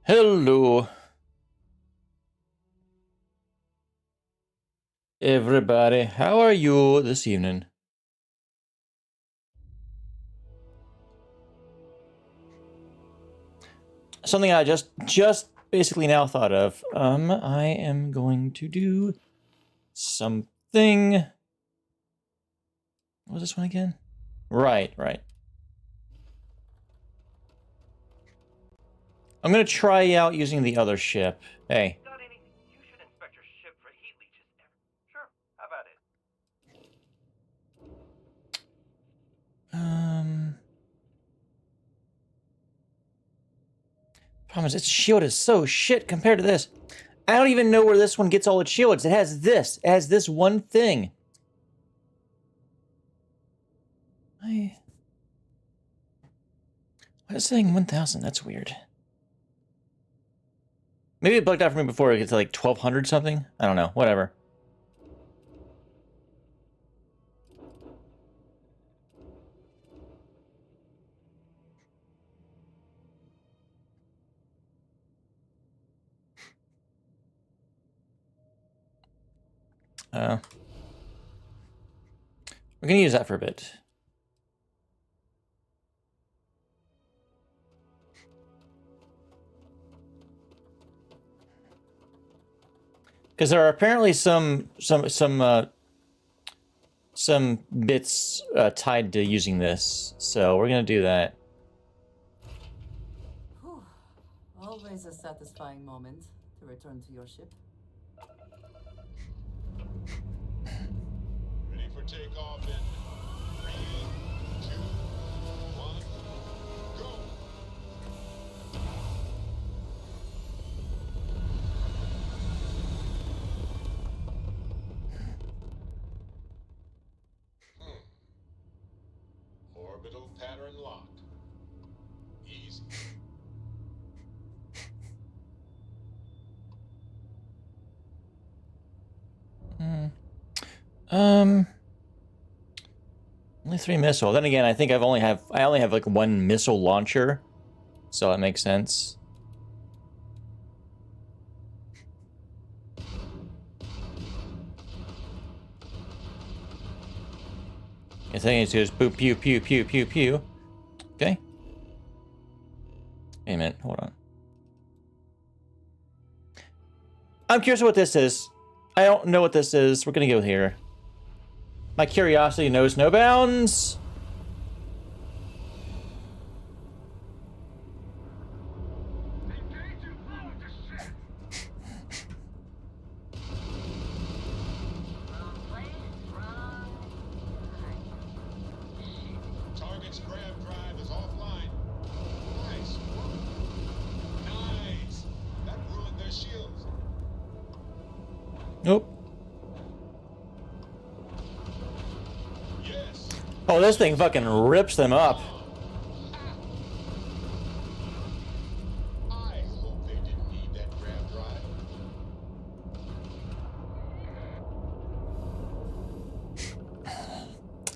Hello, everybody. How are you this evening? Something I just basically now thought of. I am going to do something. What was this one again? Right. I'm gonna try out using the other ship. Hey. Got anything? You should inspect your ship for heat leeches. Sure. How about it? Problem is, its shield is so shit compared to this. I don't even know where this one gets all its shields. It has this. It has this one thing. Why is it saying 1,000? That's weird. Maybe it bugged out for me before it gets to like 1,200 something. I don't know. Whatever. We're gonna use that for a bit. Because there are apparently some bits tied to using this, so we're gonna do that. Whew. Always a satisfying moment to return to your ship. Ready for takeoff in 3, 2, 1, go! Orbital pattern lock. Easy. Only 3 missile. Then again, I think I only have like 1 missile launcher, so that makes sense. I think it's just boop pew pew pew pew pew. Okay. Wait a minute, hold on. I'm curious what this is. I don't know what this is. We're gonna go here. My curiosity knows no bounds. Target's grab drive is offline. Nice work. Nice. That ruined their shields. Nope. Yes. Oh, this thing fucking rips them up. I hope they didn't need that grab drive.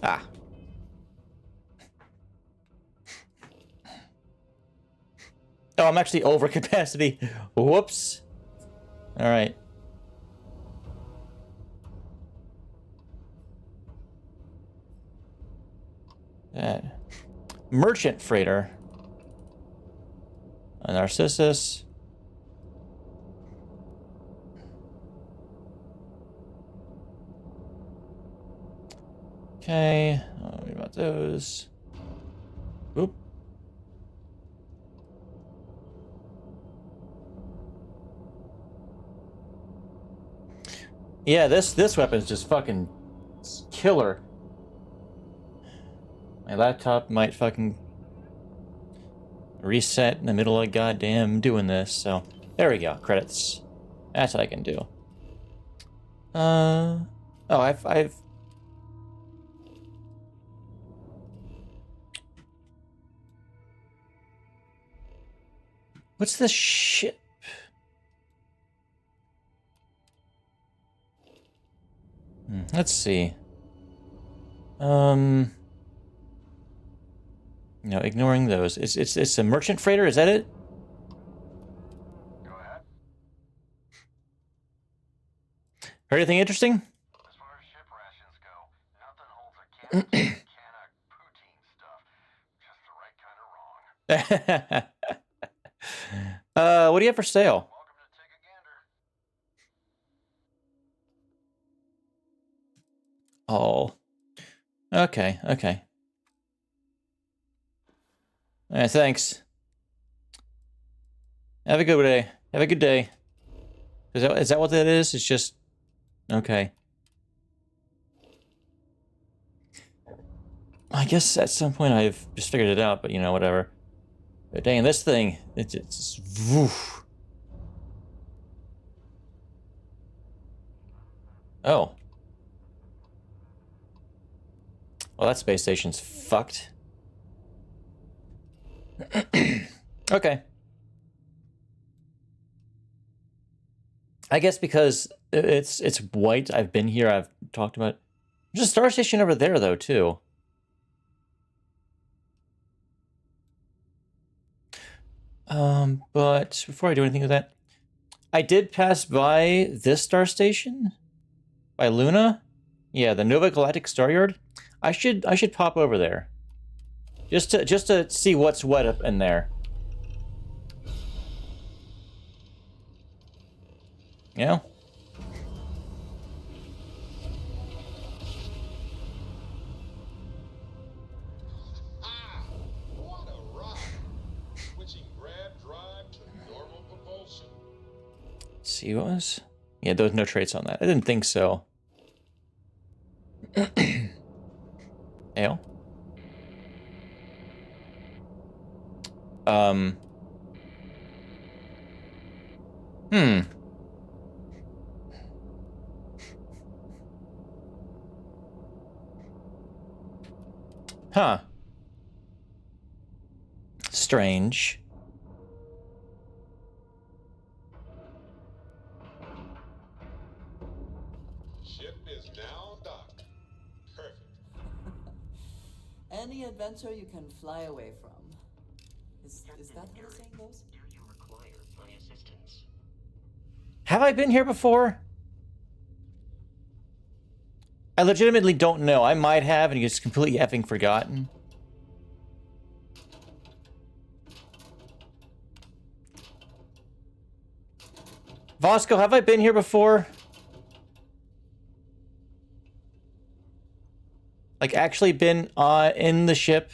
Ah. Oh, I'm actually over capacity. Whoops. All right. That merchant freighter. A Narcissus. Okay. What about those? Oop. Yeah, this weapon's just fucking killer. My laptop might fucking reset in the middle of goddamn doing this, so there we go. Credits. That's what I can do. Oh, I've what's this ship? Let's see. No, ignoring those. It's a merchant freighter, is that it? Heard anything interesting? As far as ship rations go, nothing holds a candle to a can of poutine stuff. Just the right kind of wrong. What do you have for sale? Welcome to take a gander. Oh. Okay, okay. Thanks. Have a good day. Have a good day. Is that what that is? It's just... Okay. I guess at some point I've just figured it out, but you know, whatever. But dang, this thing, it's just... Woof. Oh. Well, that space station's fucked. Okay. I guess because it's white, I've been here, I've talked about it. There's a star station over there, though, too. But before I do anything with that, I did pass by this star station by Luna. Yeah, the Nova Galactic Star Yard. I should pop over there. Just to see what's what up in there. You know? Ah, what a ride! Switching grab drive to normal propulsion. Let's see what was. Yeah, there was no traits on that. I didn't think so. Ale. Hmm. Huh. Strange. Ship is now docked. Perfect. Any adventure you can fly away from. Is that how the saying goes? Do you require my assistance? Have I been here before? I legitimately don't know. I might have and just completely effing forgotten. Vasco, have I been here before? Like, actually been in the ship?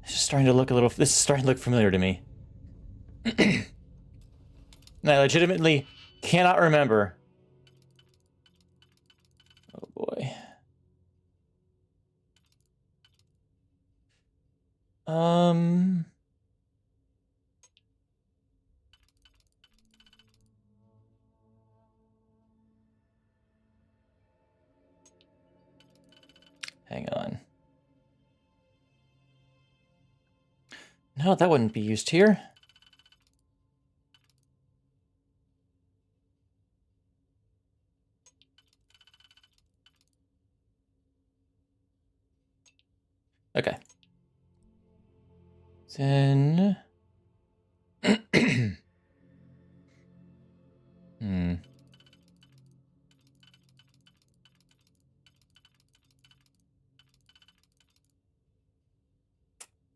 This is starting to look a little... This is starting to look familiar to me. And I legitimately cannot remember. Oh, boy. Hang on. No, that wouldn't be used here. Okay. Then... Hmm.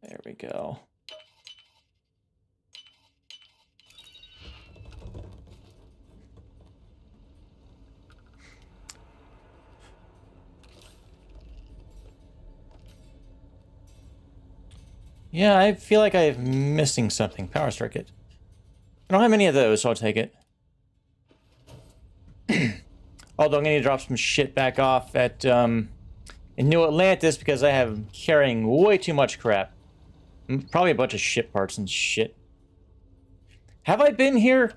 There we go. Yeah, I feel like I'm missing something. Power circuit. I don't have many of those, so I'll take it. Although I'm gonna need to drop some shit back off at in New Atlantis because I have carrying way too much crap. Probably a bunch of ship parts and shit. Have I been here?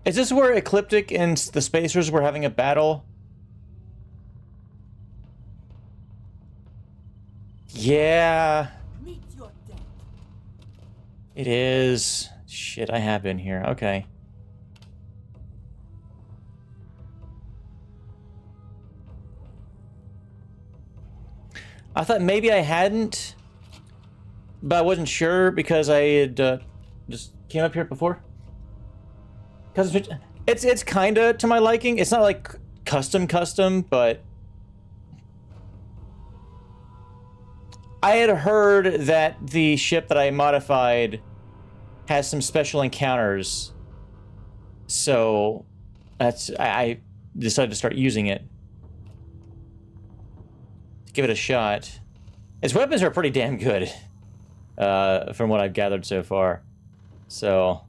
Is this where Ecliptic and the Spacers were having a battle? Yeah. Meet your death. It is. Shit, I have been here. Okay. I thought maybe I hadn't, but I wasn't sure because I had just came up here before. Because it's kind of to my liking. It's not like custom, but I had heard that the ship that I modified has some special encounters, so I decided to start using it. To give it a shot. Its weapons are pretty damn good, from what I've gathered so far. So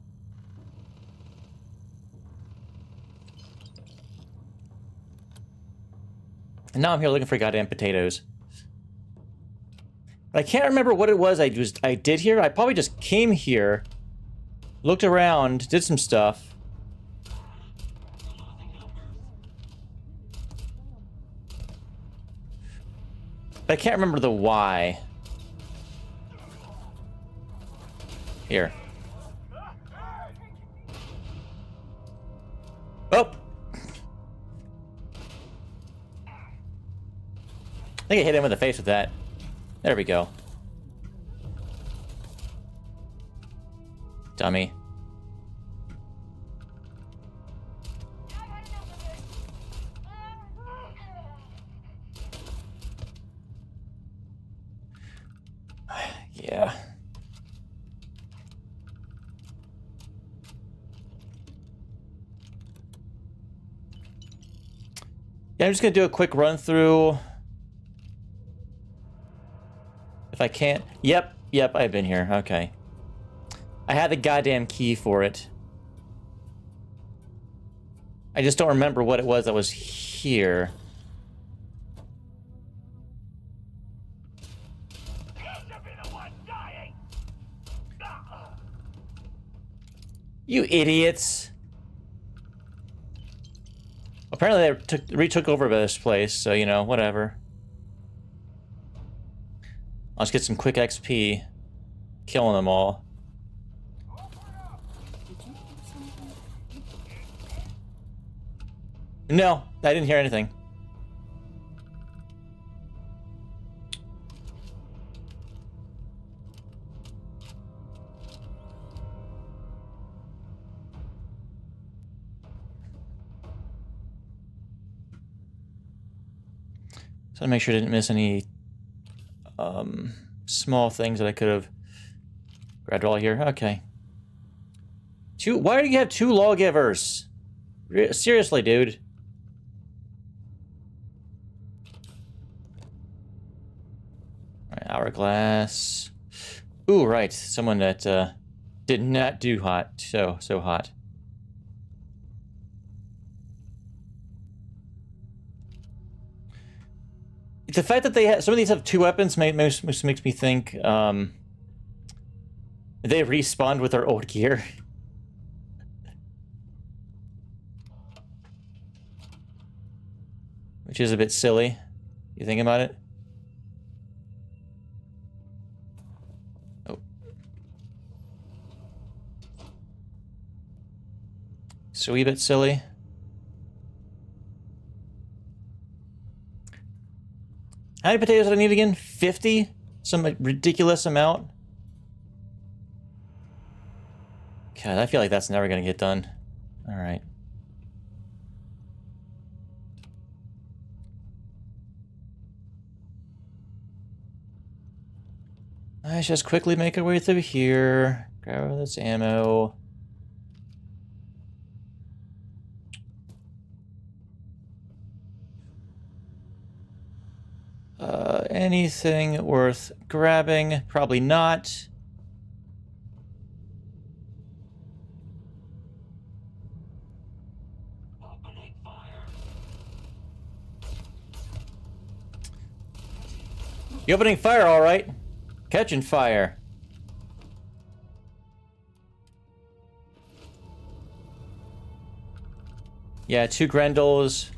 and now I'm here looking for goddamn potatoes. But I can't remember what it was I did here. I probably just came here, looked around, did some stuff. But I can't remember the why. Here. Oh! I think I hit him in the face with that. There we go. Dummy. Yeah. Yeah, I'm just gonna do a quick run through. If I can't. Yep, I've been here. Okay. I had the goddamn key for it. I just don't remember what it was that was here. You idiots! Apparently they retook over this place, so, you know, whatever. I'll just get some quick XP. Killing them all. No, I didn't hear anything. So to make sure I didn't miss any small things that I could have grabbed all here. Okay. Why do you have 2 lawgivers? Seriously, dude. Alright, hourglass. Ooh, right. Someone that did not do hot. So hot. The fact that some of these have 2 weapons makes me think they respawned with their old gear. Which is a bit silly. You think about it? Oh. So a wee bit silly. How many potatoes did I need again? 50? Some ridiculous amount? God, I feel like that's never gonna get done. Alright. Let's just quickly make our way through here. Grab all this ammo. Anything worth grabbing? Probably not. You opening fire, all right. Catching fire. Yeah, 2 Grendels.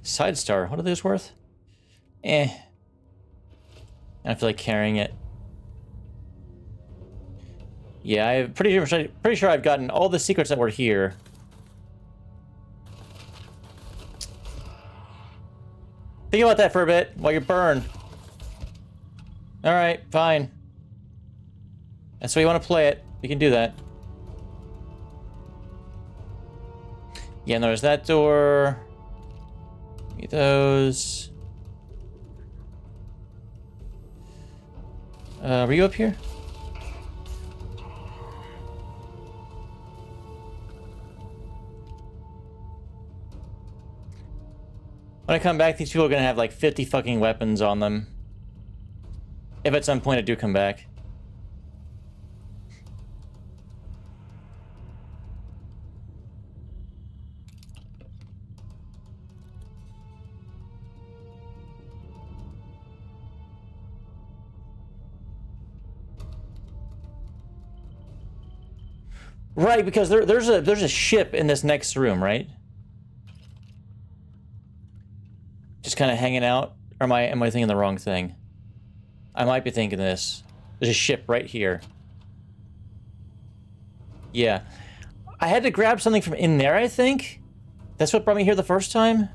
Side star. What are those worth? Eh. I don't feel like carrying it. Yeah, I'm pretty sure I've gotten all the secrets that were here. Think about that for a bit while you burn. Alright, fine. That's the way you want to play it. You can do that. Yeah, and there's that door. Get those. Were you up here? When I come back, these people are gonna have like 50 fucking weapons on them. If at some point I do come back. Right, because there's a ship in this next room, right? Just kind of hanging out, or am I thinking the wrong thing? I might be thinking this. There's a ship right here. Yeah, I had to grab something from in there. I think that's what brought me here the first time.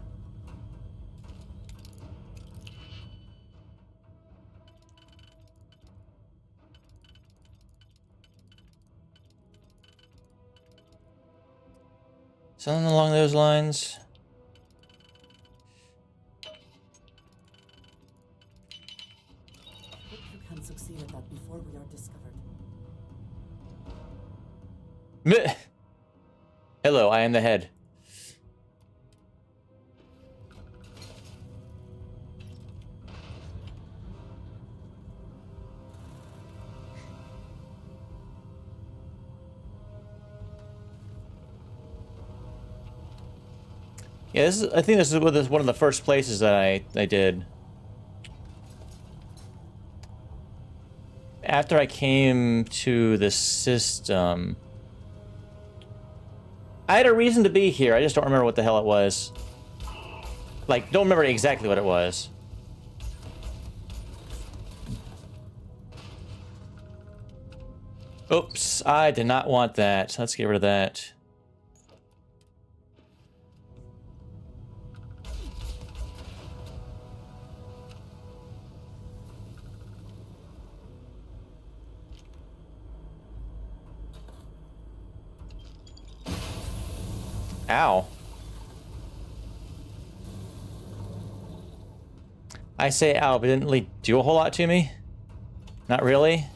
Something along those lines. Hope you can succeed at that before we are discovered. Meh. Hello, I am the head. Yeah, I think this is one of the first places that I did. After I came to the system. I had a reason to be here, I just don't remember what the hell it was. Like, don't remember exactly what it was. Oops, I did not want that. Let's get rid of that. Ow. I say ow, but it didn't really do a whole lot to me. Not really.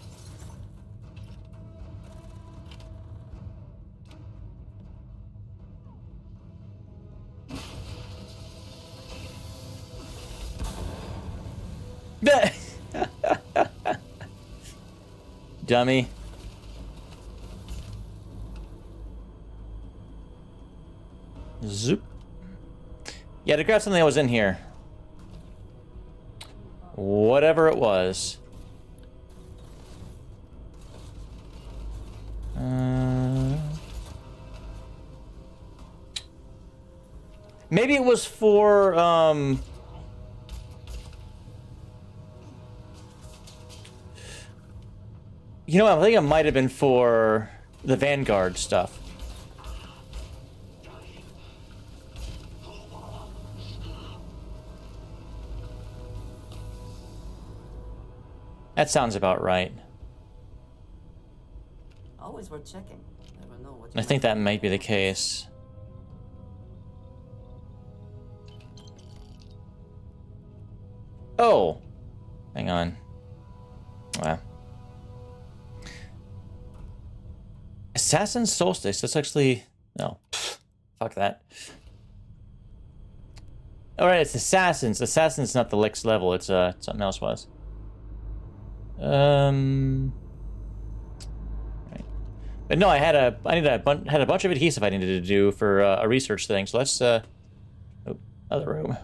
Dummy. Zoop. Yeah, to grab something that was in here. Whatever it was. Maybe it was for, you know, I think it might have been for the Vanguard stuff. That sounds about right. Always worth checking. Never know what. I think that might be the case. Oh, hang on. Wow. Assassin's Solstice. That's actually no. Fuck that. All right, it's Assassins. Assassins, not the Licks level. It's something else was. Right. But no, I had a bunch of adhesive I needed to do for a research thing. So let's oh, other room.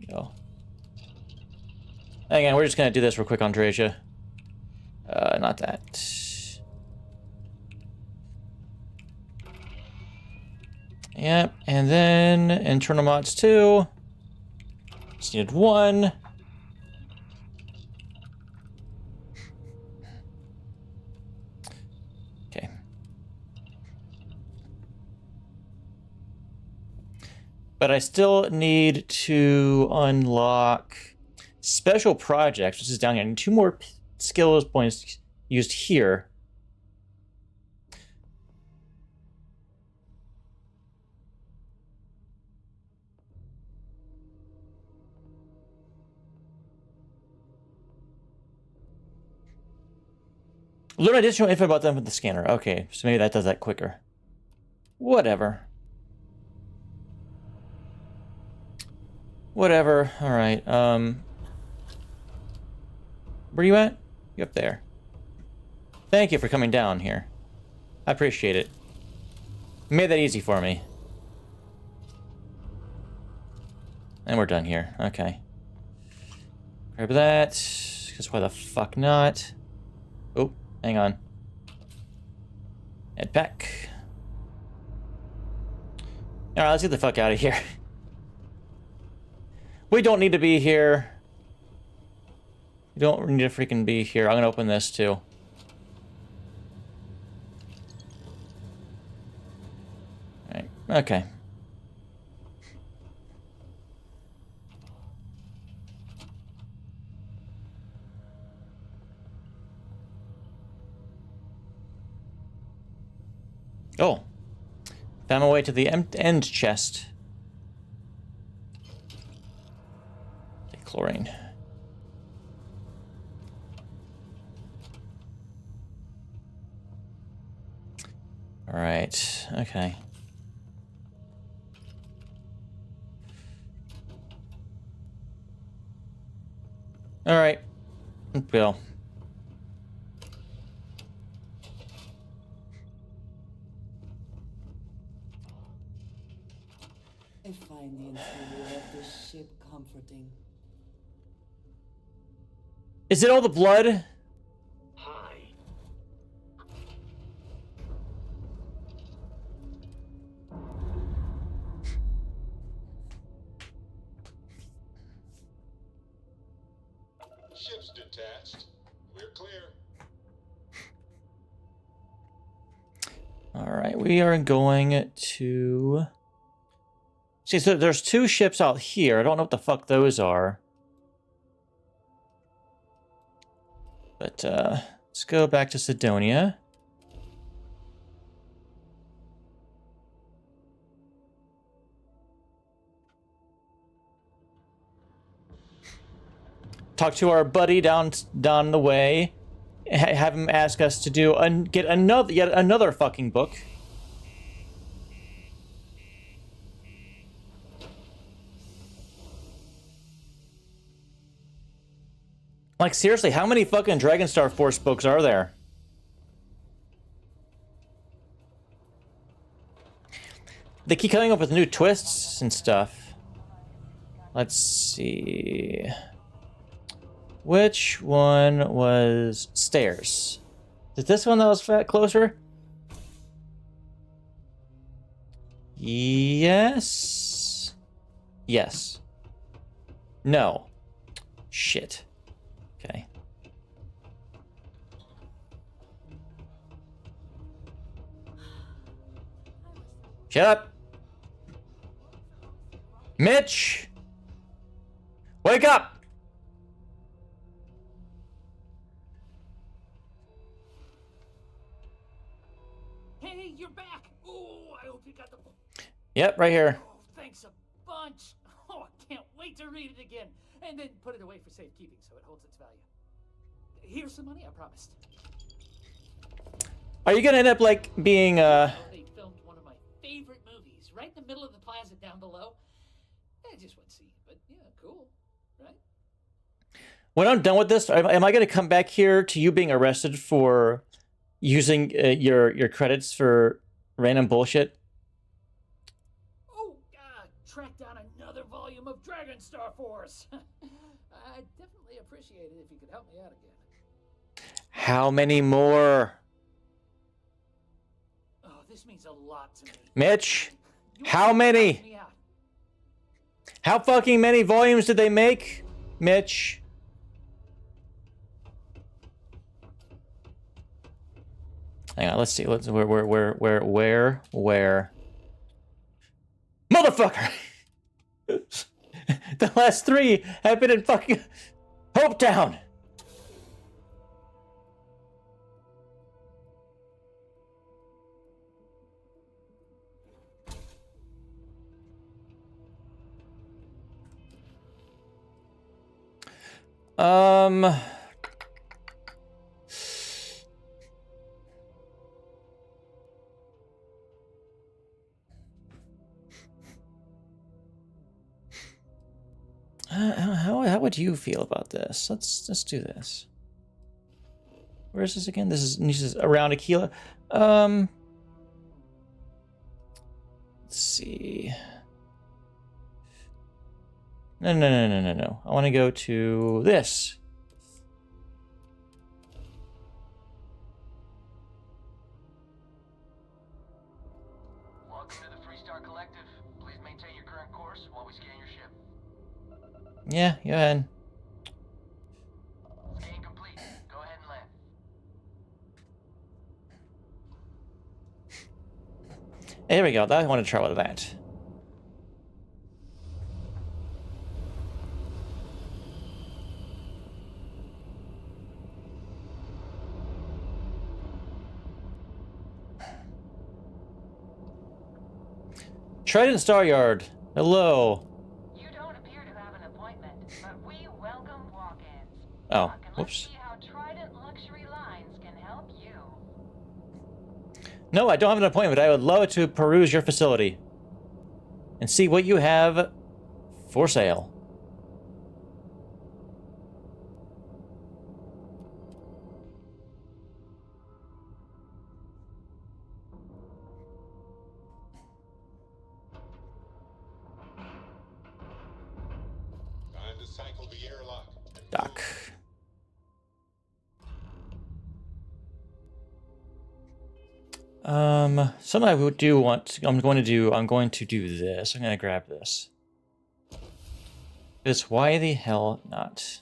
Go. Hang on, we're just gonna do this real quick, Andreja. Not that. Yep, and then internal mods 2. Just needed 1. Okay. But I still need to unlock special projects, which is down here. I need 2 more skills points used here. Learn additional info about them with the scanner. Okay, so maybe that does that quicker. Whatever. Whatever. All right. Where you at? You up there. Thank you for coming down here. I appreciate it. You made that easy for me. And we're done here. Okay. Grab that. Because why the fuck not? Oh, hang on. Head back. Alright, let's get the fuck out of here. We don't need to be here. We don't need to freaking be here. I'm gonna open this too. Alright, okay. Oh. Found my way to the end chest. Take chlorine. Alright, okay. Alright. Bill. I find the interior of this ship comforting. Is it all the blood? Hi. Ship's detached. We're clear. Alright, we are going to... See, so there's 2 ships out here. I don't know what the fuck those are. But, let's go back to Sidonia. Talk to our buddy down the way. Have him ask us to do yet another fucking book. Like, seriously, how many fucking Dragonstar Force books are there? They keep coming up with new twists and stuff. Let's see. Which one was Stairs? Is this one that was closer? Yes. Yes. No. Shit. Okay. Shut up! Mitch! Wake up! Hey, you're back! Oh, I hope you got the book. Yep, right here. Oh, thanks a bunch. Oh, I can't wait to read it again. And then put it away for safekeeping so it holds its value. Here's some money, I promised. Are you gonna end up, like, being, Oh, they filmed one of my favorite movies right in the middle of the plaza down below. I just went to see it, but yeah, cool, right? When I'm done with this, am I gonna come back here to you being arrested for using your credits for random bullshit? Oh, track down another volume of Dragonstar Force. I'd definitely appreciate it if you could help me out again. How many more? Oh, this means a lot to me. Mitch, How many? Help me out. How fucking many volumes did they make, Mitch? Hang on, let's see. Let's where? Motherfucker! The last 3 have been in fucking Hope Town. How would you feel about this? Let's do this. Where is this again? This is around Aquila. Let's see. No. I want to go to this. Welcome to the Freestar Collective. Please maintain your current course while we scan your ship. Yeah, go ahead. Scan complete. Go ahead and land. There we go. I want to try with that. Trident Star Yard. Hello. You don't appear to have an appointment, but we welcome walk-ins. Oh, Walk and let's whoops. see how Trident Luxury Lines can help you. No, I don't have an appointment. I would love to peruse your facility and see what you have for sale. Time to cycle the airlock. Doc. Something I would do want. I'm going to do this. I'm going to grab this. Because why the hell not?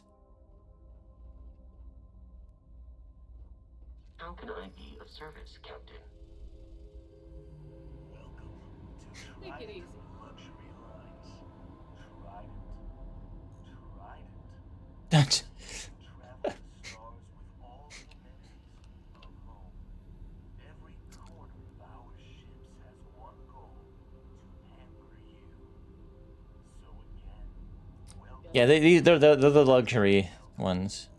How can I be of service, Captain? Take it easy. That. Yeah, they're the luxury ones.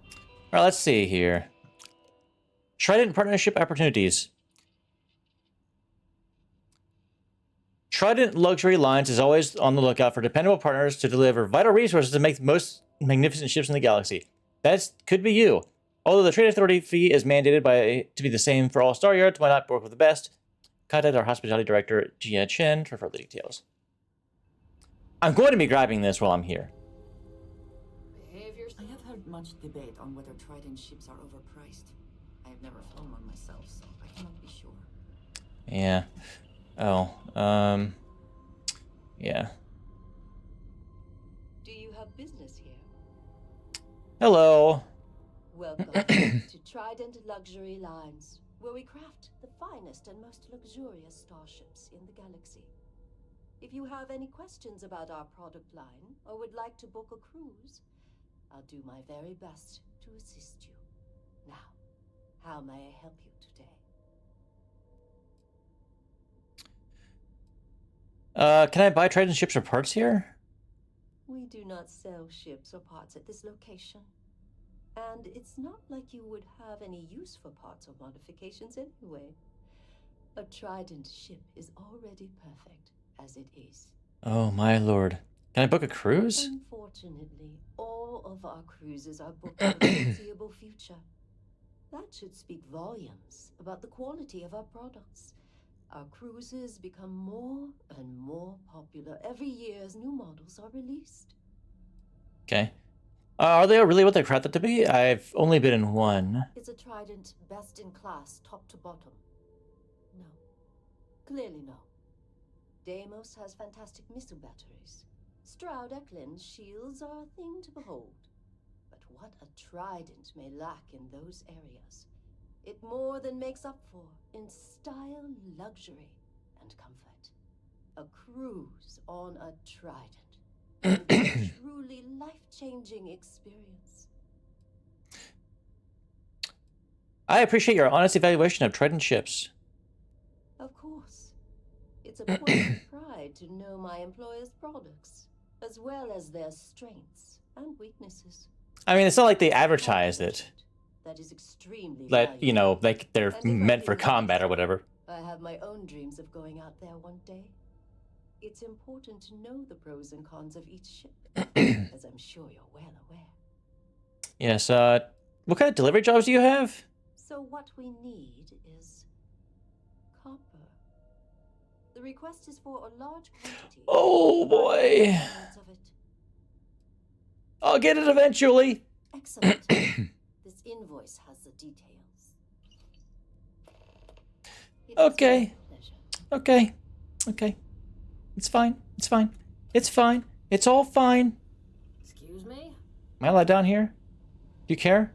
All right, let's see here. Trident partnership opportunities. Trident Luxury Lines is always on the lookout for dependable partners to deliver vital resources to make the most magnificent ships in the galaxy. That could be you. Although the trade authority fee is mandated to be the same for all star yards, why not work with the best? Contact our hospitality director, Jia Chen, for further details. I'm going to be grabbing this while I'm here. I have heard much debate on whether Trident ships are overpriced. I have never flown one myself, so I cannot be sure. Yeah. Oh, yeah. Do you have business here? Hello. Welcome to Trident Luxury Lines, where we craft the finest and most luxurious starships in the galaxy. If you have any questions about our product line or would like to book a cruise, I'll do my very best to assist you. Now, how may I help you today? Can I buy Trident ships or parts here? We do not sell ships or parts at this location. And it's not like you would have any use for parts or modifications anyway. A Trident ship is already perfect as it is. Oh my lord. Can I book a cruise? Unfortunately, all of our cruises are booked for the foreseeable future. That should speak volumes about the quality of our products. Our cruises become more and more popular every year as new models are released. Okay. Are they really what they're cracked up to be? I've only been in one. It's a Trident best in class, top to bottom. No, Clearly no. Deimos has fantastic missile batteries. Stroud Eklund's shields are a thing to behold. But what a trident may lack in those areas, it more than makes up for in style, luxury, and comfort. A cruise on a trident. A truly life-changing experience. I appreciate your honest evaluation of Trident ships. Of course. It's a point of pride to know my employer's products, as well as their strengths and weaknesses. I mean, it's not like they advertised it. That is extremely That, you know, valuable. like they're And if I'm meant for being combat or honest, whatever. I have my own dreams of going out there one day. It's important to know the pros and cons of each ship, as I'm sure you're well aware. Yes, what kind of delivery jobs do you have? So what we need is copper. The request is for a large quantity. Oh boy. Of it. I'll get it eventually. Excellent. This invoice has the details. It was Okay. my pleasure. Okay. Okay. It's fine. It's fine. It's fine. It's all fine. Excuse me? Am I allowed down here? Do you care?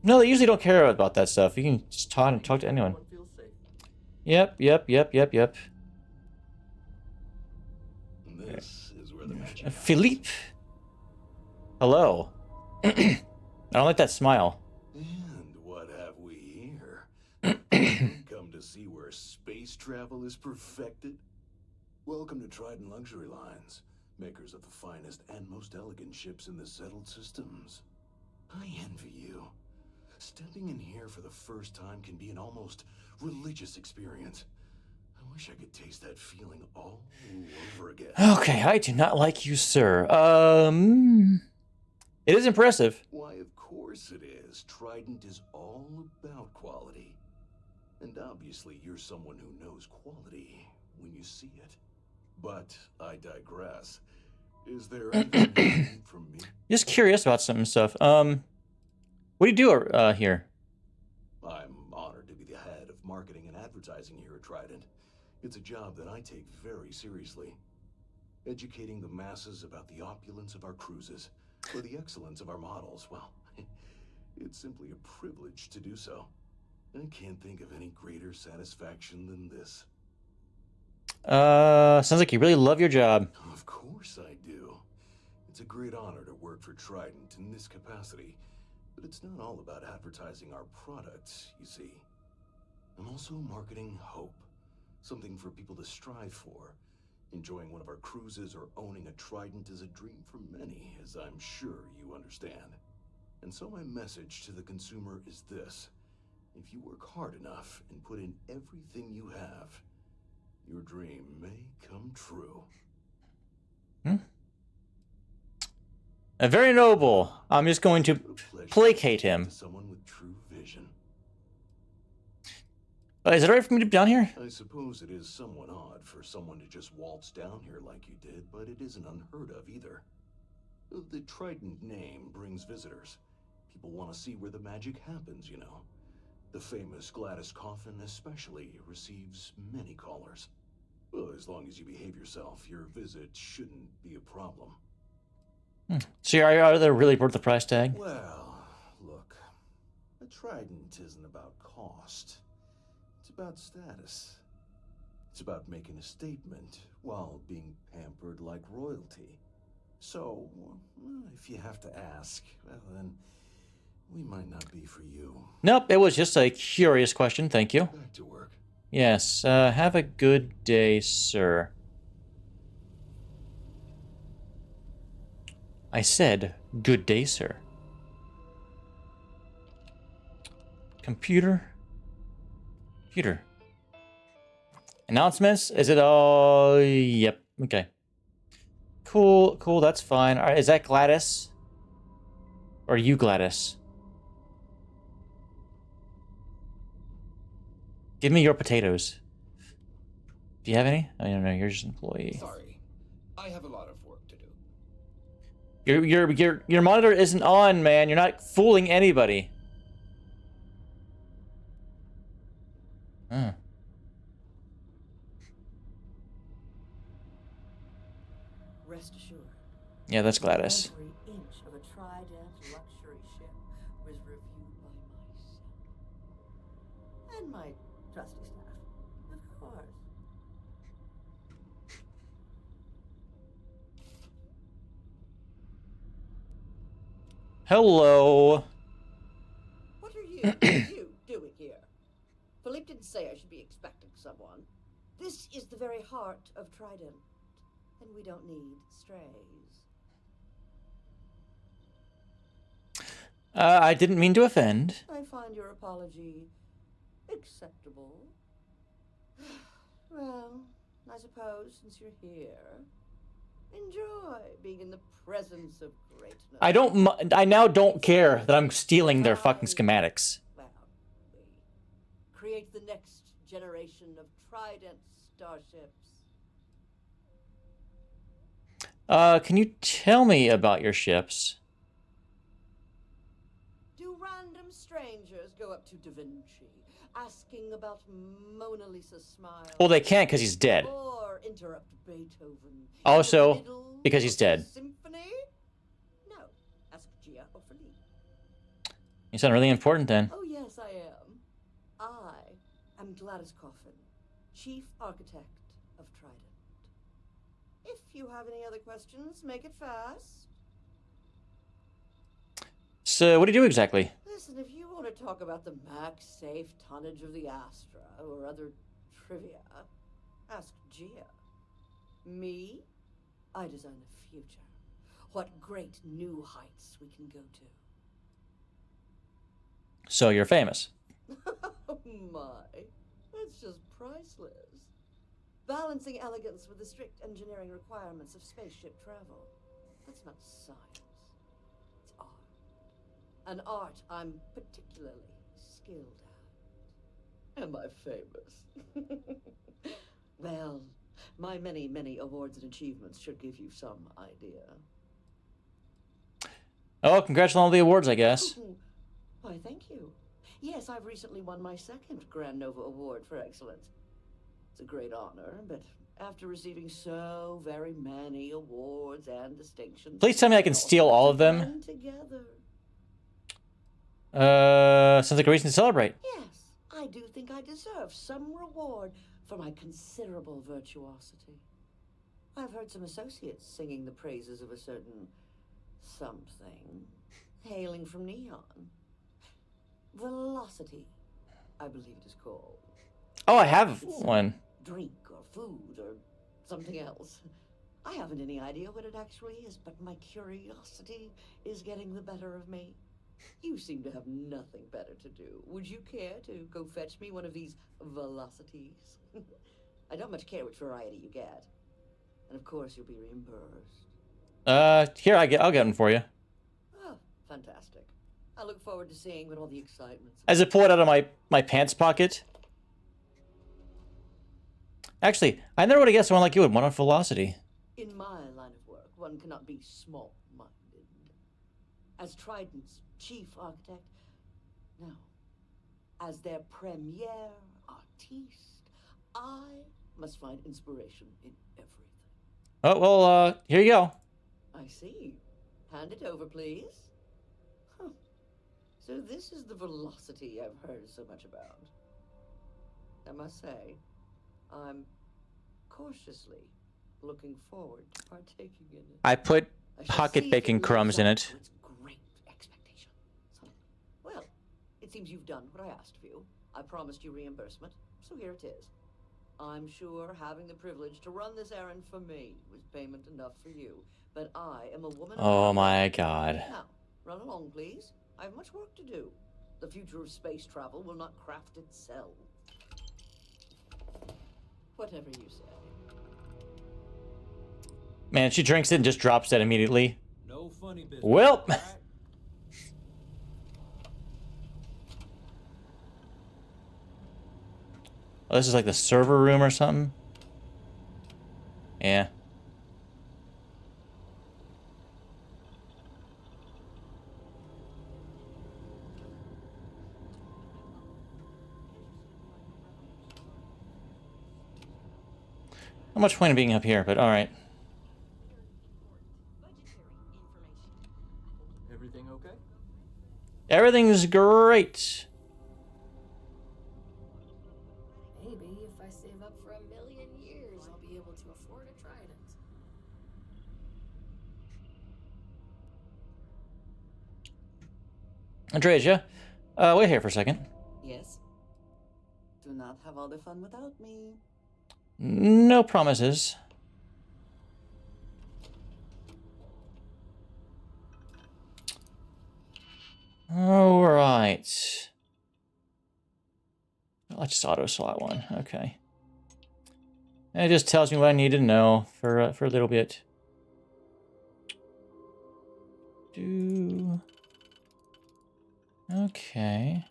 No, they usually don't care about that stuff. You can just talk to anyone. Yep. This is where the magic Philippe. Hello. I don't like that smile. And what have we here? Come to see where space travel is perfected? Welcome to Trident Luxury Lines, makers of the finest and most elegant ships in the settled systems. I envy you. Stepping in here for the first time can be an almost religious experience. I wish I could taste that feeling all over again. Okay, I do not like you, sir. It is impressive. Why, of course it is. Trident is all about quality. And obviously you're someone who knows quality when you see it. But I digress. Is there anything you need from me? Just curious about some stuff. What do you do here? I'm honored to be the head of marketing and advertising here at Trident. It's a job that I take very seriously. Educating the masses about the opulence of our cruises, or the excellence of our models, well, it's simply a privilege to do so. I can't think of any greater satisfaction than this. Sounds like you really love your job. Of course I do. It's a great honor to work for Trident in this capacity, but it's not all about advertising our products, you see. I'm also marketing hope, something for people to strive for. Enjoying one of our cruises or owning a Trident is a dream for many, as I'm sure you understand. And so my message to the consumer is this. If you work hard enough and put in everything you have, your dream may come true. Very noble. I'm just going to What a pleasure placate to him. to someone with true vision. Is it alright for me to be down here? I suppose it is somewhat odd for someone to just waltz down here like you did, but it isn't unheard of either. The Trident name brings visitors. People want to see where the magic happens, you know. The famous Gladys Coffin especially receives many callers. Well, as long as you behave yourself, your visit shouldn't be a problem. So are they really worth the price tag? Well, look, a Trident isn't about cost. It's about status. It's about making a statement while being pampered like royalty. So, if you have to ask, well then, we might not be for you. Nope, it was just a curious question. Thank you. Back to work. Yes, have a good day, sir. I said, good day, sir. Computer. Announcements? Is it all... Yep, okay. Cool, that's fine. All right, is that Gladys? Or you, Gladys? Give me your potatoes. Do you have any? I don't know, you're just an employee. Sorry, I have a lot of work to do. Your monitor isn't on, man. You're not fooling anybody. Huh. Rest assured. Yeah, that's Gladys. Every inch of a Trident luxury ship was reviewed by myself. And my trusty staff, of course. Hello. What are you doing here? Philippe didn't say I should be expecting someone. This is the very heart of Trident, and we don't need strays. I didn't mean to offend. I find your apology acceptable. Well, I suppose since you're here, enjoy being in the presence of greatness. I now don't care that I'm stealing their fucking schematics. Well, we create the next generation of Trident starships. Can you tell me about your ships? Do random strangers go up to Da Vinci, asking about Mona Lisa's smile? Well, they can't because he's dead. Or interrupt Beethoven? Also, in the middle because he's of dead. a Symphony? No. Ask Gia or Philippe. You sound really important then. Oh, yes, I am. I am Gladys Coffin, Chief Architect of Trident. If you have any other questions, make it fast. So, what do you do exactly? Listen, if you want to talk about the max safe tonnage of the Astra or other trivia, ask Gia. Me? I design the future. What great new heights we can go to. So, you're famous. Oh my, that's just priceless. Balancing elegance with the strict engineering requirements of spaceship travel. That's not science. It's art. An art I'm particularly skilled at. Am I famous? Well, my many, many awards and achievements should give you some idea. Oh, congrats on all the awards, I guess. Why, thank you. Yes, I've recently won my second Grand Nova Award for excellence. It's a great honor, but after receiving so very many awards and distinctions... Please tell me I can steal all of them. Together. Sounds like a reason to celebrate. Yes, I do think I deserve some reward for my considerable virtuosity. I've heard some associates singing the praises of a certain something, hailing from Neon. Velocity, I believe it is called. Oh, I have one. Drink or food or something else. I haven't any idea what it actually is, but my curiosity is getting the better of me. You seem to have nothing better to do. Would you care to go fetch me one of these velocities? I don't much care which variety you get. And of course you'll be reimbursed. Here, I'll get one for you. Oh, fantastic. I look forward to seeing what all the excitement's As I pull it out of my pants pocket. Actually, I never would have guessed someone like you would want a velocity. In my line of work, one cannot be small-minded. As Trident's chief architect, no. As their premier artiste, I must find inspiration in everything. Oh, well, here you go. I see. Hand it over, please. Huh. So this is the velocity I've heard so much about. I must say, I'm cautiously looking forward to partaking in it. I put I shall pocket see if bacon lives crumbs in up it. to its great expectations. Well, it seems you've done what I asked of you. I promised you reimbursement, so here it is. I'm sure having the privilege to run this errand for me was payment enough for you, but I am a woman. Oh my god. Now, run along, please. I have much work to do. The future of space travel will not craft itself. Whatever you say. Man, she drinks it and just drops it immediately. No funny business. Well. Right? Oh, this is like the server room or something? Yeah. Not much point in being up here, but alright. Everything okay? Everything's great. Maybe if I save up for 1,000,000 years, I'll be able to afford a trident. Andreja, wait here for a second. Yes? Do not have all the fun without me. No promises. Alright. Let's just auto slot one. Okay. It just tells me what I need to know for a little bit. Okay.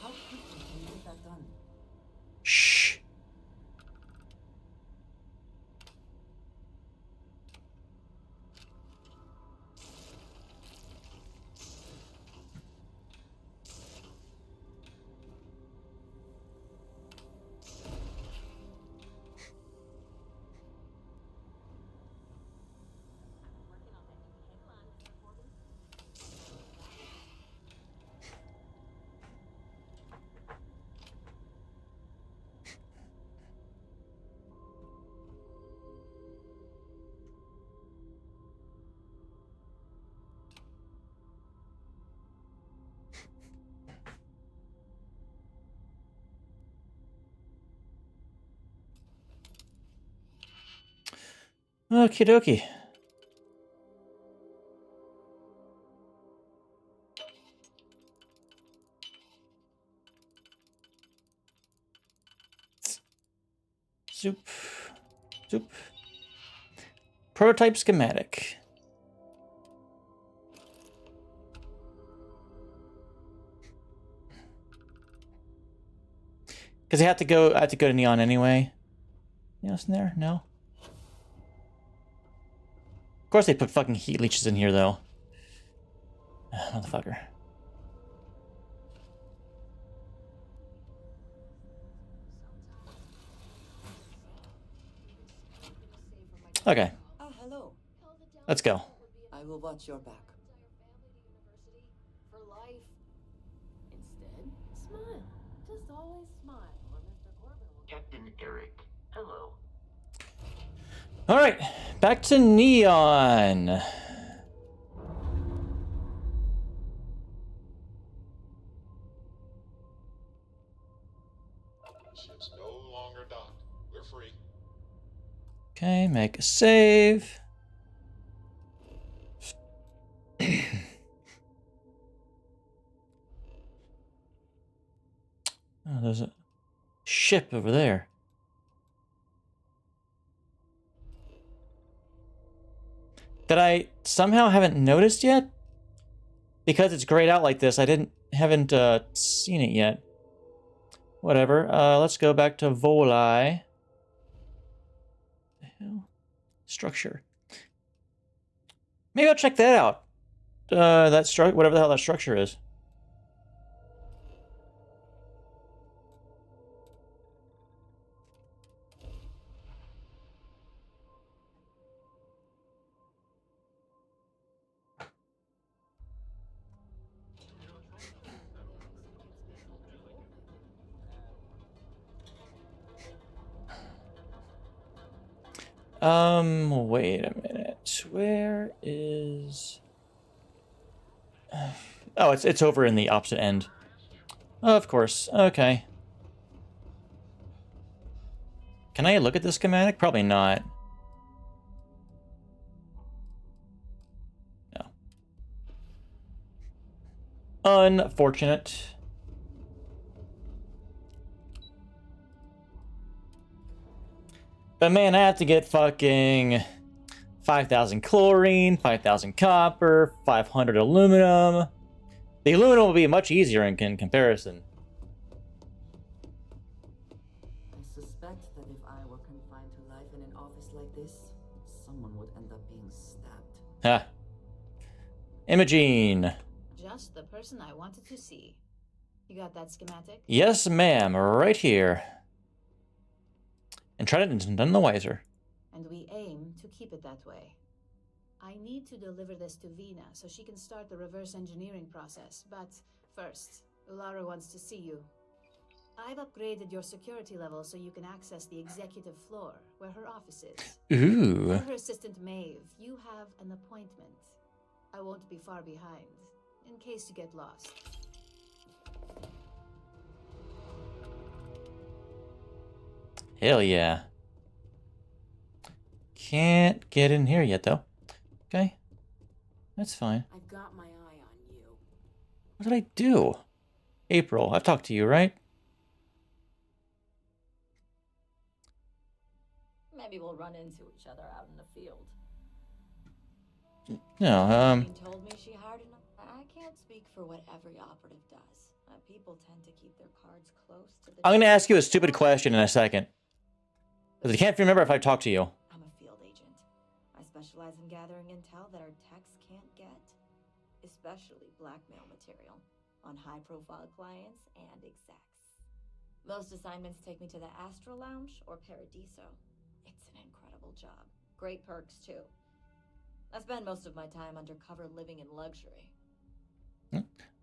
How quickly can you get that done? Shh. Okie dokie. Zoop. Zoop. Prototype schematic. Because I have to go to Neon anyway. Anything else in there? No? Of course they put fucking heat leeches in here though. Motherfucker. Okay. Ah, hello. Let's go. I will watch your back. For life. Instead, smile. Just always smile, or Mr. Corbin will... Captain Eric, hello. Alright, back to Neon. Ship's no longer docked. We're free. Okay, make a save. Oh, there's a ship over there. That I somehow haven't noticed yet? Because it's grayed out like this, I haven't seen it yet. Whatever. Let's go back to Volai. The hell? Structure. Maybe I'll check that out. Whatever the hell that structure is. Wait a minute. Where is... Oh, it's over in the opposite end. Of course. Okay. Can I look at this schematic? Probably not. No. Unfortunate. But man, I have to get fucking 5,000 chlorine, 5,000 copper, 500 aluminum. The aluminum will be much easier in comparison. I suspect that if I were confined to life in an office like this, was stabbed. Ha. Imogene. Just the person I wanted to see. You got that schematic? Yes, ma'am. Right here. And try it none the wiser. And we aim to keep it that way. I need to deliver this to Vina so she can start the reverse engineering process. But first, Ulara wants to see you. I've upgraded your security level so you can access the executive floor, where her office is. Ooh. Tell her assistant Maeve, you have an appointment. I won't be far behind, in case you get lost. Hell yeah. Can't get in here yet, though. Okay. That's fine. I've got my eye on you. What did I do? April, I've talked to you, right? Maybe we'll run into each other out in the field. No, She told me she hired enough. I can't speak for what every operative does. People tend to keep their cards close to the... I'm going to ask you a stupid question in a second. Because I can't remember if I've talked to you. I'm a field agent. I specialize in gathering intel that our techs can't get. Especially blackmail material on high-profile clients and execs. Most assignments take me to the Astro Lounge or Paradiso. It's an incredible job. Great perks, too. I spend most of my time undercover living in luxury.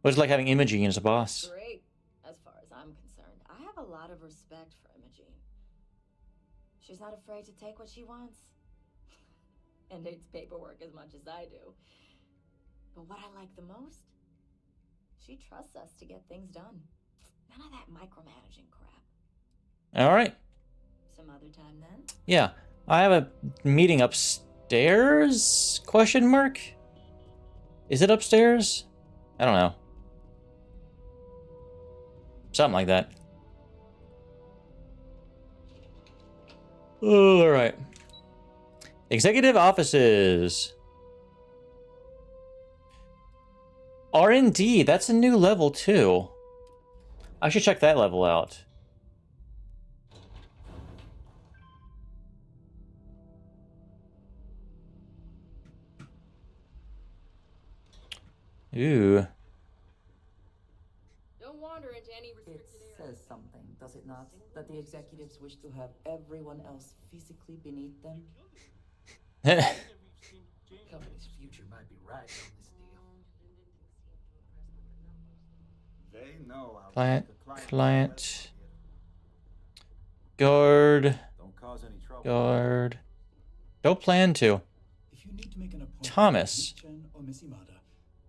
What's it like having Imogene as a boss? Great, as far as I'm concerned. I have a lot of respect for Imogene. She's not afraid to take what she wants. And hates paperwork as much as I do. But what I like the most? She trusts us to get things done. None of that micromanaging crap. All right. Some other time then? Yeah. I have a meeting upstairs? Question mark? Is it upstairs? I don't know. Something like that. Oh, all right. Executive offices. R&D, that's a new level too. I should check that level out. Ooh. Don't wander into any restricted It areas. says something, does it not? That the executives wish to have everyone else physically beneath them? Company's future might be right on this deal. They know how Client. Guard. Don't cause any trouble. Guard. Don't plan to. If you need to make an appointment Thomas. with Miss Chen or Miss Imada,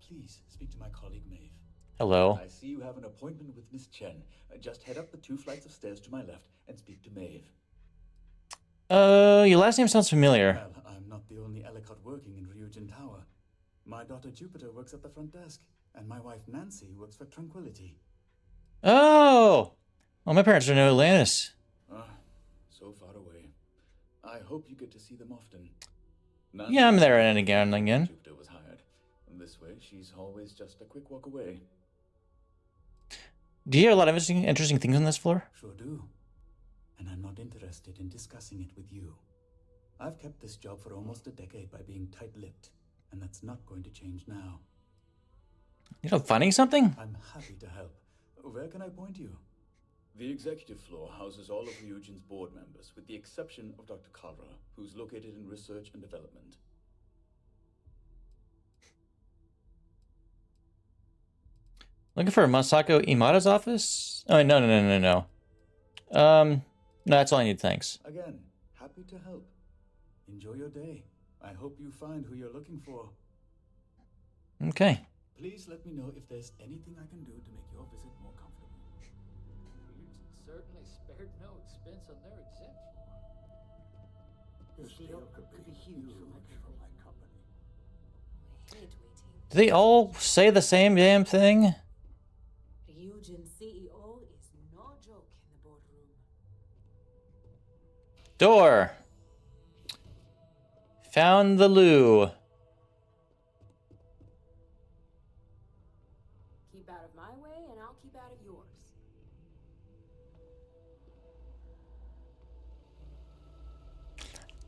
please speak to my colleague Maeve. Hello. I see you have an appointment with Miss Chen. Just head up the 2 flights of stairs to my left and speak to Maeve. Your last name sounds familiar. Well, I'm not the only Ellicott working in Ryujin Tower. My daughter Jupiter works at the front desk, and my wife Nancy works for Tranquility. Oh! Well, my parents are in Atlantis. So far away. I hope you get to see them often. Yeah, I'm there and again. Jupiter was hired. This way, she's always just a quick walk away. Do you hear a lot of interesting things on this floor? Sure do. And I'm not interested in discussing it with you. I've kept this job for almost a decade by being tight-lipped, and that's not going to change now. You know, finding something? I'm happy to help. Where can I point you? The executive floor houses all of Ryujin's board members, with the exception of Dr. Kalra, who's located in research and development. Looking for Masako Imada's office? Oh, no. No, that's all I need, thanks. Again, happy to help. Enjoy your day. I hope you find who you're looking for. Okay. Please let me know if there's anything I can do to make your visit more comfortable. Ryujin certainly spared no expense on their exec floor. This deal could be huge for my company. Do they all say the same damn thing? Ryujin CEO is no joke in the boardroom. Door. Found the loo. Keep out of my way, and I'll keep out of yours.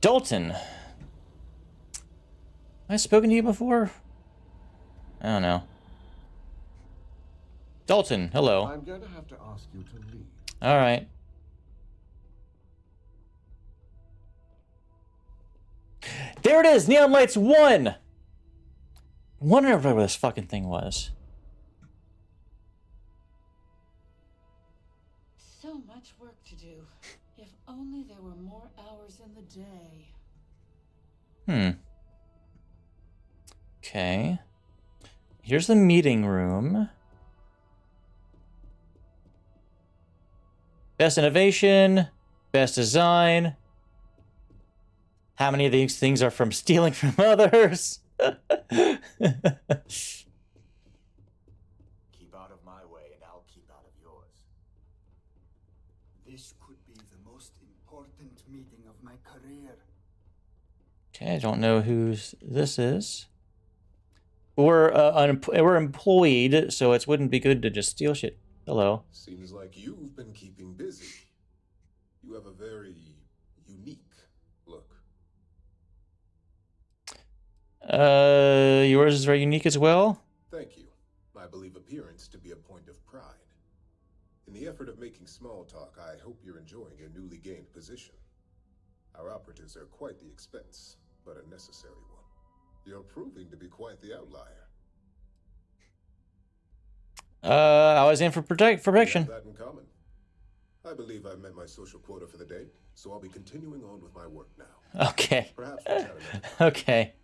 Dalton. I spoken to you before? I don't know. Dalton, hello. I'm going to have to ask you to leave. All right. There it is! Neon Lights 1! I wonder where this fucking thing was. So much work to do. If only there were more hours in the day. Okay. Here's the meeting room. Best innovation, best design. How many of these things are from stealing from others? Keep out of my way and I'll keep out of yours. This could be the most important meeting of my career. Okay, I don't know whose this is. We're employed, so it wouldn't be good to just steal shit. Hello. Seems like you've been keeping busy. You have a very unique look. Yours is very unique as well. Thank you. I believe appearance to be a point of pride. In the effort of making small talk, I hope you're enjoying your newly gained position. Our operatives are quite the expense, but a necessary one. You're proving to be quite the outlier. I was in for protection. We have that in common. I believe I've met my social quota for the day, so I'll be continuing on with my work now. Okay. Perhaps we'll chat another time. Okay.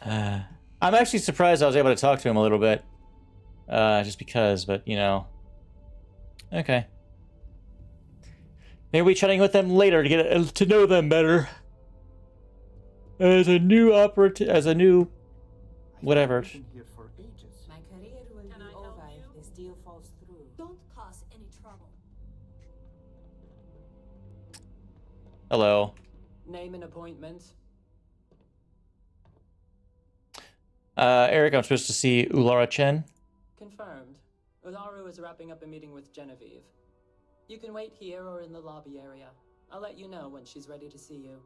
I'm actually surprised I was able to talk to him a little bit. Just because, but you know. Okay. Maybe we'll be chatting with them later to get to know them better. As a new whatever. My career will be over if this deal falls through. Don't cause any trouble. Hello. Name and appointment. Eric, I'm supposed to see Ulara Chen. Confirmed. Ularu is wrapping up a meeting with Genevieve. You can wait here or in the lobby area. I'll let you know when she's ready to see you.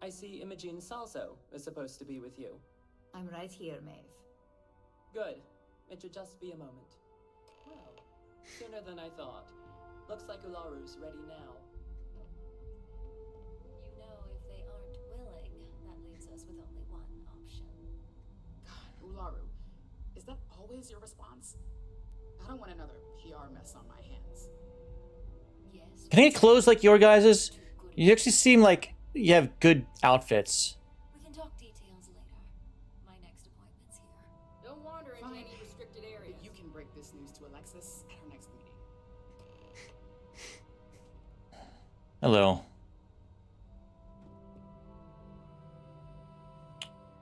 I see Imogene Salso is supposed to be with you. I'm right here, Maeve. Good. It should just be a moment. Well, sooner than I thought. Looks like Ularu's ready now. You know, if they aren't willing, that leaves us with only one option. God, Ularu, is that always your response? I don't want another PR mess on my hands. Yes. Can I get clothes like your guys's? You actually seem like you have good outfits. We can talk details later. My next appointment's here. Don't wander into Fine. any restricted areas. You can break this news to Alexis at our next meeting. Hello.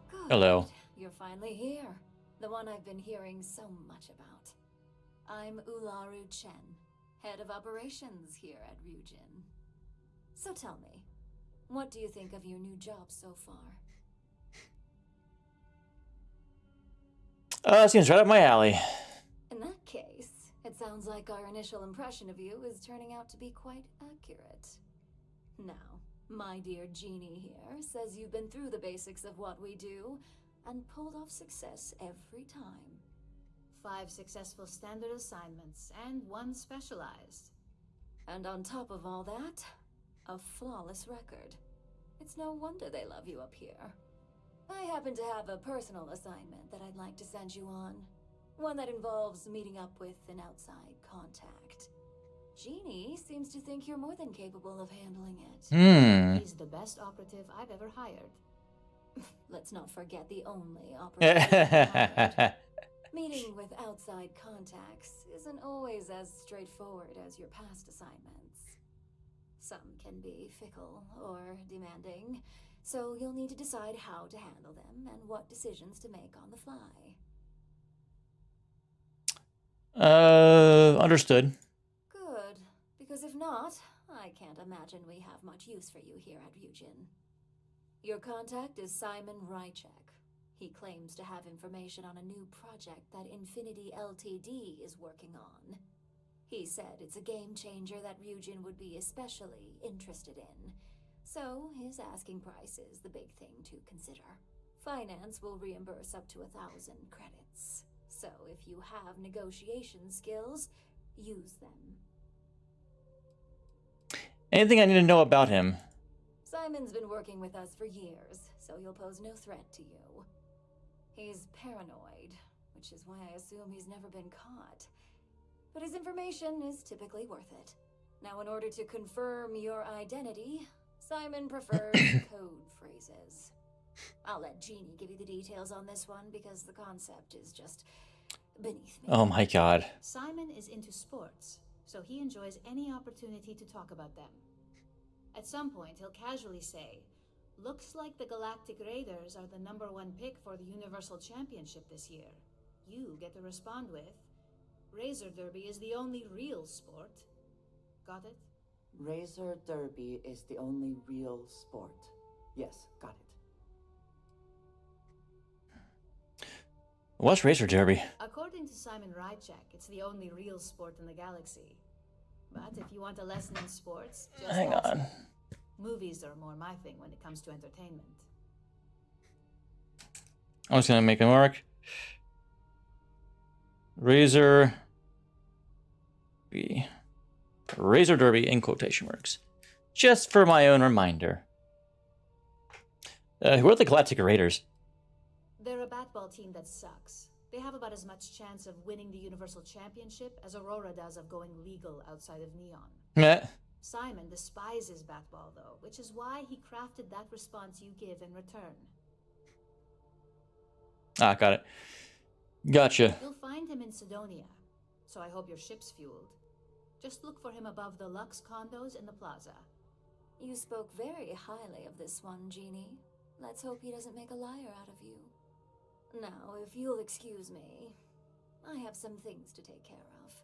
Good. Hello. You're finally here. The one I've been hearing so much about. I'm Ularu Chen, head of operations here at Ryujin. So tell me, what do you think of your new job so far? Seems right up my alley. In that case, it sounds like our initial impression of you is turning out to be quite accurate. Now, my dear Jeannie here says you've been through the basics of what we do and pulled off success every time. 5 successful standard assignments and 1 specialized. And on top of all that, a flawless record. It's no wonder they love you up here. I happen to have a personal assignment that I'd like to send you on. One that involves meeting up with an outside contact. Jeannie seems to think you're more than capable of handling it. He's the best operative I've ever hired. Let's not forget the only operative you've hired. Meeting with outside contacts isn't always as straightforward as your past assignments. Some can be fickle or demanding, so you'll need to decide how to handle them and what decisions to make on the fly. Understood. Good, because if not, I can't imagine we have much use for you here at Ryujin. Your contact is Simon Rychek. He claims to have information on a new project that Infinity Ltd is working on. He said it's a game changer that Ryujin would be especially interested in, So his asking price is the big thing to consider. Finance will reimburse up to 1,000 credits. So if you have negotiation skills, use them. Anything I need to know about him? Simon's been working with us for years, so you'll pose no threat to you. He's paranoid, which is why I assume he's never been caught. But his information is typically worth it. Now, in order to confirm your identity, Simon prefers code phrases. I'll let Jeannie give you the details on this one because the concept is just beneath me. Oh my god. Simon is into sports, so he enjoys any opportunity to talk about them. At some point, he'll casually say, "Looks like the Galactic Raiders are the #1 pick for the Universal Championship this year." You get to respond with, "Razor Derby is the only real sport." Got it? Razor Derby is the only real sport. Yes, got it. What's Razor Derby? According to Simon Rychek, it's the only real sport in the galaxy. But if you want a lesson in sports, just Hang ask on. me. Movies are more my thing when it comes to entertainment. I'm just gonna make a mark. Razor Derby in quotation marks. Just for my own reminder. Who are the Galactic Raiders? They're a batball team that sucks. They have about as much chance of winning the Universal Championship as Aurora does of going legal outside of Neon. Meh. Simon despises batball, though, which is why he crafted that response you give in return. Ah, got it. Gotcha. You'll find him in Sidonia, so I hope your ship's fueled. Just look for him above the Lux condos in the plaza. You spoke very highly of this one, Jeannie. Let's hope he doesn't make a liar out of you. Now, if you'll excuse me, I have some things to take care of.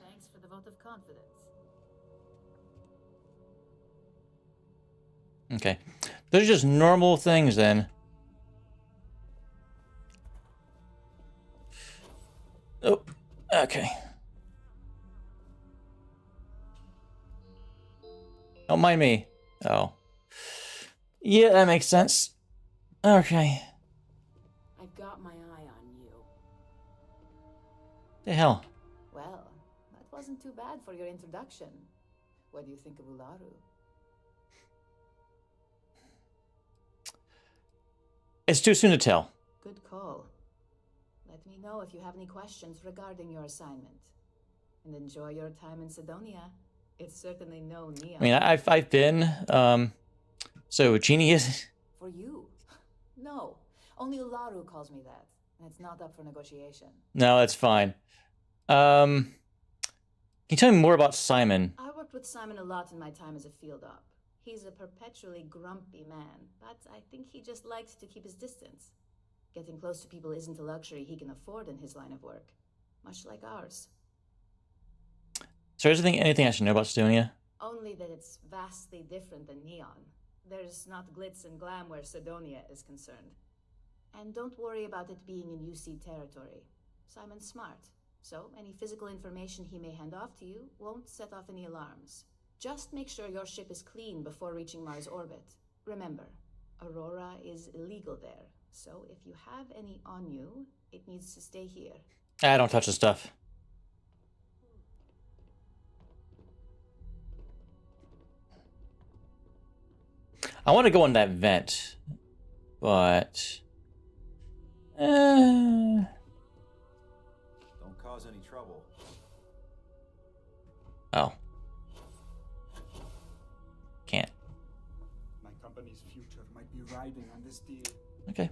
Thanks for the vote of confidence. Okay. Those are just normal things then. Oh, okay. Don't mind me. Oh. Yeah, that makes sense. Okay. I've got my eye on you. The hell? Well, that wasn't too bad for your introduction. What do you think of Ularu? It's too soon to tell. Good call. Let me know if you have any questions regarding your assignment. And enjoy your time in Sidonia. It's certainly no Neon. I mean, I've been, so Jeannie is... For you? No. Only Ularu calls me that. And it's not up for negotiation. No, that's fine. Can you tell me more about Simon? I worked with Simon a lot in my time as a field op. He's a perpetually grumpy man, but I think he just likes to keep his distance. Getting close to people isn't a luxury he can afford in his line of work. Much like ours. So is there anything I should know about Sidonia? Only that it's vastly different than Neon. There's not glitz and glam where Sidonia is concerned. And don't worry about it being in UC territory. Simon's smart, so any physical information he may hand off to you won't set off any alarms. Just make sure your ship is clean before reaching Mars orbit. Remember, Aurora is illegal there, so if you have any on you, it needs to stay here. I don't touch the stuff. I want to go in that vent, but... Don't cause any trouble. Oh. Can't. My company's future might be riding on this deal. Okay.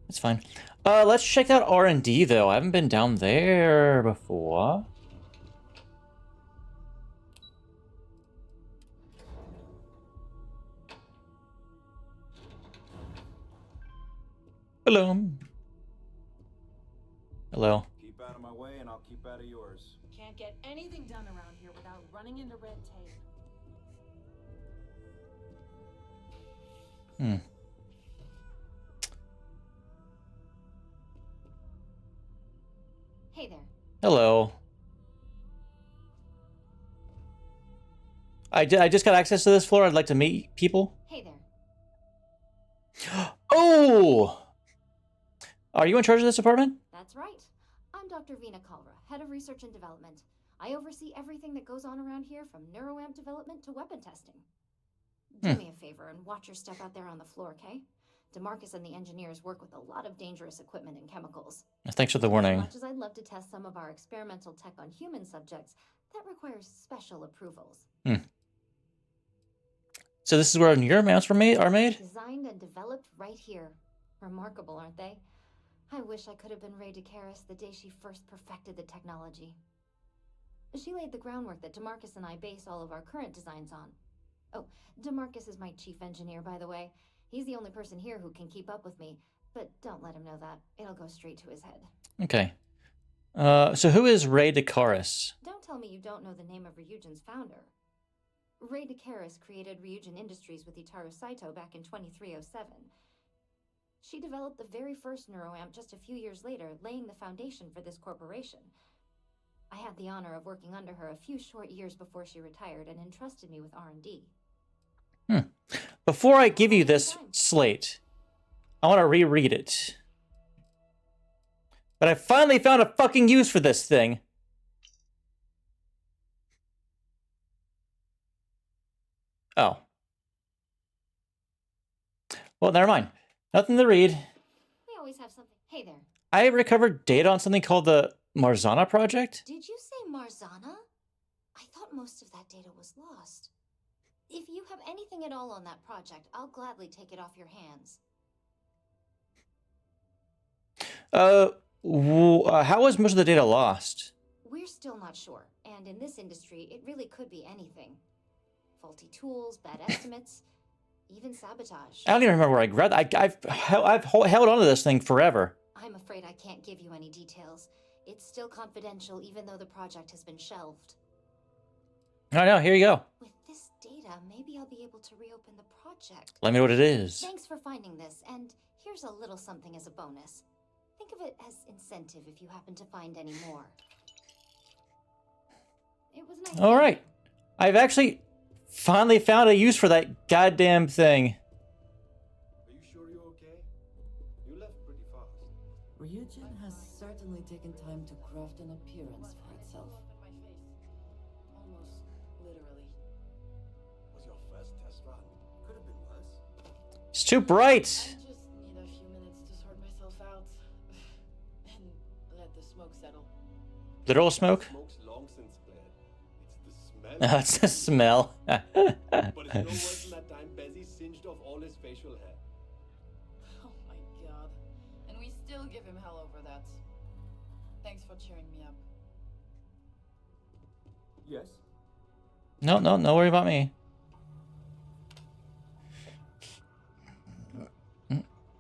That's fine. Let's check out R&D, though. I haven't been down there before. Hello. Hello. Keep out of my way and I'll keep out of yours. Can't get anything done around here without running into red tape. Hmm. Hey there. Hello. I just got access to this floor. I'd like to meet people. Hey there. Oh! Are you in charge of this apartment? That's right. I'm Dr. Vina Kalra, head of research and development. I oversee everything that goes on around here, from neuroamp development to weapon testing. Do me a favor and watch your step out there on the floor, okay? DeMarcus and the engineers work with a lot of dangerous equipment and chemicals. Thanks for the warning. As much as I'd love to test some of our experimental tech on human subjects, that requires special approvals. So this is where your mounts are made? Designed and developed right here. Remarkable, aren't they? I wish I could have been Ray DeCaris the day she first perfected the technology. She laid the groundwork that DeMarcus and I base all of our current designs on. Oh, DeMarcus is my chief engineer, by the way. He's the only person here who can keep up with me, but don't let him know that. It'll go straight to his head. Okay. So who is Ray DeCaris? Don't tell me you don't know the name of Ryujin's founder. Ray DeCaris created Ryujin Industries with Itaru Saito back in 2307. She developed the very first neuroamp just a few years later, laying the foundation for this corporation. I had the honor of working under her a few short years before she retired and entrusted me with R&D. Before I give you this slate, I want to reread it. But I finally found a fucking use for this thing. Oh. Well, never mind. Nothing to read. We always have something. Hey there. I recovered data on something called the Marzana Project. Did you say Marzana? I thought most of that data was lost. If you have anything at all on that project, I'll gladly take it off your hands. How was most of the data lost? We're still not sure, and in this industry, it really could be anything. Faulty tools, bad estimates, even sabotage. I don't even remember where I grabbed. I've held on to this thing forever. I'm afraid I can't give you any details. It's still confidential, even though the project has been shelved. No, here you go. With this data, maybe I'll be able to reopen the project. Let me know what it is. Thanks for finding this, and here's a little something as a bonus. Think of it as incentive if you happen to find any more. It was nice. All right. I've actually finally found a use for that goddamn thing. Are you sure you're okay? You left pretty fast. Ryujin has certainly taken time to craft an appearance for itself. Almost literally. Was your first test run? Could have been worse. It's too bright. I just need a few minutes to sort myself out and let the smoke settle. Literal smoke? Smoke's long since cleared. It's the smell. It's the smell. But it's no worse than that time Bezzy singed off all his facial hair. Oh my god. And we still give him hell over that. Thanks for cheering me up. Yes? No worry about me.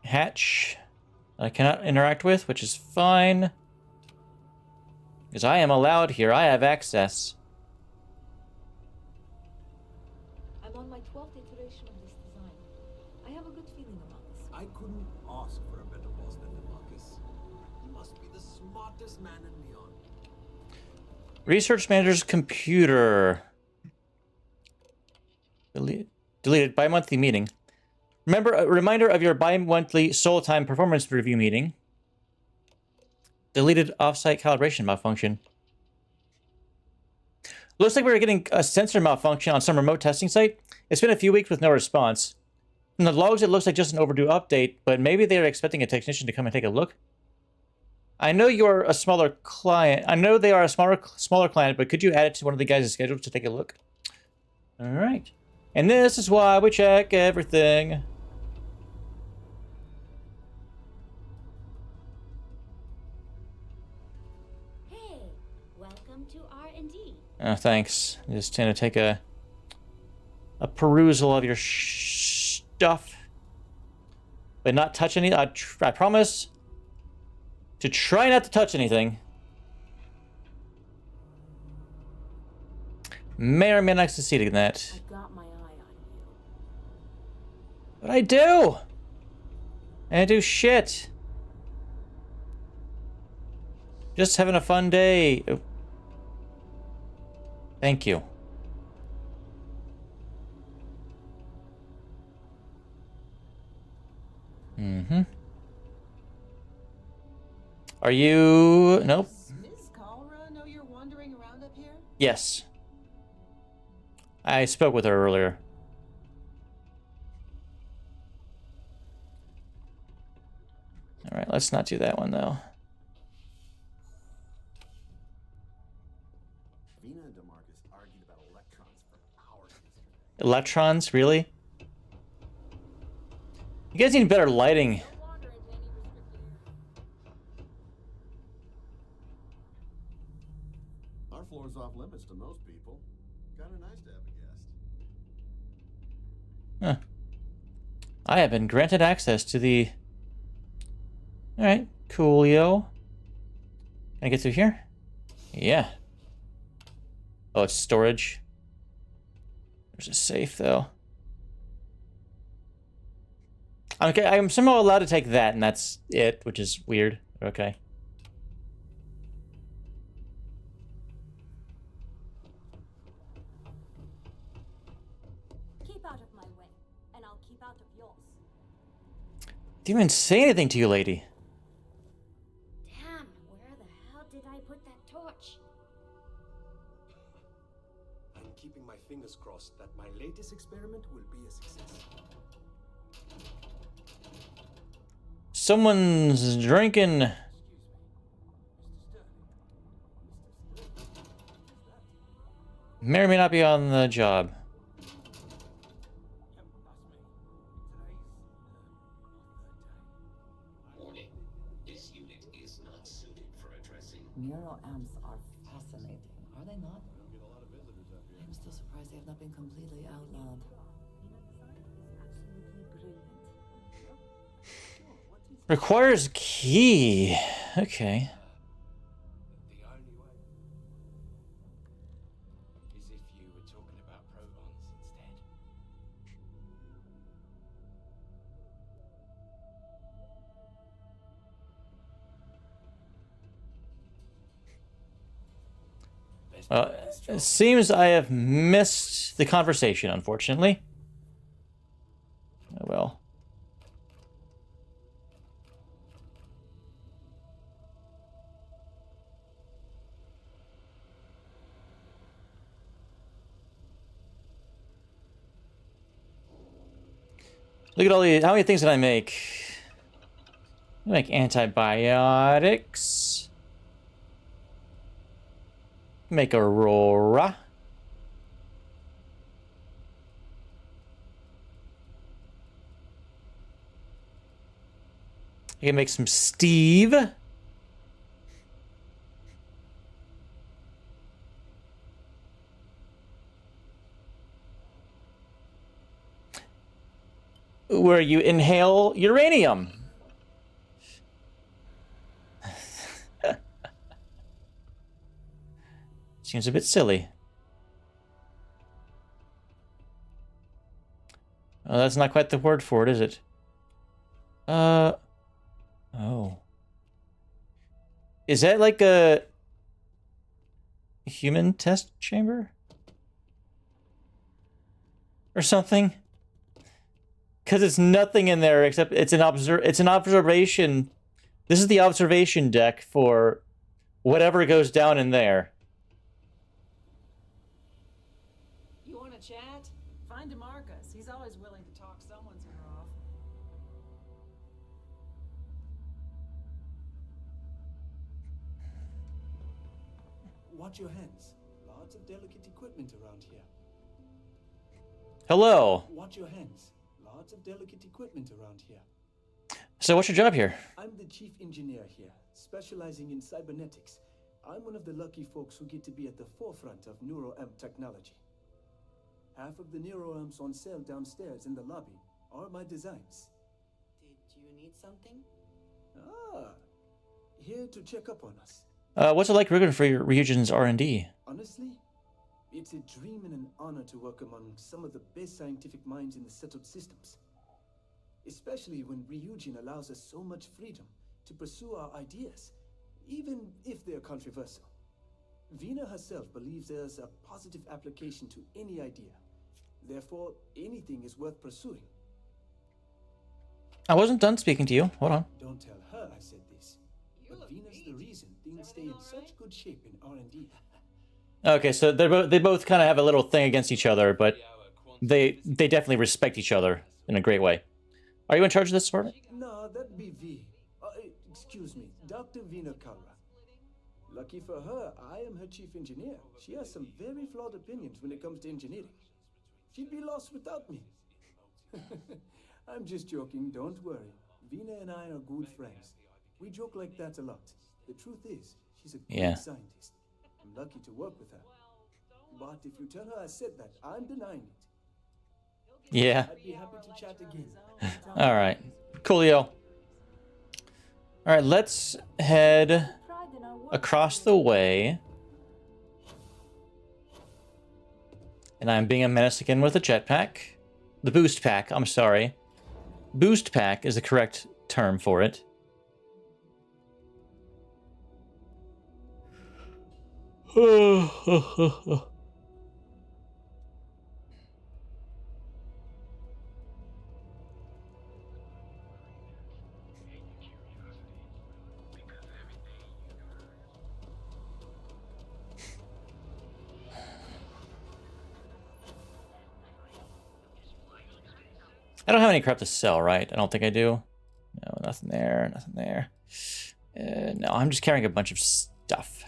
Hatch I cannot interact with, which is fine. Because I am allowed here. I have access. I'm on my 12th iteration of this design. I have a good feeling about this. I couldn't ask for a better boss than DeMarcus. He must be the smartest man in Neon. Research manager's computer. Deleted bi-monthly meeting. Remember, a reminder of your bi-monthly soul time performance review meeting. Deleted offsite calibration malfunction. Looks like we were getting a sensor malfunction on some remote testing site. It's been a few weeks with no response. From the logs, it looks like just an overdue update, but maybe they are expecting a technician to come and take a look. I know you're a smaller client. I know they are a smaller client, but could you add it to one of the guys' schedules to take a look? All right. And this is why we check everything. Hey, welcome to R&D. Oh, thanks. Just trying to take a perusal of your stuff, but not touch any. I promise to try not to touch anything. May or may not succeed in that. I got my eye on you. But I do. I do shit. Just having a fun day. Oh. Thank you. Mm-hmm. Are you... Nope. Does Ms. Kalra know you're wandering around up here? Yes. I spoke with her earlier. Alright, let's not do that one, though. Vina and DeMarcus argued about electrons for hours yesterday. Electrons? Really? You guys need better lighting. Our floor's off limits to most people. Kinda nice to have a guest. Huh. I have been granted access to the... Alright, coolio. Can I get through here? Yeah. Oh, it's storage. There's a safe, though. Okay, I'm somehow allowed to take that, and that's it, which is weird. Okay. Keep out of my way, and I'll keep out of yours. Didn't even say anything to you, lady. Damn, where the hell did I put that torch? I'm keeping my fingers crossed that my latest experiment will be a success. Someone's drinking. May or may not be on the job. Warning. This unit is not suited for addressing. Neuroamps are fascinating, are they not? I'm still surprised they have not been completely outlawed. Requires key. Okay. The only way is if you were talking about protons instead. It seems I have missed the conversation, unfortunately. Oh well. Look at all the... How many things did I make? I make antibiotics. Make Aurora. I can make some Steve. Where you inhale uranium. Seems a bit silly. Oh, that's not quite the word for it, is it? Oh. Is that like a human test chamber? Or something? Because it's nothing in there except it's an observation. This is the observation deck for whatever goes down in there. You want to chat? Find DeMarcus. He's always willing to talk someone's ear off. Watch your hands. Lots of delicate equipment around here. Hello. Watch your hands. Lots of delicate equipment around here. So what's your job here? I'm the chief engineer here, specializing in cybernetics. I'm one of the lucky folks who get to be at the forefront of neuroamp technology. Half of the neuroamps on sale downstairs in the lobby are my designs. Did you need something? Ah, here to check up on us. What's it like working for your Ryujin's R&D? Honestly, it's a dream and an honor to work among some of the best scientific minds in the settled systems. Especially when Ryujin allows us so much freedom to pursue our ideas, even if they're controversial. Vina herself believes there's a positive application to any idea. Therefore, anything is worth pursuing. I wasn't done speaking to you. Hold on. Don't tell her I said this. But Vina's the reason things stay in such good shape in R&D. Okay, so they both kind of have a little thing against each other, but they definitely respect each other in a great way. Are you in charge of this department? No, that'd be V. Excuse me, Dr. Vina Kalra. Lucky for her, I am her chief engineer. She has some very flawed opinions when it comes to engineering. She'd be lost without me. I'm just joking, don't worry. Vina and I are good friends. We joke like that a lot. The truth is, she's a great scientist. I'm lucky to work with her. But if you tell her I said that, I'm denying it. Yeah. I'd be happy to chat again. All right. Coolio. All right, let's head across the way. And I'm being a menace again with a jetpack. The boost pack, I'm sorry. Boost pack is the correct term for it. I don't have any crap to sell, right? I don't think I do. No, nothing there, nothing there. No, I'm just carrying a bunch of stuff.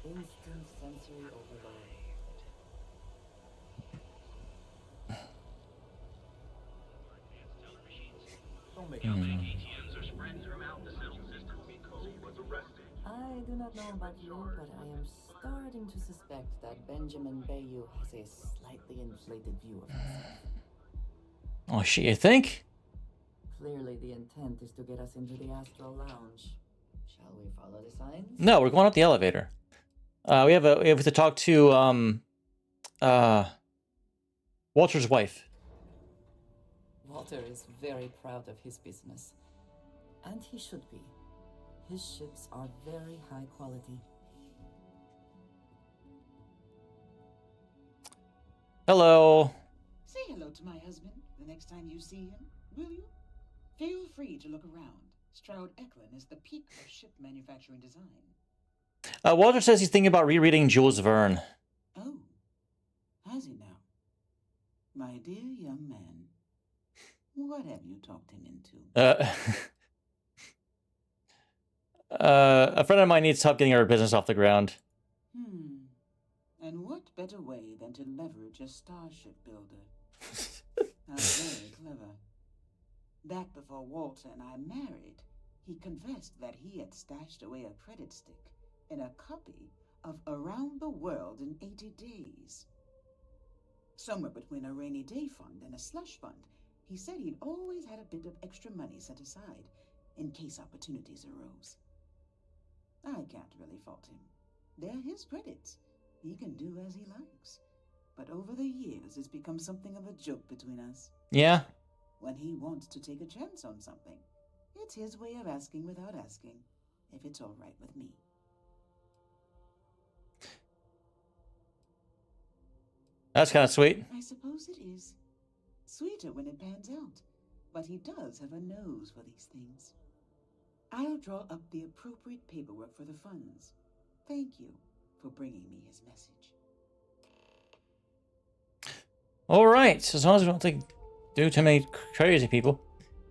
Instant sensory overload. Don't make I do not know about you, but I am starting to suspect that Benjamin Bayou has a slightly inflated view of himself. Oh shit, you think? Clearly the intent is to get us into the Astral Lounge. Shall we follow the signs? No, we're going up the elevator. We have to talk to Walter's wife. Walter is very proud of his business. And he should be. His ships are very high quality. Hello. Say hello to my husband the next time you see him, will you? Feel free to look around. Stroud Eklund is the peak of ship manufacturing design. Walter says he's thinking about rereading Jules Verne. Oh, has he now? My dear young man, what have you talked him into? A friend of mine needs help getting her business off the ground. And what better way than to leverage a starship builder? How very clever. Back before Walter and I married, he confessed that he had stashed away a credit stick in a copy of Around the World in 80 Days. Somewhere between a rainy day fund and a slush fund, he said he'd always had a bit of extra money set aside in case opportunities arose. I can't really fault him. They're his credits. He can do as he likes. But over the years, it's become something of a joke between us. Yeah? When he wants to take a chance on something, it's his way of asking without asking if it's all right with me. That's kind of sweet. I suppose it is. Sweeter when it pans out. But he does have a nose for these things. I'll draw up the appropriate paperwork for the funds. Thank you for bringing me his message. All right, as long as we don't do too many crazy people.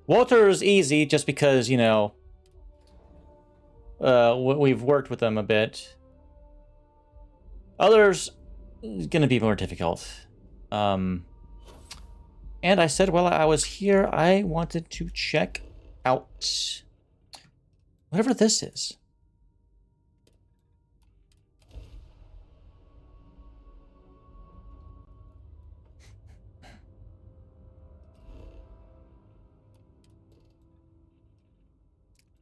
Walter's easy just because, you know, we've worked with them a bit. Others is going to be more difficult. And I said while I was here, I wanted to check out whatever this is.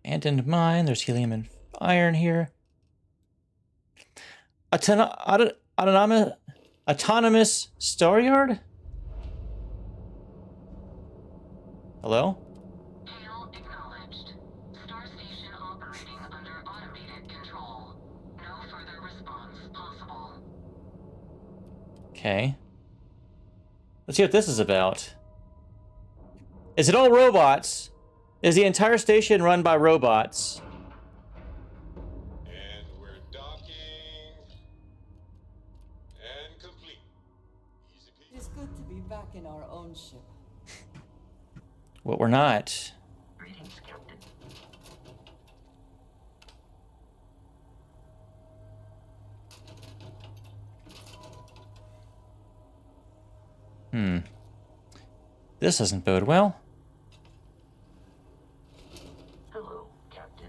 Abandoned mine. There's helium and iron here. Autonomous star yard? Hello? Hail acknowledged. Star station operating under automated control. No further response possible. Okay. Let's see what this is about. Is it all robots? Is the entire station run by robots? And we're docking. And complete. Easy peasy. It's good to be back in our own ship. Well, we're not. Greetings, Captain. This doesn't bode well. Hello, Captain.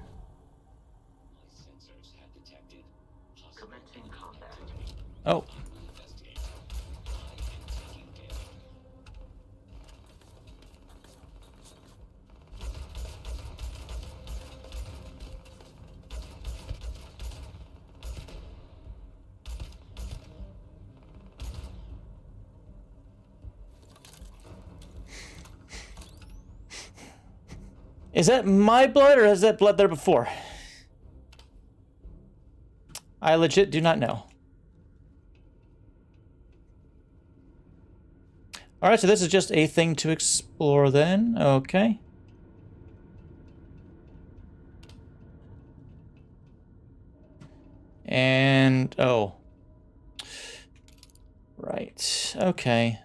My sensors have detected commencing combat. Oh. Is that my blood or is that blood there before? I legit do not know. Alright, so this is just a thing to explore then. Okay. And, oh. Right, okay.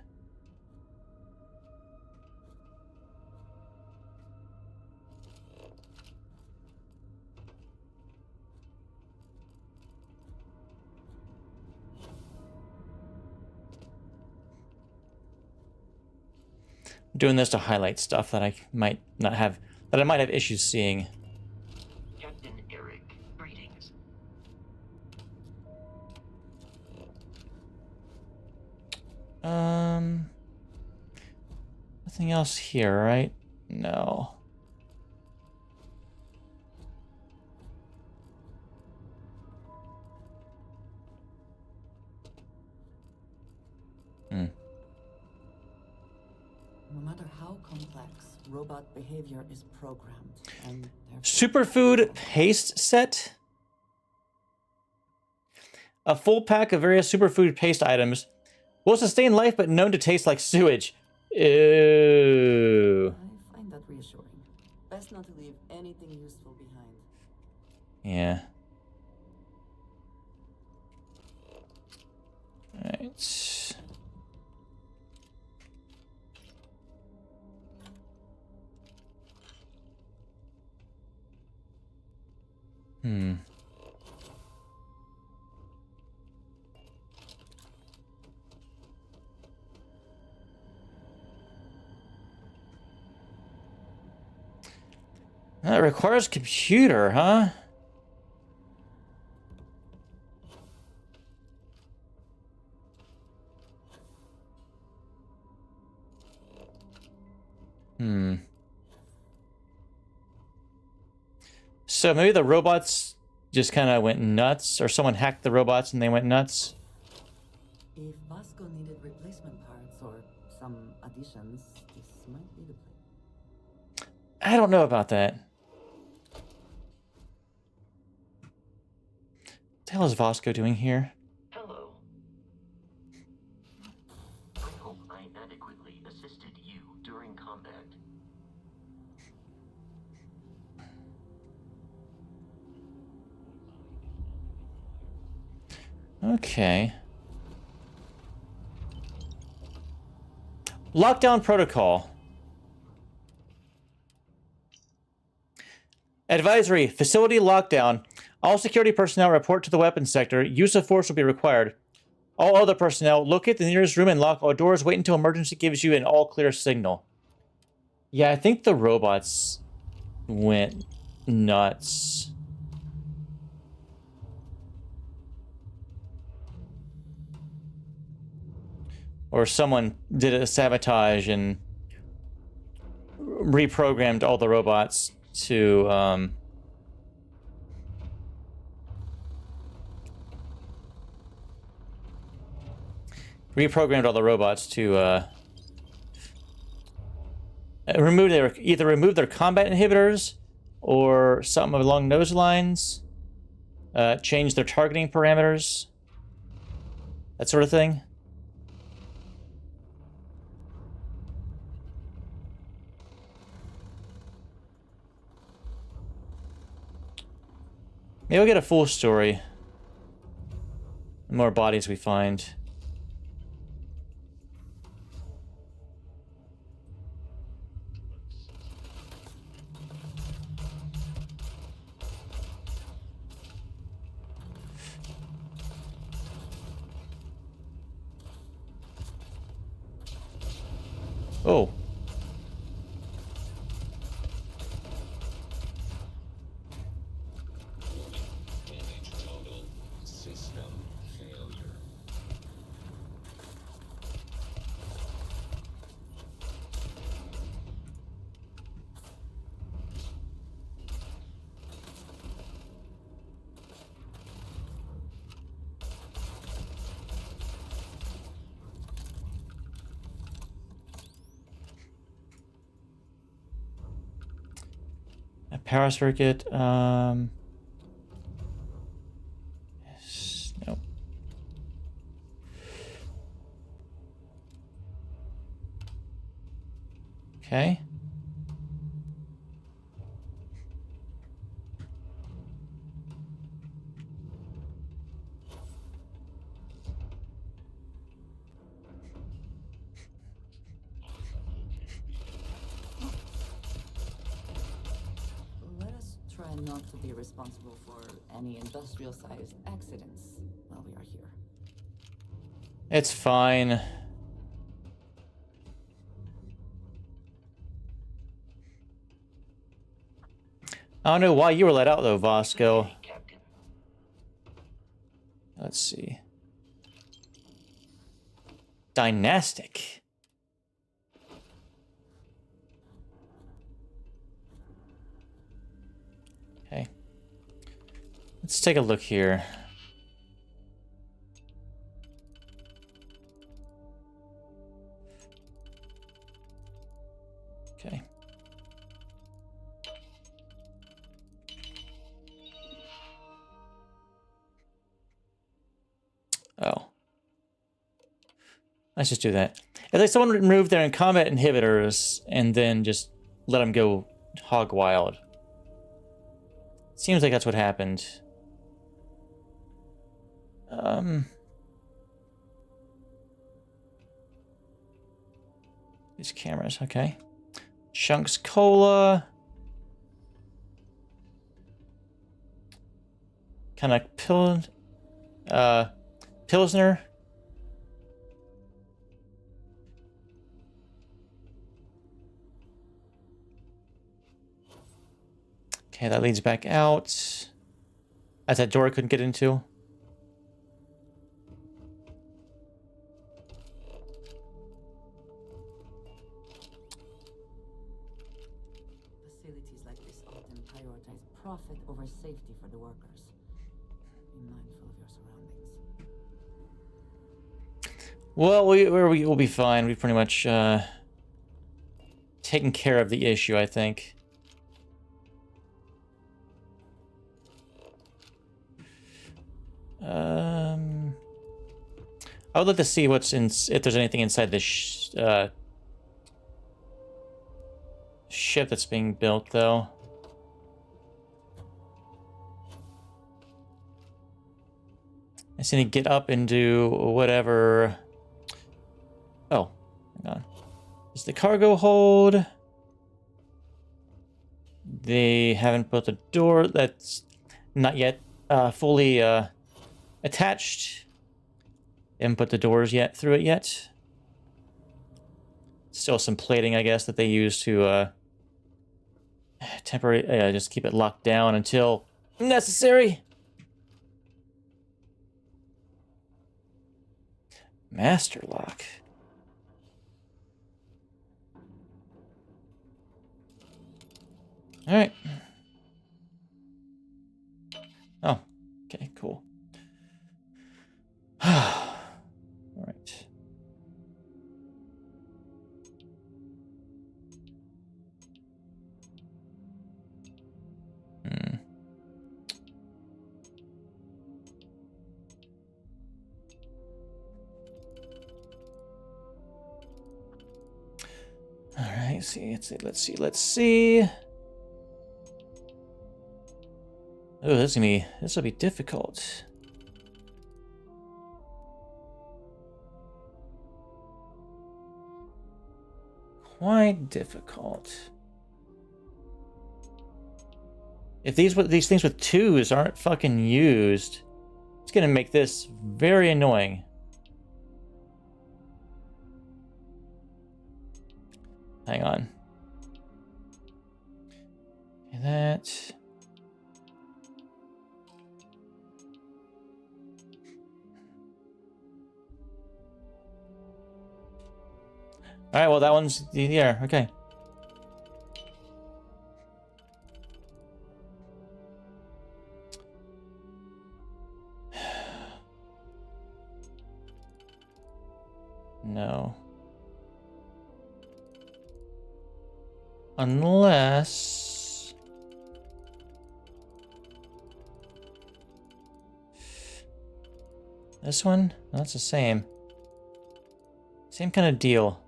Doing this to highlight stuff that I might not have, that I might have issues seeing. Captain Eric, greetings. Nothing else here, right? No. No matter how complex, robot behavior is programmed, and Superfood paste set? A full pack of various superfood paste items will sustain life but known to taste like sewage. Ew. I find that reassuring. Best not to leave anything useful behind. Yeah. Alright. That requires computer, huh? So maybe the robots just kind of went nuts, or someone hacked the robots and they went nuts. If Vasco needed replacement parts or some additions, this might be the place. I don't know about that. What the hell is Vasco doing here? Hello. I hope I adequately assisted you during combat. Okay. Lockdown protocol. Advisory, facility lockdown. All security personnel report to the weapons sector. Use of force will be required. All other personnel, locate the nearest room and lock all doors. Wait until emergency gives you an all clear signal. Yeah, I think the robots went nuts. Or someone did a sabotage and reprogrammed all the robots to either remove their combat inhibitors or something along those lines, change their targeting parameters, that sort of thing. Maybe we'll get a full story. The more bodies we find. Oh. Damage total. System failure. A power circuit. Yes, nope. Okay. Let us try not to be responsible for any industrial-sized accidents while we are here. It's fine. I don't know why you were let out though, Vasco. Let's see. Dynastic. Okay. Let's take a look here. Okay. Oh. Let's just do that. It's like someone removed their combat inhibitors and then just let them go hog wild. Seems like that's what happened. These cameras, okay. Chunks Cola. Kind of Pilsner. Okay, that leads back out. As that door I couldn't get into. Facilities like this often prioritize profit over safety for the workers. Be mindful of your surroundings. Well, we'll be fine. We've pretty much taken care of the issue, I think. I would like to see what's in, if there's anything inside this ship that's being built, though. I just need to get up and do whatever. Oh, hang on. Is the cargo hold? They haven't built a door that's not yet fully attached. They haven't put the doors yet through it yet. Still some plating, I guess, that they use to temporarily just keep it locked down until necessary. Master lock. All right. Oh, okay, cool. All right. All right, let's see. Oh, this will be difficult. Quite difficult. If these things with 2s aren't fucking used, it's gonna make this very annoying. Hang on. Okay, that. All right, well, that one's, yeah, okay. No. Unless... This one? No, that's the same. Same kind of deal.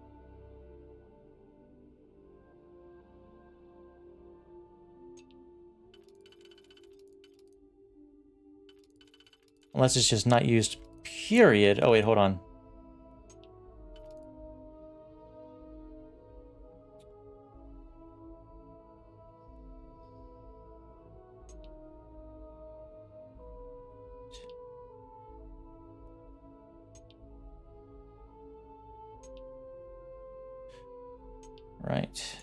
Unless it's just not used, period. Oh, wait, hold on. Right.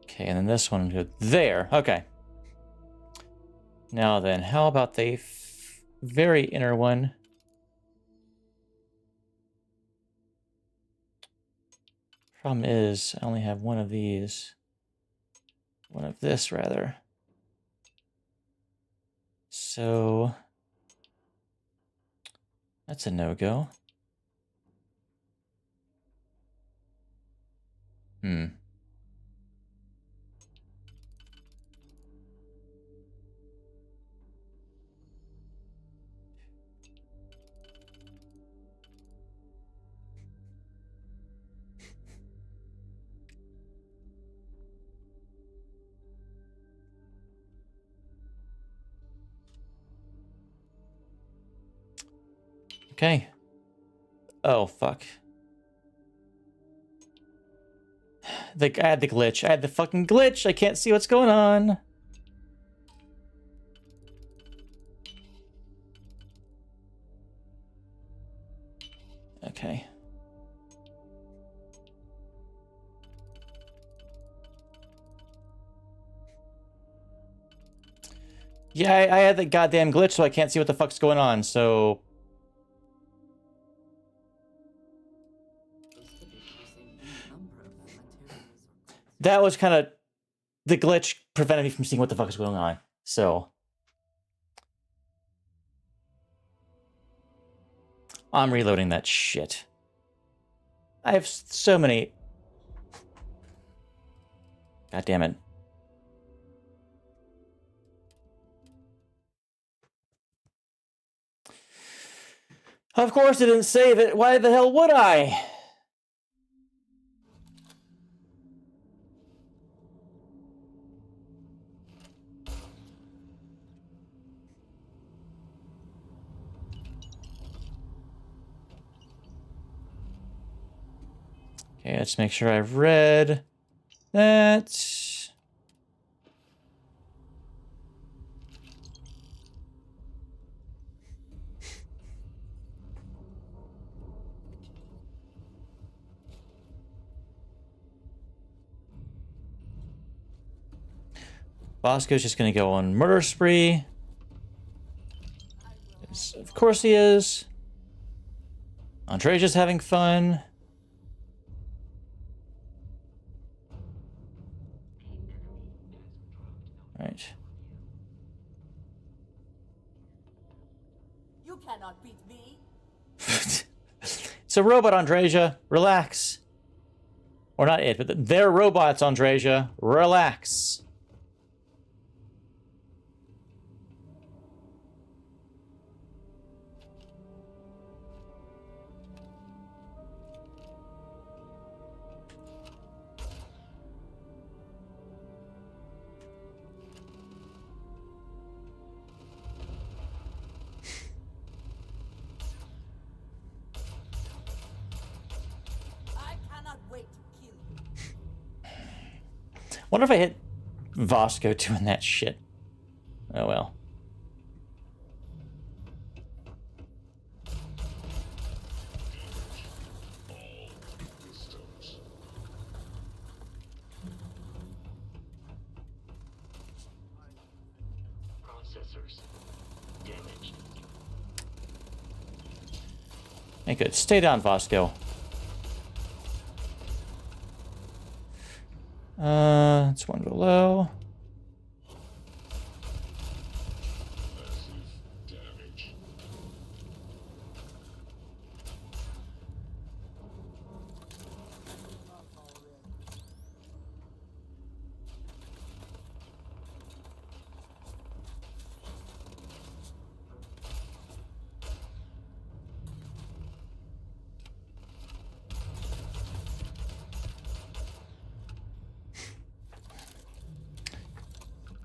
Okay, and then this one go there. Okay. Now then, how about the very inner one? Problem is, I only have one of these. One of this, rather. So... That's a no-go. Hmm. Okay. Oh, fuck. I had the glitch. I had the fucking glitch. I can't see what's going on. Okay. Yeah, I had the goddamn glitch, so I can't see what the fuck's going on, so... That was kind of... The glitch prevented me from seeing what the fuck is going on, so... I'm reloading that shit. I have so many... God damn it. Of course it didn't save it. Why the hell would I? Okay, let's make sure I've read that. Bosco's just gonna go on murder spree. Yes, of course he is. Andre's just having fun. Right. You cannot beat me. It's a robot, Andreja. Relax. Or not it, but they're robots, Andreja. Relax. Wonder if I hit Vasco doing that shit. Oh well. Processors damaged. Hey, good. Stay down, Vasco. It's one below.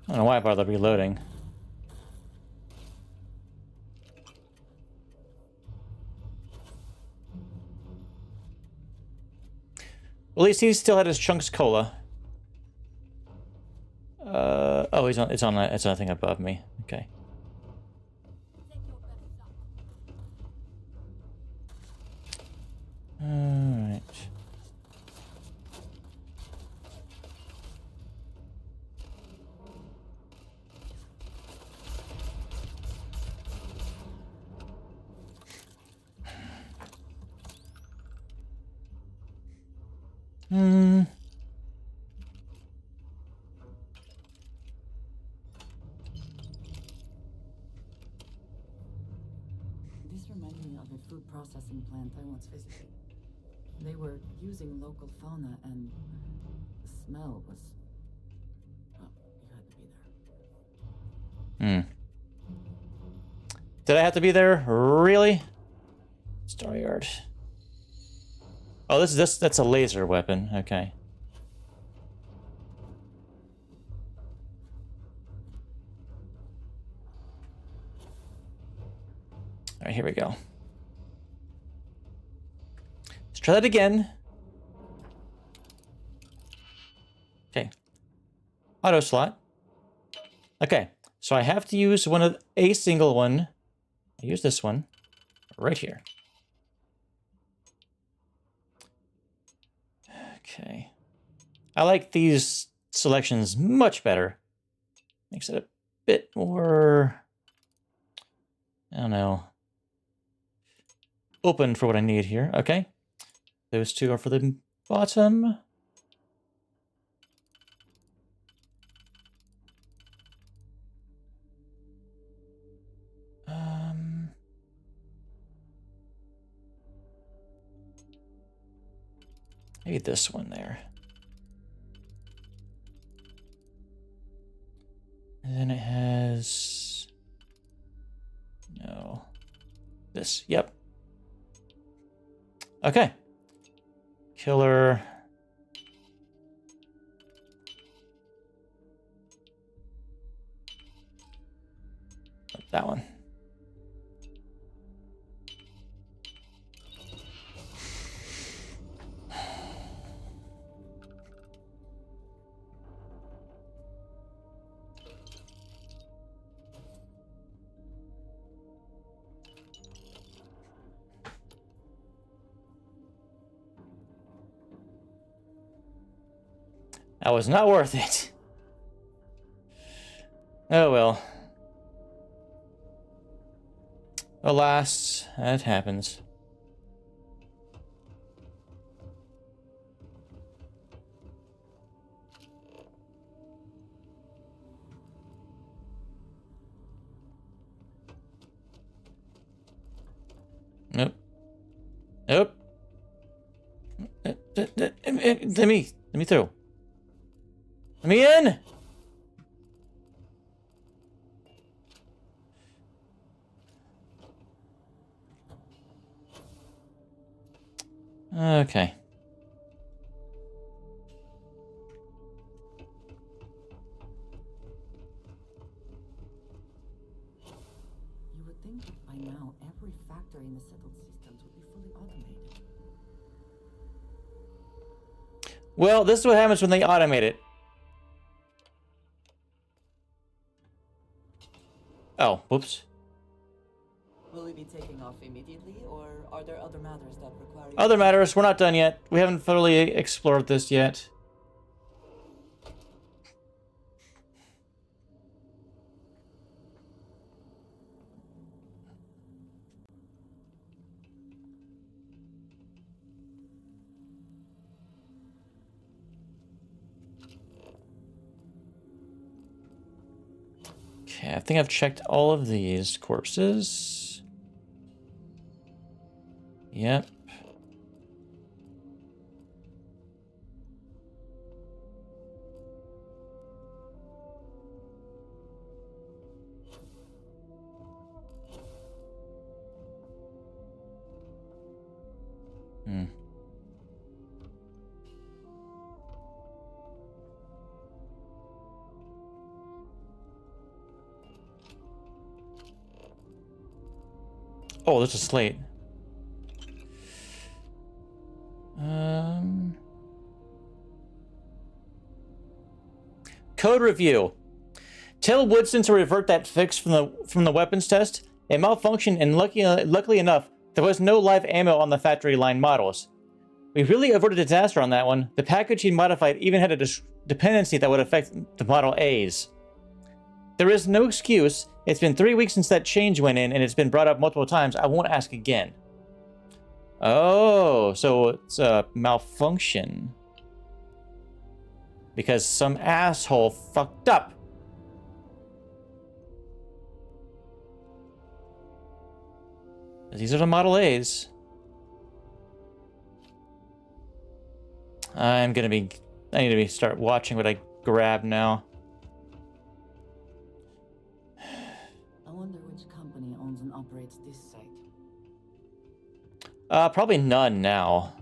I don't know why I bothered reloading. At least he still had his chunks cola. Oh, he's on. It's on a thing above me. Okay. All right. Hmm. This reminded me of a food processing plant I once visited. They were using local fauna, and the smell was... Oh, you had to be there. Did I have to be there? Really? Staryard. Oh, that's a laser weapon. Okay. All right, here we go. Let's try that again. Okay. Auto slot. Okay, so I have to use a single one. I use this one right here. Okay. I like these selections much better. Makes it a bit more, I don't know, open for what I need here. Okay. Those two are for the bottom. Maybe this one there. And then it has... No. This. Yep. Okay. Killer. That one. That was not worth it. Oh well. Alas, that happens. Nope. Nope. Let me through. Let me in! Okay. You would think that by now every factory in the settled systems would be fully automated. Well, this is what happens when they automate it. Oh, whoops. Will we be taking off immediately, or are there other matters that require... Other matters, we're not done yet. We haven't thoroughly explored this yet. Okay, I think I've checked all of these corpses. Yep. Hmm. Oh, there's a slate. Code review. Tell Woodson to revert that fix from the weapons test. It malfunctioned, and luckily enough, there was no live ammo on the factory line models. We really averted a disaster on that one. The package he modified even had a dependency that would affect the Model A's. There is no excuse. It's been 3 weeks since that change went in, and it's been brought up multiple times. I won't ask again. Oh, so it's a malfunction. Because some asshole fucked up. These are the Model A's. I need to start watching what I grab now. I wonder which company owns and operates this site. Probably none now.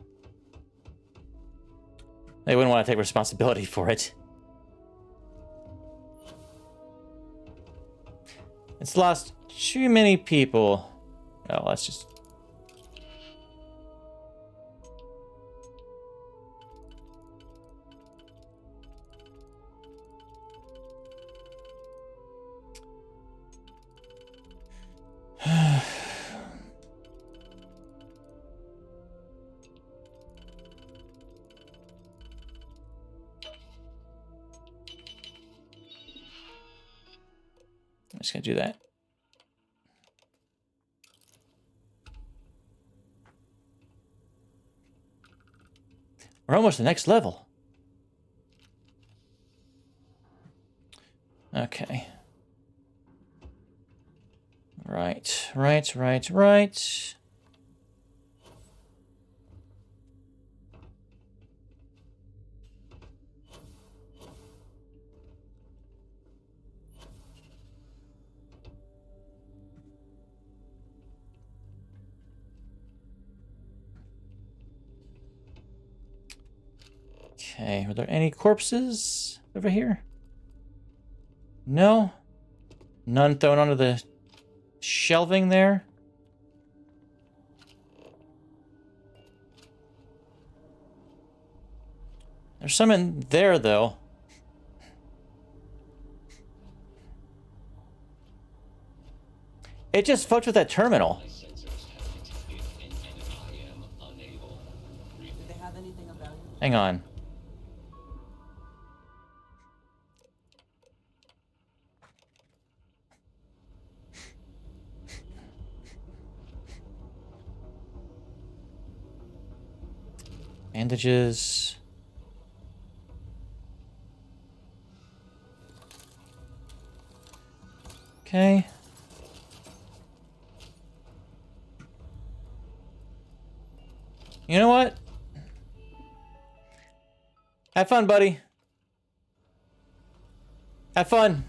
They wouldn't want to take responsibility for it. It's lost too many people. Oh, let's just... I'm just gonna do that. We're almost the next level. Okay. Right. Okay, are there any corpses over here? No? None thrown onto the shelving there? There's some in there, though. It just fucked with that terminal. Hang on. Bandages. Okay. You know what? Have fun, buddy. Have fun.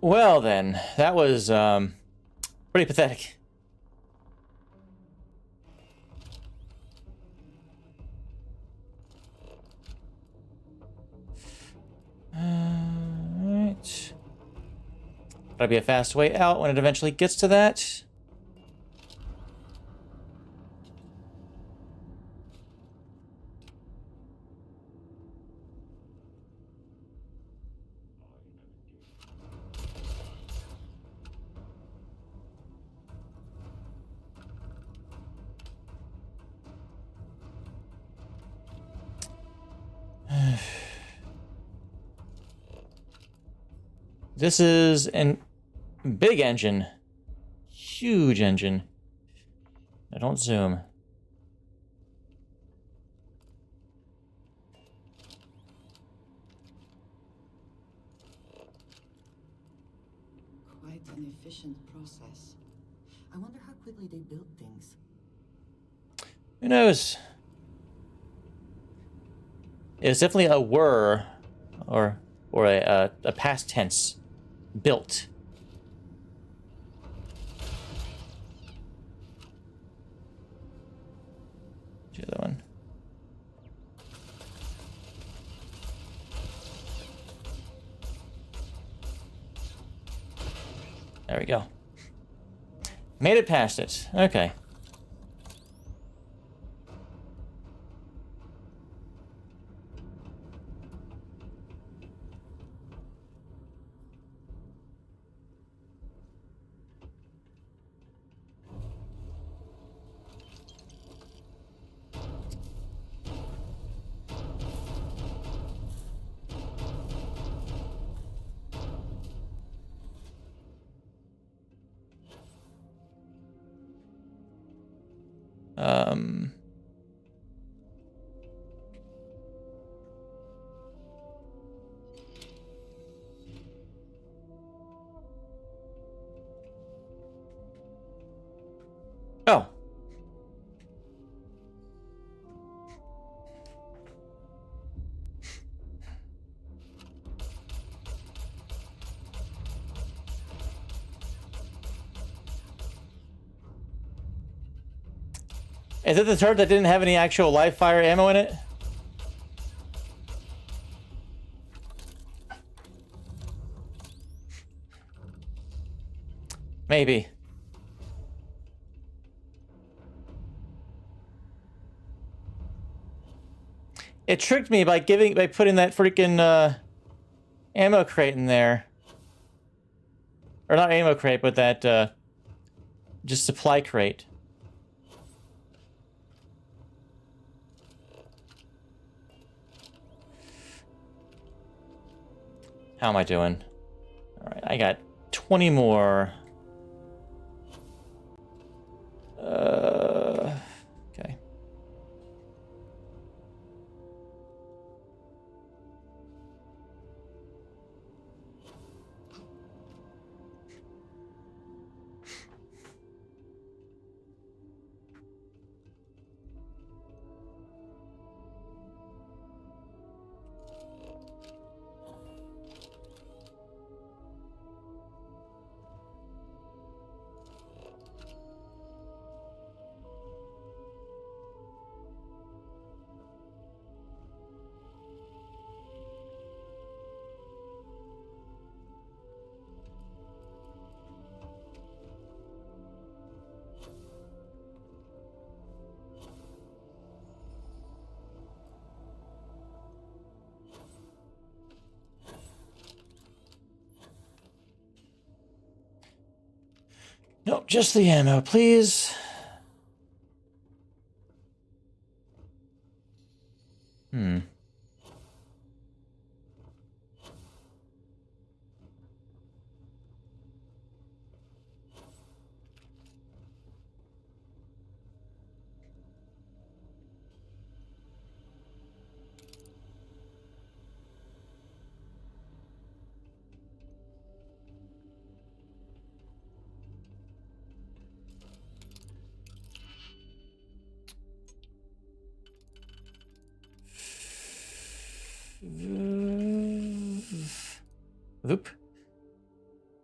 Well then, that was pretty pathetic. That'll be a fast way out when it eventually gets to that. This is an big engine. Huge engine. I don't zoom. Quite an efficient process. I wonder how quickly they build things. Who knows? It's definitely a were, or a past tense. Built. The other one. There we go. Made it past it. Okay. Oh. Is it the turret that didn't have any actual live fire ammo in it? Maybe. It tricked me by putting that freaking ammo crate in there. Or not ammo crate, but that just supply crate. How am I doing? All right, I got 20 more. Okay. No, just the ammo, please. Hmm. Oop.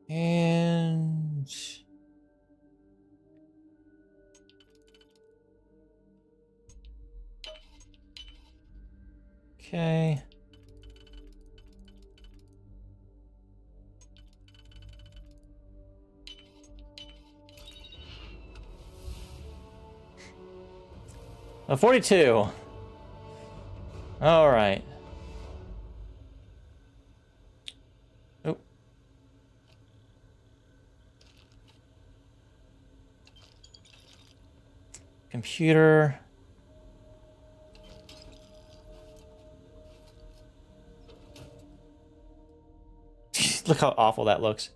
And okay. A 42. All right. Oh. Computer. Look how awful that looks.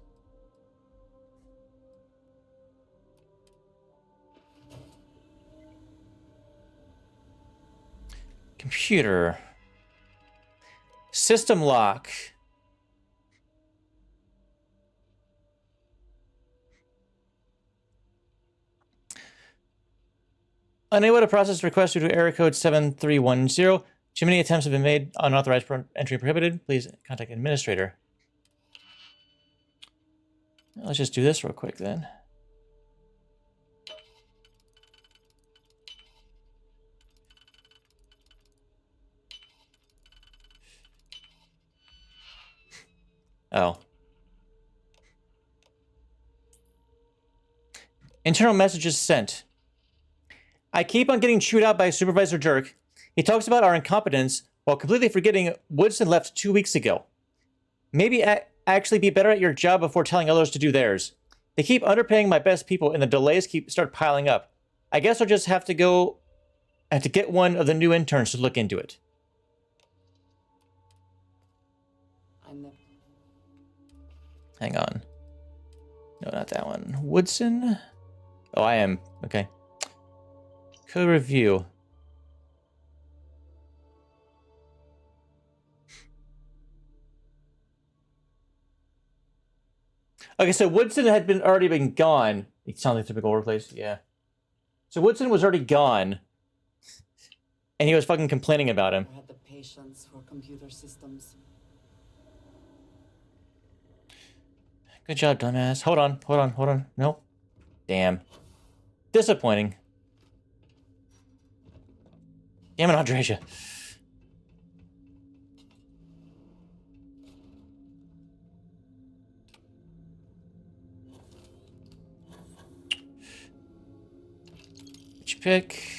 Computer. System lock. Unable to process request due to error code 7310. Too many attempts have been made. Unauthorized entry prohibited. Please contact administrator. Let's just do this real quick then. Oh. Internal messages sent. I keep on getting chewed out by Supervisor Jerk. He talks about our incompetence while completely forgetting Woodson left 2 weeks ago. Maybe actually be better at your job before telling others to do theirs. They keep underpaying my best people and the delays start piling up. I guess I'll just have to get one of the new interns to look into it. Hang on. No, not that one. Woodson? Oh, I am. Okay. Code review. Okay, so Woodson had already been gone. It sounds like a typical workplace, yeah. So Woodson was already gone. And he was fucking complaining about him. I had the patience for computer systems. Good job, dumbass. Hold on. Nope. Damn. Disappointing. Damn it, Andresia. Which pick?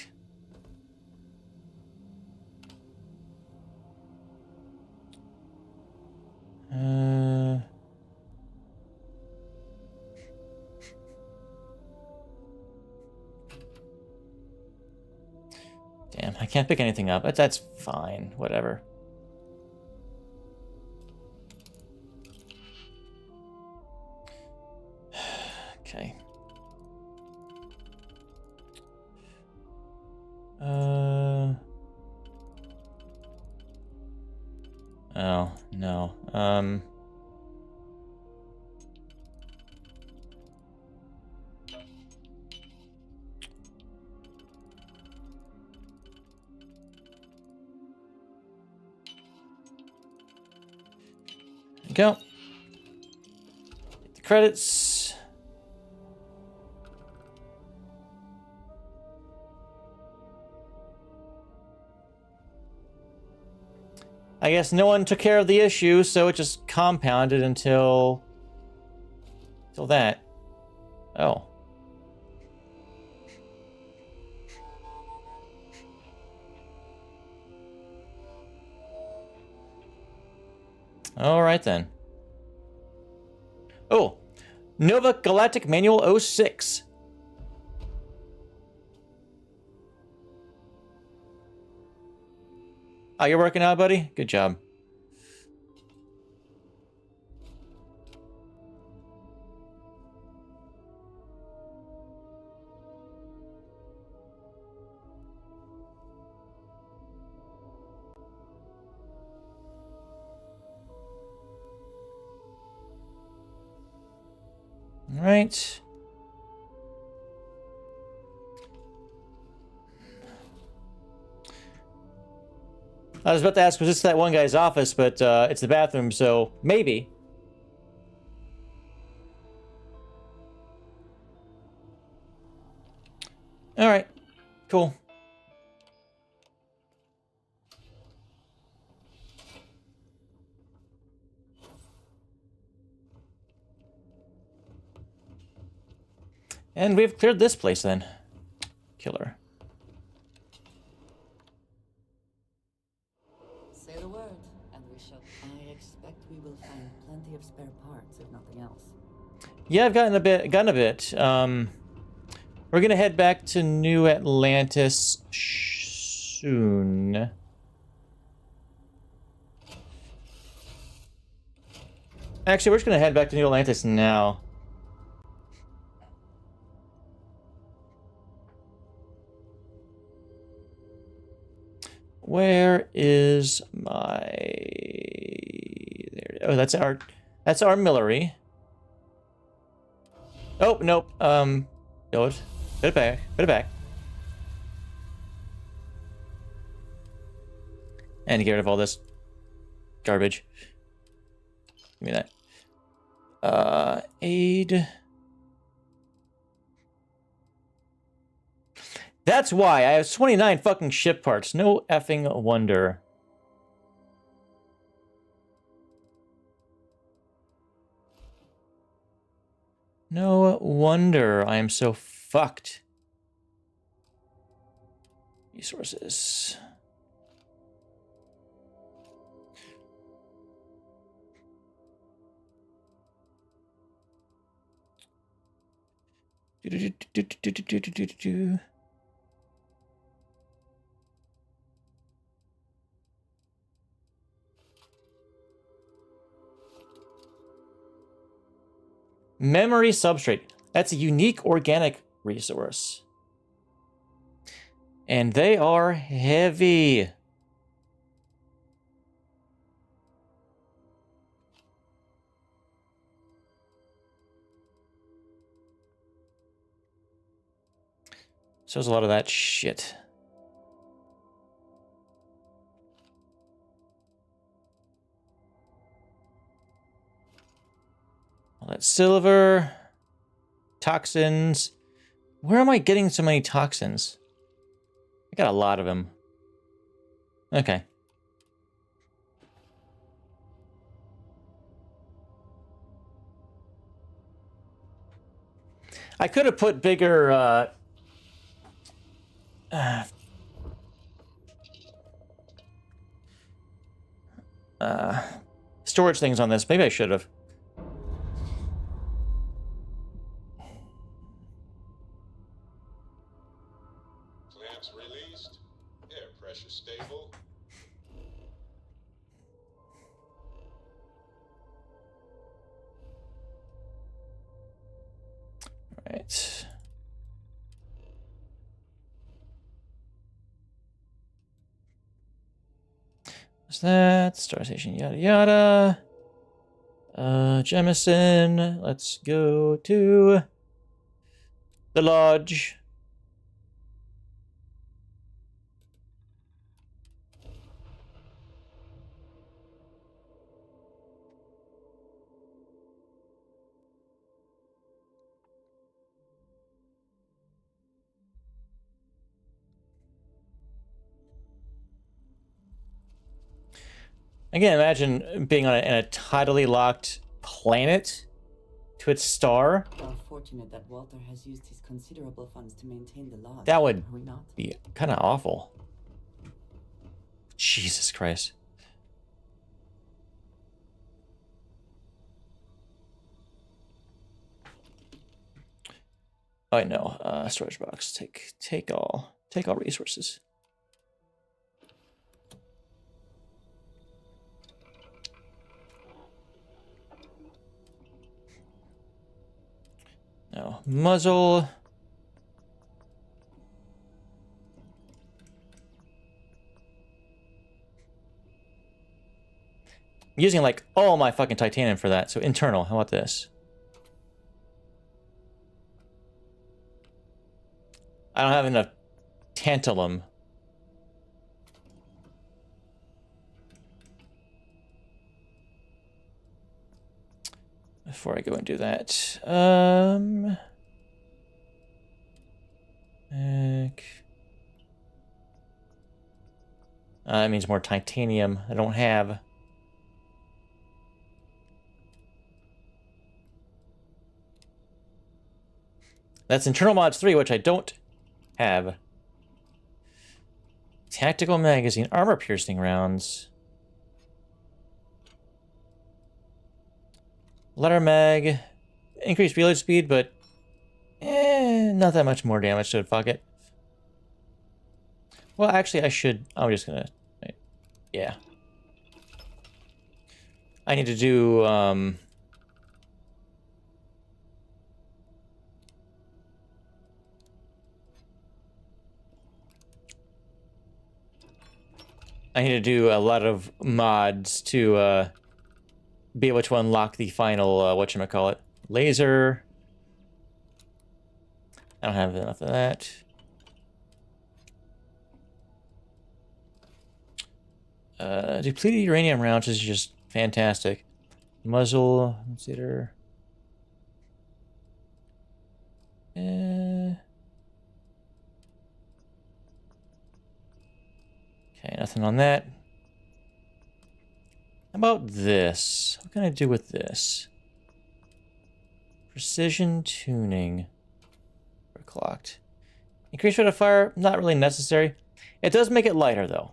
Damn, I can't pick anything up. That's fine. Whatever. Okay. Oh, no. Go. Get the credits. I guess no one took care of the issue, so it just compounded until that. Oh. All right then. Oh, Nova Galactic Manual 06. Oh, you're working out, buddy? Good job. All right. I was about to ask, was this that one guy's office, but it's the bathroom, so maybe. All right, cool. And we've cleared this place then. Killer. something else. Yeah, I've gotten a bit. We're gonna head back to New Atlantis soon. Actually, we're just gonna head back to New Atlantis now. Where is my... There. Oh, that's our Millery. Oh, nope. Go it. Put it back. Put it back. And get rid of all this garbage. Give me that. Aid. That's why I have 29 fucking ship parts. No effing wonder. No wonder I am so fucked. Resources. Memory substrate. That's a unique organic resource. And they are heavy. So there's a lot of that shit. All that silver. Toxins. Where am I getting so many toxins? I got a lot of them. Okay. I could have put bigger storage things on this. Maybe I should have. Clamps released. Air pressure stable. Right. What's that? Star Station, yada yada. Jemison. Let's go to the lodge. Again, imagine being on in a tidally locked planet to its star. We're fortunate that Walter has used his considerable funds to maintain the lodge. That would Are we not? be kind of awful. Jesus Christ. Oh, no. Storage box. Take all resources. No. Muzzle. I'm using like all my fucking titanium for that. So internal. How about this? I don't have enough tantalum. Before I go and do that, that means more titanium. I don't have. That's internal mods 3, which I don't have. Tactical magazine, armor piercing rounds. Letter mag. Increased reload speed, but not that much more damage, so fuck it. Well, actually, I should... I'm just gonna... Yeah. I need to do, I need to do a lot of mods to, be able to unlock the final, whatchamacallit, laser. I don't have enough of that. Depleted uranium rounds is just fantastic. Muzzle, consider. Okay, nothing on that. How about this? What can I do with this? Precision tuning. Overclocked. Increase rate of fire, not really necessary. It does make it lighter, though.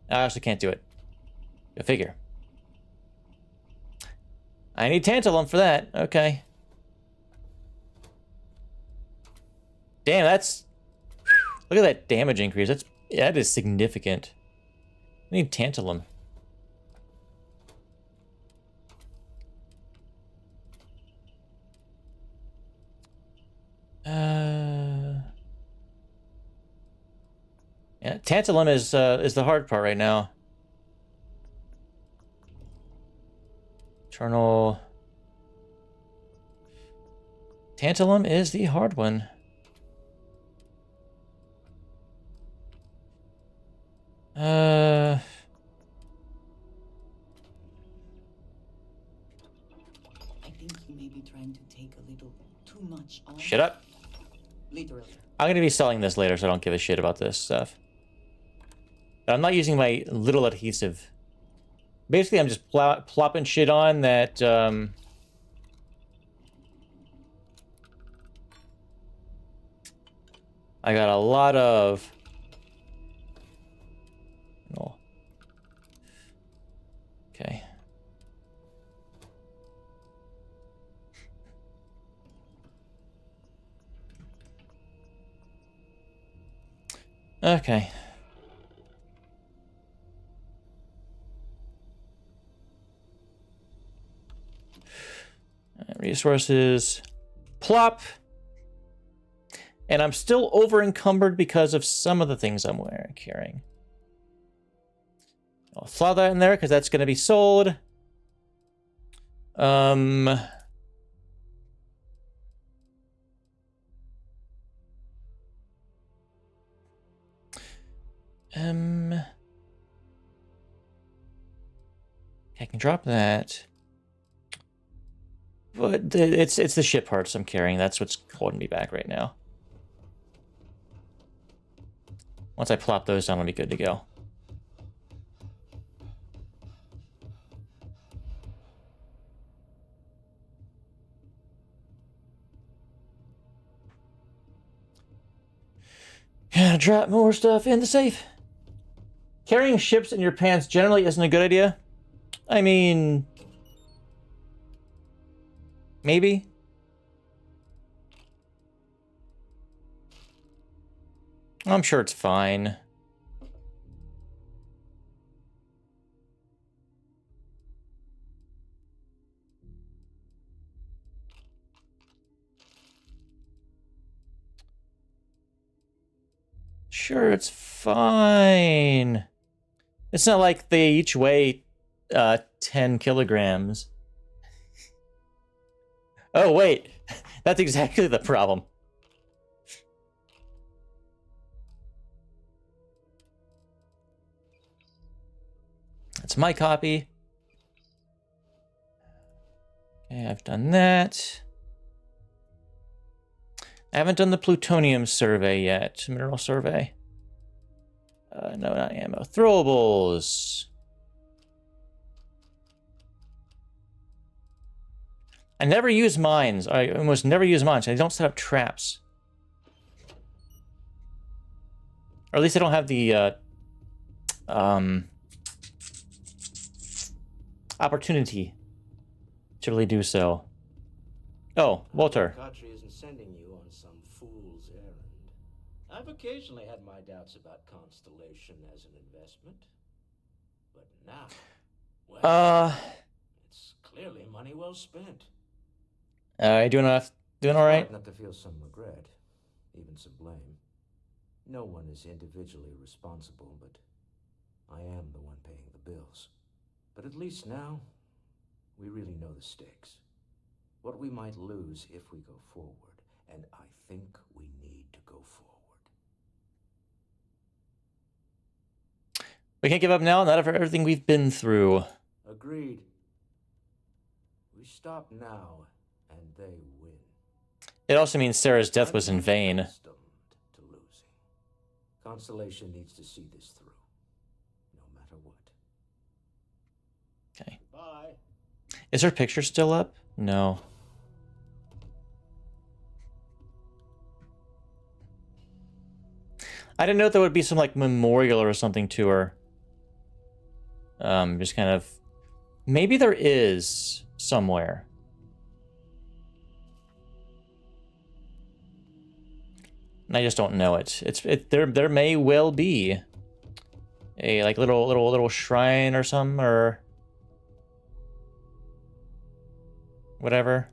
I actually can't do it. Go figure. I need tantalum for that. Okay. Damn, that's... Look at that damage increase. That is significant. I need tantalum. Yeah, tantalum is the hard part right now. Eternal. Tantalum is the hard one. I think you may be trying to take a little too much on. Shut up. Literally. I'm gonna be selling this later, so I don't give a shit about this stuff. But I'm not using my little adhesive. Basically, I'm just plopping shit on that, I got a lot of... Oh. Okay. Okay. Resources. Plop. And I'm still over encumbered because of some of the things I'm carrying. I'll throw that in there because that's going to be sold. I can drop that. But it's the ship parts I'm carrying. That's what's holding me back right now. Once I plop those down, I'll be good to go. Gotta drop more stuff in the safe. Carrying ships in your pants generally isn't a good idea. I mean... maybe? I'm sure it's fine. Sure, it's fine. It's not like they each weigh 10 kilograms. Oh, wait. That's exactly the problem. That's my copy. Okay, I've done that. I haven't done the plutonium survey yet. Mineral survey. No, not ammo. Throwables. I never use mines. I almost never use mines. I don't set up traps. Or at least I don't have the opportunity to really do so. Oh, Walter. Khatri isn't sending you on some fool's errand. I've occasionally had my doubts about Constellation as an investment. But now, well, it's clearly money well spent. Doing all It's right? hard not to feel some regret, even some blame. No one is individually responsible, but I am the one paying the bills. But at least now, we really know the stakes. What we might lose if we go forward, and I think we need to go forward. We can't give up now, not after everything we've been through. Agreed. We stop now, and they win. It also means Sarah's death was in vain. To losing. Constellation needs to see this through, no matter what. Okay. Bye. Is her picture still up? No. I didn't know if there would be some, like, memorial or something to her. Just kind of... Maybe there is somewhere. And I just don't know it. There may well be a, like, little shrine or something, or... whatever.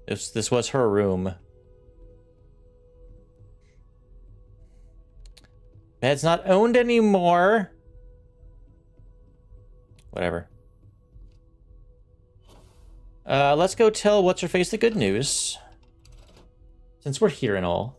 This was her room. Bed's not owned anymore. Whatever. Let's go tell What's-Her-Face the good news. Since we're here and all.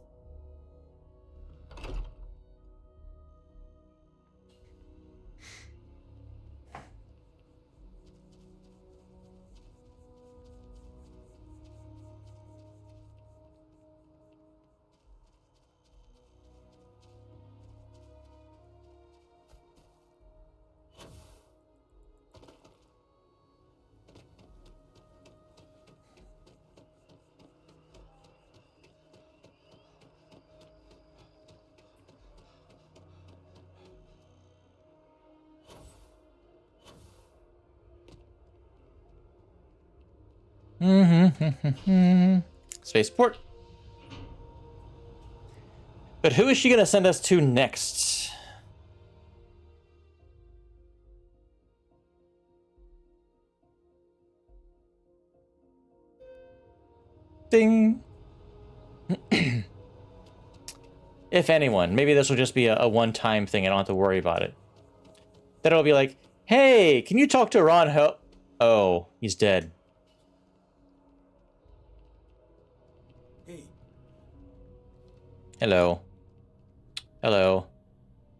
Spaceport. But who is she gonna send us to next? Ding. If anyone, maybe this will just be a one-time thing. I don't have to worry about it. Then it'll be like, hey, can you talk to Ron Ho? Oh, he's dead. Hey. Hello. Hello.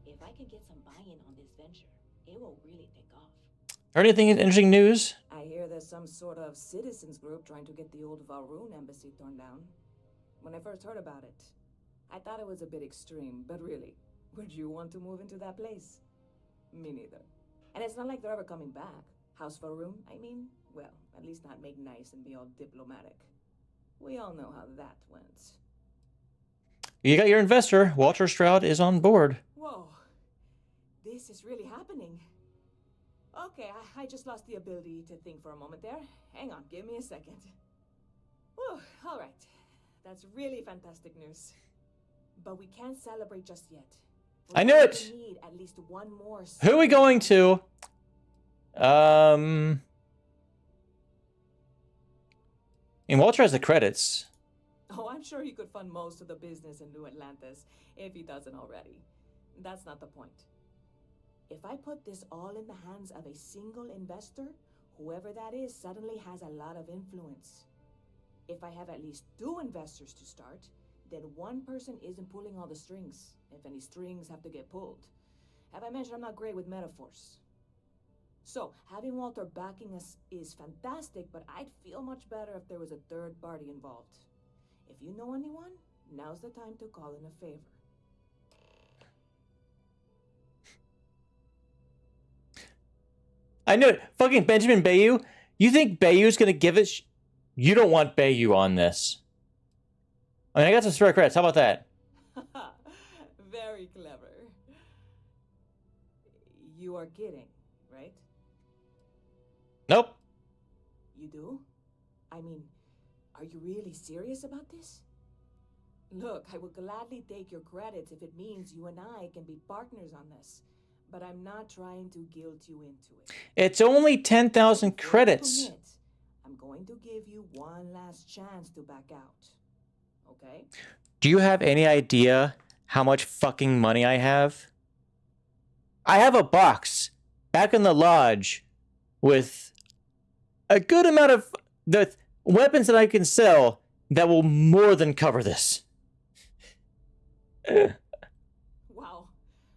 If I can get some buy-in on this venture, it will really take off. Heard anything interesting news? I hear there's some sort of citizens group trying to get the old Valroon embassy torn down. When I first heard about it, I thought it was a bit extreme, but really, would you want to move into that place? Me neither. And it's not like they're ever coming back. House Valroon, I mean? Well, at least not make nice and be all diplomatic. We all know how that went. You got your investor. Walter Stroud is on board. Whoa. This is really happening. Okay, I just lost the ability to think for a moment there. Hang on, give me a second. Whew, all right. That's really fantastic news. But we can't celebrate just yet. I knew it! We need at least one more. Who are we going to? And Walter has the credits. Oh, I'm sure he could fund most of the business in New Atlantis, if he doesn't already. That's not the point. If I put this all in the hands of a single investor, whoever that is suddenly has a lot of influence. If I have at least 2 investors to start, then one person isn't pulling all the strings, if any strings have to get pulled. Have I mentioned I'm not great with metaphors? So, having Walter backing us is fantastic, but I'd feel much better if there was a third party involved. If you know anyone, now's the time to call in a favor. I knew it. Fucking Benjamin Bayou. You think Bayou's gonna give it? You don't want Bayou on this. I mean, I got some spare credits. How about that? Very clever. You are kidding, right? Nope. You do? I mean, are you really serious about this? Look, I would gladly take your credits if it means you and I can be partners on this. But I'm not trying to guilt you into it. It's only 10,000 credits. I'm going to give you one last chance to back out. Okay? Do you have any idea how much fucking money I have? I have a box back in the lodge with a good amount of the weapons that I can sell that will more than cover this. Wow.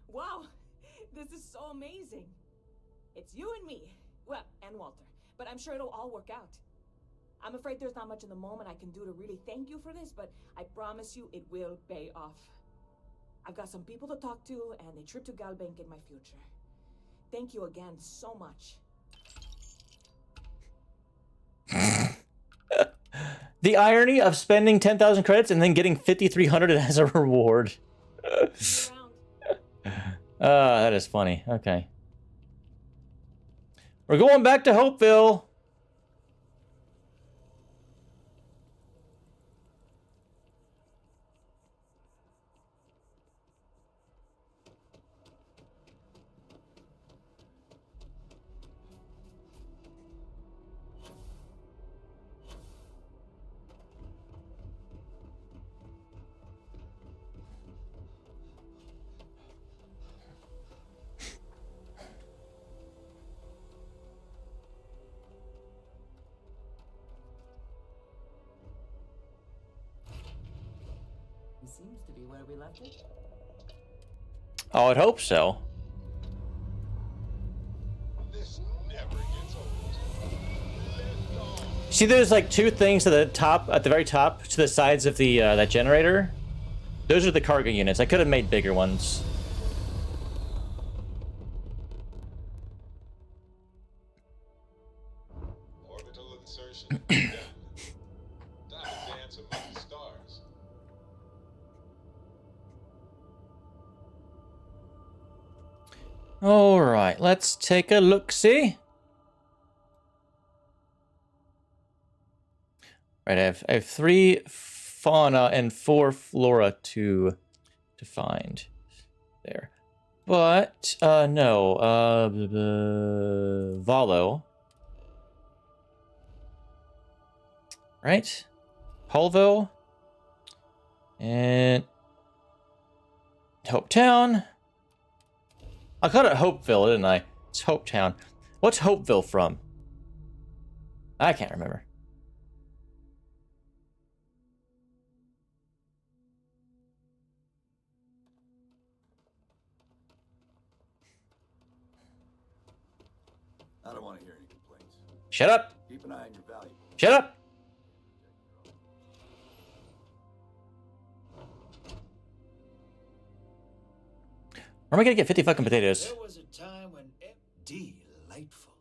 Wow. This is so amazing. It's you and me. Well, and Walter. But I'm sure it'll all work out. I'm afraid there's not much in the moment I can do to really thank you for this, but I promise you it will pay off. I've got some people to talk to, and a trip to Galbank in my future. Thank you again so much. The irony of spending 10,000 credits and then getting 5,300 as a reward. That is funny. Okay. We're going back to Hopeville. Seems to be where we left it. I would hope so. This never gets old. See, there's like two things at the top, at the very top, to the sides of the that generator. Those are the cargo units. I could have made bigger ones. Orbital insertion. Done. Time to dance among the stars. All right, let's take a look-see. Right, I have 3 fauna and 4 flora to find there. But, no, Valo. Right? Polvo. And Hopetown. I called it Hopeville, didn't I? It's Hopetown. What's Hopeville from? I can't remember. I don't want to hear any complaints. Shut up! Keep an eye on your valuables. Shut up! Where am I gonna get 50 fucking potatoes? There was a time when delightful.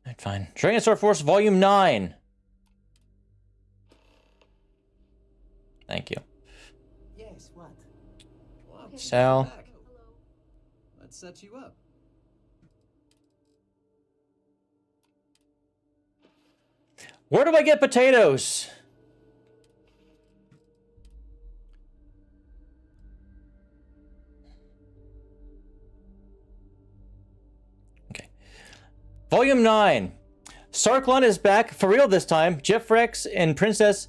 Alright, fine. Dragonsaur Force Volume 9. Thank you. Yes, what? Well, Sal. Let's set you up. Where do I get potatoes? Okay. Volume 9. Sarklon is back, for real this time. Jeff Rex and Princess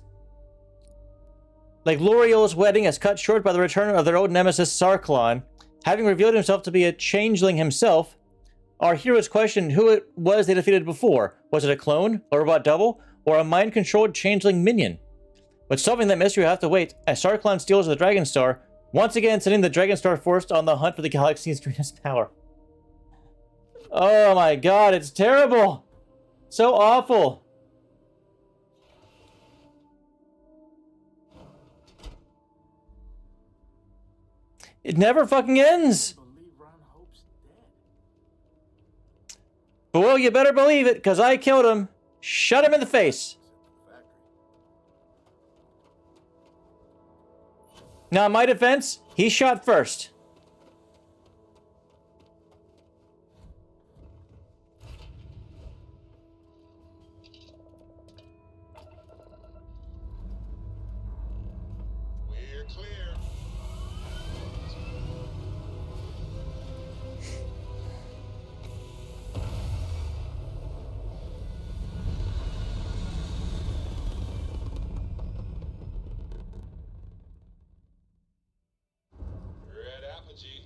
L'Oreal's wedding is cut short by the return of their old nemesis Sarklon. Having revealed himself to be a changeling himself, our heroes question who it was they defeated before. Was it a clone, a robot double, or a mind-controlled changeling minion? But solving that mystery will have to wait, as Sarklon steals the Dragon Star, once again sending the Dragon Star Force on the hunt for the galaxy's greatest power. Oh my god, it's terrible! So awful! It never fucking ends! But well, you better believe it, because I killed him. Shot him in the face. Now, in my defense, he shot first. Clear, clear. Red apogee,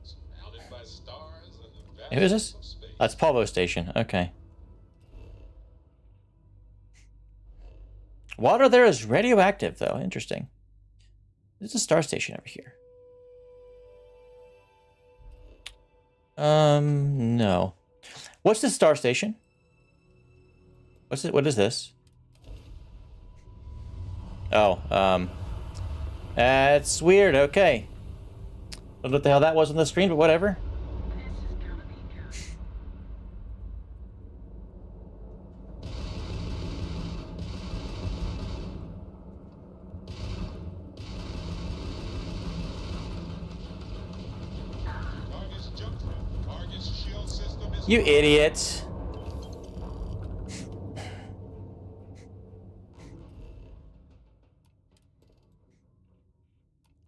surrounded by stars and the Who is this? vastness of space. That's Pavo Station. Okay. Water there is radioactive, though. Interesting. There's a star station over here. No. What's this star station? What's it? What is this? Oh, that's weird. Okay. I don't know what the hell that was on the screen, but whatever. You idiot.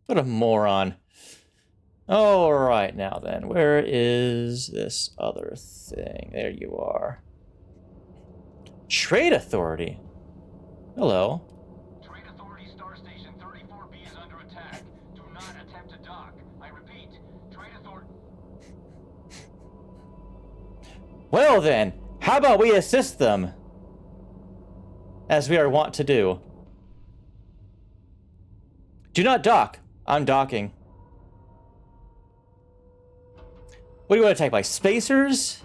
What a moron. All right, now then, where is this other thing? There you are. Trade Authority. Hello. Trade Authority Star Station 34B is under attack. Do not attempt to dock. I repeat, Trade Authority... Well then, how about we assist them? As we are wont to do. Do not dock. I'm docking. What do you want to attack by? Spacers?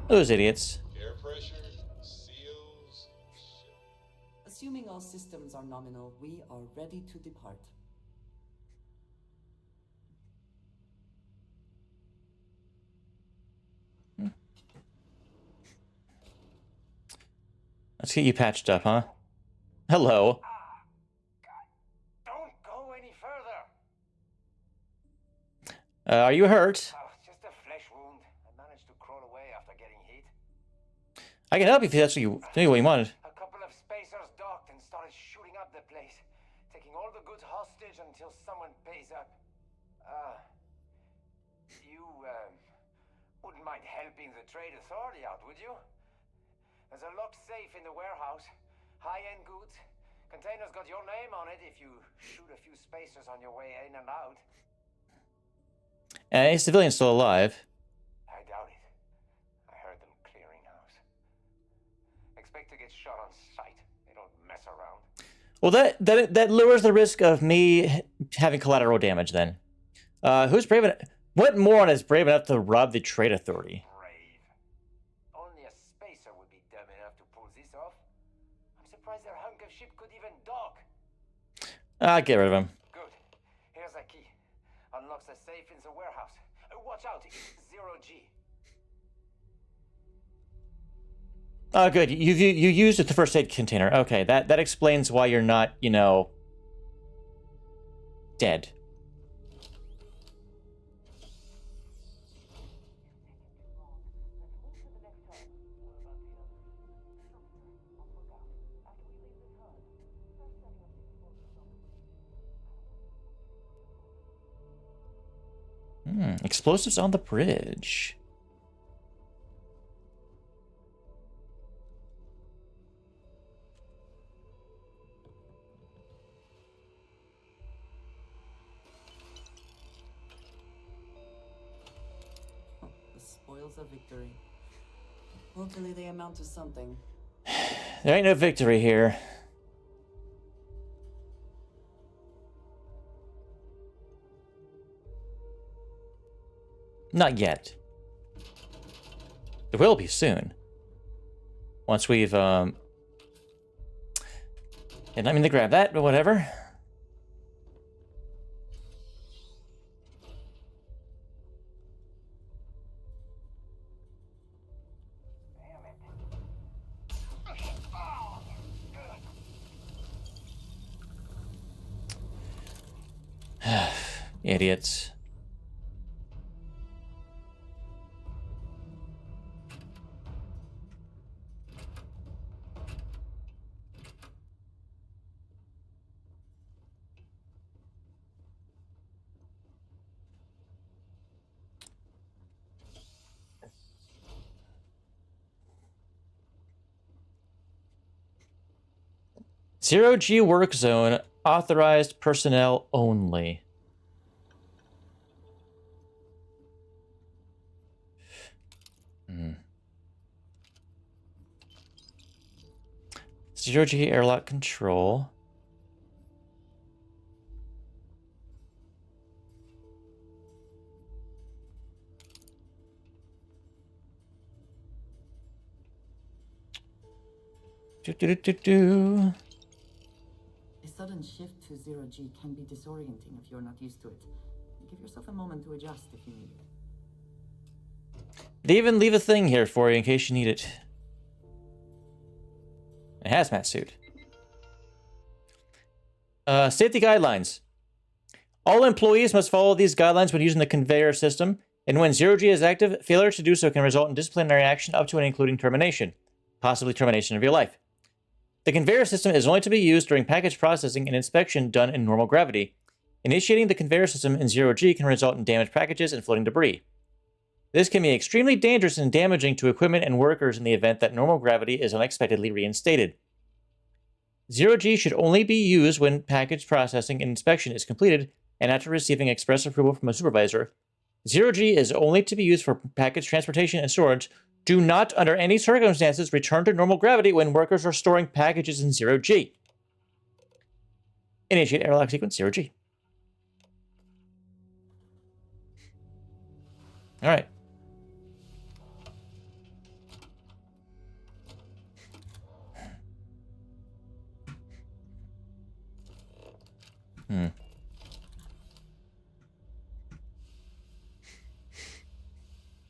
Those idiots. Air pressure, seals, Assuming all systems are nominal, we are ready to depart. Let's get you patched up, huh? Hello. Don't go any further. Are you hurt? Oh, just a flesh wound. I managed to crawl away after getting hit. I can help you if that's what you wanted. A couple of spacers docked and started shooting up the place, taking all the goods hostage until someone pays up. You wouldn't mind helping the Trade Authority out, would you? There's a locked safe in the warehouse. High-end goods. Container's got your name on it if you shoot a few spacers on your way in and out. A civilian's still alive. I doubt it. I heard them clearing house. Expect to get shot on sight. They don't mess around. Well, that lowers the risk of me having collateral damage then. Who's brave enough? What moron is brave enough to rob the Trade Authority? Only a spacer would be dumb enough to pull this off. I'm surprised their hunk of ship could even dock. Get rid of him. Good. Here's a key. Unlocks the safe in the warehouse. Watch out, it's 0G. Oh, good. You used the first aid container. Okay, that explains why you're not, you know, dead. Explosives on the bridge. The spoils of victory. Hopefully they amount to something. There ain't no victory here. Not yet. It will be soon. Once we've, and I mean to grab that, but whatever. Idiots. 0G work zone, authorized personnel only. Zero G airlock control. A sudden shift to 0G can be disorienting if you're not used to it. Give yourself a moment to adjust if you need it. They even leave a thing here for you in case you need it. A hazmat suit. Safety guidelines. All employees must follow these guidelines when using the conveyor system, and when 0G is active, failure to do so can result in disciplinary action up to and including termination, possibly termination of your life. The conveyor system is only to be used during package processing and inspection done in normal gravity. Initiating the conveyor system in 0G can result in damaged packages and floating debris. This can be extremely dangerous and damaging to equipment and workers in the event that normal gravity is unexpectedly reinstated. 0G should only be used when package processing and inspection is completed and after receiving express approval from a supervisor. 0G is only to be used for package transportation and storage. Do not, under any circumstances, return to normal gravity when workers are storing packages in 0G. Initiate airlock sequence 0G. All right.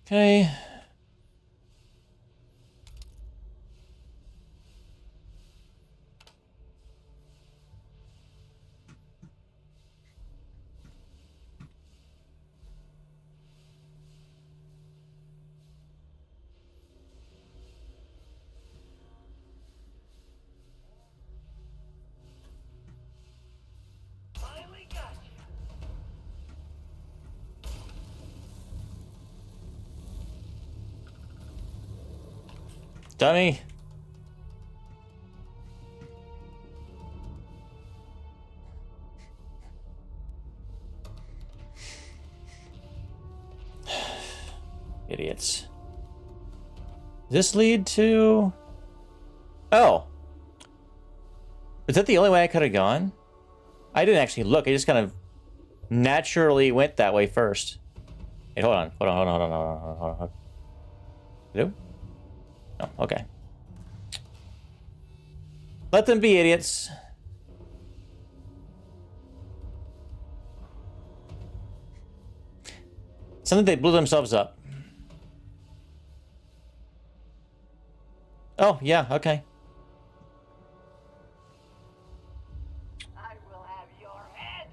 Okay. Dummy. Idiots. Does this lead to... Oh. Is that the only way I could have gone? I didn't actually look. I just kind of naturally went that way first. Hey, hold on. Hold on. Hello? No, okay. Let them be idiots. Something they blew themselves up. Oh, yeah, okay. I will have your head.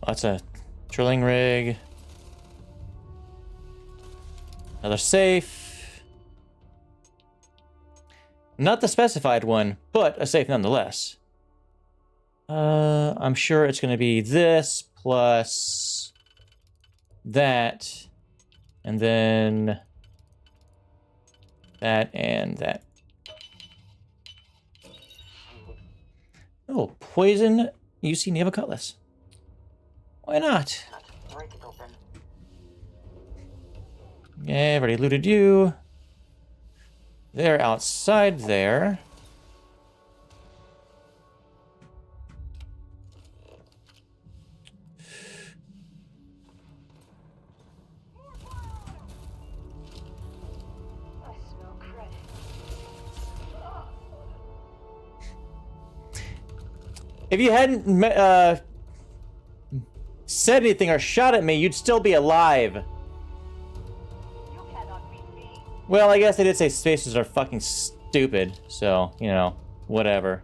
That's a drilling rig. Another safe. Not the specified one, but a safe nonetheless. I'm sure it's going to be this plus that, and then that and that. Oh, poison UC Naval Cutlass. Why not? Break it open. Yeah, I've already looted you. They're outside there. I smell credit. If you hadn't said anything or shot at me, you'd still be alive. Well, I guess they did say spaces are fucking stupid, so, you know, whatever.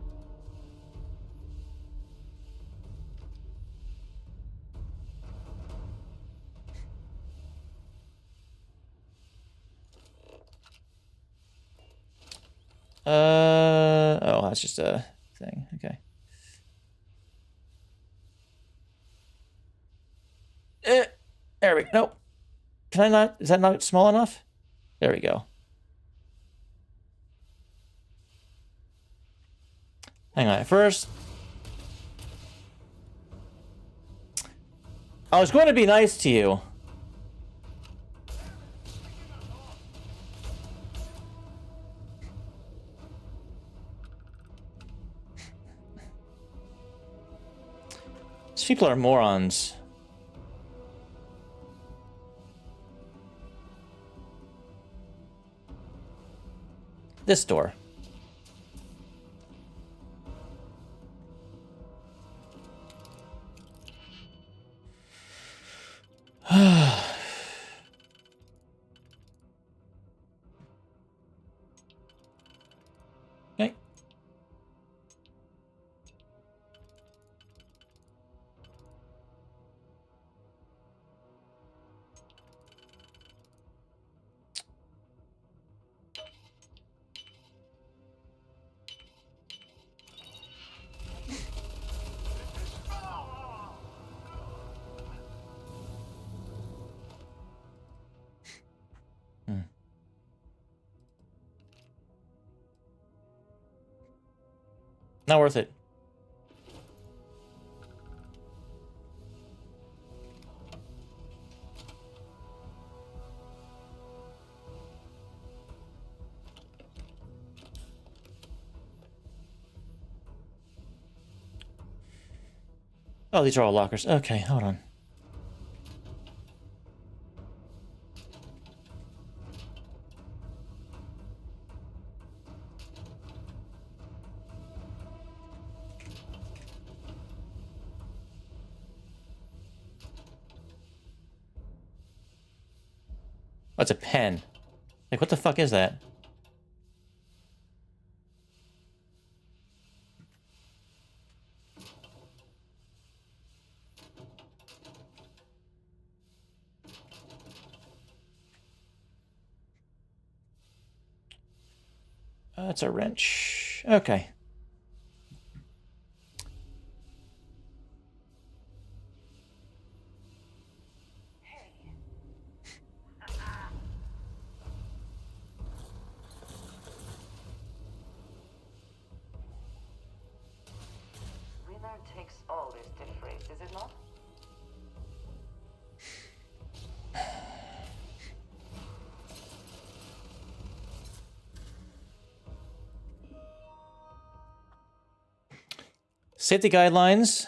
Oh, that's just a thing. Okay. There we go. Nope. Can I not? Is that not small enough? There we go. Hang on. First, I was going to be nice to you. These people are morons. This door. Okay. Not worth it. Oh, these are all lockers. Okay, hold on. That's a pen. Like, what the fuck is that? That's a wrench. Okay. Winner takes all this to phrase, is it not? Safety guidelines.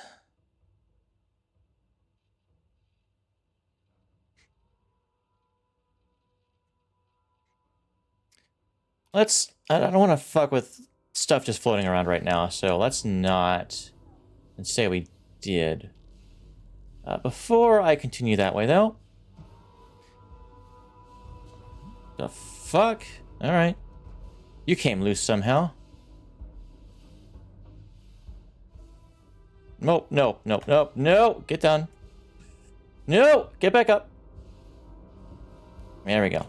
I don't want to fuck with stuff just floating around right now, so let's not and say we did. Before I continue that way, though. The fuck? Alright. You came loose somehow. Nope, nope, nope, nope, no! Get down. No! Get back up. There we go.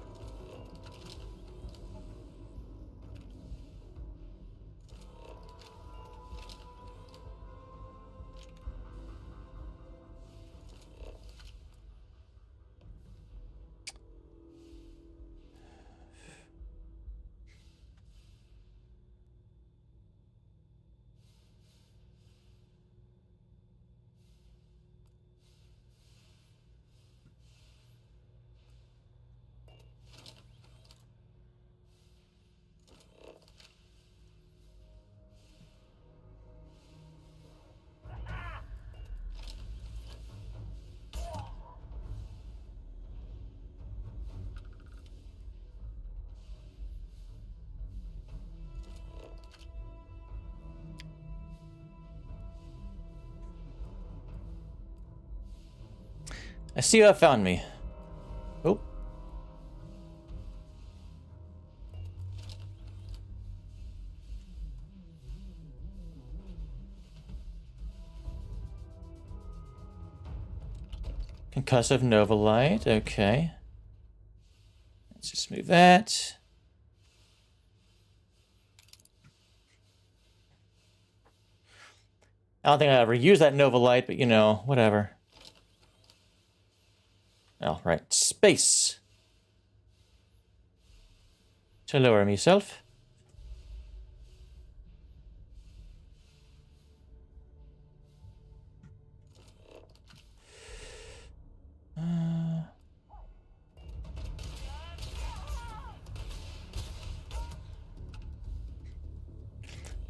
I see you have found me. Oh. Concussive Nova Light, okay. Let's just move that. I don't think I ever use that Nova Light, but you know, whatever. Oh, right. Space. To lower myself.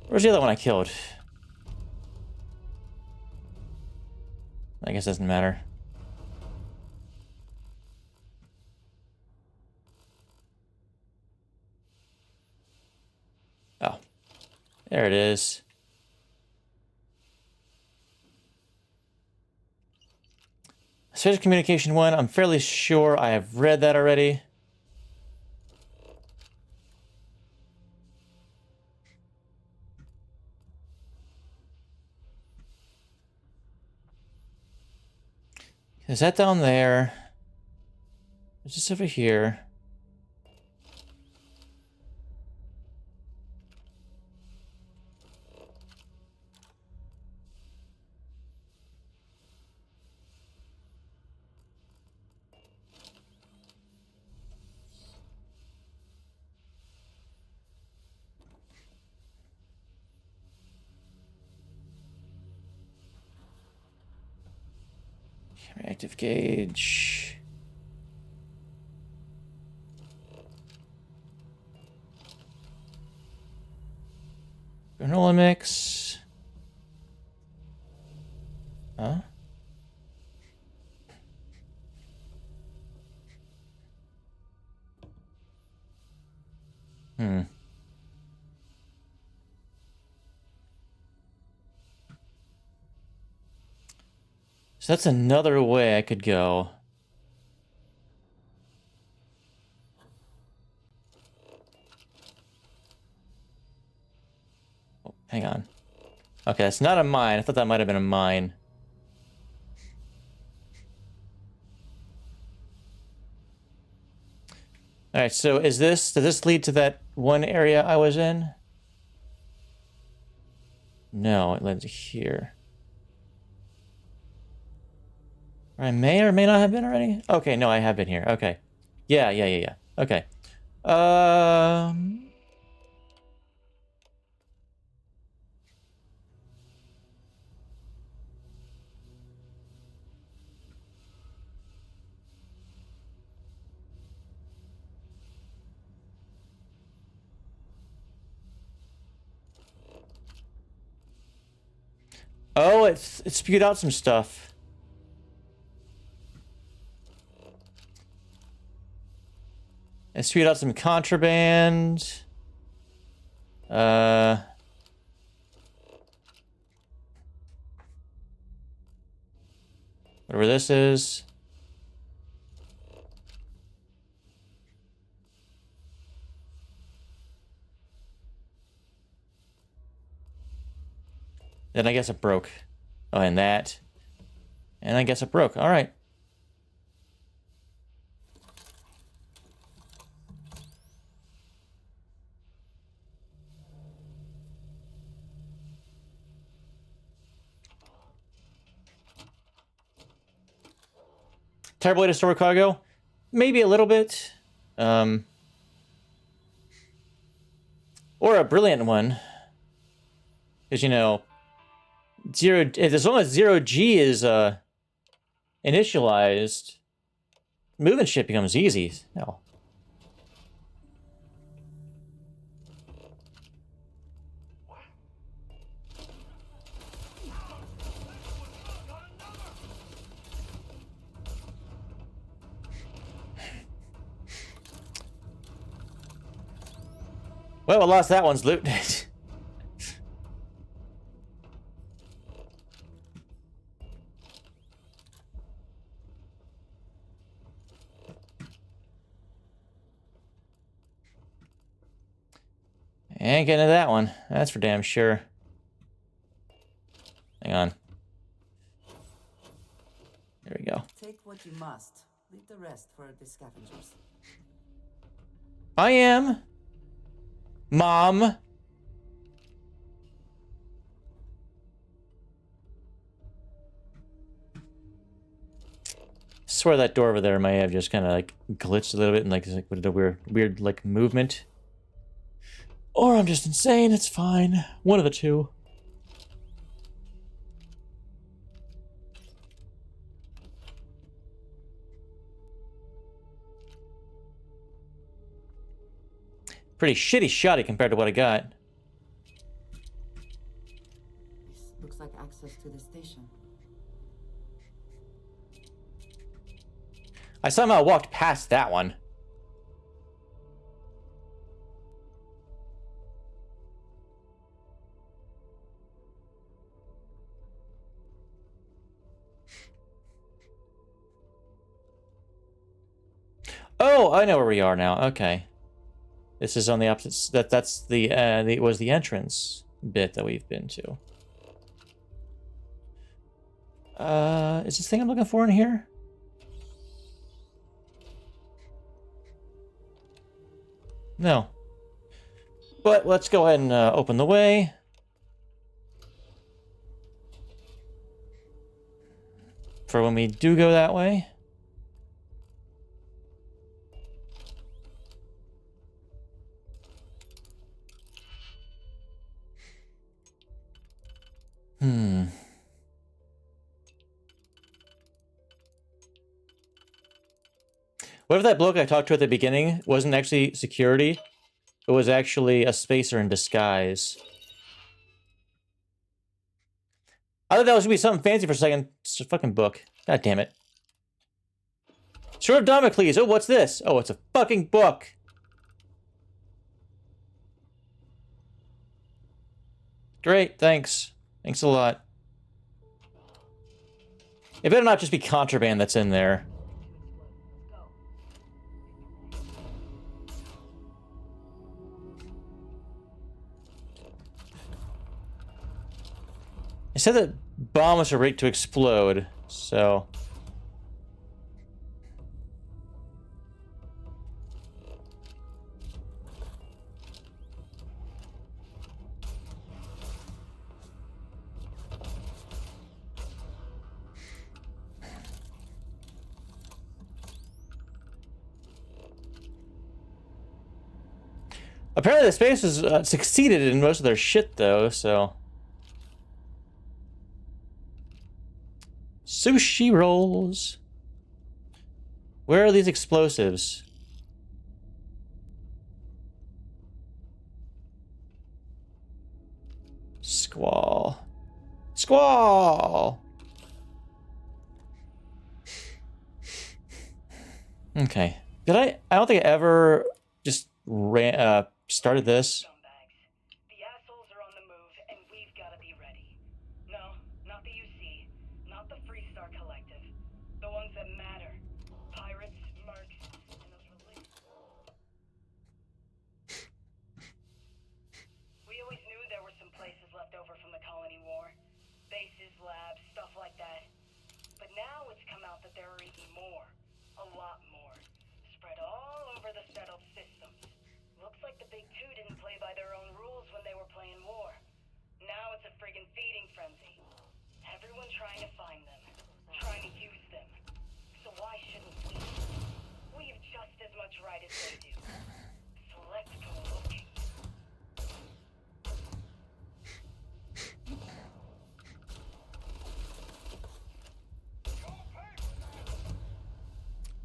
Where's the other one I killed? I guess it doesn't matter. Oh. There it is. Special Communication 1, I'm fairly sure I have read that already. Is that down there? Is this over here? Reactive gauge. Granola mix. Huh? Hmm. So that's another way I could go. Oh, hang on. Okay, it's not a mine. I thought that might have been a mine. Alright, so does this lead to that one area I was in? No, it led to here. I may or may not have been already? Okay, no, I have been here. Okay. Yeah. Okay. Oh, it spewed out some stuff. It spewed out some contraband. Whatever this is. Then I guess it broke. Oh, and that. And I guess it broke. All right. Terrible way to store cargo? Maybe a little bit. Or a brilliant one. Because, you know, as long as 0G is initialized, moving shit becomes easy. No. Well, I lost that one's loot. Ain't getting into that one. That's for damn sure. Hang on. There we go. Take what you must. Leave the rest for the scavengers. I am. Mom. Swear that door over there may have just kind of like glitched a little bit and like with a weird like movement. Or I'm just insane. It's fine. One of the two. Pretty shitty shotty compared to what I got. This looks like access to the station. I somehow walked past that one. Oh, I know where we are now. Okay. This is on the opposite. That's the was the entrance bit that we've been to. Is this thing I'm looking for in here? No. But let's go ahead and open the way. For when we do go that way. What if that bloke I talked to at the beginning wasn't actually security? It was actually a spacer in disguise. I thought that was gonna be something fancy for a second. It's a fucking book. God damn it. Sword of Damocles. Oh, what's this? Oh, it's a fucking book. Great, thanks. Thanks a lot. It better not just be contraband that's in there. It said that bomb was a rate to explode, so... Apparently the space has succeeded in most of their shit, though, so... Sushi rolls. Where are these explosives? Squall. Squall! Okay. Did I don't think I ever just started this. The assholes are on the move, and we've got to be ready. No, not the UC, not the Freestar Collective. The ones that matter. Pirates, mercs, and those religious... We always knew there were some places left over from the Colony War. Bases, labs, stuff like that. But now it's come out that there are even more. A lot more. Spread all over the settled systems. Looks like the Big Two didn't play by their own rules when they were playing war. Now it's a friggin' feeding frenzy. Everyone trying to find them. Trying to use them. So why shouldn't we? We have just as much right as they do. So let's go looking.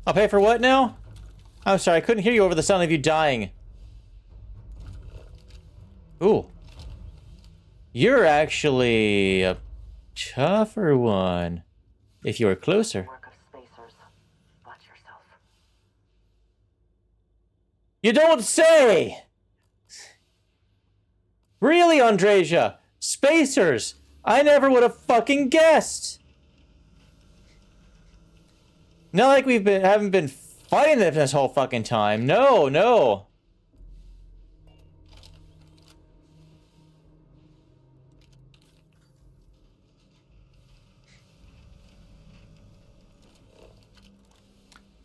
I'll pay for what now? I'm sorry, I couldn't hear you over the sound of you dying. Ooh. You're actually a tougher one. If you were closer. Work of spacers. Watch yourself. You don't say! Really, Andreja? Spacers! I never would have fucking guessed! Not like haven't been fighting them this whole fucking time. No, no.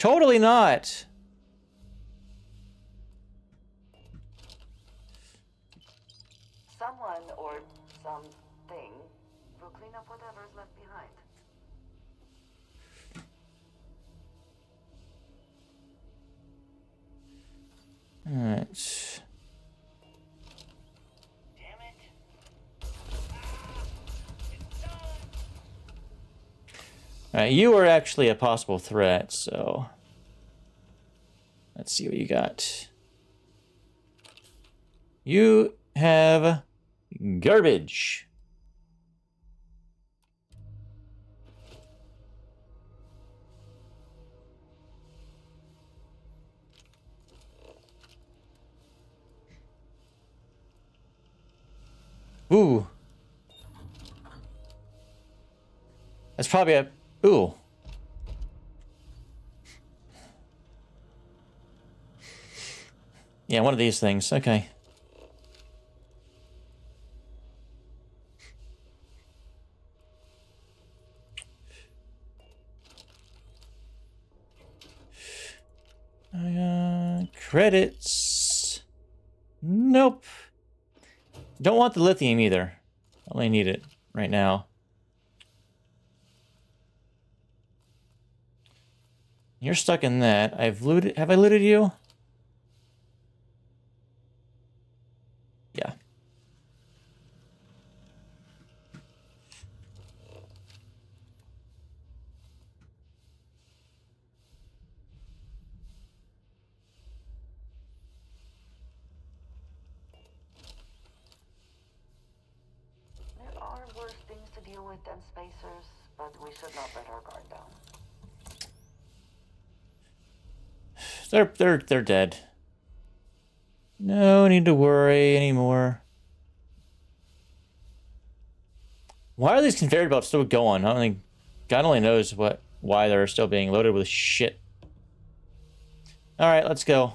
Totally not. Someone or something will clean up whatever's left behind. All right. All right, you are actually a possible threat, so let's see what you got. You have garbage. Ooh. That's probably a... Ooh. Yeah, one of these things. Okay. Credits. Nope. Don't want the lithium either. Only need it right now. You're stuck in that. I've looted. Have I looted you? Yeah. There are worse things to deal with than spacers, but we should not let our guard down. They're dead. No need to worry anymore. Why are these conveyor belts still going? I don't think God only knows why they're still being loaded with shit. All right, let's go.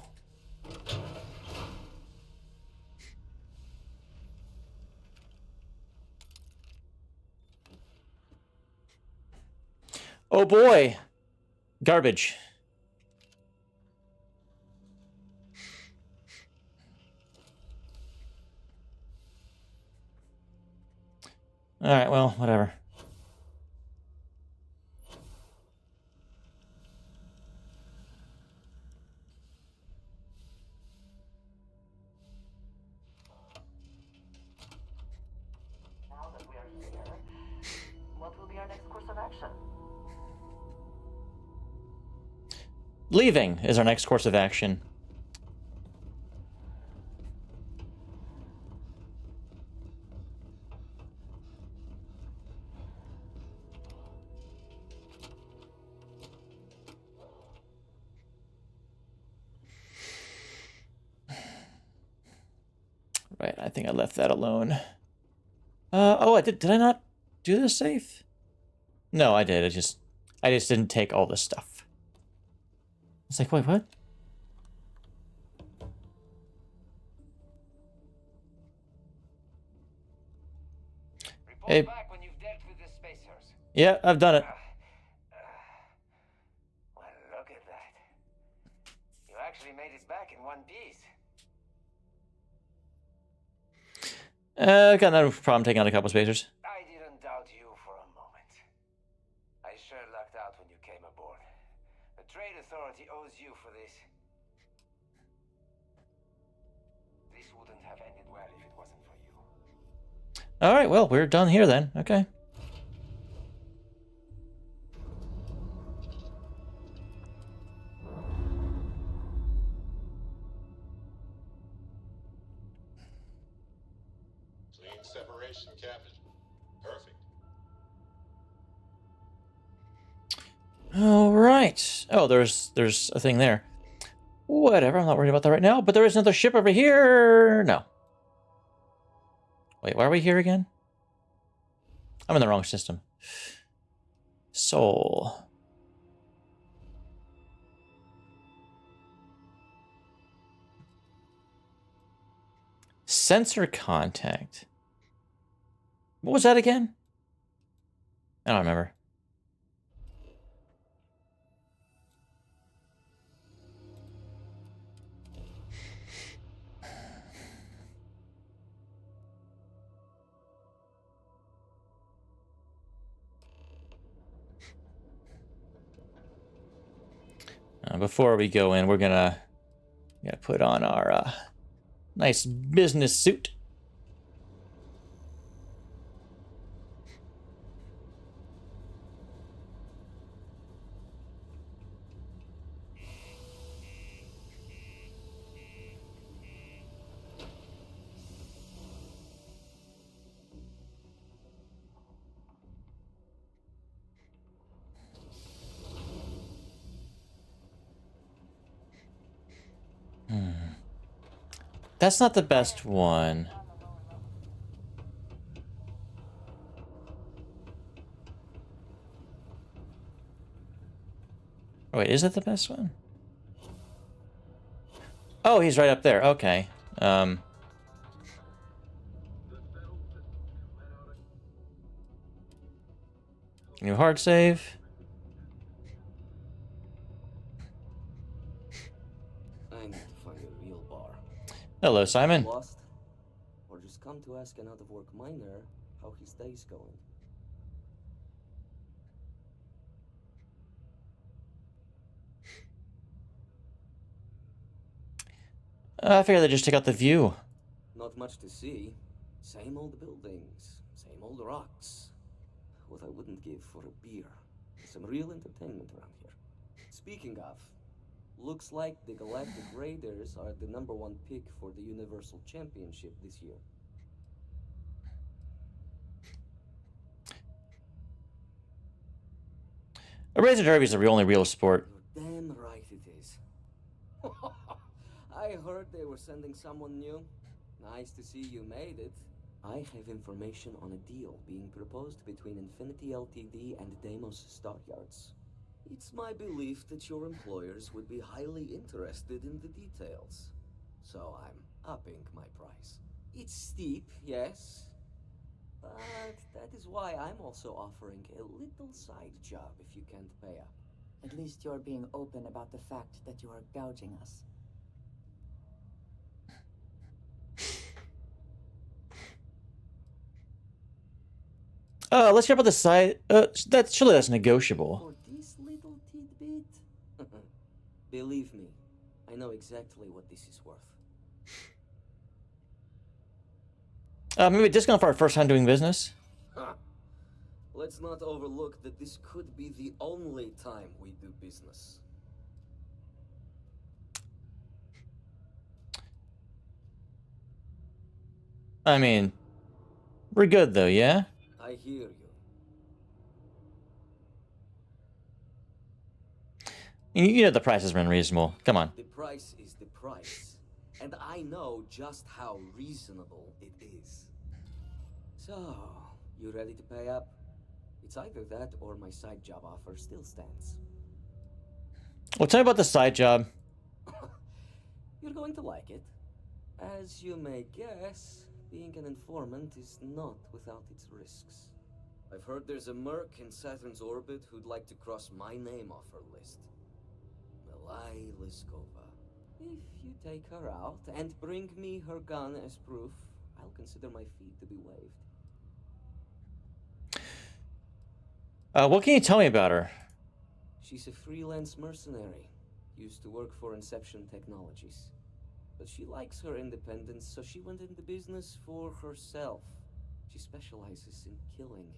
Oh boy. Garbage. All right, well, whatever. Now that we are here, what will be our next course of action? Leaving is our next course of action. Right, I think I left that alone. Oh, I did I not do this safe? No, I did. I just didn't take all this stuff. It's like, wait, what? Hey. Back when you've dealt with the spacers. Yeah, I've done it. Well, look at that. You actually made it back in one piece. Got no problem taking out a couple spacers. I didn't doubt you for a moment. I sure lucked out when you came aboard. The Trade Authority owes you for this. This wouldn't have ended well if it wasn't for you. All right, well, we're done here then. Okay. Clean separation, Captain. Perfect. All right. Oh, there's a thing there. Whatever, I'm not worried about that right now. But there is another ship over here. No. Wait, why are we here again? I'm in the wrong system. Soul. Sensor contact. What was that again? I don't remember. Before we go in, we're gonna put on our nice business suit. That's not the best one. Oh, wait, is it the best one? Oh, he's right up there. Okay. New hard save. I need to find a real bar. Hello, Simon. Lost? Or just come to ask an out-of-work miner how his day's going. I figured they'd just take out the view. Not much to see. Same old buildings, same old rocks. What I wouldn't give for a beer. Some real entertainment around here. Speaking of, looks like the Galactic Raiders are the #1 pick for the Universal Championship this year. A Razor Derby is the only real sport. You're damn right it is. I heard they were sending someone new. Nice to see you made it. I have information on a deal being proposed between Infinity Ltd and Deimos Stockyards. It's my belief that your employers would be highly interested in the details. So I'm upping my price. It's steep, yes. But that is why I'm also offering a little side job if you can't pay up. At least you're being open about the fact that you are gouging us. Let's check out the side. Surely that's negotiable. For this little tidbit? Believe me, I know exactly what this is worth. Maybe a discount for our first time doing business. Huh. Let's not overlook that this could be the only time we do business. I mean, we're good though, yeah? I hear you. You know the price has been reasonable. Come on. The price is the price. And I know just how reasonable it is. So, you ready to pay up? It's either that or my side job offer still stands. Well, tell me about the side job. You're going to like it. As you may guess, being an informant is not without its risks. I've heard there's a merc in Saturn's orbit who'd like to cross my name off her list. Melai Liskova. If you take her out and bring me her gun as proof, I'll consider my fee to be waived. What can you tell me about her? She's a freelance mercenary. Used to work for Inception Technologies. But she likes her independence, so she went into business for herself. She specializes in killing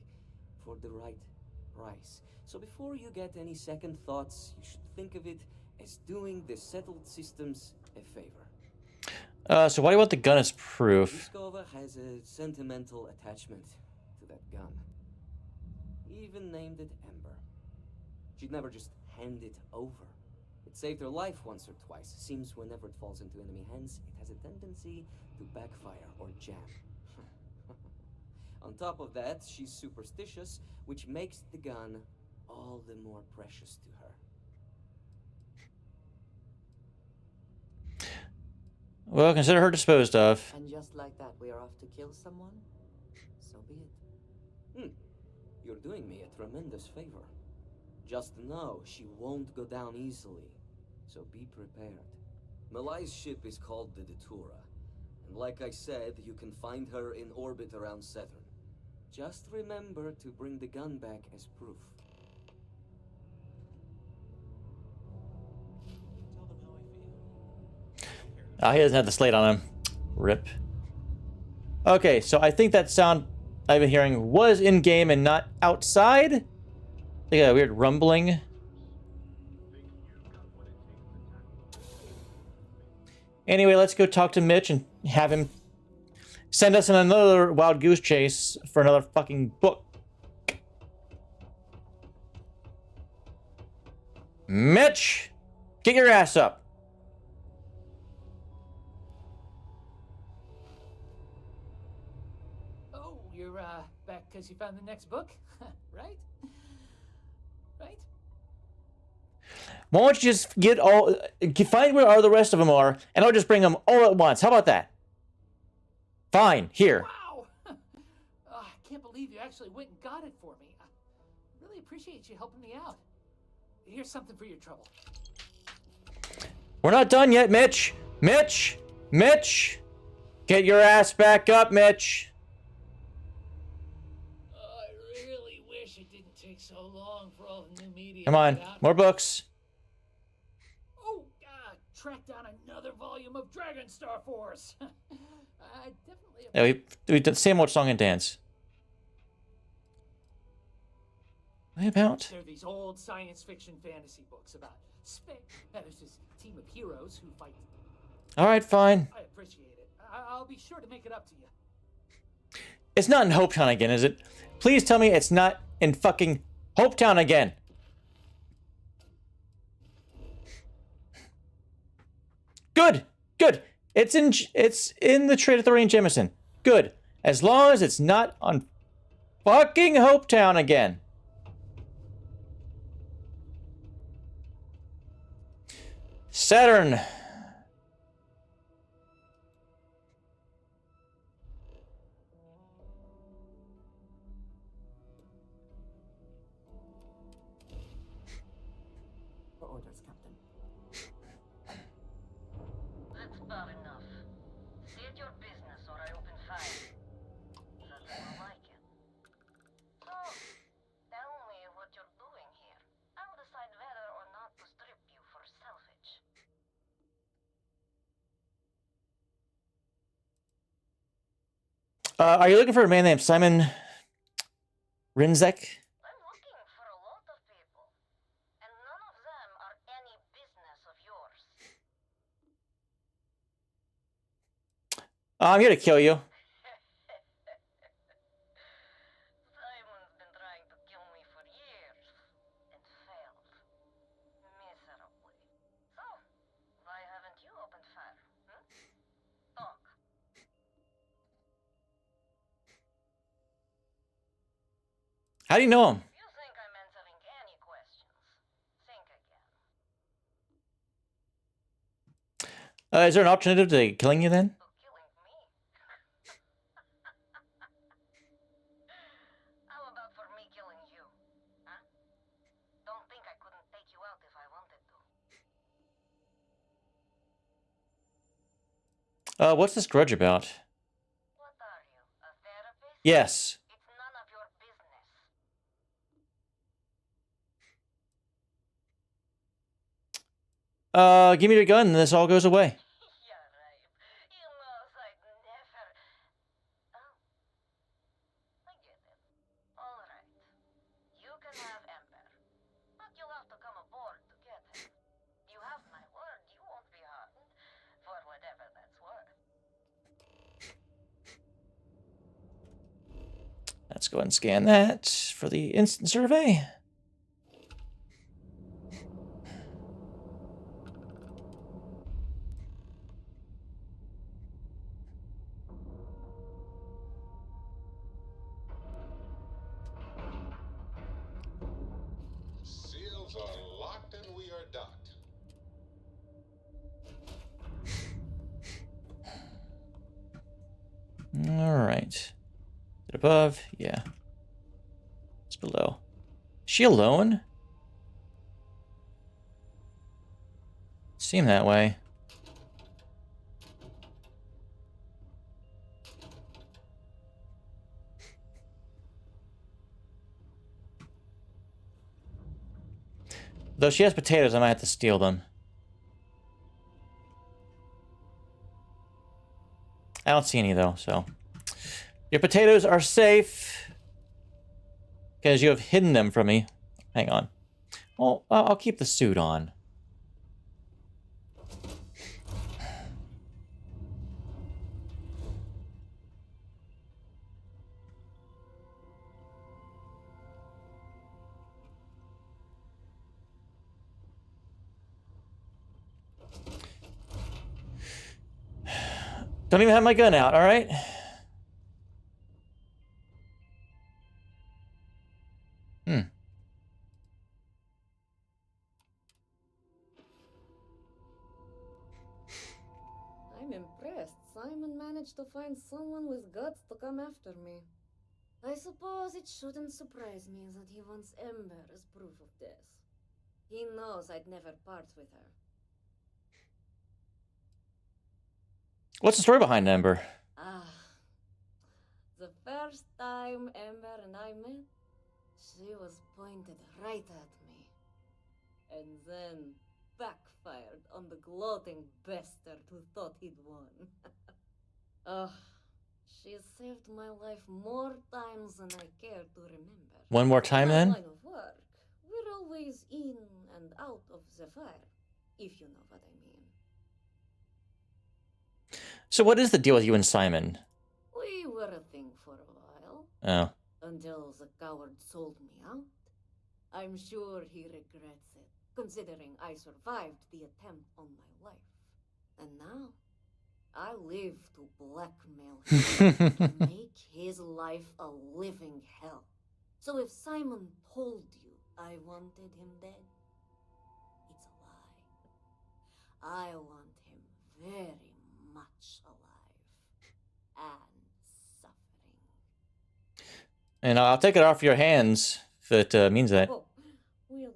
for the right price. So before you get any second thoughts, you should think of it as doing the settled systems a favor. So why do you want the gun as proof? Iskova has a sentimental attachment to that gun. Even named it Ember. She'd never just hand it over. It saved her life once or twice. Seems whenever it falls into enemy hands, it has a tendency to backfire or jam. On top of that, she's superstitious, which makes the gun all the more precious to her. Well, consider her disposed of. And just like that, we are off to kill someone? So be it. You're doing me a tremendous favor. Just know she won't go down easily, so be prepared. Malai's ship is called the Datura, and like I said, you can find her in orbit around Saturn. Just remember to bring the gun back as proof. Ah, he doesn't have the slate on him. Rip. Okay, so I think that sound I've been hearing was in-game and not outside. I think a weird rumbling. Anyway, let's go talk to Mitch and have him send us on another wild goose chase for another fucking book. Mitch! Get your ass up! Oh, you're back because you found the next book? Right? Right? Why don't you just find where all the rest of them are, and I'll just bring them all at once. How about that? Fine, here. Wow! I can't believe you actually went and got it for me. I really appreciate you helping me out. Here's something for your trouble. We're not done yet, Mitch. Mitch! Mitch! Get your ass back up, Mitch. I really wish it didn't take so long for all the new media. Come on, more books. Oh, track down another volume of Dragon Star Force. Definitely. Yeah, we did the same old song and dance. What about? There are these old science fiction fantasy books about space. There's this team of heroes who fight. All right, fine. I appreciate it. I'll be sure to make it up to you. It's not in Hopetown again, is it? Please tell me it's not in fucking Hopetown again. Good, good. It's in the Trade Authority in Jemison. Good. As long as it's not on fucking Hopetown again. Saturn. Orders, Captain. That's bad enough. State your business or I open fire. That doesn't like it. So, tell me what you're doing here. I'll decide whether or not to strip you for salvage. Are you looking for a man named Simon Rinzek? I'm looking for a lot of people, and none of them are any business of yours. I'm here to kill you. Simon's been trying to kill me for years, and failed. Miserably. So, why haven't you opened fire? Talk. How do you know him? You think I'm answering any questions? Think again. Is there an alternative to killing you then? How about for me killing you? Huh? Don't think I couldn't take you out if I wanted to. What's this grudge about? What are you, a therapist? Yes. It's none of your business. Give me your gun and this all goes away. Yeah, right. You know I'd never... Oh. I get it. All right. You can have Ember. But you'll have to come aboard to get him. You have my word, you won't be harmed. For whatever that's worth. Let's go ahead and scan that for the instant survey. Seals are locked and we are docked. All right. Is it above? Yeah. It's below. Is she alone? Seem that way. Though she has potatoes, I might have to steal them. I don't see any, though, so... Your potatoes are safe. Because you have hidden them from me. Hang on. Well, I'll keep the suit on. Don't even have my gun out, all right? I'm impressed. Simon managed to find someone with guts to come after me. I suppose it shouldn't surprise me that he wants Ember as proof of death. He knows I'd never part with her. What's the story behind Ember? The first time Ember and I met, she was pointed right at me. And then backfired on the gloating bastard who thought he'd won. She has saved my life more times than I care to remember. One more time, In my then? line of work, we're always in and out of the fire, if you know what I mean. So what is the deal with you and Simon? We were a thing for a while. Oh. Until the coward sold me out. I'm sure he regrets it, considering I survived the attempt on my life. And now, I live to blackmail him to make his life a living hell. So if Simon told you I wanted him dead, it's a lie. I want him very much alive and suffering. And I'll take it off your hands if it means that. Oh, will you?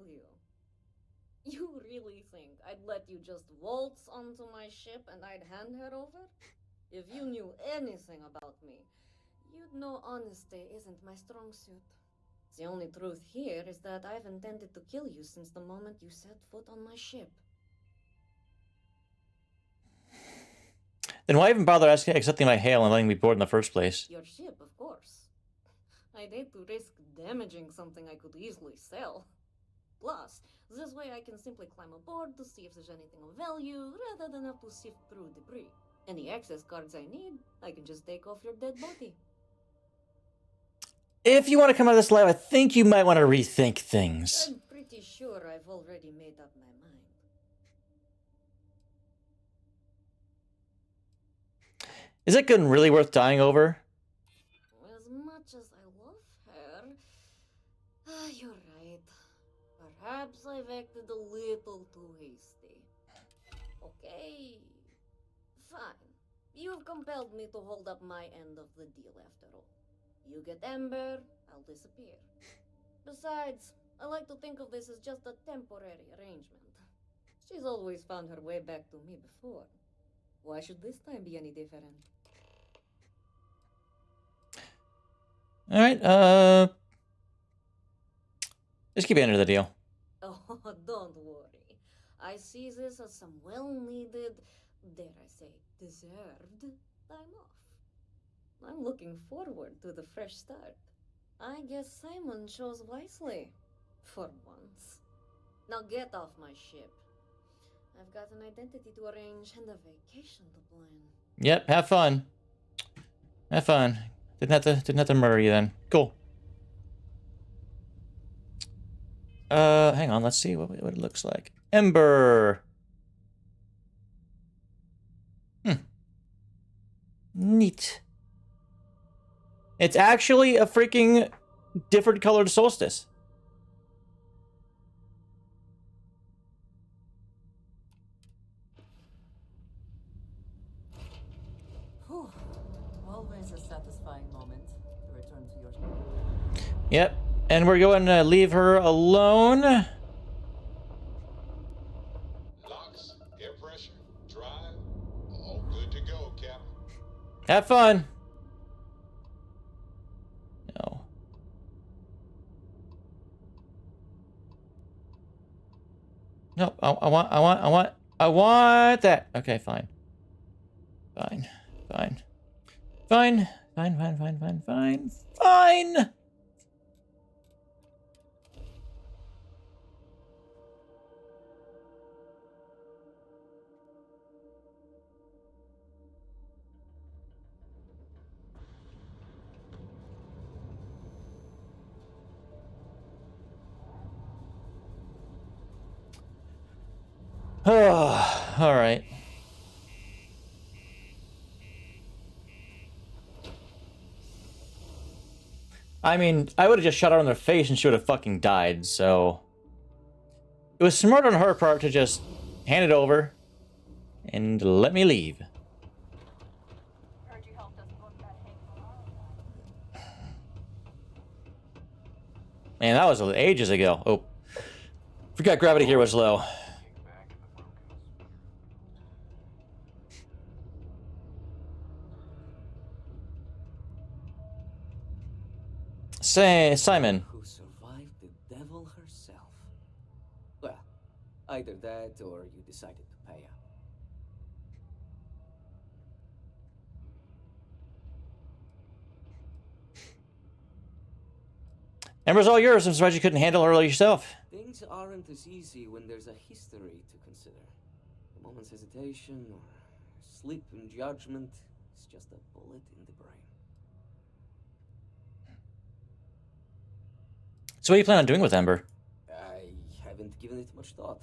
You really think I'd let you just waltz onto my ship and I'd hand her over? If you knew anything about me, you'd know honesty isn't my strong suit. The only truth here is that I've intended to kill you since the moment you set foot on my ship. Then why even bother accepting my hail and letting me board in the first place? Your ship, of course. I'd hate to risk damaging something I could easily sell. Plus, this way I can simply climb aboard to see if there's anything of value, rather than have to sift through debris. Any access cards I need, I can just take off your dead body. If you want to come out of this live, I think you might want to rethink things. I'm pretty sure I've already made up my mind. Is it good and really worth dying over? As much as I love her... you're right. Perhaps I've acted a little too hasty. Okay. Fine. You've compelled me to hold up my end of the deal after all. You get Ember, I'll disappear. Besides, I like to think of this as just a temporary arrangement. She's always found her way back to me before. Why should this time be any different? Alright, just keep it under the deal. Oh, don't worry. I see this as some well-needed, dare I say, deserved time off. I'm looking forward to the fresh start. I guess Simon chose wisely. For once. Now get off my ship. I've got an identity to arrange and a vacation to plan. Yep, have fun. Have fun. Didn't have to murder you then. Cool. Hang on, let's see what it looks like. Ember. Neat. It's actually a freaking different colored solstice. Whew. Always a satisfying moment to return to your... Yep, and we're going to leave her alone. Locks, air pressure, drive, all good to go, Captain. Have fun. No. No, I want that. Okay, fine. Fine. Fine. Fine, fine, fine, fine, fine. Fine! Oh, all right. I mean, I would have just shot her in the face and she would have fucking died, so... It was smart on her part to just hand it over and let me leave. Man, that was ages ago. Oh. Forgot gravity here was low. Say, Simon. Who survived the devil herself? Well, either that or you decided to pay up. Ember's all yours. I'm surprised you couldn't handle her yourself. Things aren't as easy when there's a history to consider. A moment's hesitation or slip in judgment is just a bullet in the brain. So what do you plan on doing with Ember? I haven't given it much thought.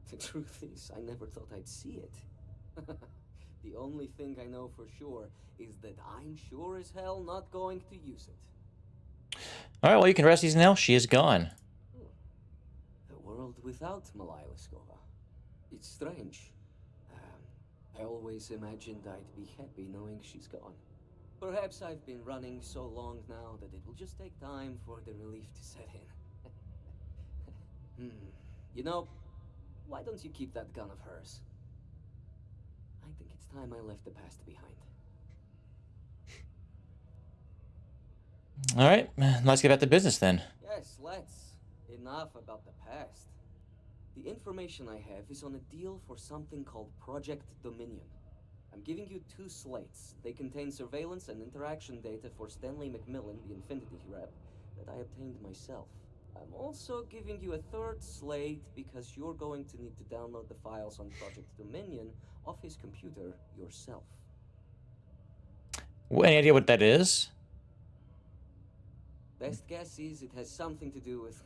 The truth is, I never thought I'd see it. The only thing I know for sure is that I'm sure as hell not going to use it. Alright, well, you can rest easy now. She is gone. The world without Malaya Liskova. It's strange. I always imagined I'd be happy knowing she's gone. Perhaps I've been running so long now that it will just take time for the relief to set in. You know, why don't you keep that gun of hers? I think it's time I left the past behind. Alright, let's get back to business then. Yes, let's. Enough about the past. The information I have is on a deal for something called Project Dominion. I'm giving you 2 slates. They contain surveillance and interaction data for Stanley McMillan, the Infinity rep, that I obtained myself. I'm also giving you a 3rd slate because you're going to need to download the files on Project Dominion off his computer yourself. Any idea what that is? Best guess is it has something to do with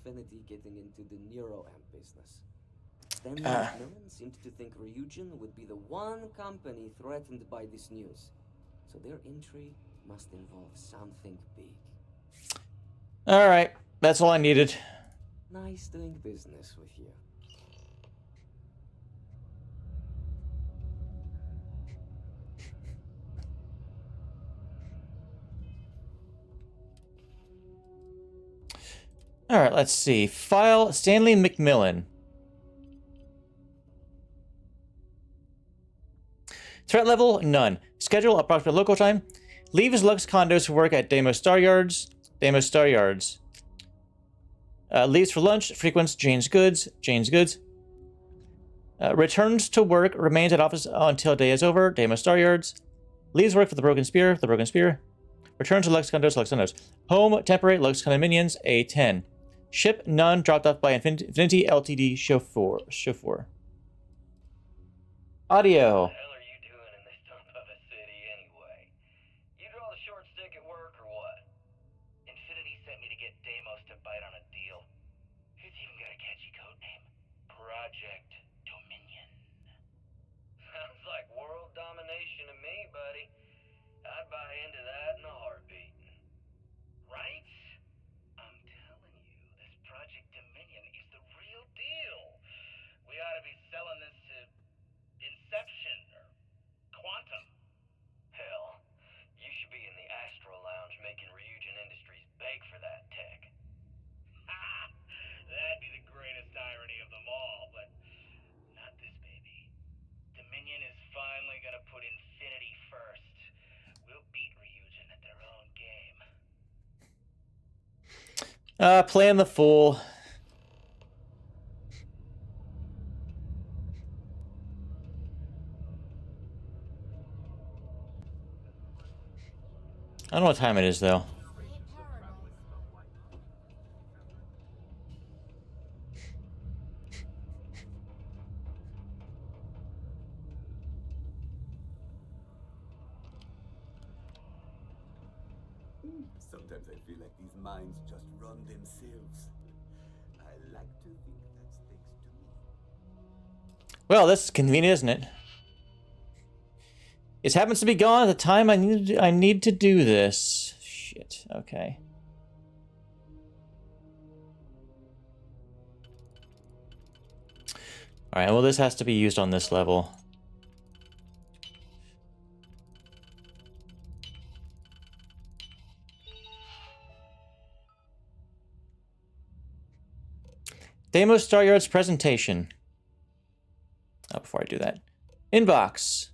Infinity getting into the neuroamp business. Stanley McMillan seemed to think Ryujin would be the one company threatened by this news. So their entry must involve something big. Alright, that's all I needed. Nice doing business with you. Alright, let's see. File Stanley McMillan. Threat level, none. Schedule, approximate local time. Leaves Lux condos to work at Deimos Star Yards. Deimos Star Yards. Leaves for lunch, frequents Jane's Goods. Jane's Goods. Returns to work, remains at office until day is over. Deimos Star Yards. Leaves work for the Broken Spear. The Broken Spear. Returns to Lux condos. Lux condos. Home, temporary, Lux condominions. A10. Ship, none. Dropped off by Infinity Ltd. Chauffeur. Audio. Project Dominion. Sounds like world domination to me, buddy. I'd buy into that in a heartbeat. Right? I'm telling you, this Project Dominion is the real deal. We ought to be selling this to Inception or Quantum. Hell, you should be in the Astro Lounge making Ryujin Industries beg for that tech. Ha! That'd be the greatest irony of them all, but not this baby. Dominion is finally gonna put Infinity first. We'll beat Ryujin at their own game. Playing the fool. I don't know what time it is, though. Sometimes I feel like these mines just run themselves. I like to think that's thanks to me. Well, this is convenient, isn't it? It happens to be gone at the time I need to do this. Shit. Okay. All right. Well, this has to be used on this level. Deimos Staryard's presentation. Oh, before I do that. Inbox.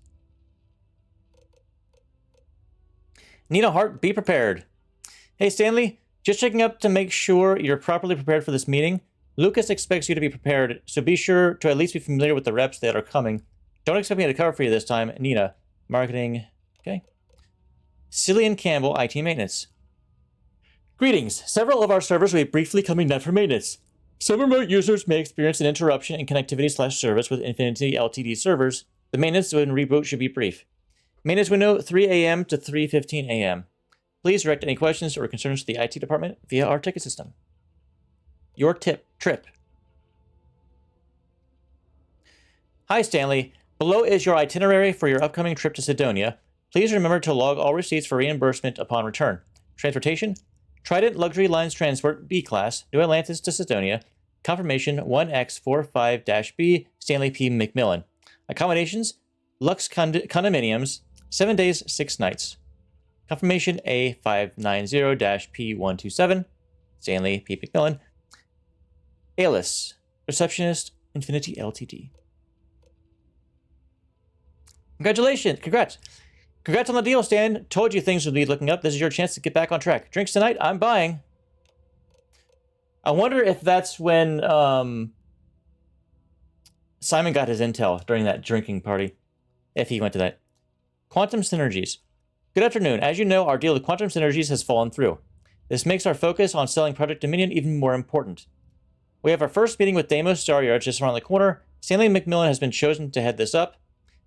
Nina Hart, be prepared. Hey, Stanley. Just checking up to make sure you're properly prepared for this meeting. Lucas expects you to be prepared, so be sure to at least be familiar with the reps that are coming. Don't expect me to cover for you this time. Nina. Marketing. Okay. Cillian Campbell, IT Maintenance. Greetings. Several of our servers will be briefly coming down for maintenance. Some remote users may experience an interruption in connectivity/service with Infinity LTD servers. The maintenance when reboot should be brief. Maintenance window 3 a.m. to 3:15 a.m. Please direct any questions or concerns to the IT department via our ticket system. Your trip. Hi, Stanley. Below is your itinerary for your upcoming trip to Sidonia. Please remember to log all receipts for reimbursement upon return. Transportation. Trident Luxury Lines Transport B Class, New Atlantis to Sidonia. Confirmation 1X45-B, Stanley P. McMillan. Accommodations, Lux Condominiums, 7 days, 6 nights. Confirmation A590-P127, Stanley P. McMillan. Alice, Receptionist, Infinity Ltd. Congratulations, congrats. Congrats on the deal, Stan. Told you things would be looking up. This is your chance to get back on track. Drinks tonight, I'm buying. I wonder if that's when Simon got his intel during that drinking party. If he went to that. Quantum Synergies. Good afternoon. As you know, our deal with Quantum Synergies has fallen through. This makes our focus on selling Project Dominion even more important. We have our first meeting with Deimos Staryard just around the corner. Stanley McMillan has been chosen to head this up.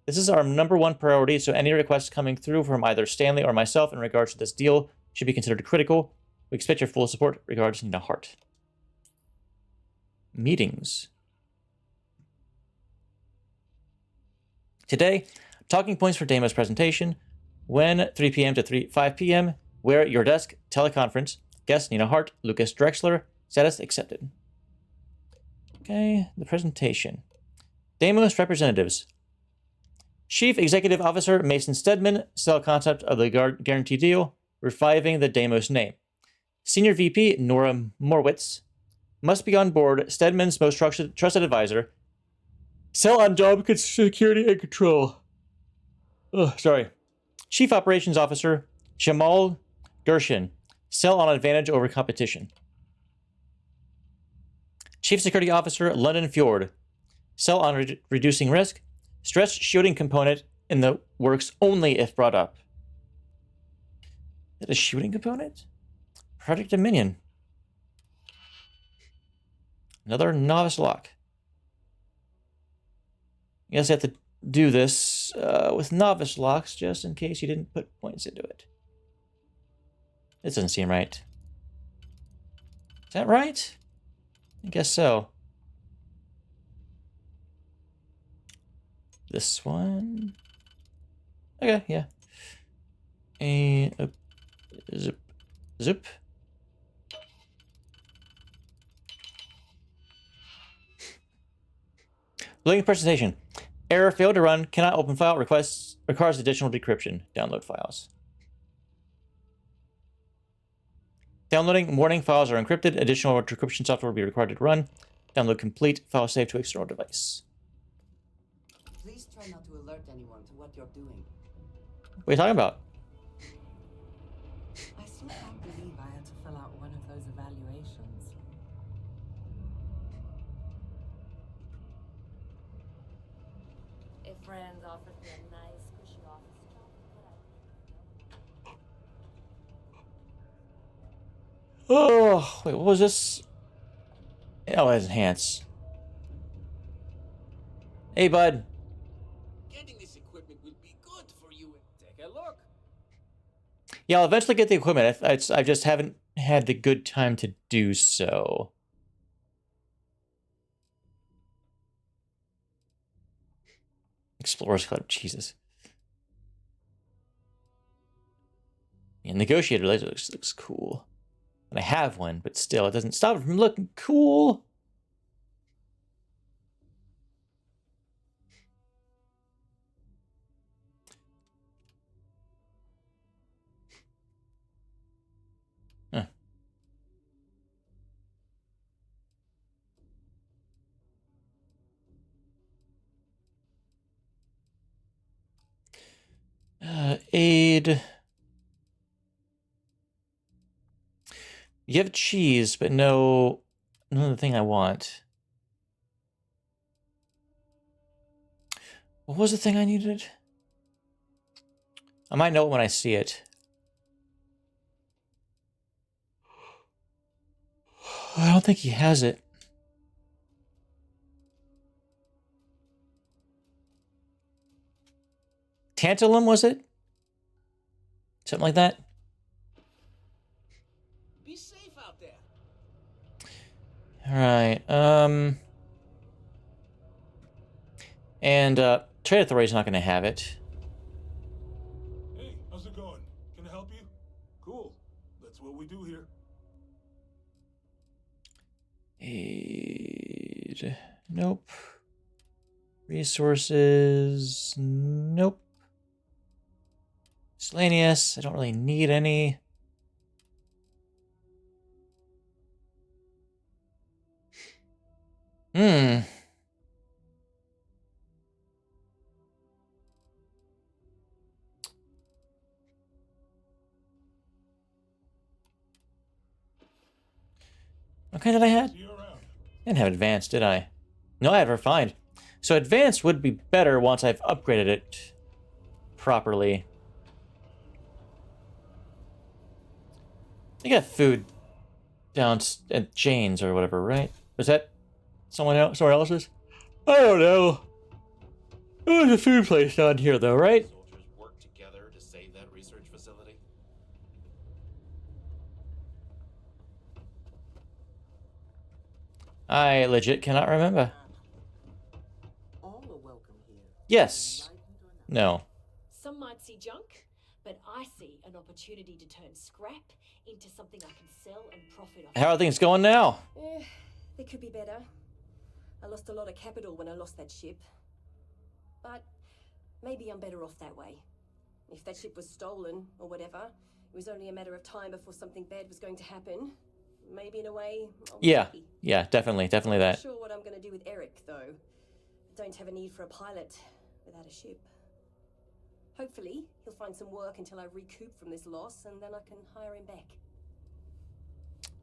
This is our #1 priority, so any requests coming through from either Stanley or myself in regards to this deal should be considered critical. We expect your full support. Regards, Nina Hart. Meetings. Today, talking points for Deimos' presentation. When 3 p.m. to 5 p.m. Where at your desk, teleconference. Guest Nina Hart, Lucas Drexler. Status accepted. Okay, the presentation. Deimos representatives. Chief Executive Officer Mason Stedman, sell concept of the guarantee deal, reviving the Deimos name. Senior VP Nora Morwitz, must be on board Stedman's most trusted advisor. Sell on job security and control. Sorry. Chief Operations Officer Jamal Gershin, sell on advantage over competition. Chief Security Officer London Fjord, sell on reducing risk. Stress shielding component in the works only if brought up. Is that a shooting component? Project Dominion. Another novice lock. I guess I have to do this with novice locks just in case you didn't put points into it. This doesn't seem right. Is that right? I guess so. This one. Okay, yeah. And zip. Zip. Link presentation. Error failed to run. Cannot open file. Requires additional decryption. Download files. Downloading warning files are encrypted. Additional decryption software will be required to run. Download complete. File saved to external device. Please try not to alert anyone to what you're doing. What are you talking about? I still can't believe I had to fill out one of those evaluations. A friend offered me a nice, cushy office job. Oh, wait, what was this? Oh, it's enhance. Hey, bud. Getting this equipment will be good for you. Take a look. Yeah, I'll eventually get the equipment. I just haven't had the good time to do so. Explorer's Club, Jesus. Yeah, Negotiator laser looks cool. And I have one, but still, it doesn't stop it from looking cool. Huh. Aid. You have cheese, but no the thing I want. What was the thing I needed? I might know it when I see it. I don't think he has it. Tantalum, was it? Something like that? Be safe out there. Alright, and, Trade Authority's not gonna have it. Hey, how's it going? Can I help you? Cool. That's what we do here. Aid. Nope. Resources. Nope. Miscellaneous. I don't really need any. Hmm. What kind did I have? Didn't have advanced, did I? No, I had refined. So advanced would be better once I've upgraded it properly. I got food down at Jane's or whatever, right? Was that someone else, somewhere else's? I don't know. There's a food place down here, though, right? Soldiers work together to save that research facility. I legit cannot remember. All are welcome here. Yes. No. Some might see junk, but I see an opportunity to turn scrap into something I can sell and profit off. How are things going now? They could be better. I lost a lot of capital when I lost that ship. But maybe I'm better off that way. If that ship was stolen or whatever, it was only a matter of time before something bad was going to happen. Maybe in a way, I'll be Yeah. happy. Yeah, definitely I'm that. not sure what I'm going to do with Eric, though. I don't have a need for a pilot without a ship. Hopefully, he'll find some work until I recoup from this loss, and then I can hire him back.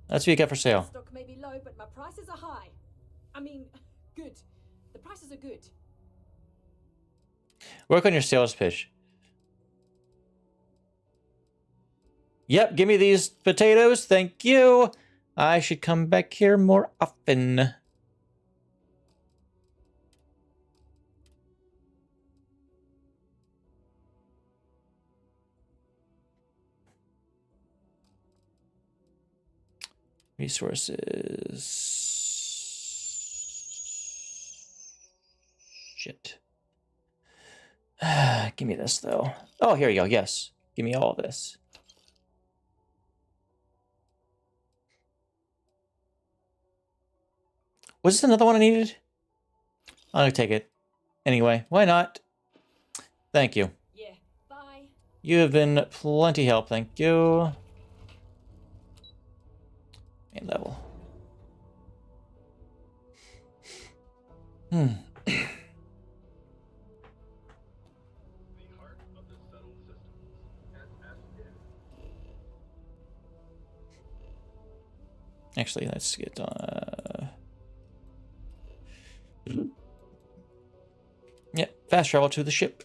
That's what you got for sale. Stock may be low, but my prices are high. I mean, good. The prices are good. Work on your sales pitch. Yep, give me these potatoes. Thank you. I should come back here more often. Resources. Shit. Give me this, though. Oh, here you go. Yes. Give me all this. Was this another one I needed? I'm gonna take it. Anyway, why not? Thank you. Yeah, bye. You have been plenty help, thank you. Main level. Actually, let's get yeah, fast travel to the ship.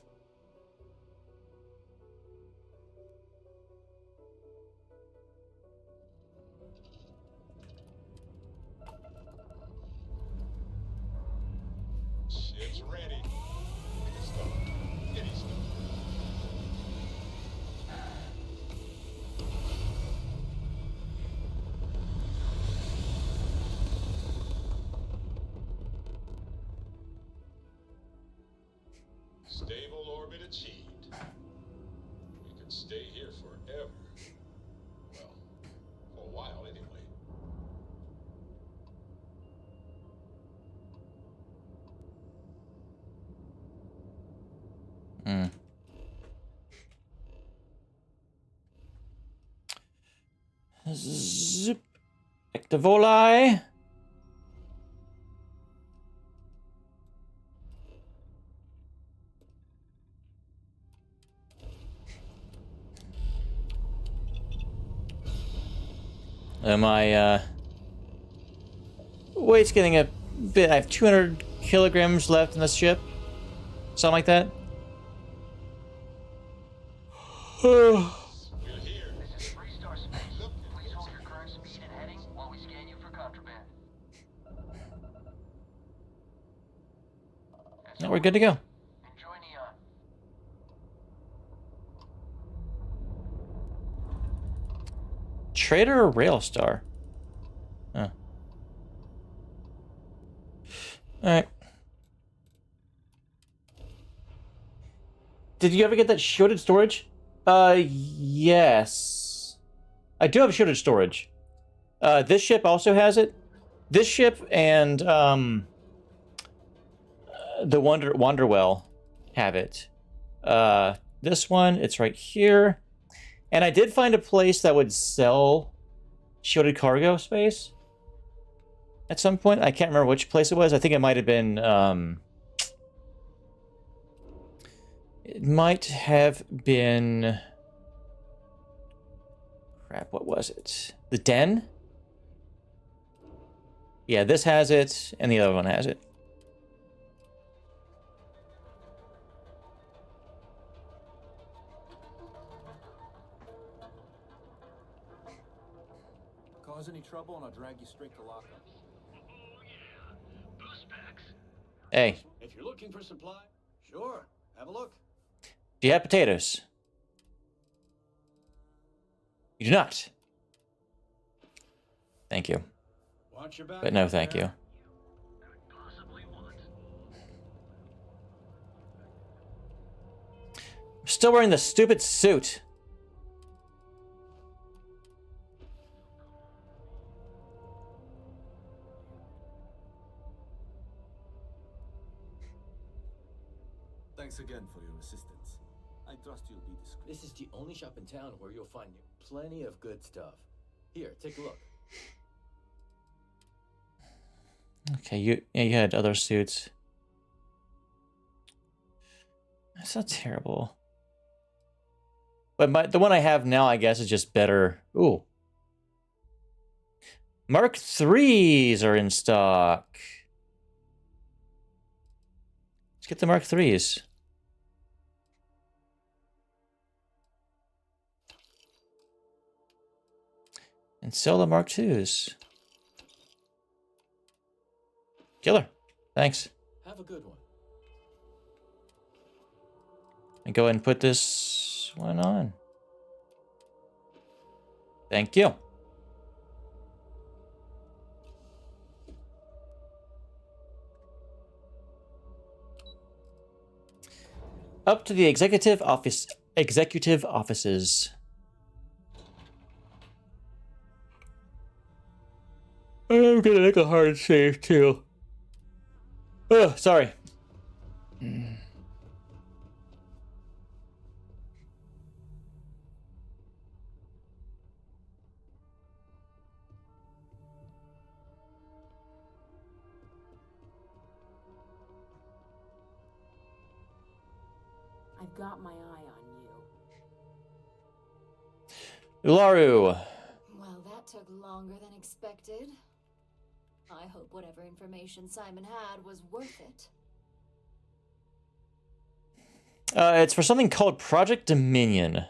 Stable orbit achieved. We could stay here forever. Well, for a while anyway. Zip. Activoli. My weight's getting a bit. I have 200 kilograms left in this ship. Something like that. No, we're good to go. Trader or Railstar? Huh. Alright. Did you ever get that shielded storage? Yes. I do have shielded storage. This ship also has it. This ship and, the Wanderwell have it. This one, it's right here. And I did find a place that would sell shielded cargo space at some point. I can't remember which place it was. I think it might have been, crap, what was it? The Den? Yeah, this has it, and the other one has it. Cause any trouble and I'll drag you straight to lockup. Hey. If you're looking for supply, sure, have a look. Do you have potatoes? You do not. Thank you. Watch your back. But no, thank you. I'm still wearing the stupid suit. Thanks again for your assistance. I trust you'll be discreet. This is the only shop in town where you'll find plenty of good stuff. Here, take a look. Okay, you had other suits. That's not terrible. But the one I have now, I guess, is just better. Ooh. Mark 3s are in stock. Let's get the Mark 3s. And sell the Mark 2s. Killer. Thanks. Have a good one. And go ahead and put this one on. Thank you. Up to the executive offices. I'm gonna make a hard save too. Oh, sorry. I've got my eye on you. Ularu. Well, that took longer than expected. I hope whatever information Simon had was worth it. It's for something called Project Dominion.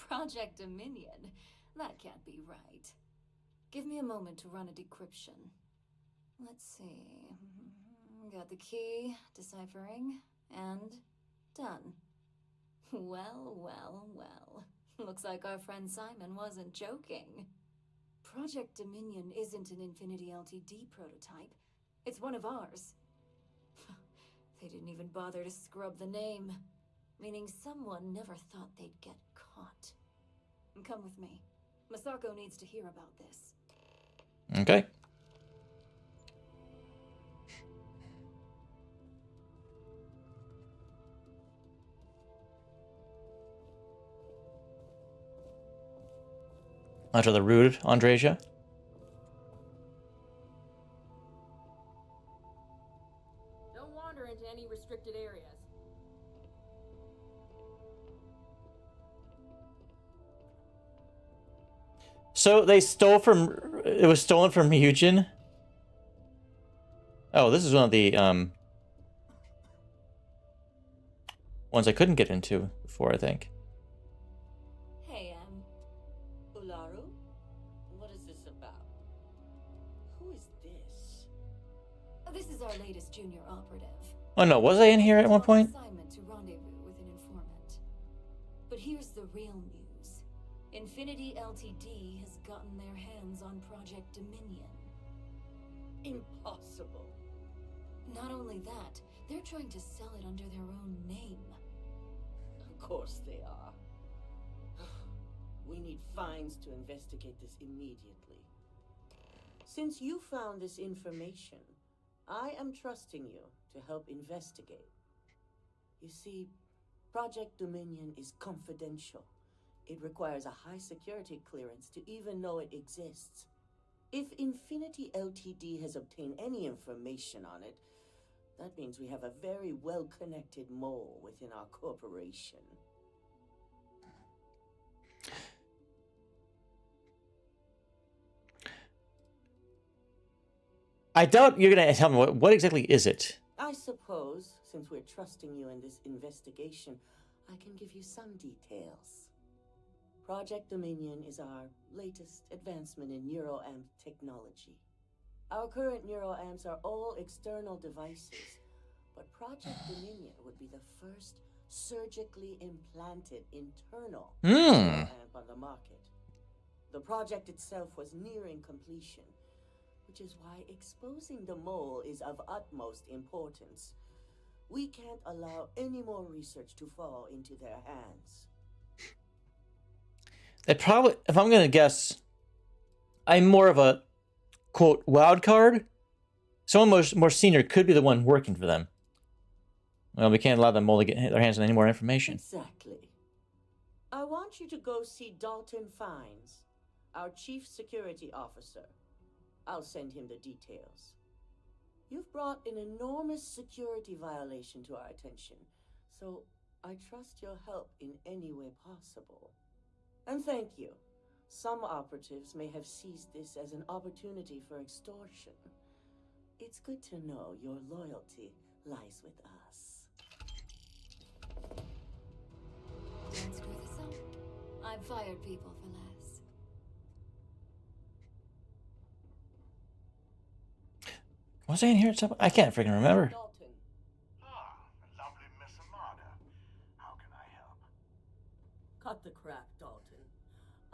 Project Dominion? That can't be right. Give me a moment to run a decryption. Let's see. Got the key, deciphering, and done. Well, well, well. Looks like our friend Simon wasn't joking. Project Dominion isn't an Infinity LTD prototype. It's one of ours. They didn't even bother to scrub the name, meaning someone never thought they'd get caught. Come with me. Masako needs to hear about this. Okay. That's rather rude, Andreja. Don't wander into any restricted areas. So they stole from... It was stolen from Ryujin? Oh, this is one of the, ones I couldn't get into before, I think. Hey, Ularu? What is this about? Who is this? This is our latest junior operative. Oh no, was I in here at one point? Assignment to rendezvous with an informant. But here's the real news. Infinity Ltd has gotten their hands on Project Dominion. Impossible. Not only that, they're trying to sell it under their own name. Of course they are. We need fines to investigate this immediately. Since you found this information, I am trusting you to help investigate. You see, Project Dominion is confidential. It requires a high security clearance to even know it exists. If Infinity Ltd has obtained any information on it, that means we have a very well-connected mole within our corporation. I doubt you're gonna tell me what exactly is it. I suppose, since we're trusting you in this investigation, I can give you some details. Project Dominion is our latest advancement in neuroamp technology. Our current neuroamps are all external devices, but Project Dominion would be the first surgically implanted internal neuroamp on the market. The project itself was nearing completion, which is why exposing the mole is of utmost importance. We can't allow any more research to fall into their hands. They probably, if I'm gonna guess, I'm more of a, quote, wild card. Someone more senior could be the one working for them. Well, we can't allow them all to get their hands on any more information. Exactly. I want you to go see Dalton Fines, our chief security officer. I'll send him the details. You've brought an enormous security violation to our attention, so I trust your help in any way possible. And thank you. Some operatives may have seized this as an opportunity for extortion. It's good to know your loyalty lies with us. Don't screw this up. I've fired people for less. Was I in here at some point? I can't freaking remember. Lovely Miss Amada. How can I help? Cut the crap, Dalton.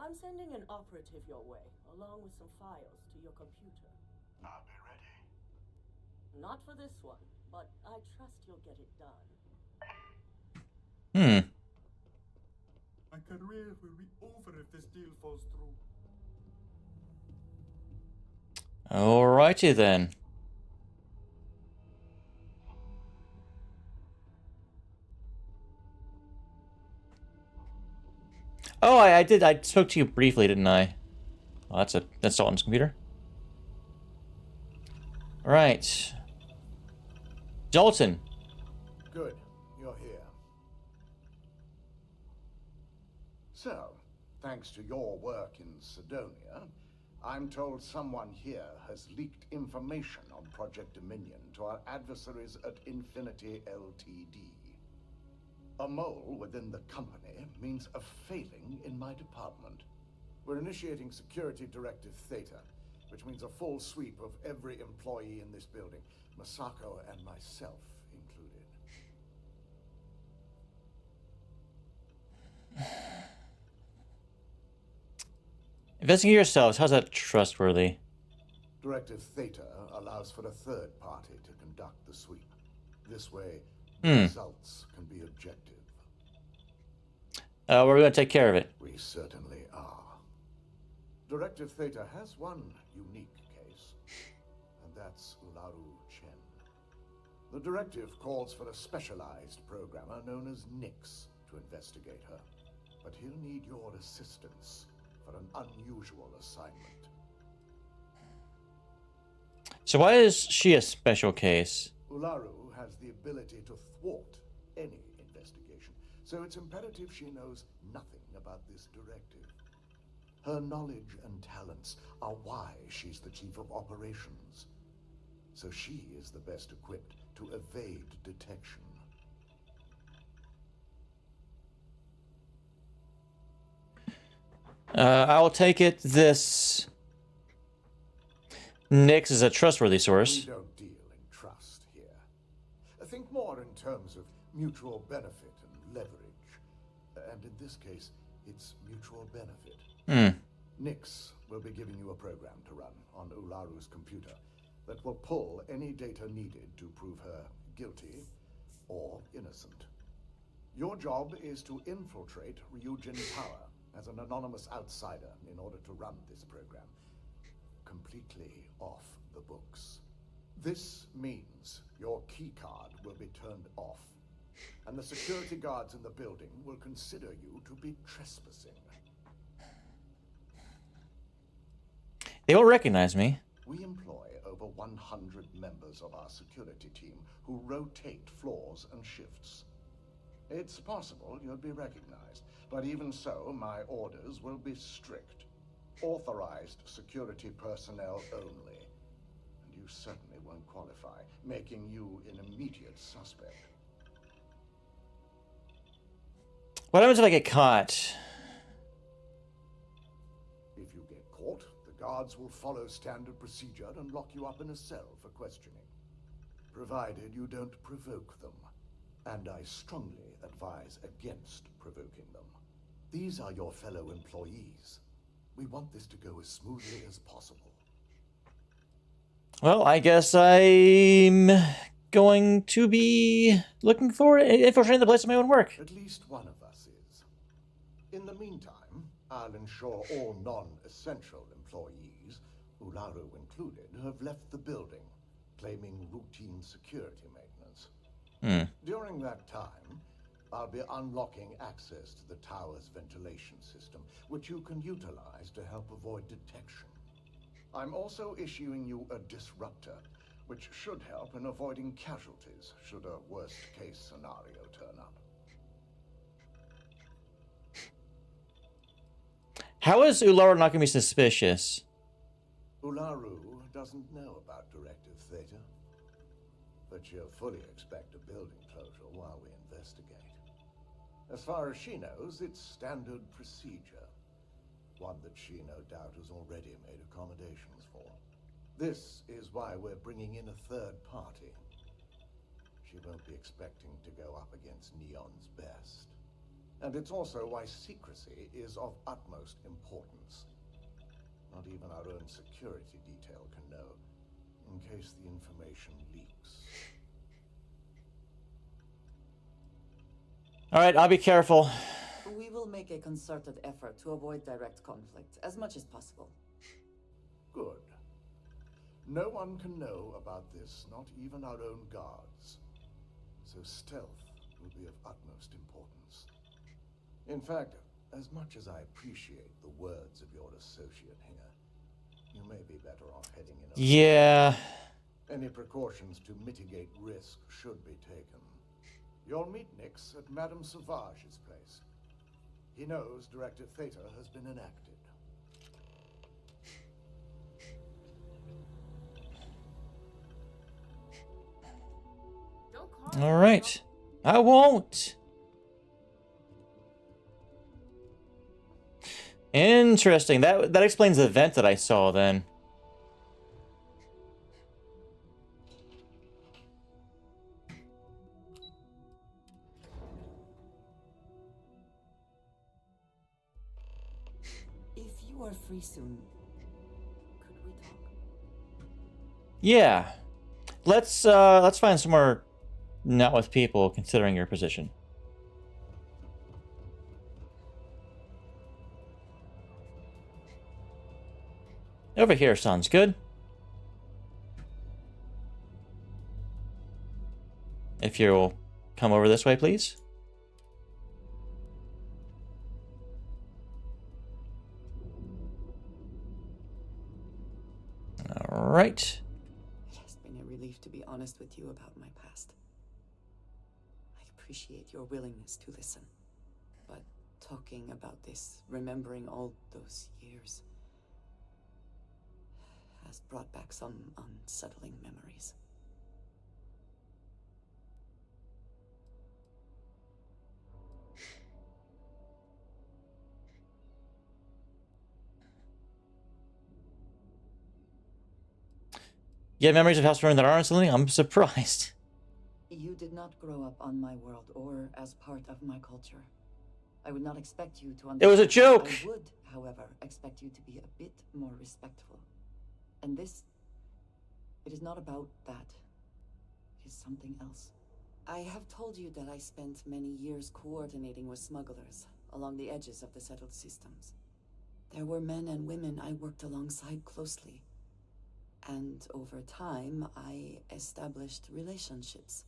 I'm sending an operative your way, along with some files to your computer. I'll be ready. Not for this one, but I trust you'll get it done. My career will be over if this deal falls through. Alrighty then. Oh, I did. I spoke to you briefly, didn't I? Oh, that's Dalton's computer. All right, Dalton. Good, you're here. So, thanks to your work in Sidonia, I'm told someone here has leaked information on Project Dominion to our adversaries at Infinity Ltd. A mole within the company means a failing in my department. We're initiating Security Directive Theta, which means a full sweep of every employee in this building, Masako and myself included. Investigate yourselves. How's that trustworthy? Directive Theta allows for a third party to conduct the sweep. This way, Hmm. results can be objective. We're going to take care of it. We certainly are. Directive Theta has one unique case, and that's Ularu Chen. The directive calls for a specialized programmer known as Nix to investigate her, but he'll need your assistance for an unusual assignment. So why is she a special case? Ularu has the ability to thwart any investigation, so it's imperative she knows nothing about this directive. Her knowledge and talents are why she's the chief of operations. So she is the best equipped to evade detection. I'll take it this Nix is a trustworthy source. We don't deal in trust here. Think more in terms of mutual benefit and leverage. And in this case, it's mutual benefit. Hmm. Nix will be giving you a program to run on Ularu's computer that will pull any data needed to prove her guilty or innocent. Your job is to infiltrate Ryujin Tower as an anonymous outsider in order to run this program completely off the books. This means your keycard will be turned off, and the security guards in the building will consider you to be trespassing. They won't recognize me. We employ over 100 members of our security team who rotate floors and shifts. It's possible you'll be recognized, but even so, my orders will be strict. Authorized security personnel only. And you certainly won't qualify, making you an immediate suspect. What happens if I get caught? If you get caught, the guards will follow standard procedure and lock you up in a cell for questioning. Provided you don't provoke them. And I strongly advise against provoking them. These are your fellow employees. We want this to go as smoothly as possible. Well, I guess I'm going to be looking for infiltrating the place of my own work. At least one of us is. In the meantime, I'll ensure all non-essential employees, Ularu included, have left the building, claiming routine security maintenance. During that time, I'll be unlocking access to the tower's ventilation system, which you can utilize to help avoid detection. I'm also issuing you a disruptor, which should help in avoiding casualties should a worst-case scenario turn up. How is Ularu not going to be suspicious? Ularu doesn't know about Directive Theta, but she'll fully expect a building closure while we investigate. As far as she knows, it's standard procedure, one that she no doubt has already made accommodations for. This is why we're bringing in a third party. She won't be expecting to go up against Neon's best. And it's also why secrecy is of utmost importance. Not even our own security detail can know, in case the information leaks. All right, I'll be careful. We will make a concerted effort to avoid direct conflict as much as possible. Good. No one can know about this, not even our own guards. So stealth will be of utmost importance. In fact, as much as I appreciate the words of your associate here, you may be better off heading in. Yeah. Any precautions to mitigate risk should be taken. You'll meet Nix at Madame Sauvage's place. He knows Directive Theta has been enacted. All right. I won't. Interesting. That explains the vent that I saw then. If you are free soon, could we talk? Yeah. Let's find somewhere not with people considering your position. Over here sounds good. If you'll come over this way, please. All right. It has been a relief to be honest with you about my past. I appreciate your willingness to listen. But talking about this, remembering all those years, has brought back some unsettling memories. You have memories of House Ruin that aren't something? I'm surprised. You did not grow up on my world or as part of my culture. I would not expect you to understand. It was a joke! I would, however, expect you to be a bit more respectful. And this, it is not about that. It is something else. I have told you that I spent many years coordinating with smugglers along the edges of the settled systems. There were men and women I worked alongside closely. And over time, I established relationships.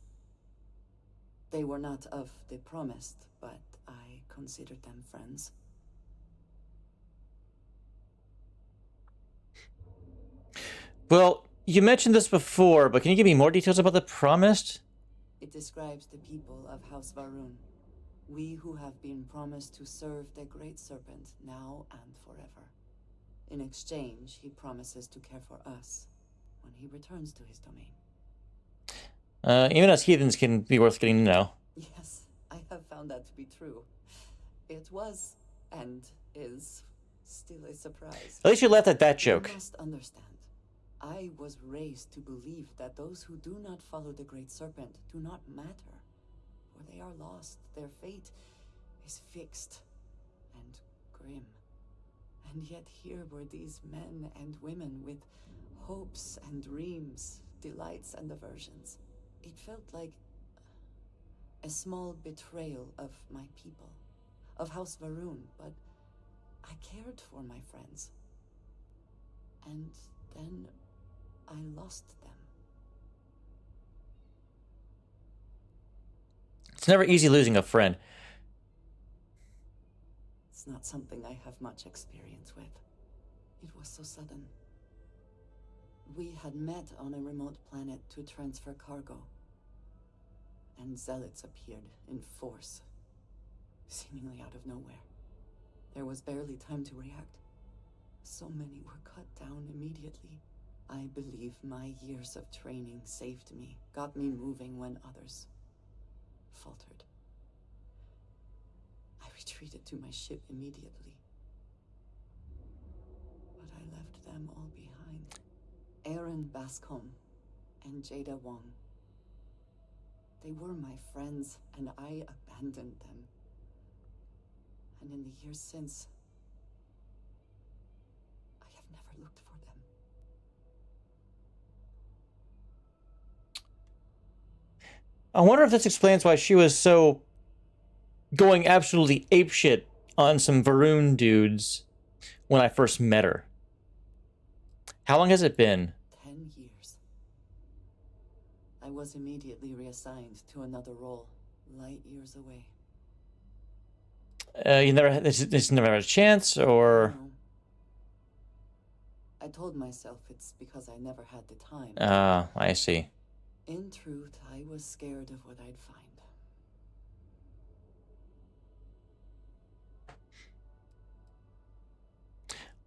They were not of the promised, but I considered them friends. Well, you mentioned this before, but can you give me more details about the promised? It describes the people of House Varun. We who have been promised to serve the Great Serpent now and forever. In exchange, he promises to care for us when he returns to his domain. Even us heathens can be worth getting to know. Yes, I have found that to be true. It was, and is, still a surprise. At least you left at that joke. You must understand. I was raised to believe that those who do not follow the Great Serpent do not matter. For they are lost. Their fate is fixed and grim. And yet here were these men and women with hopes and dreams, delights and aversions. It felt like a small betrayal of my people, of House Varun, but I cared for my friends. And then I lost them. It's never easy losing a friend. It's not something I have much experience with. It was so sudden. We had met on a remote planet to transfer cargo. And zealots appeared in force, seemingly out of nowhere. There was barely time to react. So many were cut down immediately. I believe my years of training saved me, got me moving when others faltered. I retreated to my ship immediately. But I left them all behind. Aaron Bascom and Jada Wong. They were my friends, and I abandoned them. And in the years since, I have never looked for them. I wonder if this explains why she was so going absolutely apeshit on some Varun dudes when I first met her. How long has it been? 10 years. I was immediately reassigned to another role, light years away. You never, this never had a chance, or? No. I told myself it's because I never had the time. Ah, I see. In truth, I was scared of what I'd find.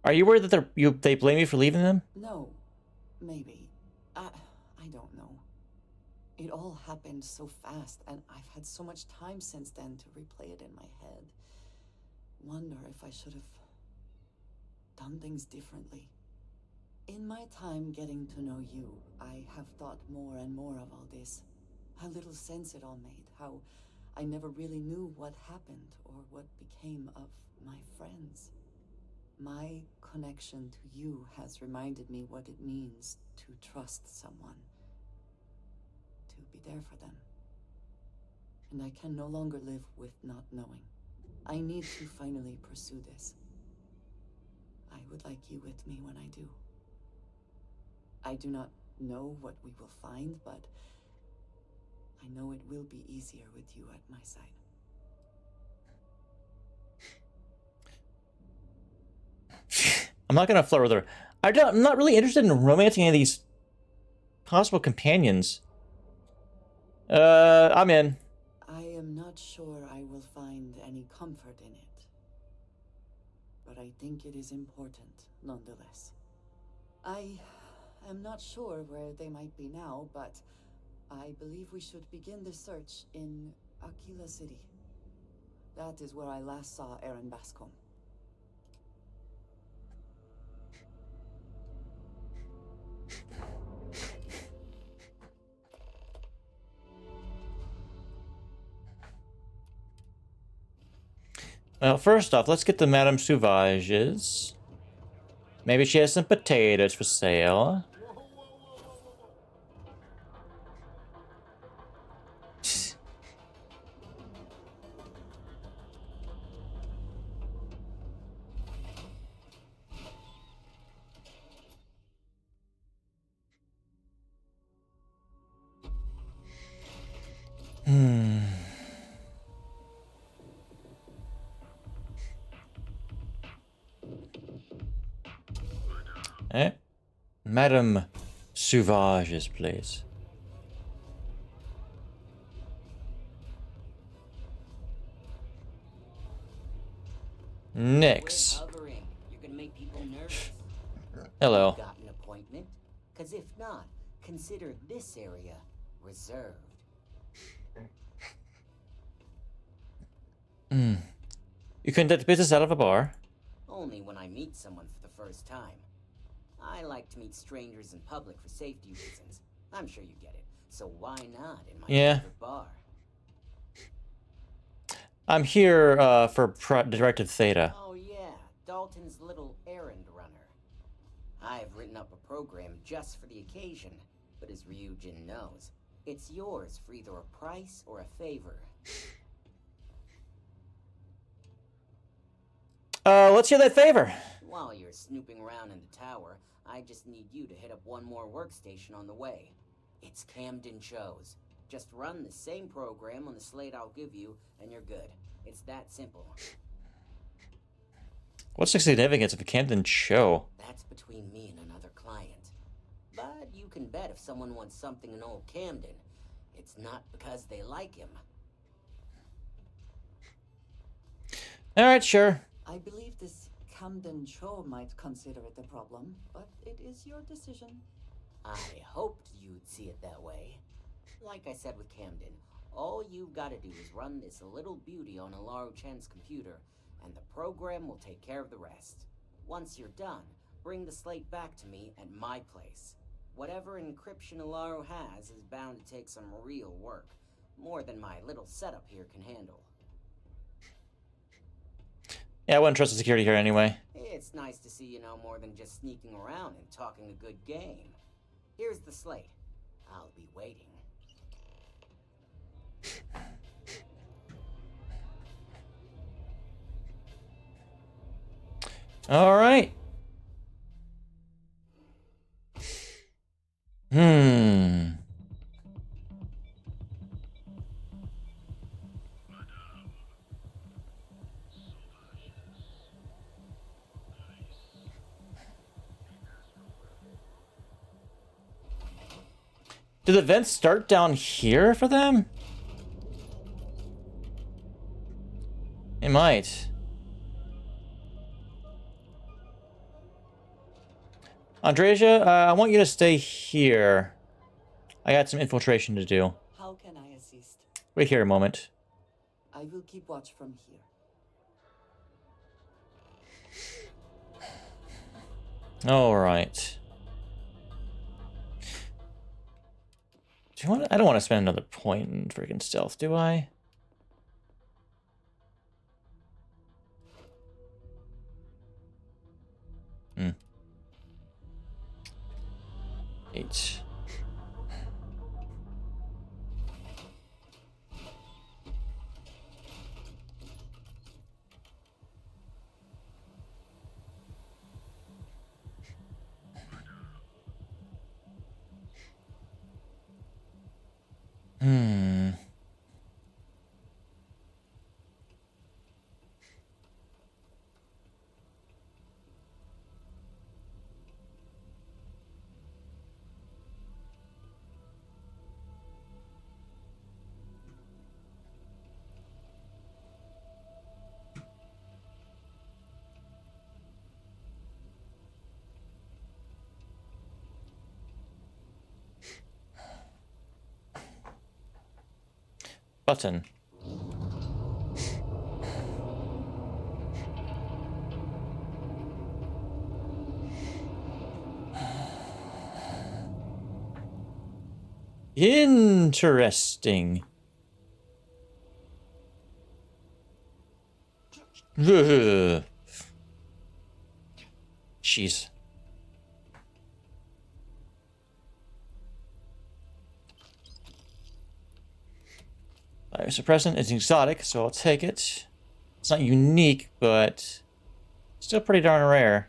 Are you worried that they blame you for leaving them? No, maybe. I don't know. It all happened so fast, and I've had so much time since then to replay it in my head. Wonder if I should have done things differently. In my time getting to know you, I have thought more and more of all this. How little sense it all made, how I never really knew what happened or what became of my friends. My connection to you has reminded me what it means to trust someone, to be there for them. and I can no longer live with not knowing. I need to finally pursue this. I would like you with me when I do. I do not know what we will find, but I know it will be easier with you at my side. I'm not gonna flirt with her. I'm not really interested in romancing any of these possible companions. I'm in. I am not sure I will find any comfort in it, but I think it is important nonetheless. I am not sure where they might be now, but I believe we should begin the search in Aquila City. That is where I last saw Aaron Bascom. Well, first off, let's get the Madame Sauvages. Maybe she has some potatoes for sale. Eh? Madame Sauvages, please. Nix. You're gonna make people nervous. Hello. You got an appointment? Because if not, consider this area reserved. You conduct business out of a bar? Only when I meet someone for the first time. I like to meet strangers in public for safety reasons. I'm sure you get it. So why not in my favorite bar? I'm here for Directive Theta. Oh yeah, Dalton's little errand runner. I've written up a program just for the occasion, but as Ryujin knows, it's yours for either a price or a favor. Let's hear that favor. While you're snooping around in the tower, I just need you to hit up one more workstation on the way. It's Camden Chose. Just run the same program on the slate I'll give you, and you're good. It's that simple. What's the significance of a Camden show? That's between me and another client. But you can bet if someone wants something in old Camden, it's not because they like him. Alright, sure. I believe this Camden Cho might consider it a problem, but it is your decision. I hoped you'd see it that way. Like I said with Camden, all you've got to do is run this little beauty on Alaro Chen's computer, and the program will take care of the rest. Once you're done, bring the slate back to me at my place. Whatever encryption Alaro has is bound to take some real work, more than my little setup here can handle. Yeah, I wouldn't trust the security here anyway. It's nice to see you know more than just sneaking around and talking a good game. Here's the slate. I'll be waiting. All right. Do the vents start down here for them? It might. Andreja, I want you to stay here. I got some infiltration to do. How can I assist? Wait here a moment. I will keep watch from here. All right. Do you want? I don't want to spend another point in freaking stealth, do I? Hmm. 8. Button. Interesting. Ugh. Jeez. Suppressant is exotic, so I'll take it. It's not unique, but still pretty darn rare.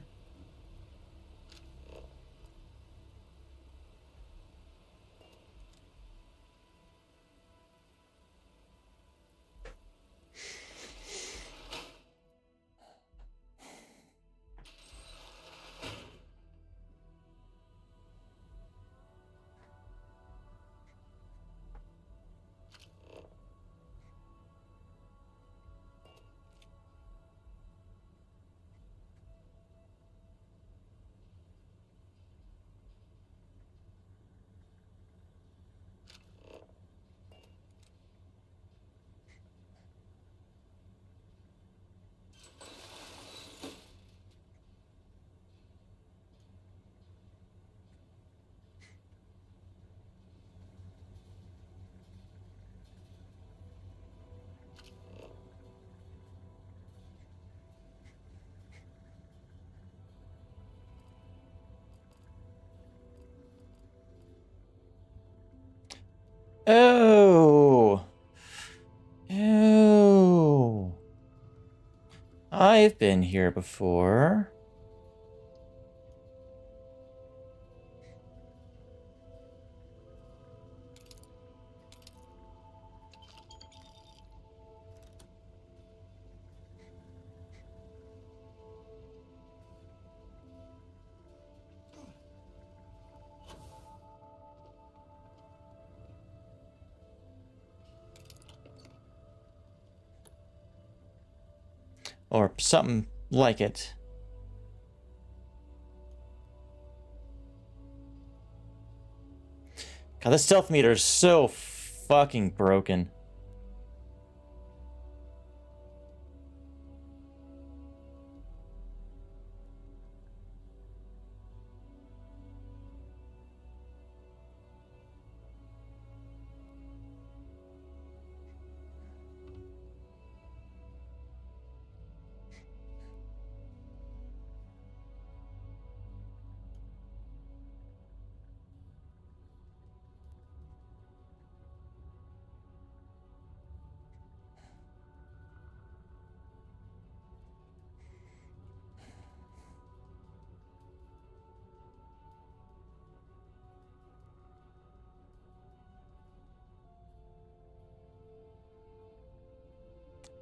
Oh. Oh. I've been here before. Or something like it. God, this stealth meter is so fucking broken.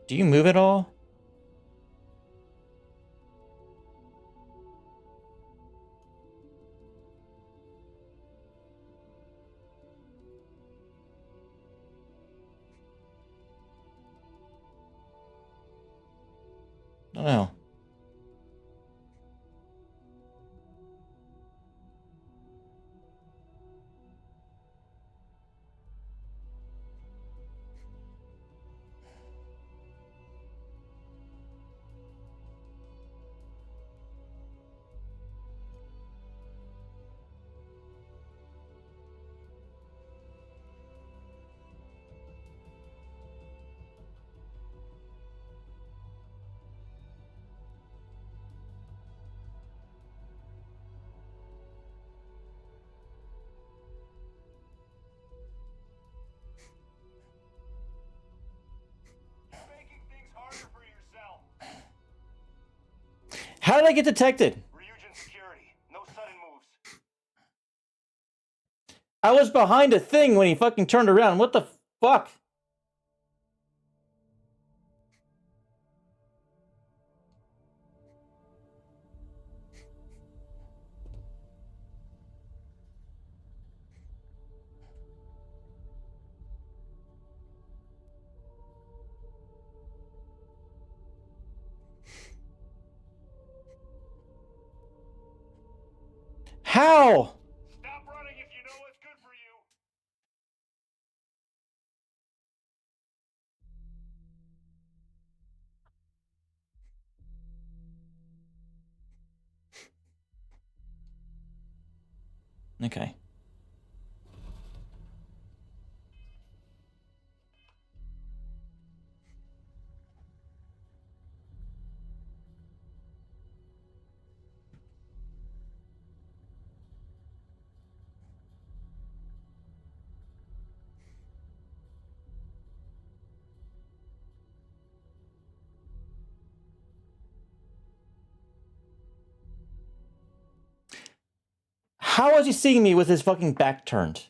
Do you move at all? I don't know. How did I get detected? I was behind a thing when he fucking turned around. What the fuck? How? Okay. How is he seeing me with his fucking back turned?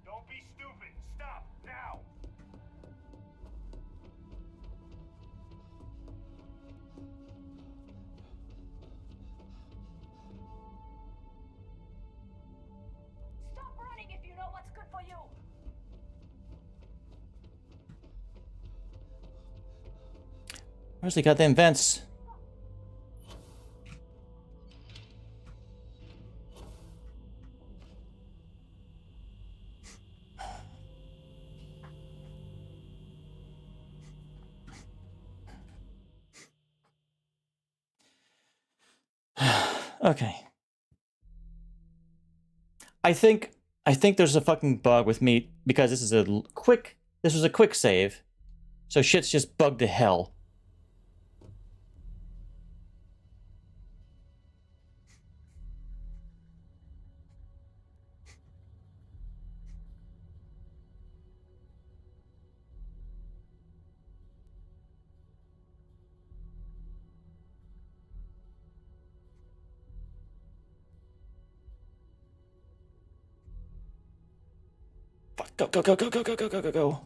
Don't be stupid. Stop now. Stop running if you know what's good for you. Where's he got them vents? Okay. I think there's a fucking bug with me because this was a quick save. So shit's just bugged to hell. Fuck, go, go, go, go, go, go, go, go, go, go.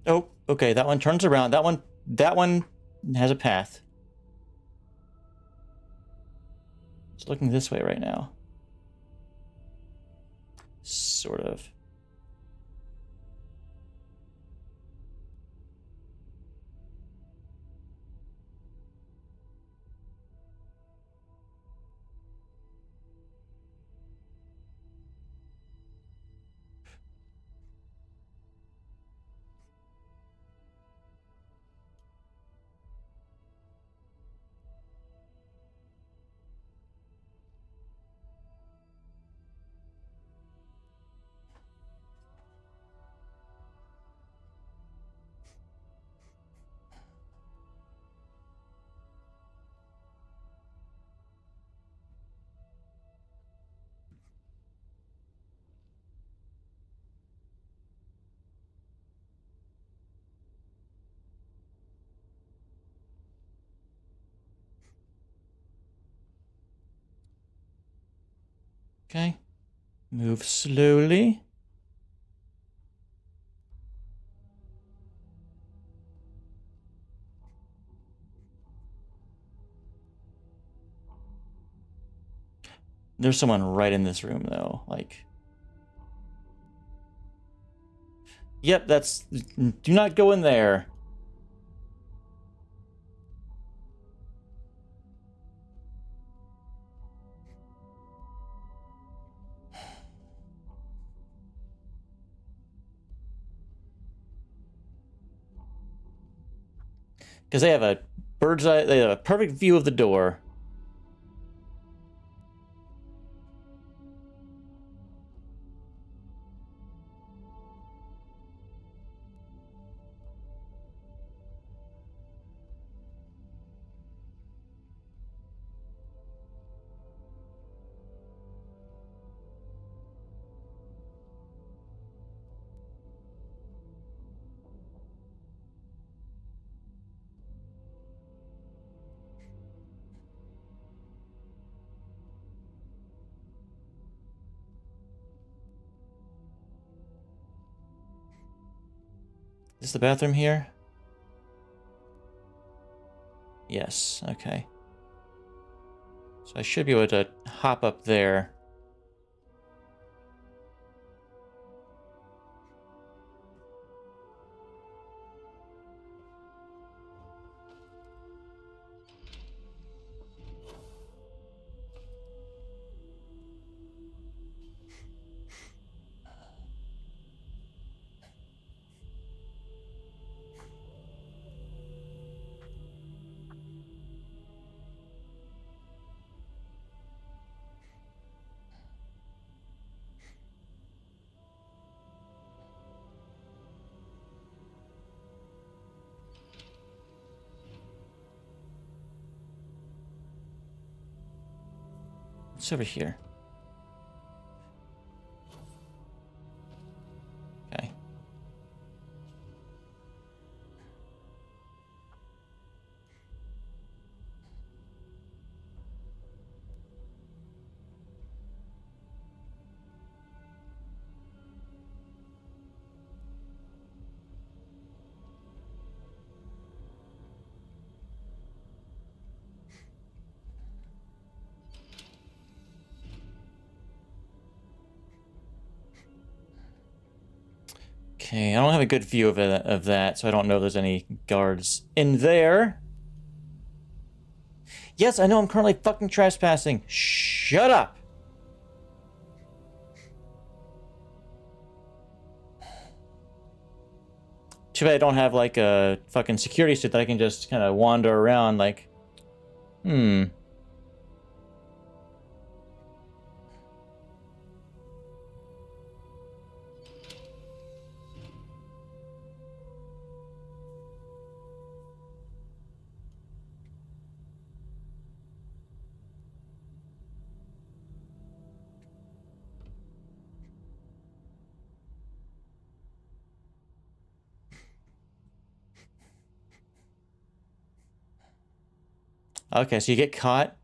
Oh, okay, that one turns around. That one has a path. It's looking this way right now. Sort of. Okay. Move slowly. There's someone right in this room, though. Like, yep, that's... Do not go in there. Because they have a bird's eye... They have a perfect view of the door. Is the bathroom here? Yes, okay. So I should be able to hop up there. What's over here? Okay. Okay, I don't have a good view of that, so I don't know if there's any guards in there. Yes, I know I'm currently fucking trespassing. Shut up! Too bad I don't have, like, a fucking security suit that I can just kind of wander around, like... Okay, so you get caught,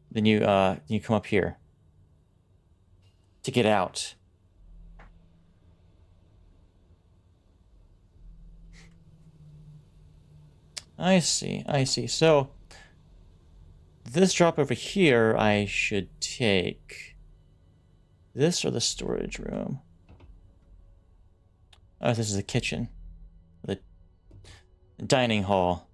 then you come up here to get out. I see, I see. So, this drop over here, I should take this or the storage room. Oh, this is the kitchen. The dining hall.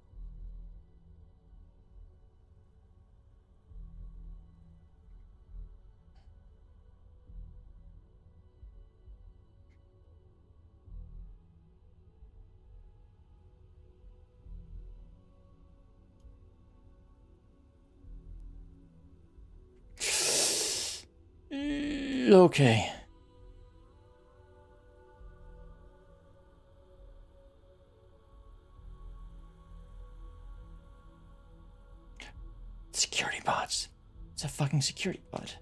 Okay. Security bots. It's a fucking security bot.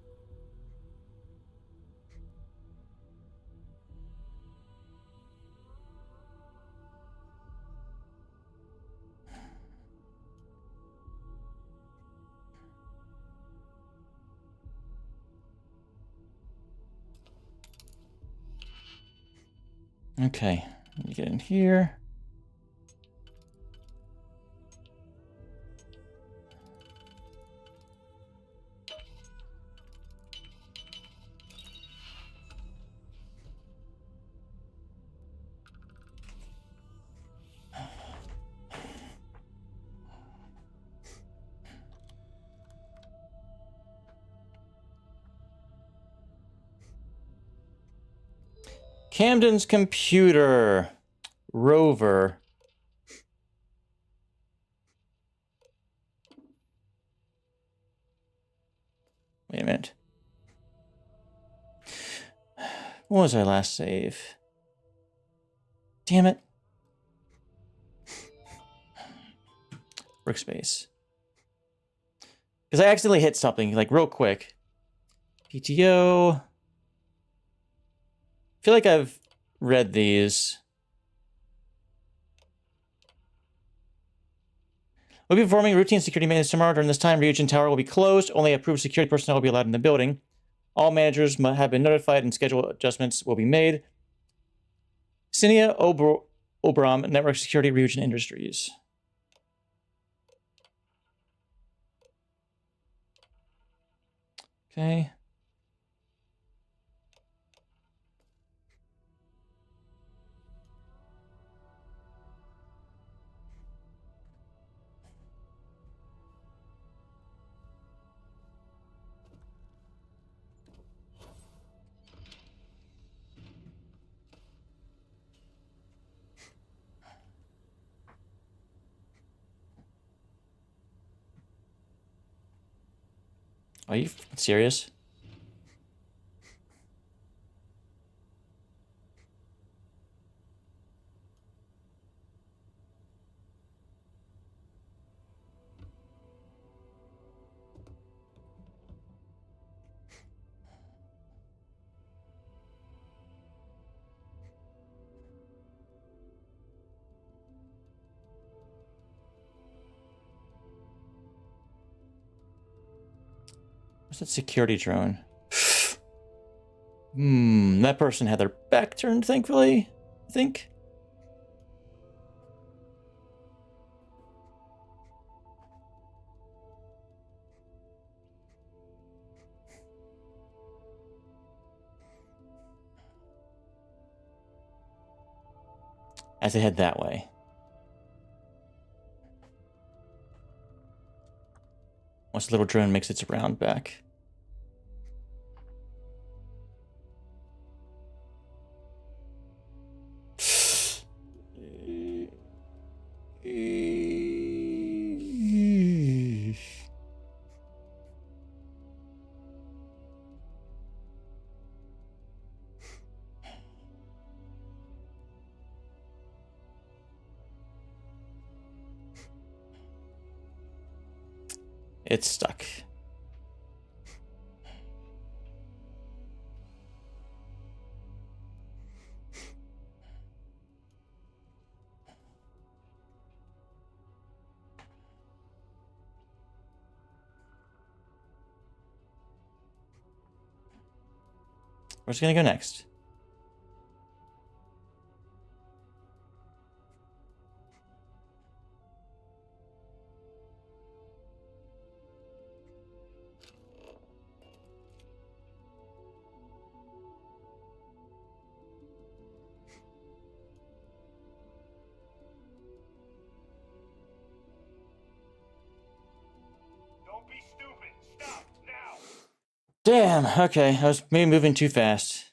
Okay, let me get in here. Camden's computer. Rover. Wait a minute. What was our last save? Damn it. Workspace. Because I accidentally hit something, like, real quick. PTO. I feel like I've read these. We'll be performing routine security maintenance tomorrow. During this time, Ryujin Tower will be closed. Only approved security personnel will be allowed in the building. All managers have been notified and schedule adjustments will be made. Sinia Obram, Network Security, Ryujin Industries. Okay. Are you serious? What's that security drone? That person had their back turned, thankfully, I think. As they head that way. Once the little drone makes its round back. It's stuck. Where's it gonna go next? Don't be stupid. Stop now. Damn, okay. I was maybe moving too fast.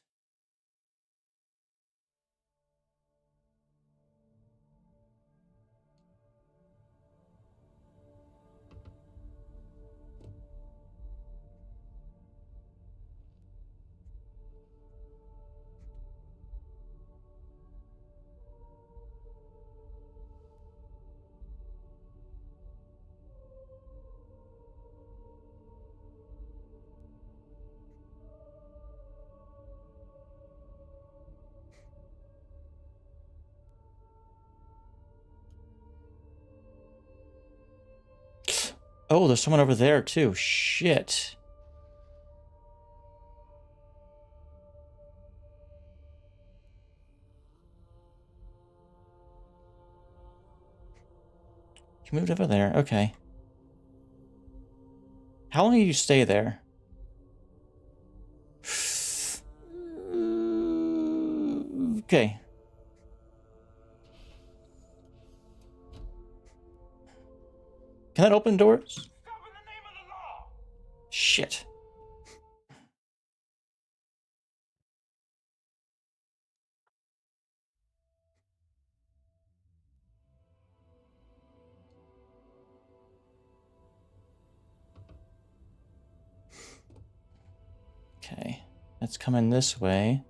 Oh, there's someone over there too. Shit. You moved over there. Okay. How long do you stay there? Okay. Can that open doors? Shit. Okay. Let's come in this way.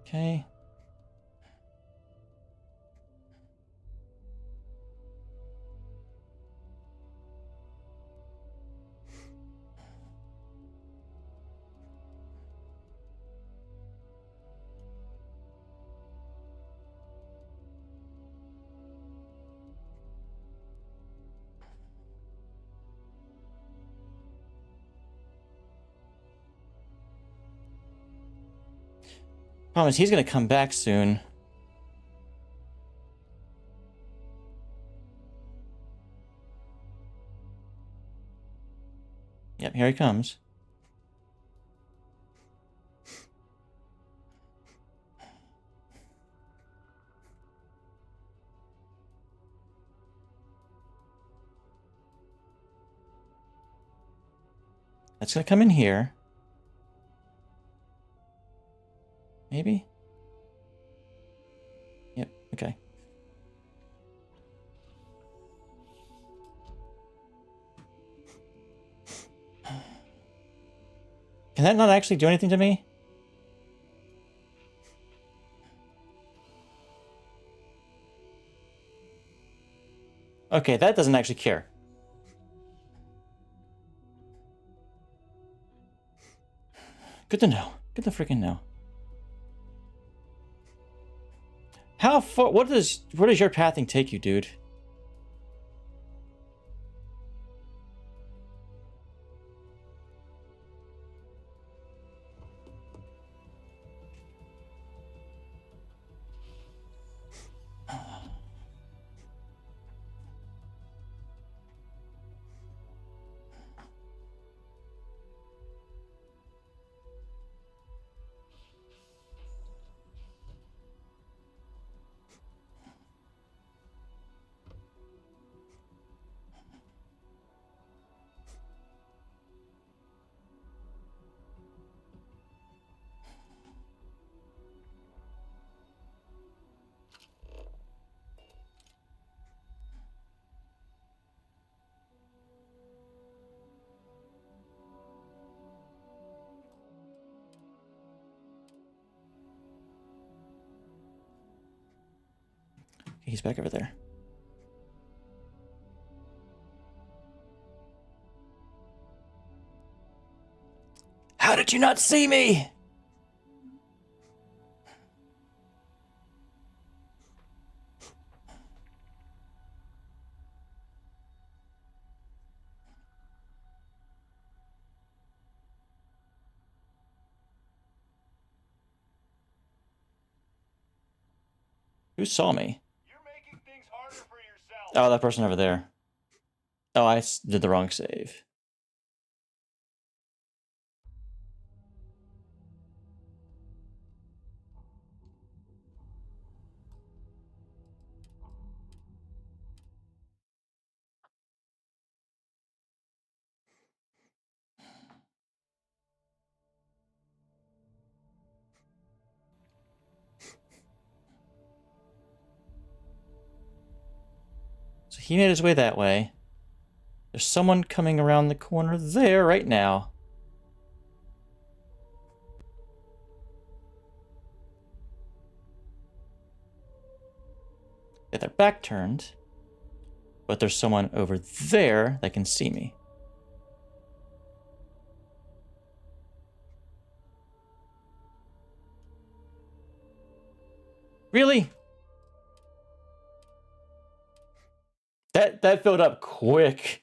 Okay. Problem is, he's gonna come back soon. Yep, here he comes. That's gonna come in here. Maybe? Yep, okay. Can that not actually do anything to me? Okay, that doesn't actually care. Good to know. Good to freaking know. How far? Where does your pathing take you, dude? He's back over there. How did you not see me? Who saw me? Oh, that person over there. Oh, I did the wrong save. So he made his way that way. There's someone coming around the corner there right now. They have their back turned, but there's someone over there that can see me. Really? That filled up quick.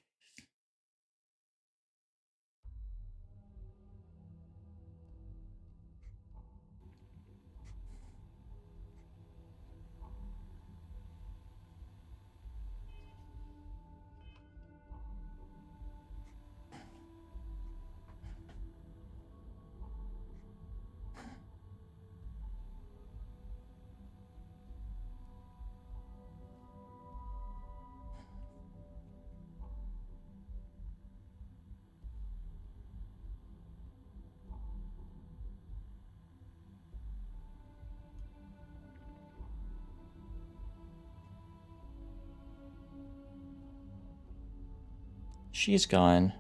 She's gone.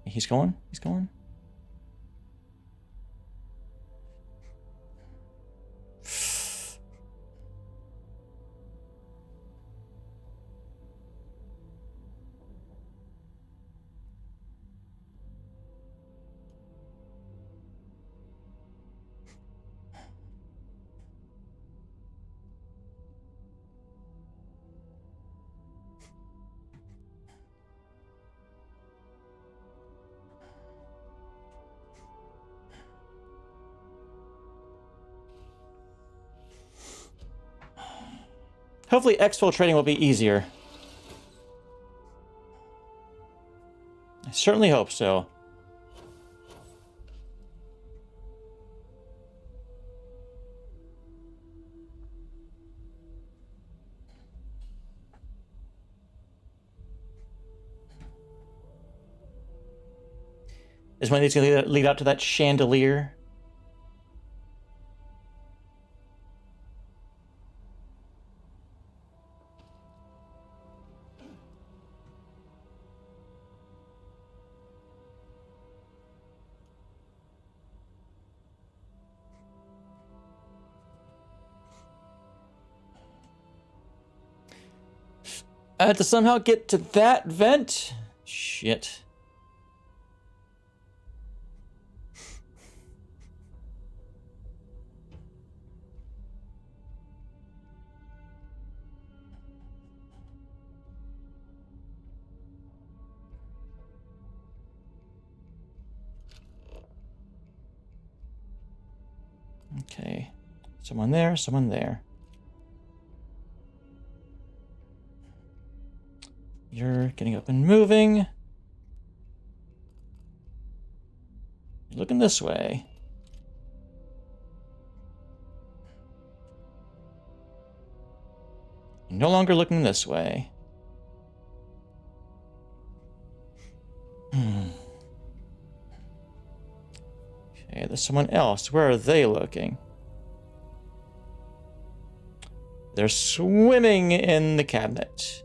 He's going? He's going? Hopefully exfiltrating will be easier. I certainly hope so. Is one of these going to lead out to that chandelier? I have to somehow get to that vent? Shit. Okay. Someone there, someone there. You're getting up and moving. You're looking this way. You're no longer looking this way. Okay, there's someone else. Where are they looking? They're swimming in the cabinet.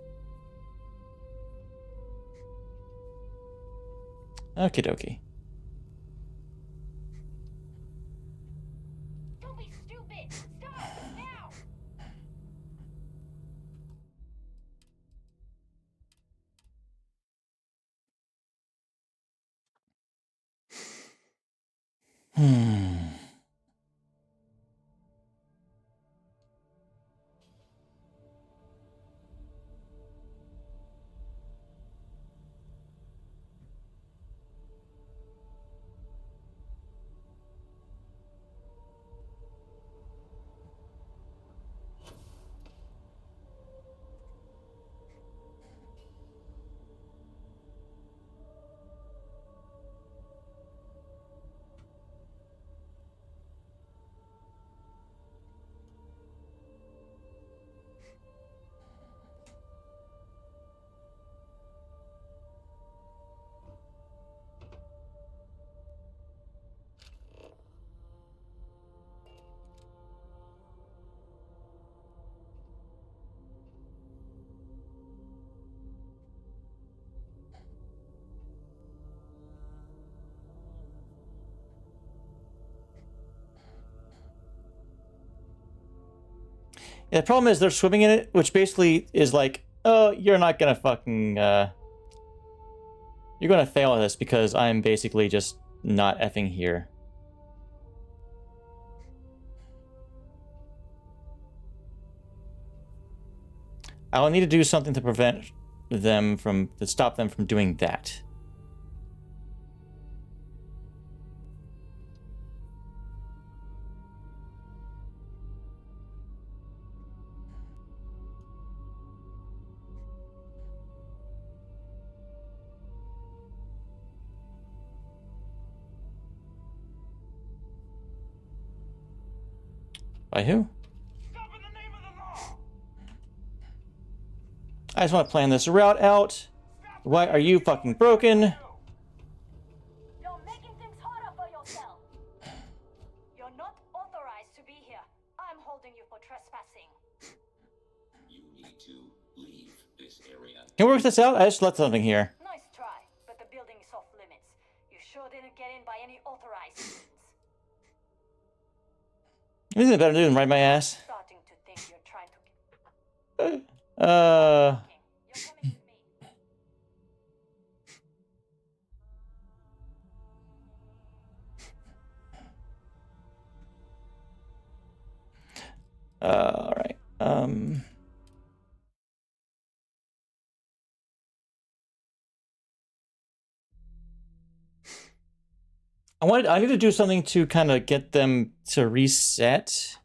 Okie dokie. Don't be stupid! Stop! Now! Yeah, the problem is they're swimming in it, which basically is like, oh, you're not gonna fucking, you're gonna fail at this because I'm basically just not effing here. I'll need to do something to prevent them from, to stop them from doing that. By who? I just want to plan this route out. Why are you fucking broken? You're making things harder for yourself. You're not authorized to be here. I'm holding you for trespassing. You need to leave this area. Can we work this out? I just left something here. Nice try, but the building is off limits. You sure didn't get in by any authorized means. Anything better to do than ride my ass? Starting to think you're trying to... All right. I need to do something to kind of get them to reset.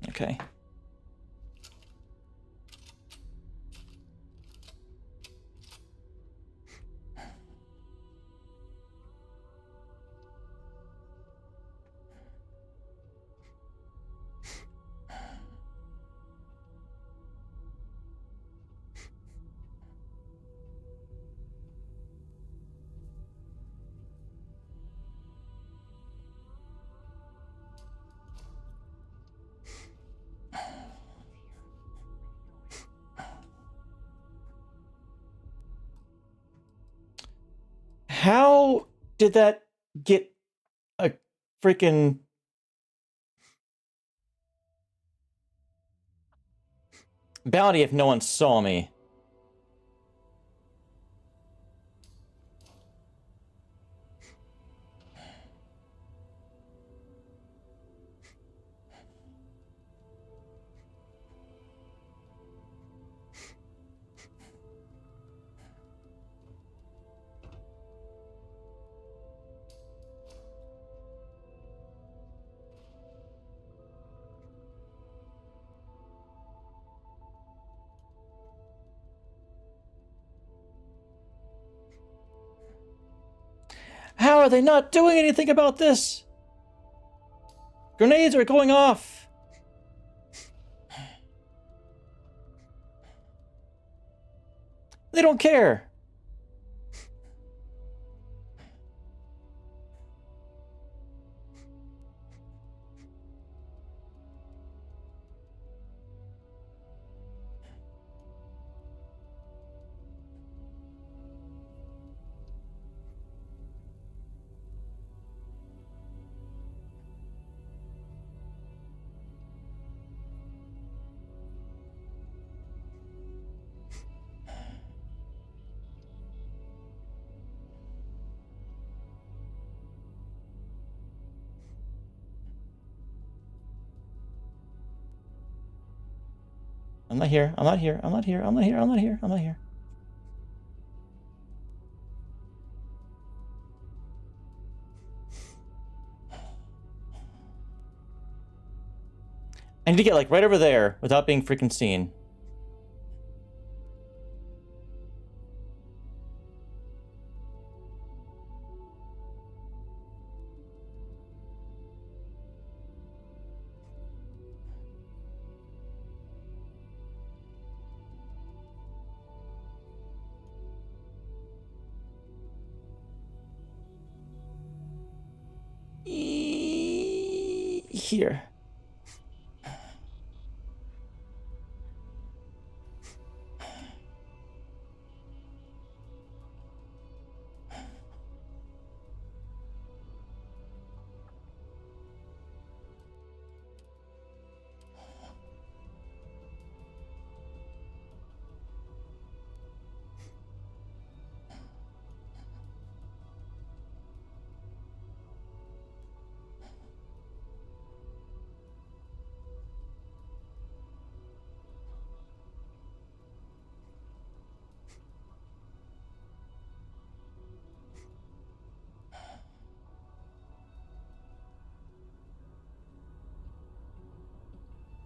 Okay. How did that get a freaking bounty if no one saw me? How are they not doing anything about this? Grenades are going off. They don't care. I'm not here. I'm not here. I'm not here. I'm not here. I'm not here. I'm not here. I need to get like right over there without being freaking seen. here.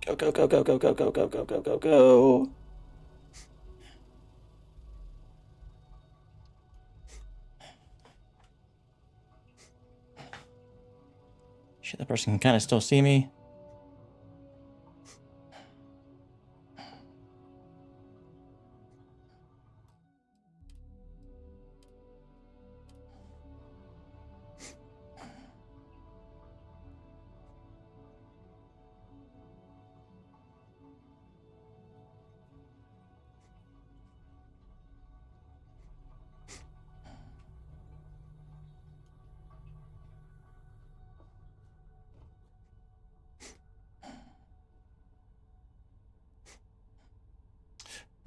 Go, go, go, go, go, go, go, go, go, go, go, go. Shit, that person can kind of still see me.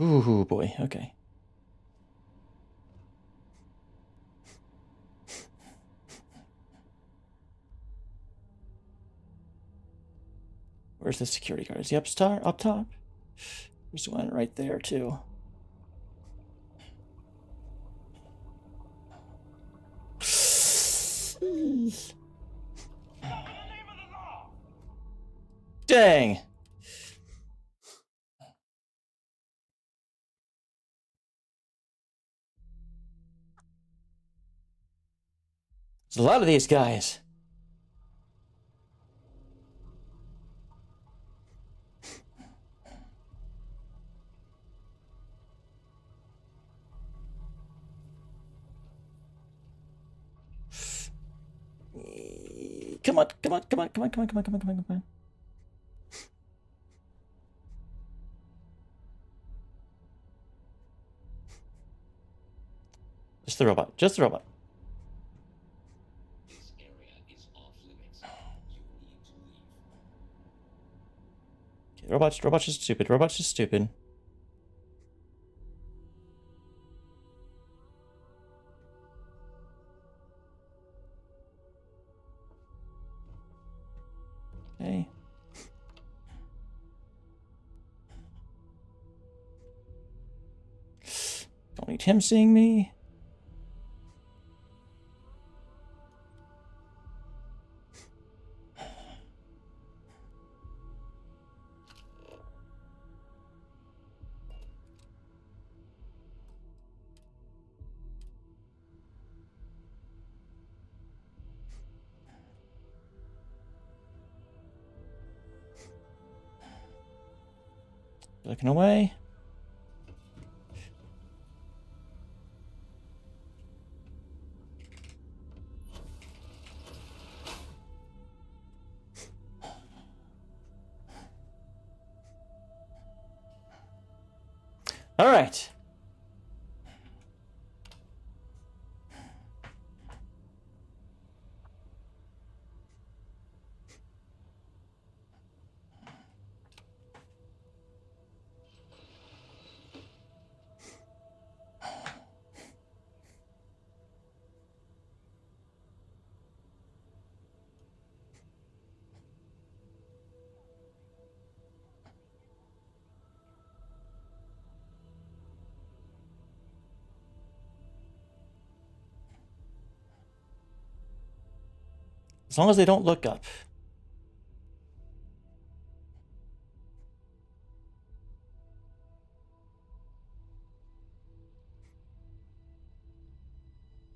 Ooh, boy. Okay. Where's the security guard? Is he up top? There's one right there, too. Dang! There's a lot of these guys. Come on, come on, come on, come on, come on, come on, come on, come on, come on. Just the robot. Just the robot. This area is off limits. You need to leave. Okay, robot's just stupid. Robot's just stupid. Okay. Don't need him seeing me. Looking away. All right. As long as they don't look up.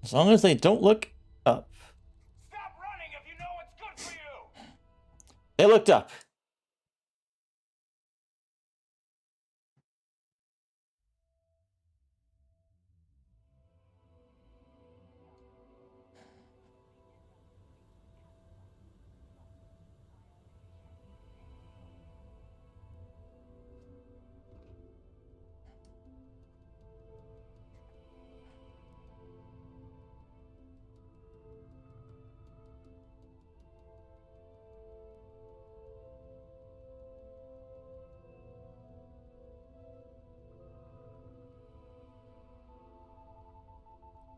As long as they don't look up. Stop running if you know what's good for you! They looked up.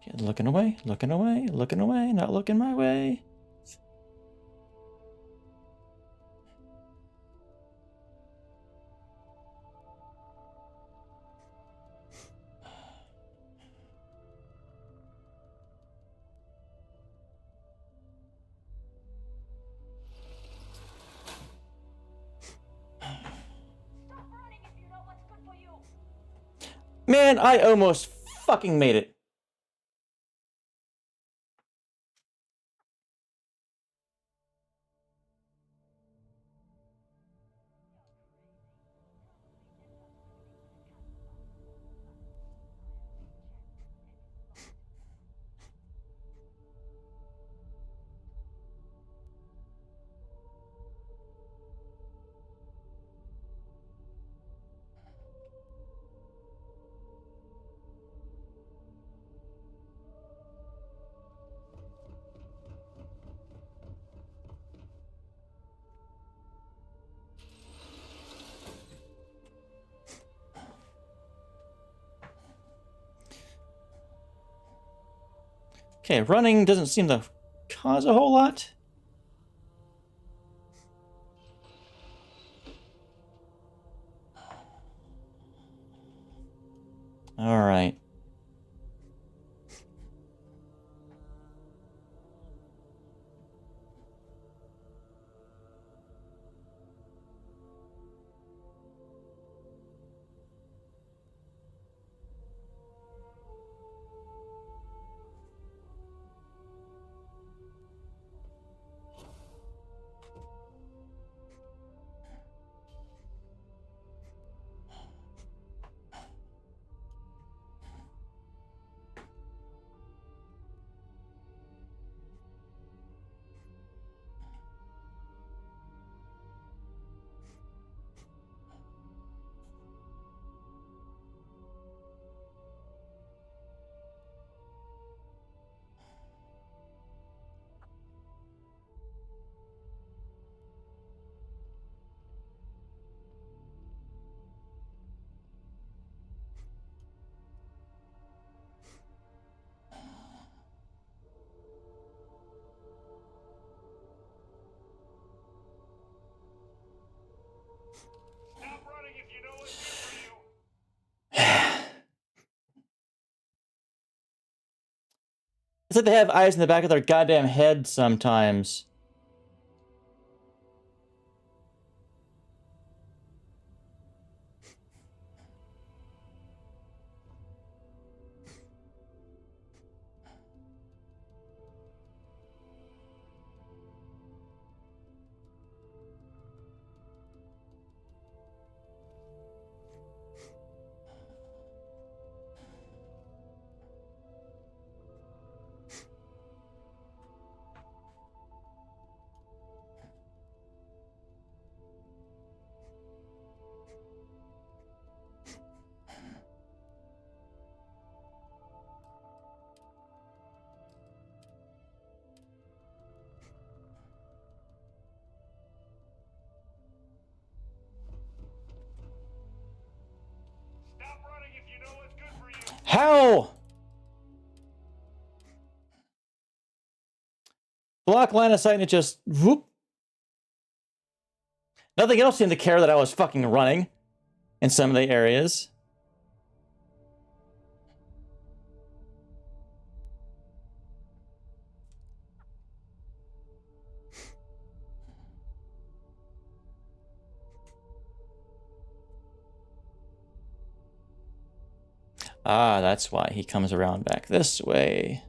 Okay, looking away, looking away, looking away, not looking my way. Man, I almost fucking made it. Okay, running doesn't seem to cause a whole lot. All right. Stop running if you know what's good for you. It's like they have eyes in the back of their goddamn head sometimes. Stop running if you know what's good for you. How? Block line of sight and it just whoop. Nothing else seemed to care that I was fucking running in some of the areas. Ah, that's why he comes around back this way.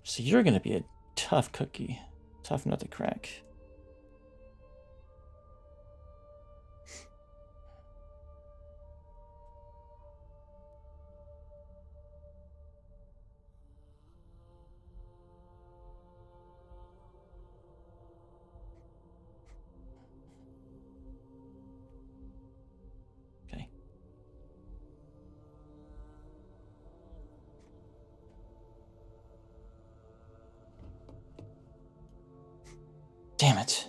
So you're gonna be a tough cookie. Tough nut to crack. Okay. Damn it.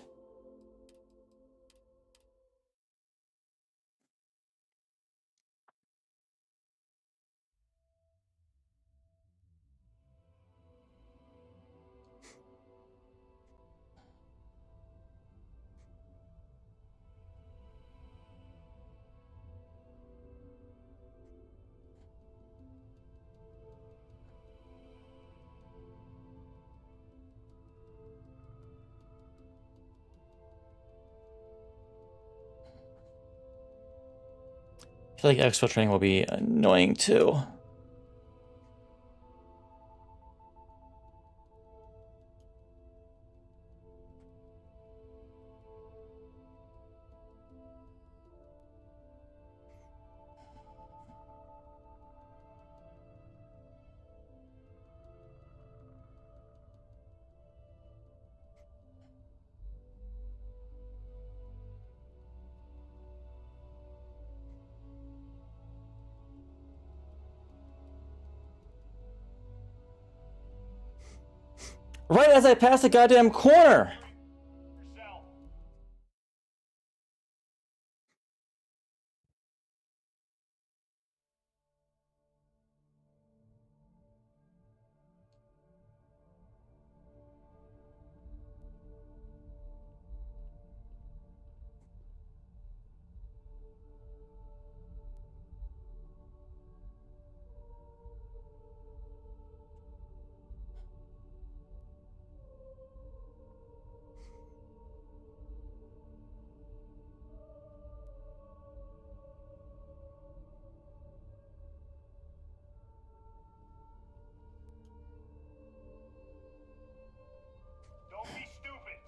I feel like exfiltrating will be annoying too. Right as I pass the goddamn corner!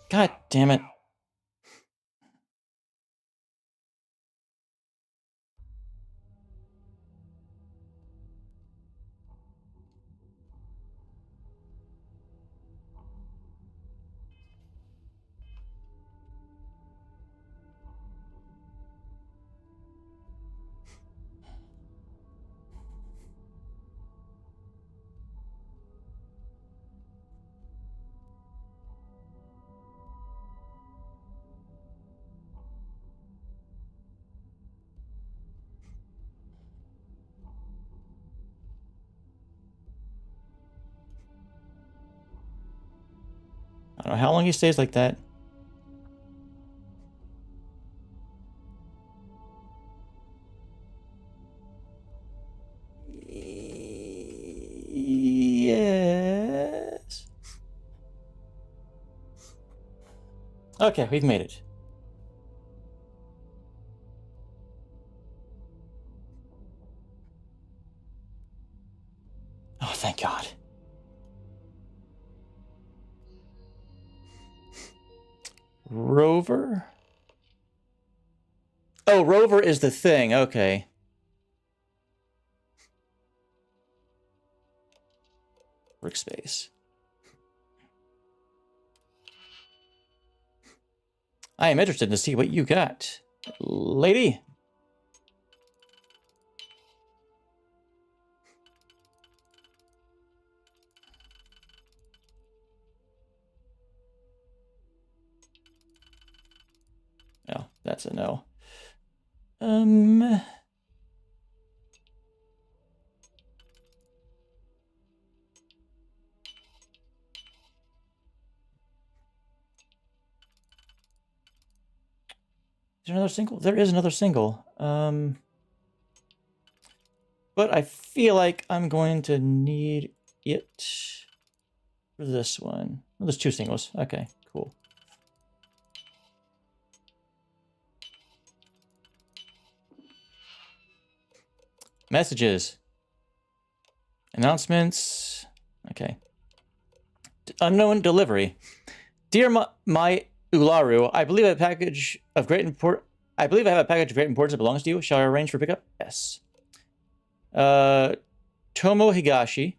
God damn it. I don't know how long he stays like that. Yes. Okay, we've made it. Oh, thank God. Rover? Oh, Rover is the thing. Okay. Workspace. I am interested to see what you got, lady. No, that's a no. Is there another single? There is another single. But I feel like I'm going to need it for this one. Well, there's two singles. Okay, cool. Messages. Announcements. Okay. Unknown delivery. Dear my Ularu, I believe I have a package of great importance that belongs to you. Shall I arrange for pickup? Yes. Tomo Higashi.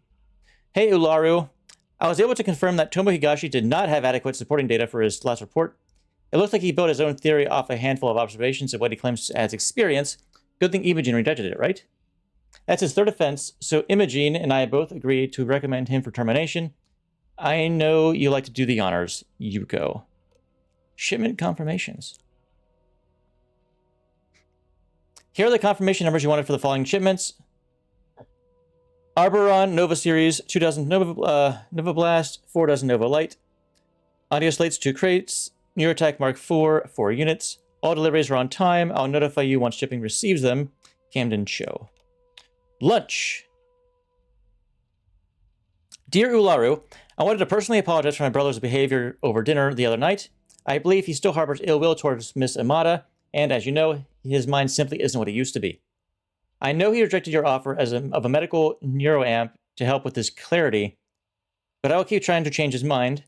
Hey Ularu. I was able to confirm that Tomo Higashi did not have adequate supporting data for his last report. It looks like he built his own theory off a handful of observations of what he claims as experience. Good thing Imogen rejected it, right? That's his third offense, so Imogen and I both agreed to recommend him for termination. I know you like to do the honors. You go. Shipment confirmations. Here are the confirmation numbers you wanted for the following shipments. Arboron Nova Series, 2 dozen Nova Blast, 4 dozen Nova Light. Audio slates, 2 crates. Neurotac Mark IV, 4 units. All deliveries are on time. I'll notify you once shipping receives them. Camden Show. Lunch. Dear Ularu, I wanted to personally apologize for my brother's behavior over dinner the other night. I believe he still harbors ill will towards Miss Amada, and as you know, his mind simply isn't what it used to be. I know he rejected your offer of a medical neuroamp to help with his clarity, but I will keep trying to change his mind.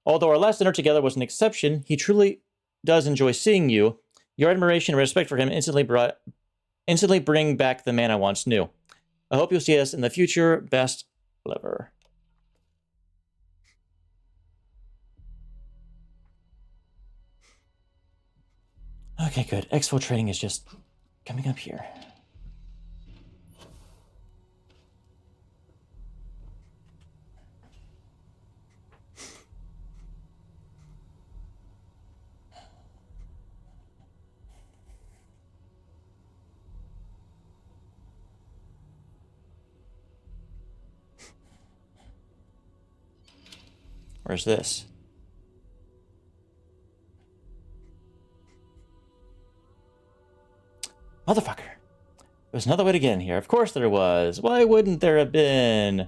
Although our last dinner together was an exception, he truly does enjoy seeing you. Your admiration and respect for him instantly bring back the man I once knew. I hope you'll see us in the future. Best, Liver. Okay, good. Exfiltrating is just coming up here. Where's this? Motherfucker. There's another way to get in here. Of course there was. Why wouldn't there have been?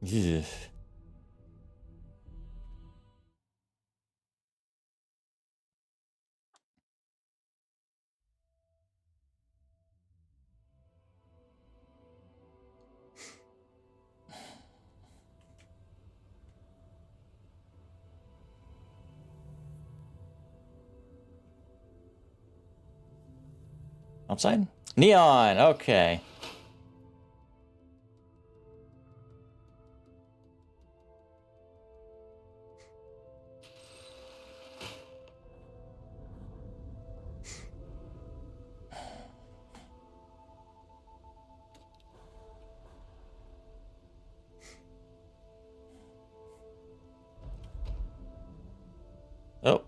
Ugh. Outside? Neon! Okay. Oh.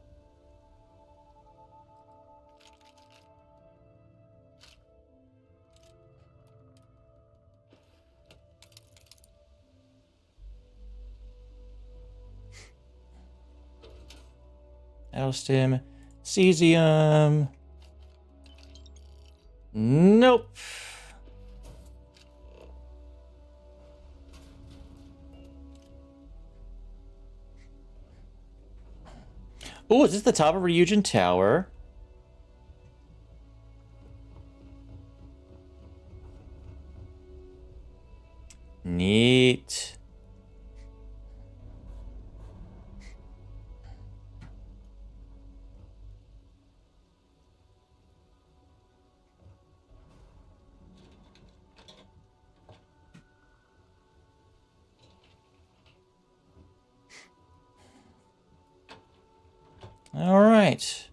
Oust him. Cesium. Nope. Oh, is this the top of Ryujin Tower? Neat. All right.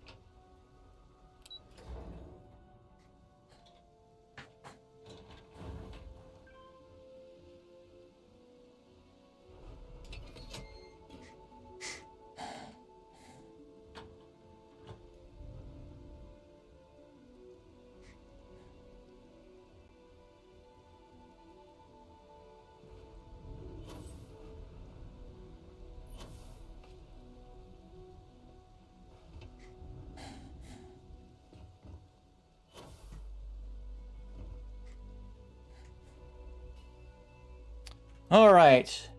All right.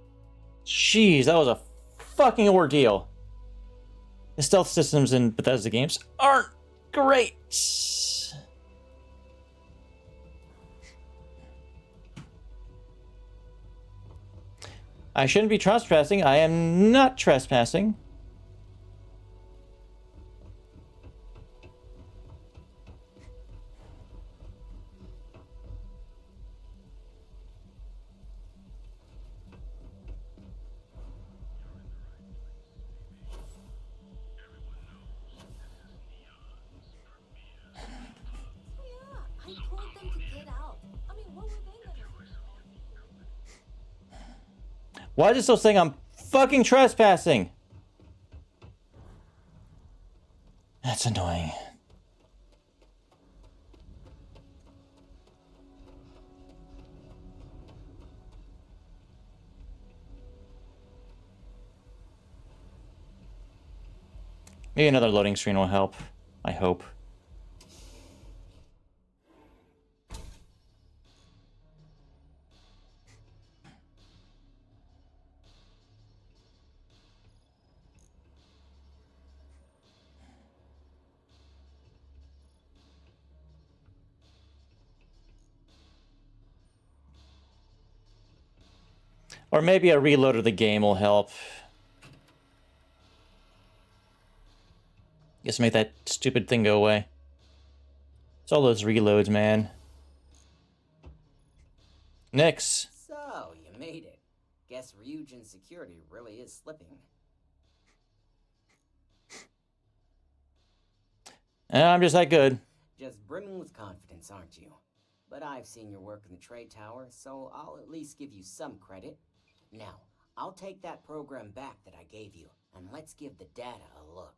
Jeez, that was a fucking ordeal. The stealth systems in Bethesda games aren't great. I shouldn't be trespassing. I am not trespassing. I told them to get out. I mean, what were they gonna do? Why is it still saying I'm fucking trespassing? That's annoying. Maybe another loading screen will help. I hope. Or maybe a reload of the game will help. Just make that stupid thing go away. It's all those reloads, man. Nix. So, you made it. Guess Ryujin's security really is slipping. I'm just that good. Just brimming with confidence, aren't you? But I've seen your work in the trade tower, so I'll at least give you some credit. Now, I'll take that program back that I gave you, and let's give the data a look.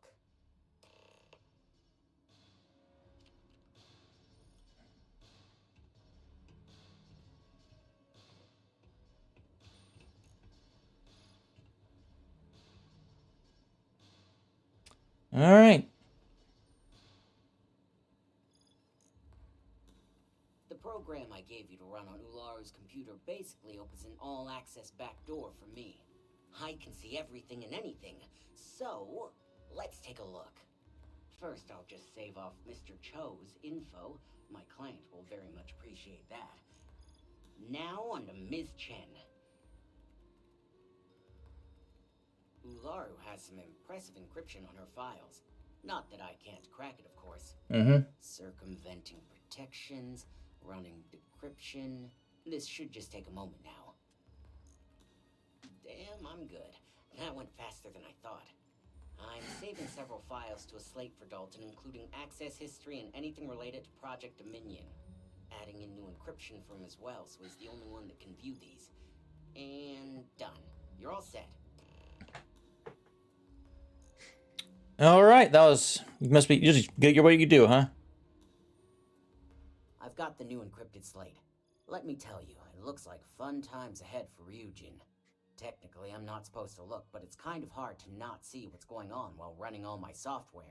All right. The program I gave you to run on Ularu's computer basically opens an all-access backdoor for me. I can see everything and anything, so let's take a look. First, I'll just save off Mr. Cho's info. My client will very much appreciate that. Now on to Ms. Chen. Ularu has some impressive encryption on her files. Not that I can't crack it, of course. Circumventing protections, running decryption. This should just take a moment now. Damn, I'm good. That went faster than I thought. I'm saving several files to a slate for Dalton, including access history and anything related to Project Dominion. Adding in new encryption for him as well, so he's the only one that can view these. And done. You're all set. All right, that was. You must be. You just get your what you do, huh? I've got the new encrypted slate. Let me tell you, it looks like fun times ahead for Ryujin. Technically, I'm not supposed to look, but it's kind of hard to not see what's going on while running all my software.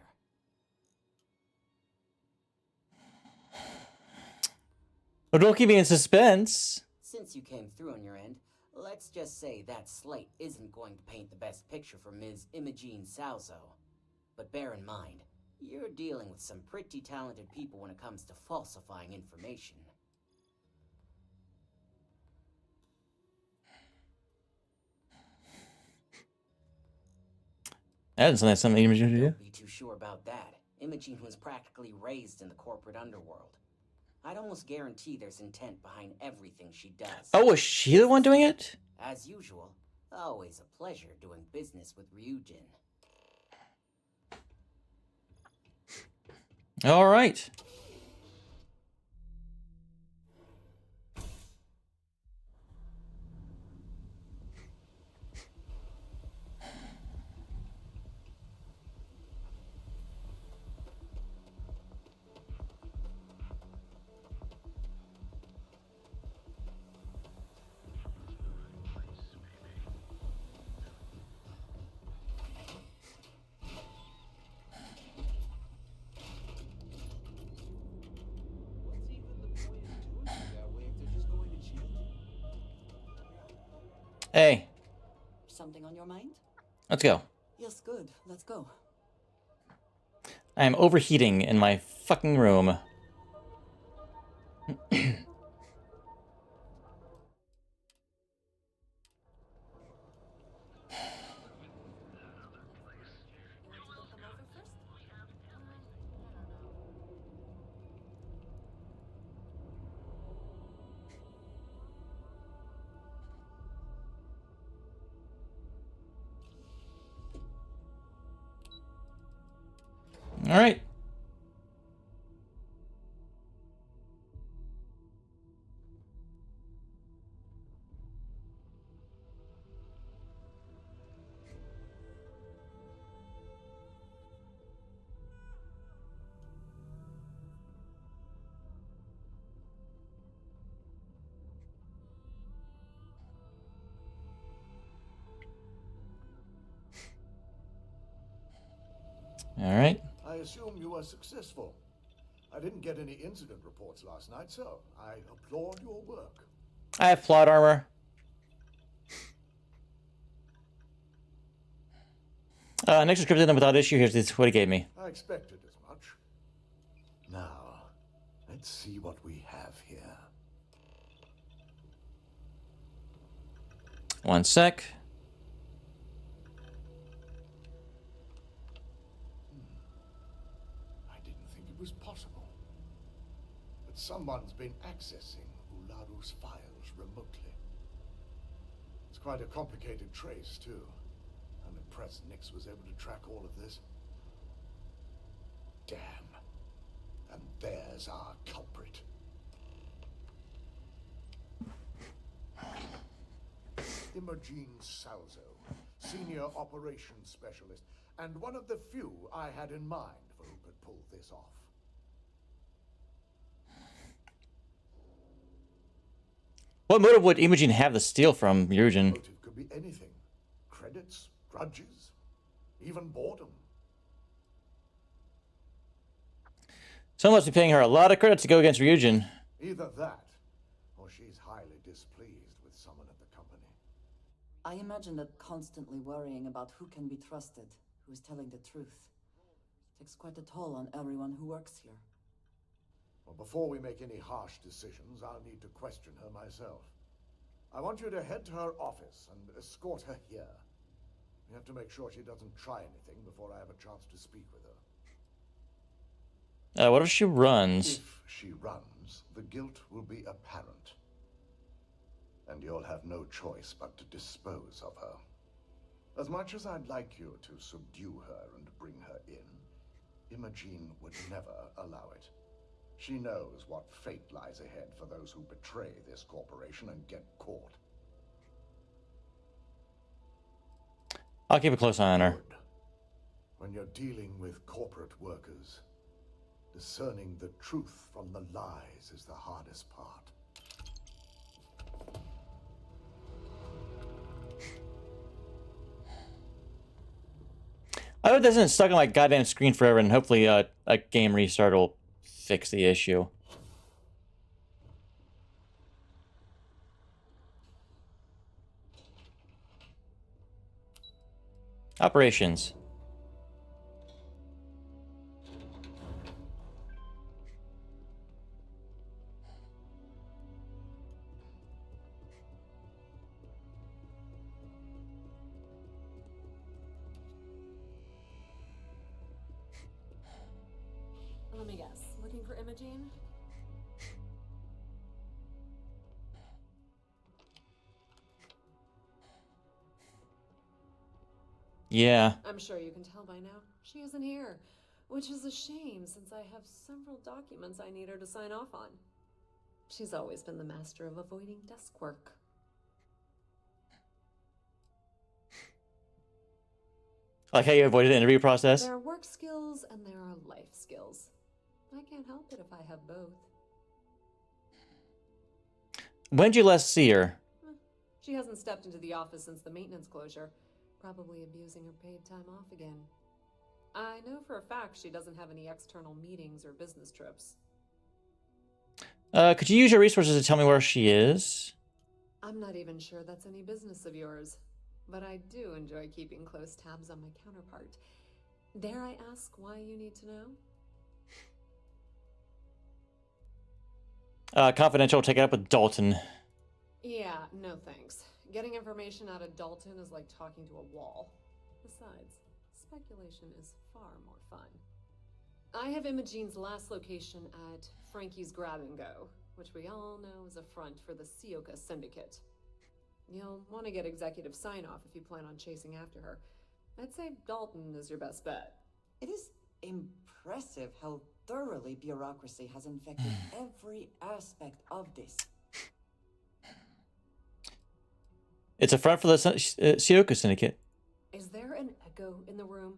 Well, don't keep me in suspense. Since you came through on your end, let's just say that slate isn't going to paint the best picture for Ms. Imogene Salzo. But bear in mind, you're dealing with some pretty talented people when it comes to falsifying information. That doesn't sound like something Imogen should do. Don't be too sure about that. Imogene was practically raised in the corporate underworld. I'd almost guarantee there's intent behind everything she does. Oh, was she the one doing it? As usual, always a pleasure doing business with Ryujin. All right. Hey. Something on your mind? Let's go. Yes, good. Let's go. I am overheating in my fucking room. All right. All right. I assume you were successful. I didn't get any incident reports last night, so I applaud your work. I have plot armor. Next encrypted and without issue. Here's what he gave me. I expected as much. Now, let's see what we have here. 1 sec. I didn't think it was possible. But someone's been accessing Ularu's files remotely. It's quite a complicated trace, too. I'm impressed Nix was able to track all of this. Damn. And there's our culprit. Imogen Salzo, Senior Operations Specialist, and one of the few I had in mind for who could pull this off. What motive would Imogen have to steal from Ryujin? Motive could be anything. Credits, grudges, even boredom. Someone must be paying her a lot of credit to go against Ryujin. Either that, or she's highly displeased with someone at the company. I imagine that constantly worrying about who can be trusted, who is telling the truth, takes quite a toll on everyone who works here. Well, before we make any harsh decisions, I'll need to question her myself. I want you to head to her office and escort her here. We have to make sure she doesn't try anything before I have a chance to speak with her. What if she runs? If she runs, the guilt will be apparent. And you'll have no choice but to dispose of her. As much as I'd like you to subdue her and bring her in, Imogen would never allow it. She knows what fate lies ahead for those who betray this corporation and get caught. I'll keep a close eye on her. Good. When you're dealing with corporate workers, discerning the truth from the lies is the hardest part. I hope it doesn't stuck on my goddamn screen forever, and hopefully a game restart will fix the issue. Operations. Let me guess. Looking for Imogen? Yeah. I'm sure you can tell by now. She isn't here, which is a shame since I have several documents I need her to sign off on. She's always been the master of avoiding desk work. Like how you avoided the interview process? There are work skills and there are life skills. I can't help it if I have both. When'd you last see her? She hasn't stepped into the office since the maintenance closure, probably abusing her paid time off again. I know for a fact she doesn't have any external meetings or business trips. Could you use your resources to tell me where she is? I'm not even sure that's any business of yours, but I do enjoy keeping close tabs on my counterpart. Dare I ask why you need to know? Confidential, take it up with Dalton. Yeah, no thanks. Getting information out of Dalton is like talking to a wall. Besides, speculation is far more fun. I have Imogen's last location at Frankie's Grab and Go, which we all know is a front for the Sioka Syndicate. You'll want to get executive sign-off if you plan on chasing after her. I'd say Dalton is your best bet. It is impressive how thoroughly bureaucracy has infected every aspect of this. It's a front for the Sioka Syndicate. Is there an echo in the room?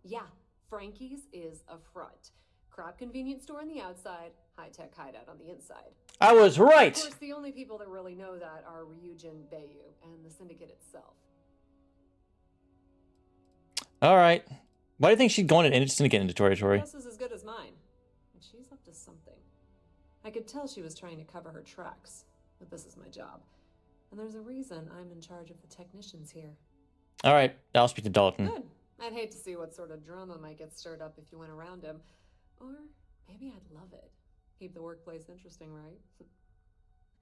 Yeah, Frankie's is a front. Crap convenience store on the outside, high-tech hideout on the inside. I was right! Of course, the only people that really know that are Ryujin Bayu and the syndicate itself. Alright. Why do you think she'd go into Syndicate into territory? Guess is as good as mine. And she's up to something. I could tell she was trying to cover her tracks, but this is my job. And there's a reason I'm in charge of the technicians here. Alright, I'll speak to Dalton. Good. I'd hate to see what sort of drama might get stirred up if you went around him. Or maybe I'd love it. Keep the workplace interesting, right?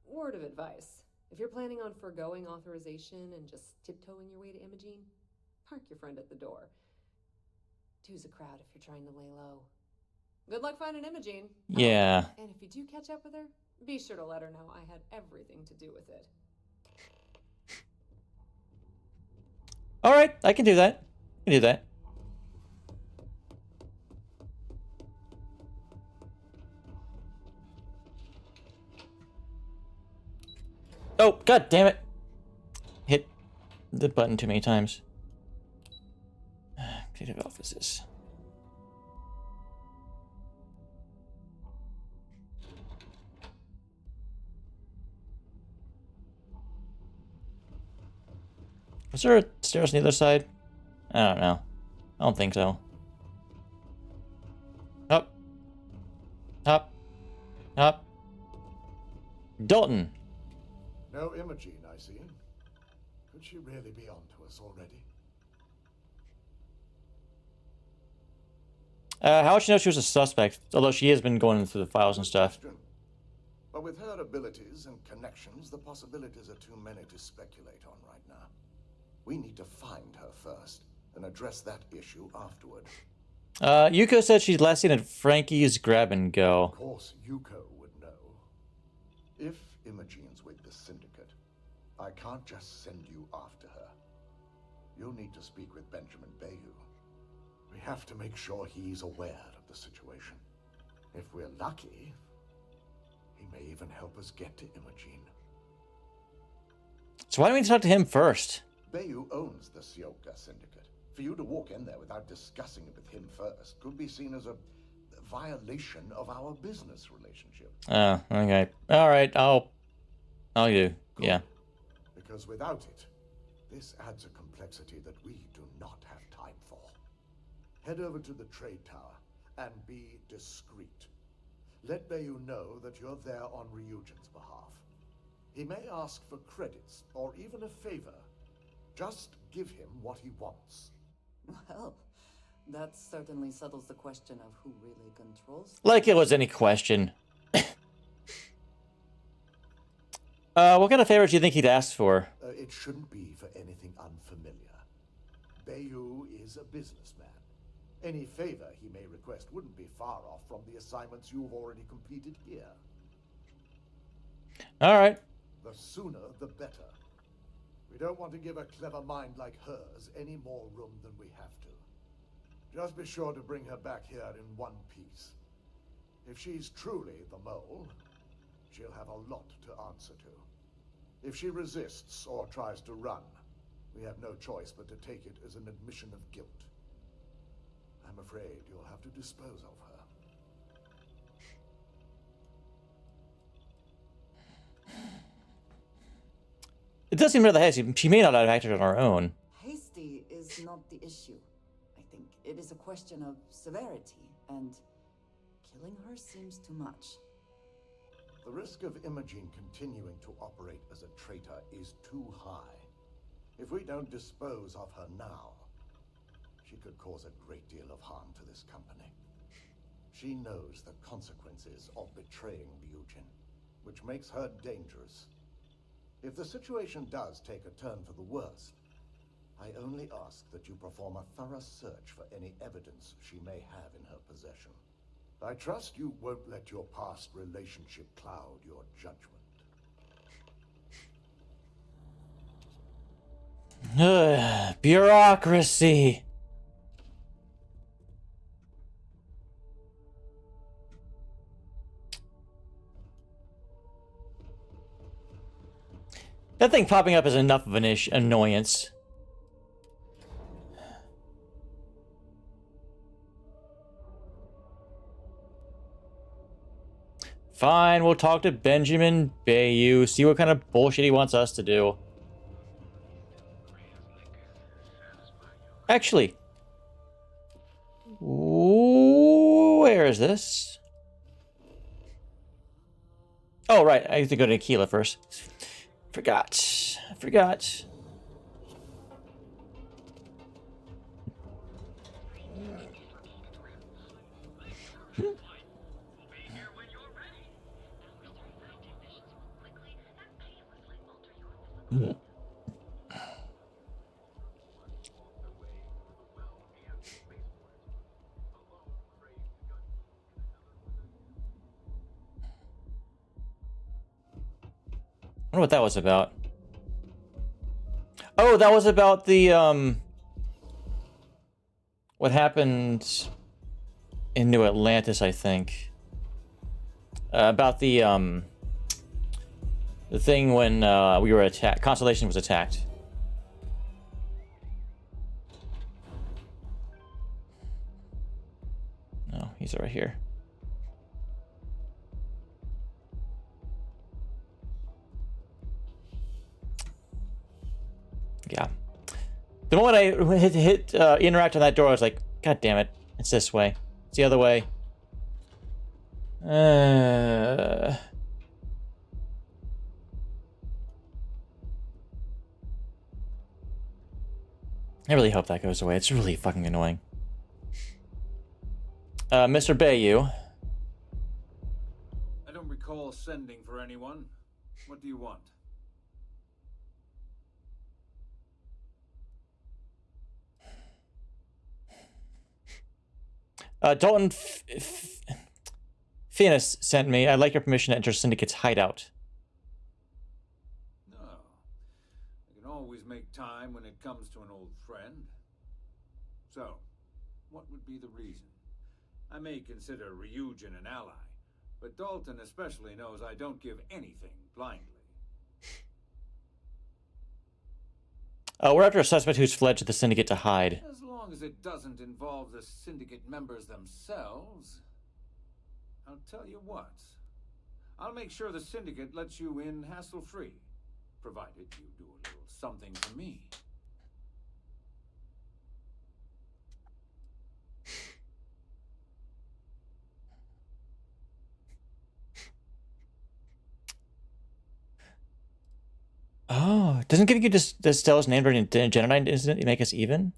Word of advice. If you're planning on foregoing authorization and just tiptoeing your way to Imogene, park your friend at the door. Two's a crowd if you're trying to lay low. Good luck finding Imogene. Yeah. Oh, and if you do catch up with her, be sure to let her know I had everything to do with it. All right, I can do that. I can do that. Oh, god damn it. Hit the button too many times. Creative offices. Was there stairs on the other side? I don't know. I don't think so. Up. Up. Up. Dalton. No Imogene, I see. Could she really be on to us already? How would she know she was a suspect? Although she has been going through the files and stuff. But with her abilities and connections, the possibilities are too many to speculate on right now. We need to find her first and address that issue afterward. Yuko said she's last seen at Frankie's Grab and Go. Of course, Yuko would know. If Imogene's with the Syndicate, I can't just send you after her. You'll need to speak with Benjamin Bayou. We have to make sure he's aware of the situation. If we're lucky, he may even help us get to Imogene. So why don't we talk to him first? Bayou owns the Sioka Syndicate. For you to walk in there without discussing it with him first could be seen as a violation of our business relationship. Oh, okay. All right, I'll do. Yeah. Because without it, this adds a complexity that we do not have time for. Head over to the trade tower and be discreet. Let Bayou know that you're there on Ryujin's behalf. He may ask for credits or even a favor. Just give him what he wants. Well, that certainly settles the question of who really controls. Like it was any question. What kind of favors do you think he'd ask for? It shouldn't be for anything unfamiliar. Bayou is a businessman. Any favor he may request wouldn't be far off from the assignments you've already completed here. All right. The sooner, the better. We don't want to give a clever mind like hers any more room than we have to. Just be sure to bring her back here in one piece. If she's truly the mole, she'll have a lot to answer to. If she resists or tries to run, we have no choice but to take it as an admission of guilt. I'm afraid you'll have to dispose of her. It does seem rather hasty. She may not have acted on her own. Hasty is not the issue. I think it is a question of severity, and killing her seems too much. The risk of Imogene continuing to operate as a traitor is too high. If we don't dispose of her now, she could cause a great deal of harm to this company. She knows the consequences of betraying Ryujin, which makes her dangerous. If the situation does take a turn for the worse, I only ask that you perform a thorough search for any evidence she may have in her possession. I trust you won't let your past relationship cloud your judgment. Bureaucracy. That thing popping up is enough of an annoyance. Fine, we'll talk to Benjamin Bayou, see what kind of bullshit he wants us to do. Actually, where is this? Oh, right, I have to go to Aquila first. Forgot. wonder what that was about. Oh, that was about the, what happened in New Atlantis, I think. About the thing when, we were attacked. Constellation was attacked. No, he's right here. Yeah. The moment I hit interact on that door, I was like, God damn it. It's this way. It's the other way. I really hope that goes away. It's really fucking annoying. Mr. Bayou. I don't recall sending for anyone. What do you want? Dalton Finis sent me. I'd like your permission to enter Syndicate's hideout. No. I can always make time when it comes to an old friend. So, what would be the reason? I may consider Ryujin an ally, but Dalton especially knows I don't give anything blindly. We're after a suspect who's fled to the Syndicate to hide. As long as it doesn't involve the Syndicate members themselves. I'll tell you what. I'll make sure the Syndicate lets you in hassle-free, provided you do a little something for me. Oh, doesn't giving you Stella's name during Genonine incident make us even?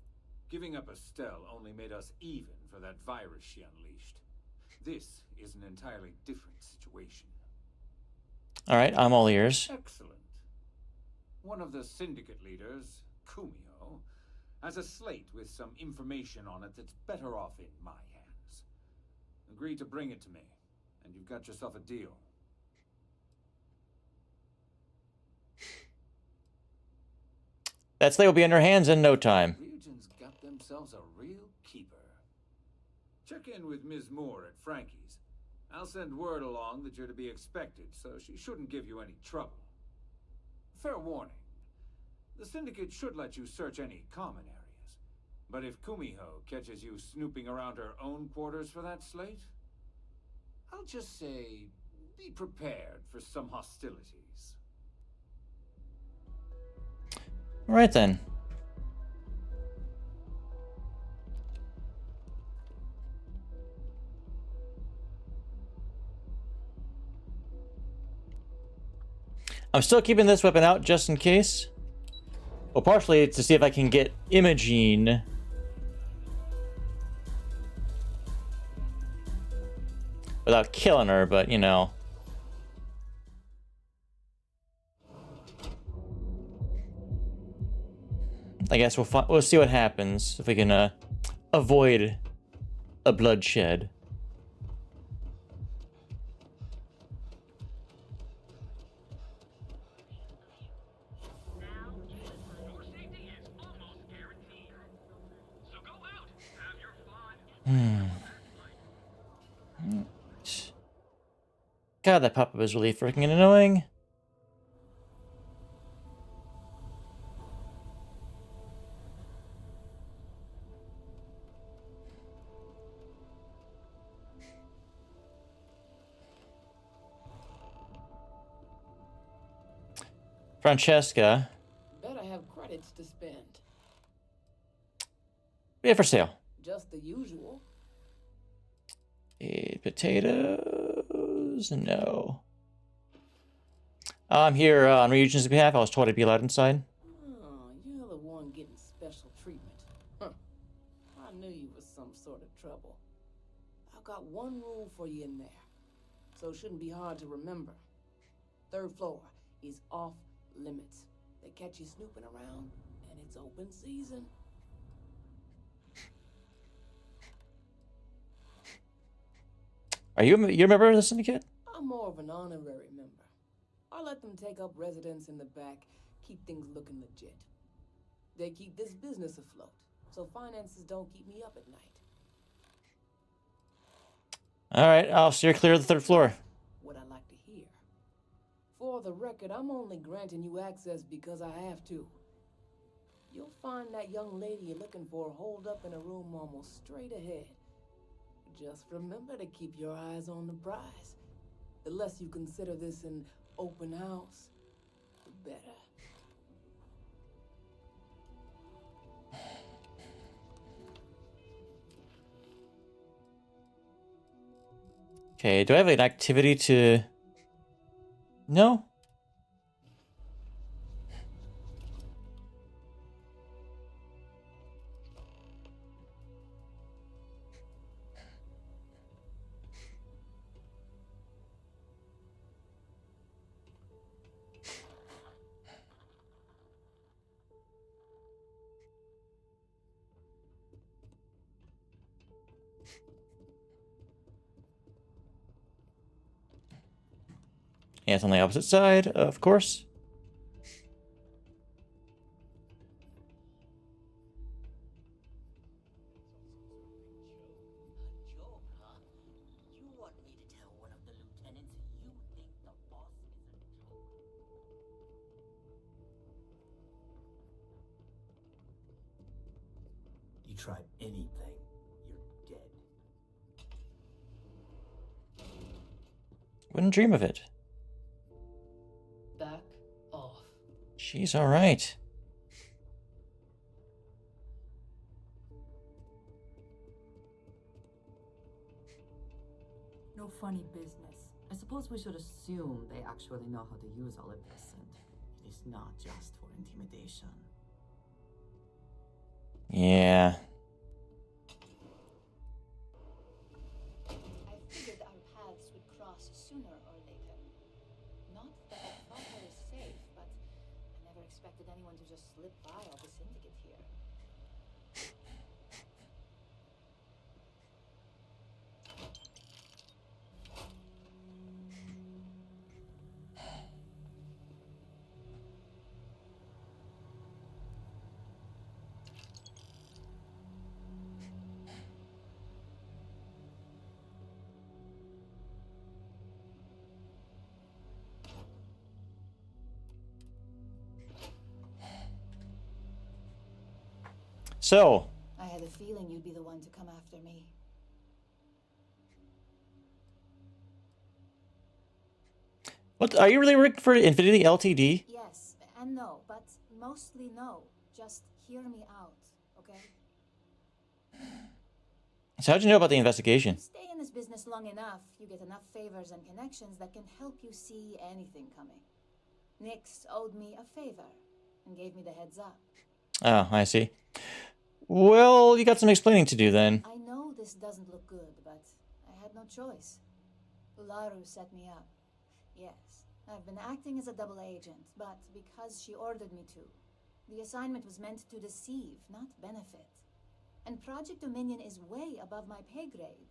Giving up Estelle only made us even for that virus she unleashed. This is an entirely different situation. All right, I'm all ears. Excellent. One of the Syndicate leaders, Kumio, has a slate with some information on it that's better off in my hands. Agree to bring it to me, and you've got yourself a deal. That slate will be in her hands in no time. Ryujin's got themselves a real keeper. Check in with Ms. Moore at Frankie's. I'll send word along that you're to be expected, so she shouldn't give you any trouble. Fair warning. The Syndicate should let you search any common areas. But if Kumiho catches you snooping around her own quarters for that slate, I'll just say, be prepared for some hostilities. All right, then. I'm still keeping this weapon out just in case. Well, partially to see if I can get Imogene without killing her, but you know. I guess we'll see what happens if we can avoid a bloodshed. God, that pop-up is really freaking annoying. Francesca. Better have credits to spend. Yeah, for sale. Just the usual. Potatoes? No. I'm here on Ryujin's behalf. I was told I'd be allowed inside. Oh, you're the one getting special treatment. Huh. I knew you was some sort of trouble. I've got one rule for you in there, so it shouldn't be hard to remember. 3rd floor is off limits. They catch you snooping around, and it's open season. Are you a member of the syndicate? I'm more of an honorary member. I let them take up residence in the back, keep things looking legit. They keep this business afloat, so finances don't keep me up at night. All right, I'll steer clear of the third floor. What I like to hear. For the record, I'm only granting you access because I have to. You'll find that young lady you're looking for holed up in a room almost straight ahead. Just remember to keep your eyes on the prize. The less you consider this an open house, the better. Okay, do I have an activity to... No? Yeah, it's on the opposite side, of course. You try anything, you're dead. Wouldn't dream of it. Back off. She's all right. No funny business. I suppose we should assume they actually know how to use all of this, and it is not just for intimidation. Yeah. I figured our paths would cross sooner or later. Not that I thought I was safe, but I never expected anyone to just slip by all the syndicate here. So. I had a feeling you'd be the one to come after me. What, are you really working for Infinity Ltd? Yes, and no, but mostly no. Just hear me out, okay? So how'd you know about the investigation? You stay in this business long enough, you get enough favors and connections that can help you see anything coming. Nix owed me a favor and gave me the heads up. Oh, I see. Well, you got some explaining to do then. I know this doesn't look good, but I had no choice. Ularu set me up. Yes, I've been acting as a double agent, but because she ordered me to. The assignment was meant to deceive, not benefit. And Project Dominion is way above my pay grade.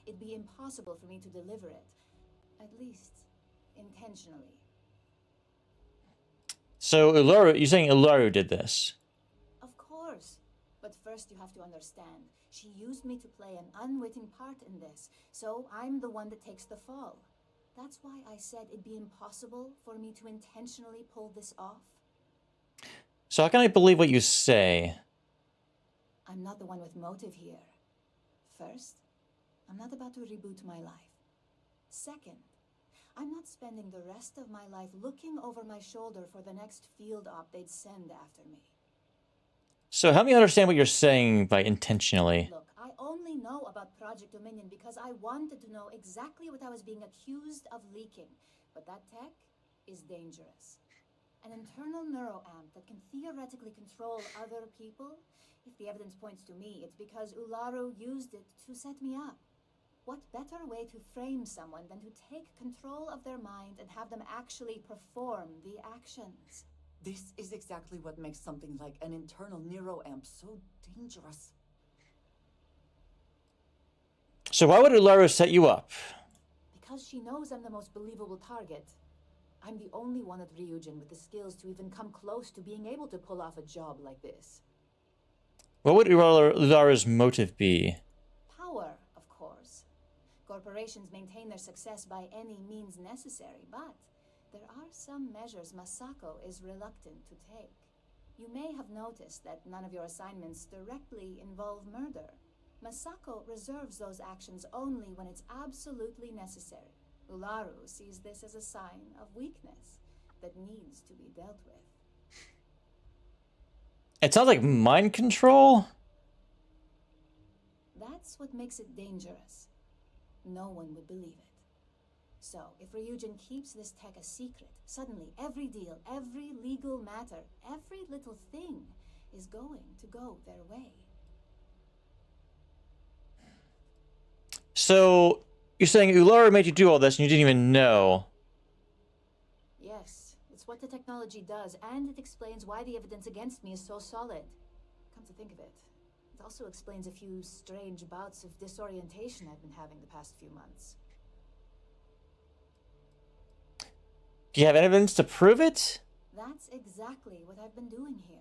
It'd be impossible for me to deliver it. At least, intentionally. So, Ularu, you're saying Ularu did this? Of course. But first you have to understand, she used me to play an unwitting part in this, so I'm the one that takes the fall. That's why I said it'd be impossible for me to intentionally pull this off. So how can I believe what you say? I'm not the one with motive here. First, I'm not about to reboot my life. Second, I'm not spending the rest of my life looking over my shoulder for the next field op they'd send after me. So help me understand what you're saying by intentionally. Look, I only know about Project Dominion because I wanted to know exactly what I was being accused of leaking. But that tech is dangerous. An internal neuroamp that can theoretically control other people. If the evidence points to me, it's because Ularu used it to set me up. What better way to frame someone than to take control of their mind and have them actually perform the actions? This is exactly what makes something like an internal neuroamp so dangerous. So why would Ularu set you up? Because she knows I'm the most believable target. I'm the only one at Ryujin with the skills to even come close to being able to pull off a job like this. What would Ularu's motive be? Power, of course. Corporations maintain their success by any means necessary, but there are some measures Masako is reluctant to take. You may have noticed that none of your assignments directly involve murder. Masako reserves those actions only when it's absolutely necessary. Ularu sees this as a sign of weakness that needs to be dealt with. It sounds like mind control. That's what makes it dangerous. No one would believe it. So, if Ryujin keeps this tech a secret, suddenly every deal, every legal matter, every little thing is going to go their way. So, you're saying Ularu made you do all this and you didn't even know? Yes, it's what the technology does, and it explains why the evidence against me is so solid. Come to think of it, it also explains a few strange bouts of disorientation I've been having the past few months. Do you have evidence to prove it? That's exactly what I've been doing here.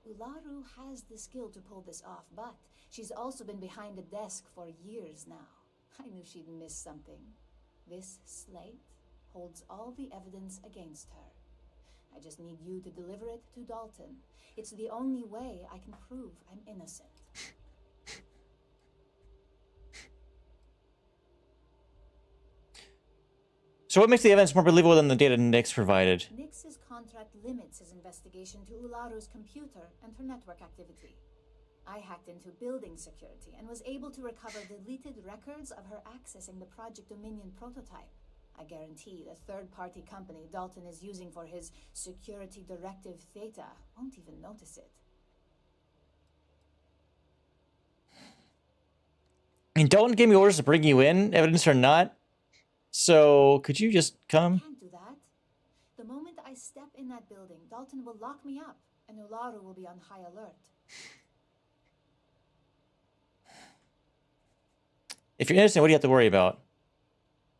Ularu has the skill to pull this off, but she's also been behind a desk for years now. I knew she'd miss something. This slate holds all the evidence against her. I just need you to deliver it to Dalton. It's the only way I can prove I'm innocent. So what makes the evidence more believable than the data Nix provided? Nix's contract limits his investigation to Ularu's computer and her network activity. I hacked into building security and was able to recover deleted records of her accessing the Project Dominion prototype. I guarantee the third-party company Dalton is using for his security directive Theta won't even notice it. And Dalton gave me orders to bring you in, evidence or not. So, could you just come? I can't do that. The moment I step in that building, Dalton will lock me up, and Ularu will be on high alert. If you're innocent, what do you have to worry about?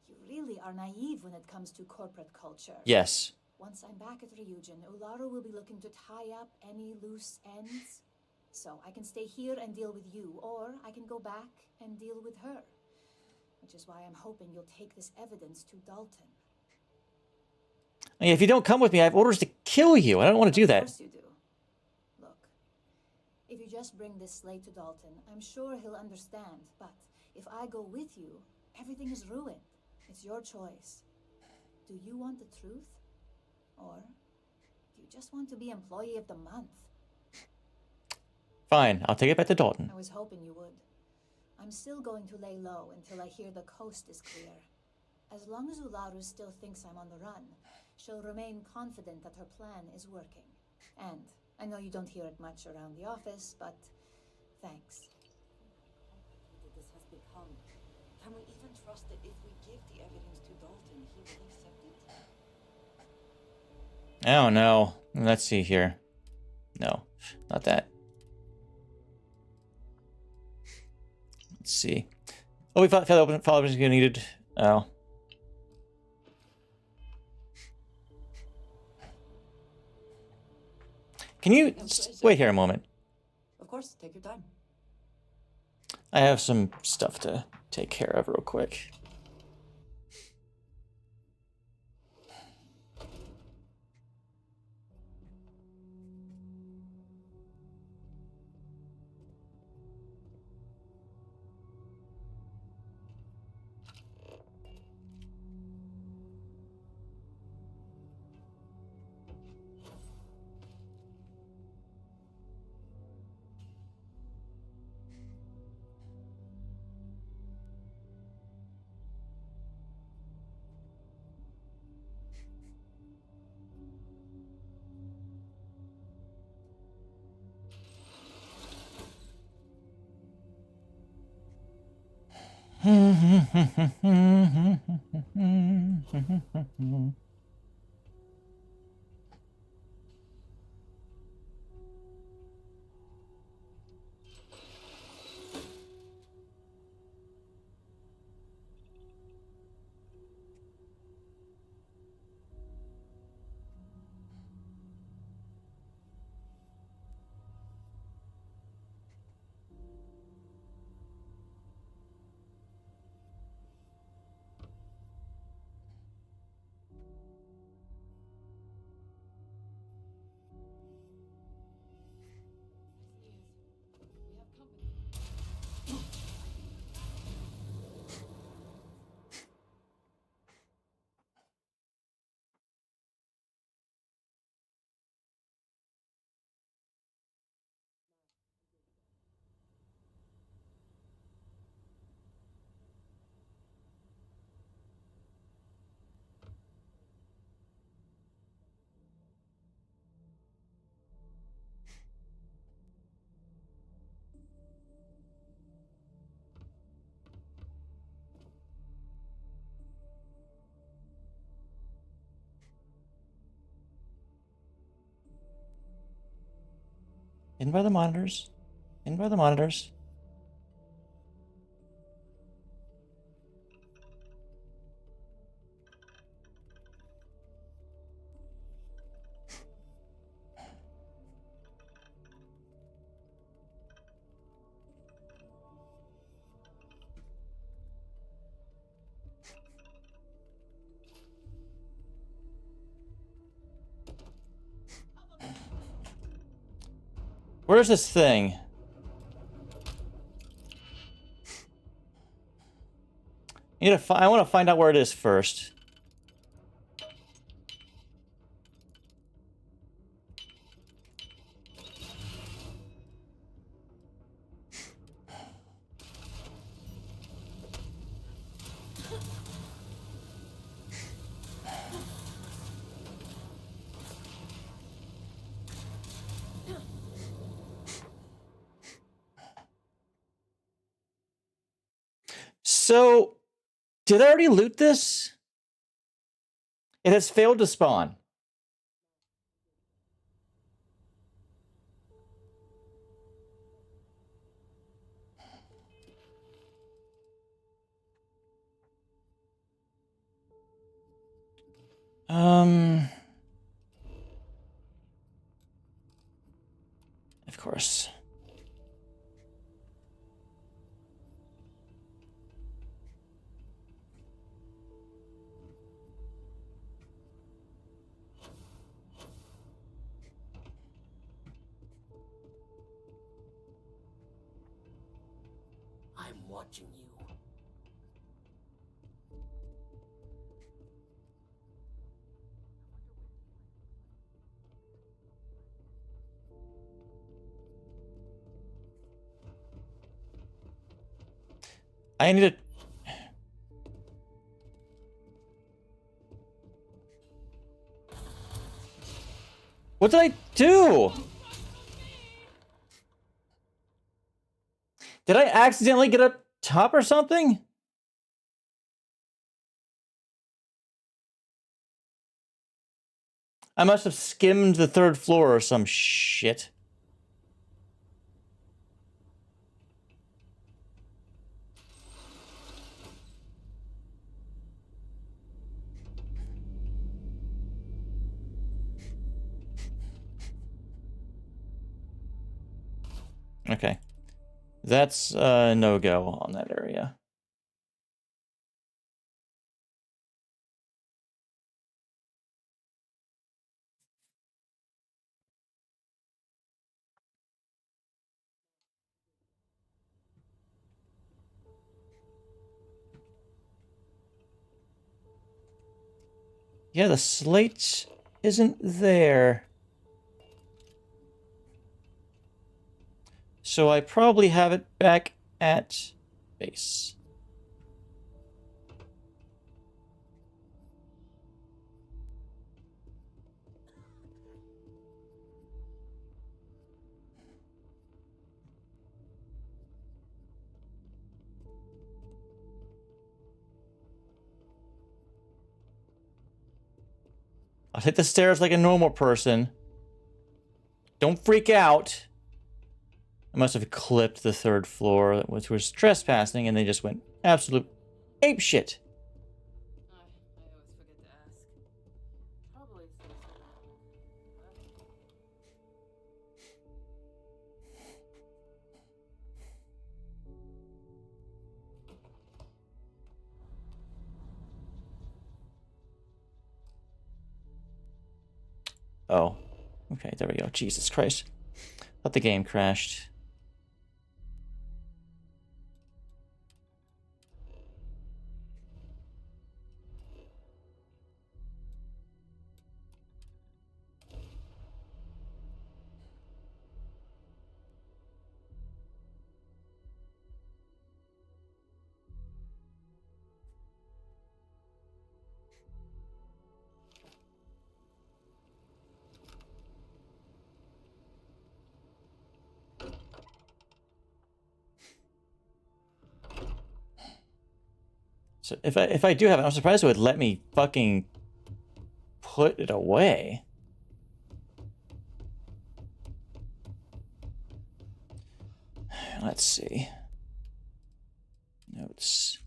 You really are naive when it comes to corporate culture. Yes. Once I'm back at Ryujin, Ularu will be looking to tie up any loose ends. So I can stay here and deal with you, or I can go back and deal with her. Which is why I'm hoping you'll take this evidence to Dalton. I mean, if you don't come with me, I have orders to kill you. I don't want to do that. Of course you do. Look, if you just bring this slate to Dalton, I'm sure he'll understand. But if I go with you, everything is ruined. It's your choice. Do you want the truth? Or do you just want to be Employee of the Month? Fine, I'll take it back to Dalton. I was hoping you would. I'm still going to lay low until I hear the coast is clear. As long as Ularu still thinks I'm on the run, she'll remain confident that her plan is working. And I know you don't hear it much around the office, but thanks. This has become. Can we even trust that if we give the evidence to Dalton, he will accept it? I don't know. Let's see here. No, not that. Let's see. Oh, we found the follow-up is needed. Oh. Can you wait here a moment? Of course, take your time. I have some stuff to take care of real quick. In by the monitors. In by the monitors. Where's this thing? I want to find out where it is first. So, did I already loot this? It has failed to spawn. Of course. I'm watching you. I need to... What did I do? Did I accidentally get up top or something? I must have skimmed the 3rd floor or some shit. Okay. That's a no-go on that area. Yeah, the slate isn't there. So I probably have it back at base. I'll hit the stairs like a normal person. Don't freak out. I must have clipped the 3rd floor, which was trespassing, and they just went absolute ape shit. I always forget to ask. Probably Oh. Okay, there we go. Jesus Christ. Thought the game crashed. So if I do have it, I'm surprised it would let me fucking put it away. Let's see. Notes.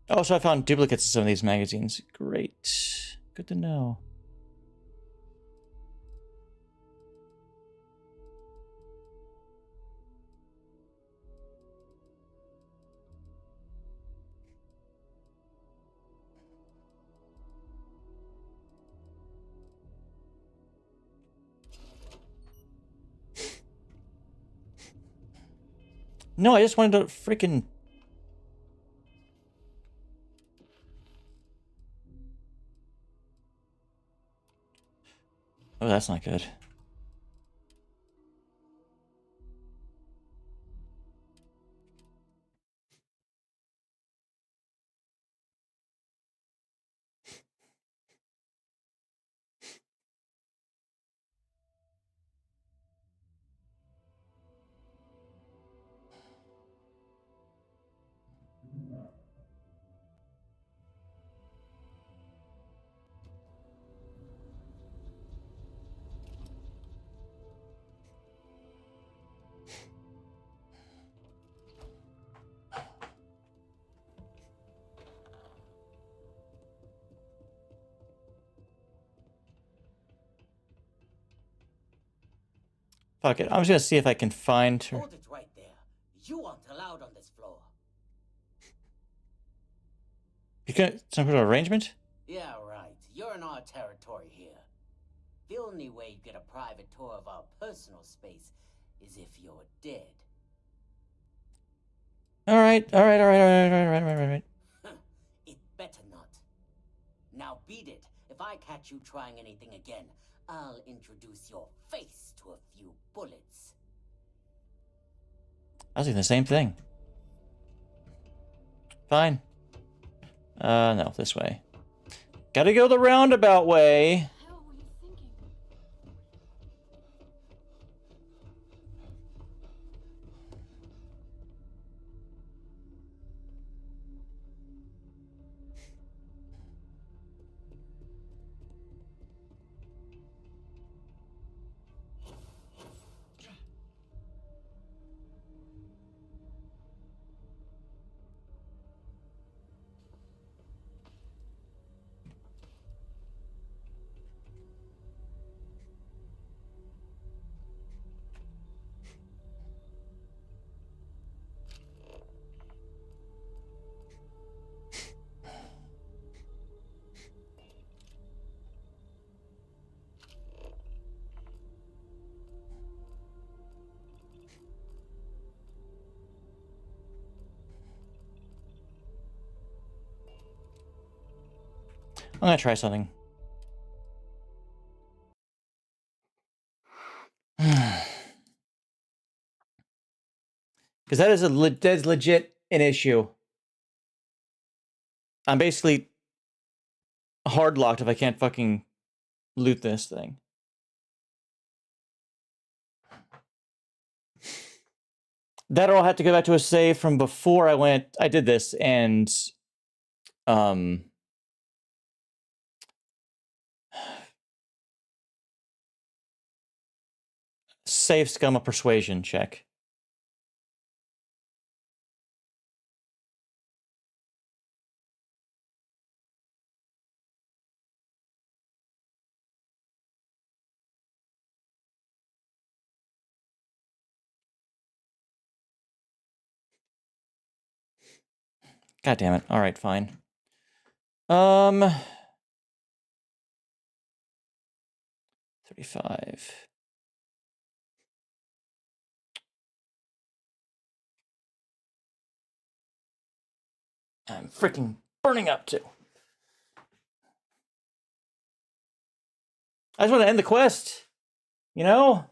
Also, I found duplicates of some of these magazines. Great. Good to know. No, I just wanted to freaking... Oh, that's not good. Fuck it. I'm just gonna see if I can find her. Hold it right there. You aren't allowed on this floor. You can some sort of arrangement? Yeah, right. You're in our territory here. The only way you get a private tour of our personal space is if you're dead. Alright. It better not. Now beat it. If I catch you trying anything again, I'll introduce your face to a few bullets. I was thinking the same thing. Fine. No, this way. Gotta go the roundabout way. I'm gonna try something. Because that is that's legit an issue. I'm basically hard locked if I can't fucking loot this thing. That or I'll have to go back to a save from before I did this and save scum a persuasion check. God damn it. All right, fine. 35. I'm freaking burning up too. I just want to end the quest. You know?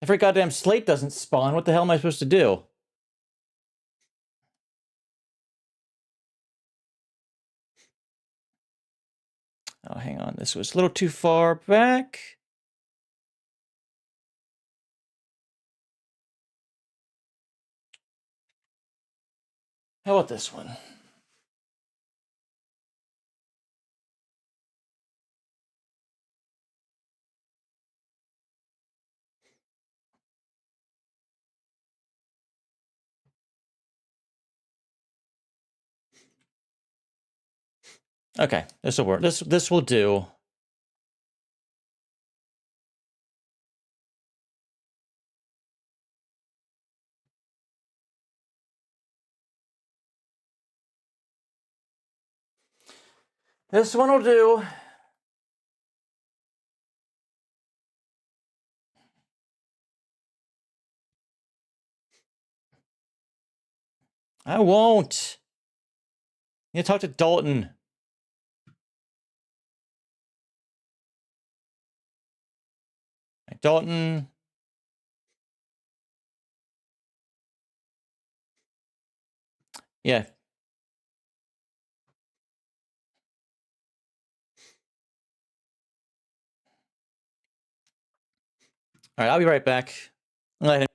Every goddamn slate doesn't spawn. What the hell am I supposed to do? Oh, hang on. This was a little too far back. How about this one? Okay, this will work. This will do. This one will do. I won't. You talk to Dalton. Dalton. Yeah. All right, I'll be right back. Let him.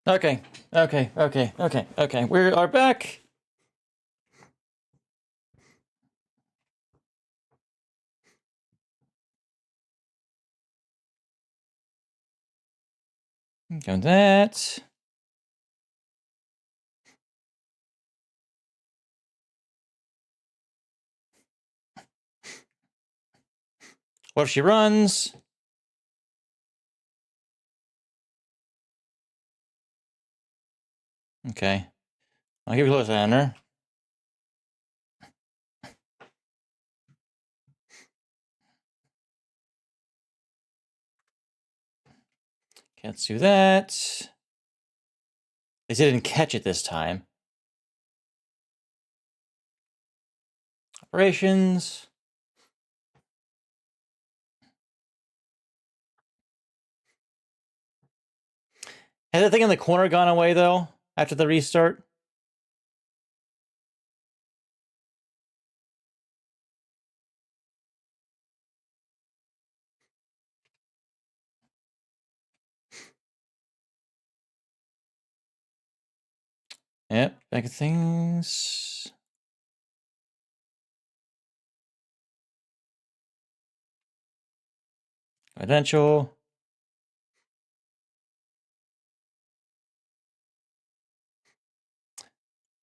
Okay. We are back. Go that. What if she runs? Okay. I'll keep a close eye on her. Can't do that. They didn't catch it this time. Operations. Has that thing in the corner gone away, though, after the restart? Yep, back of things. Confidential.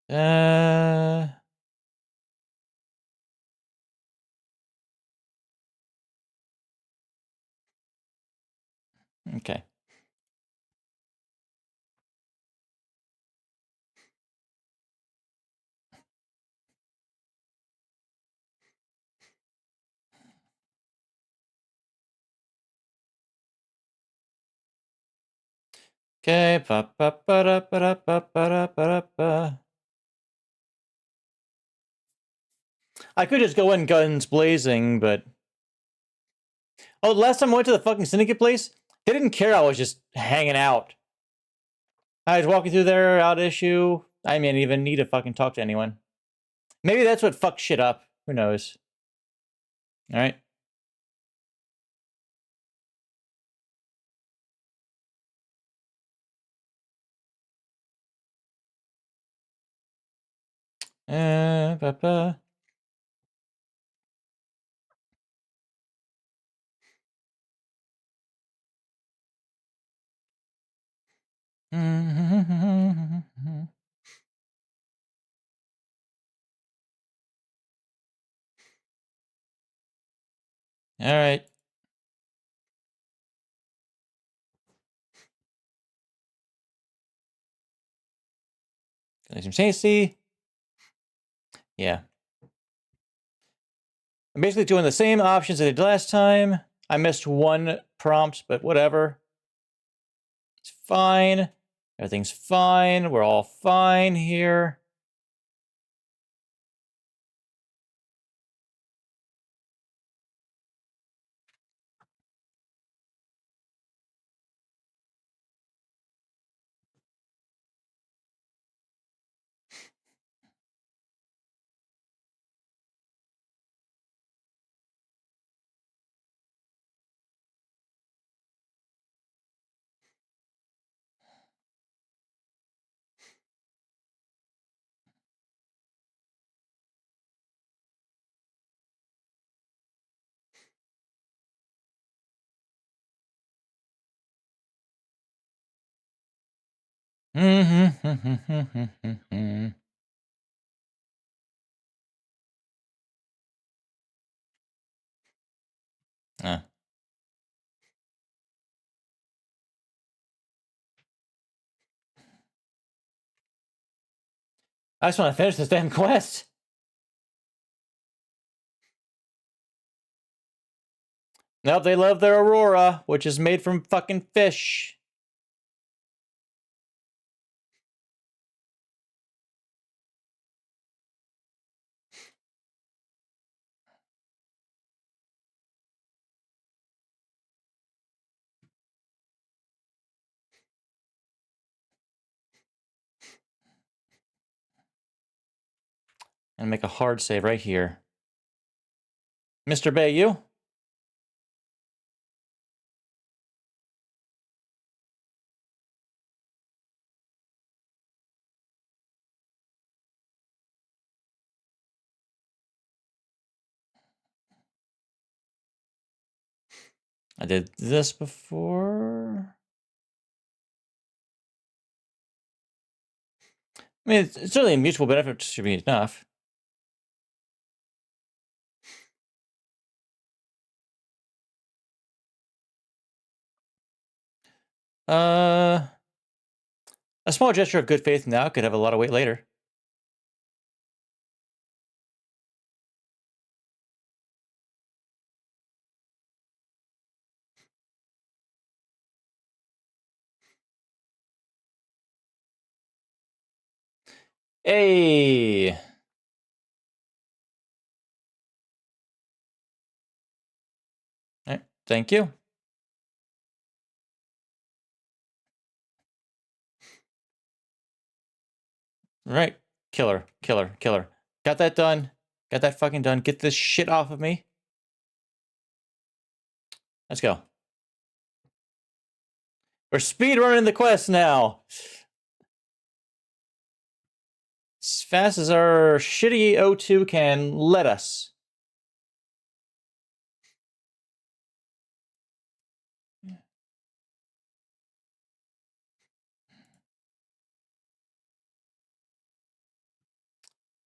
Uh... Okay. Okay. I could just go in guns blazing, but... Oh, last time I went to the fucking Syndicate place, they didn't care I was just hanging out. I was walking through there, out issue. I didn't even need to fucking talk to anyone. Maybe that's what fucked shit up. Who knows? Alright. Ba-ba. Alright. Some safety. Yeah. I'm basically doing the same options I did last time. I missed one prompt, but whatever. It's fine. Everything's fine. We're all fine here. Ah. I just want to finish this damn quest. Nope, they love their Aurora, which is made from fucking fish. And make a hard save right here. Mr. Bayou? I did this before. I mean, it's certainly a mutual benefit should be enough. A small gesture of good faith now could have a lot of weight later. Hey! All right, thank you. All right, killer, killer, killer. Got that done. Got that fucking done. Get this shit off of me. Let's go. We're speedrunning the quest now. As fast as our shitty O2 can let us.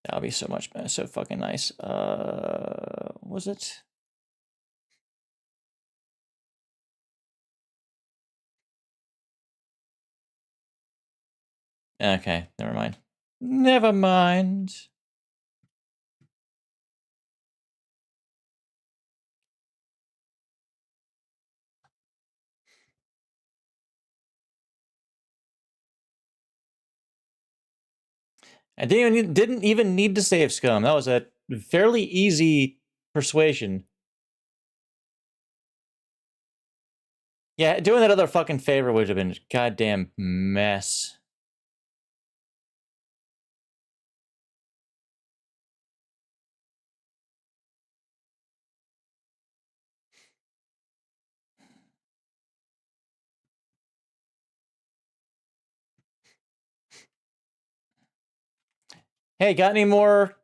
That'll be so much better. So fucking nice. Was it? Okay, never mind. Never mind. I didn't even need to save scum. That was a fairly easy persuasion. Yeah, doing that other fucking favor would have been a goddamn mess. Hey, got any more?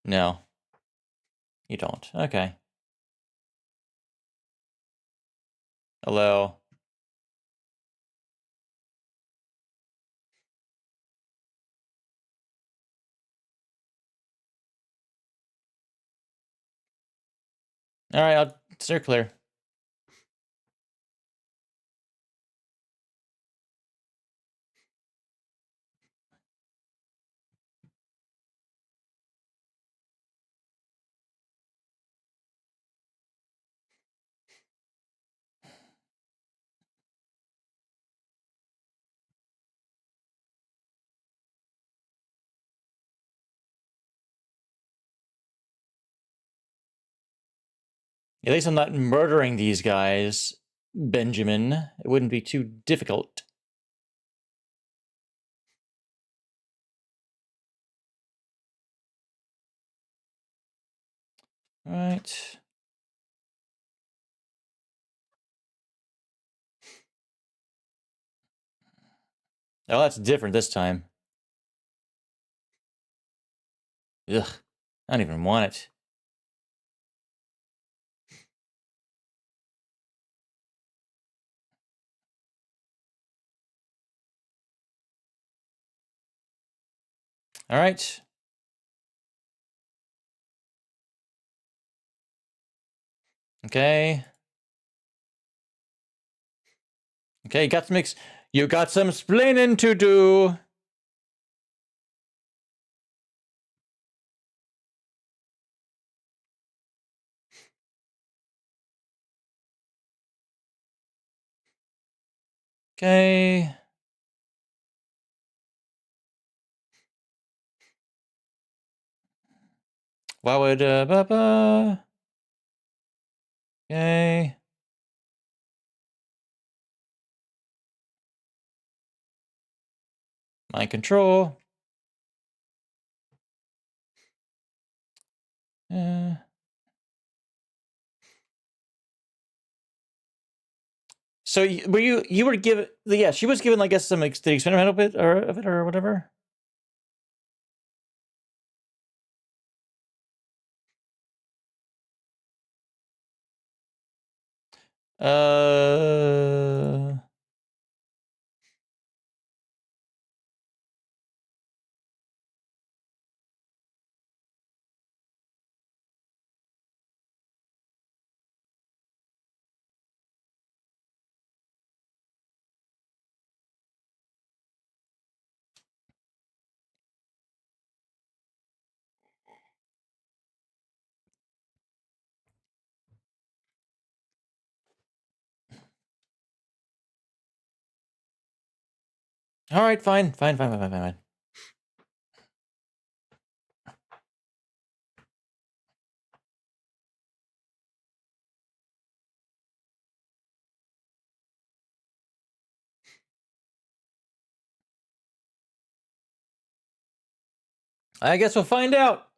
No. You don't. Okay. Hello. All right, I'll steer clear. At least I'm not murdering these guys, Benjamin. It wouldn't be too difficult. All right. Oh, that's different this time. Ugh. I don't even want it. All right. Okay. Okay, you got some splaining to do. Okay. Why would Okay. Mind control. So you were given, yeah, she was given, I guess, the experimental bit of it or whatever. Uh All right, fine, fine, fine, fine, fine, fine. I guess we'll find out.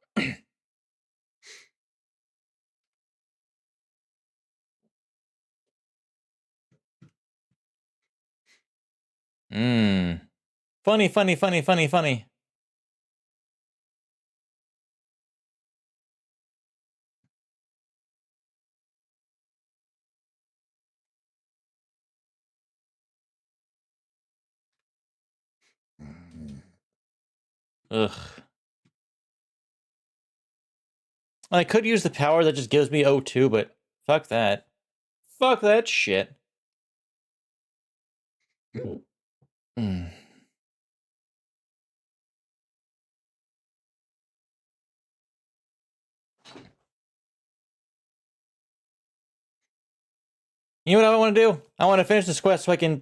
Funny, funny, funny, funny, funny. Ugh. I could use the power that just gives me O2, but fuck that. Fuck that shit. Mm. You know what I want to do? I want to finish this quest so I can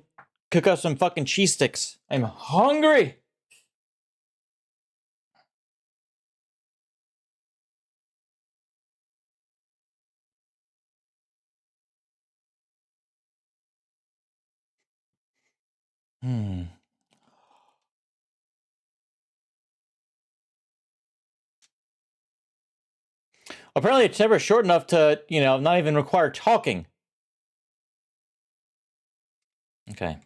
cook up some fucking cheese sticks. I'm hungry. Apparently it's never short enough to, you know, not even require talking. Okay.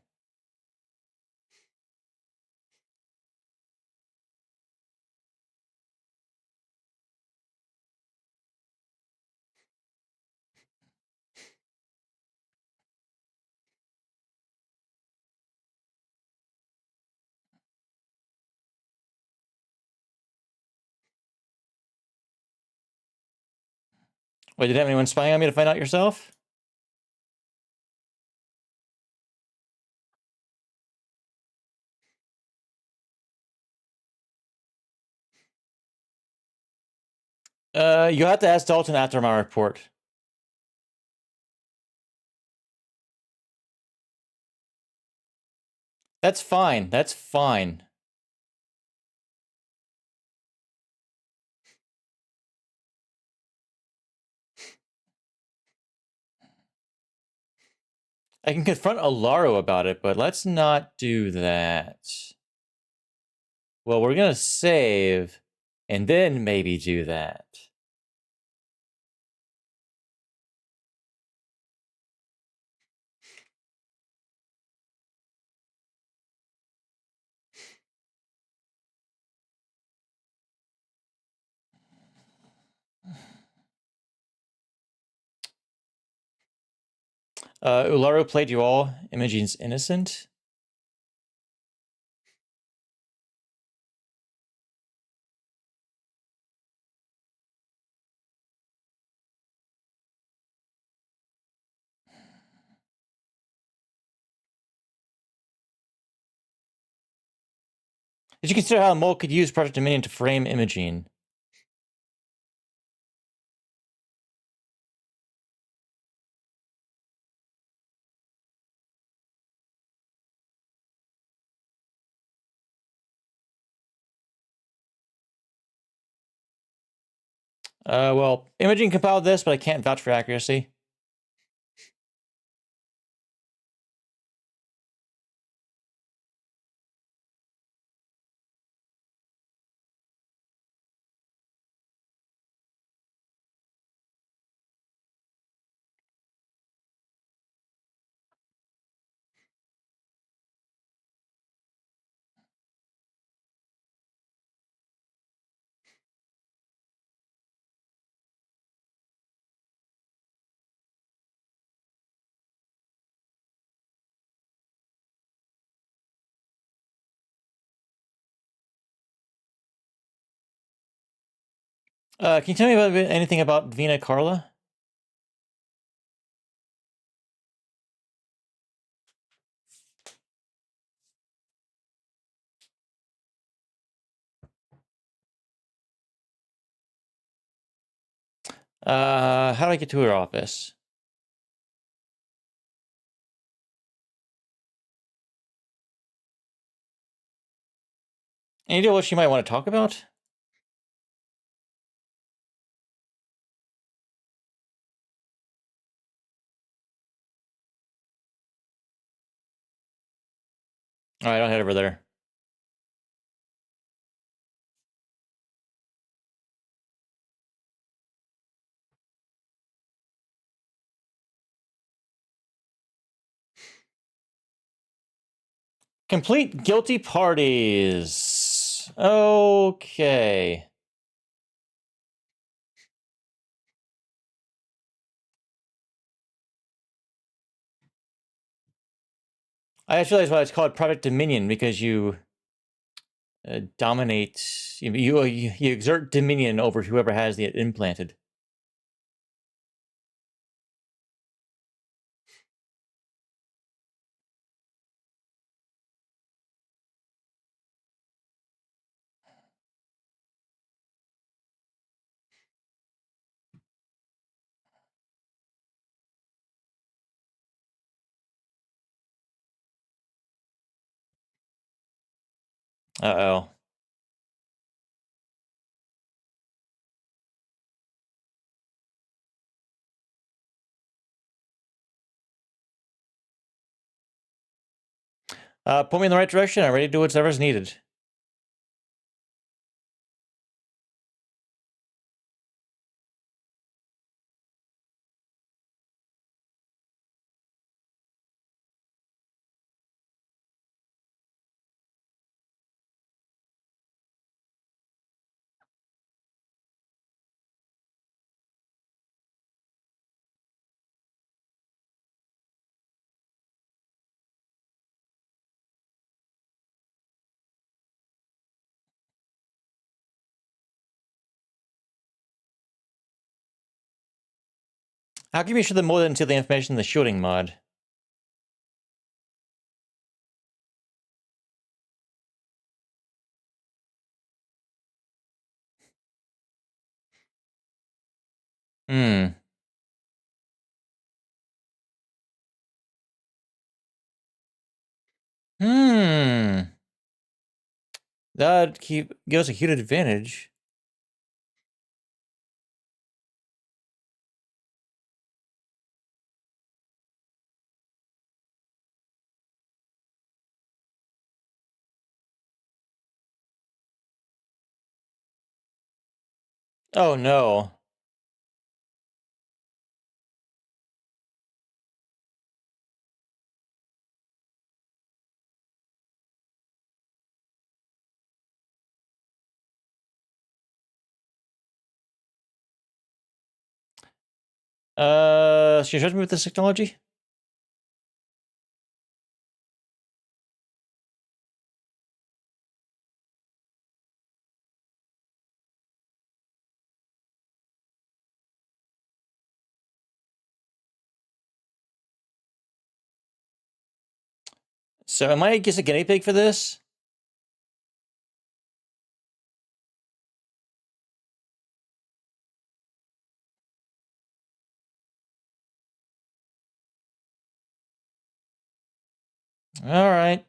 Wait, did you have anyone spying on me to find out yourself? You have to ask Dalton after my report. That's fine. That's fine. I can confront Alaro about it, but let's not do that. Well, we're gonna save, and then maybe do that. Ularo played you all. Imogene's innocent. Did you consider how Mole could use Project Dominion to frame Imogene? Well, Imogene compiled this, but I can't vouch for accuracy. Can you tell me about anything about Vina Carla? How do I get to her office? Any idea what she might want to talk about? All right, I'll head over there. Complete guilty parties. Okay. I just realized why it's called Project Dominion, because you dominate, you exert dominion over whoever has it implanted. Uh-oh. Point me in the right direction. I'm ready to do whatever's needed. How come you show them more than to the information in the shooting mod? Hmm. Hmm. That'd give us a huge advantage. Oh no. Should you trust me with this technology? So am I just a guinea pig for this? All right.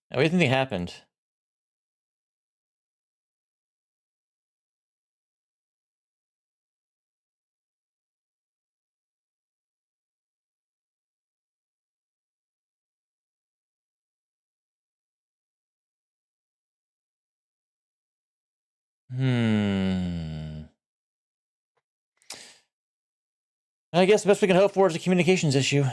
What do you think happened? Hmm. I guess the best we can hope for is a communications issue.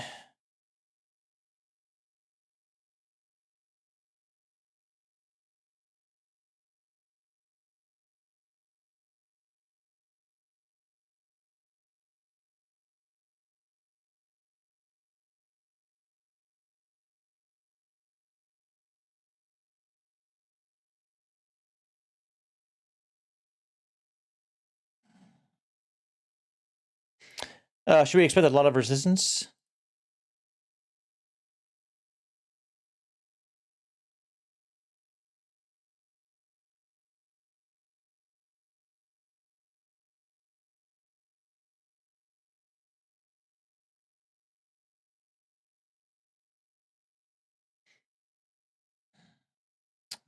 Should we expect a lot of resistance?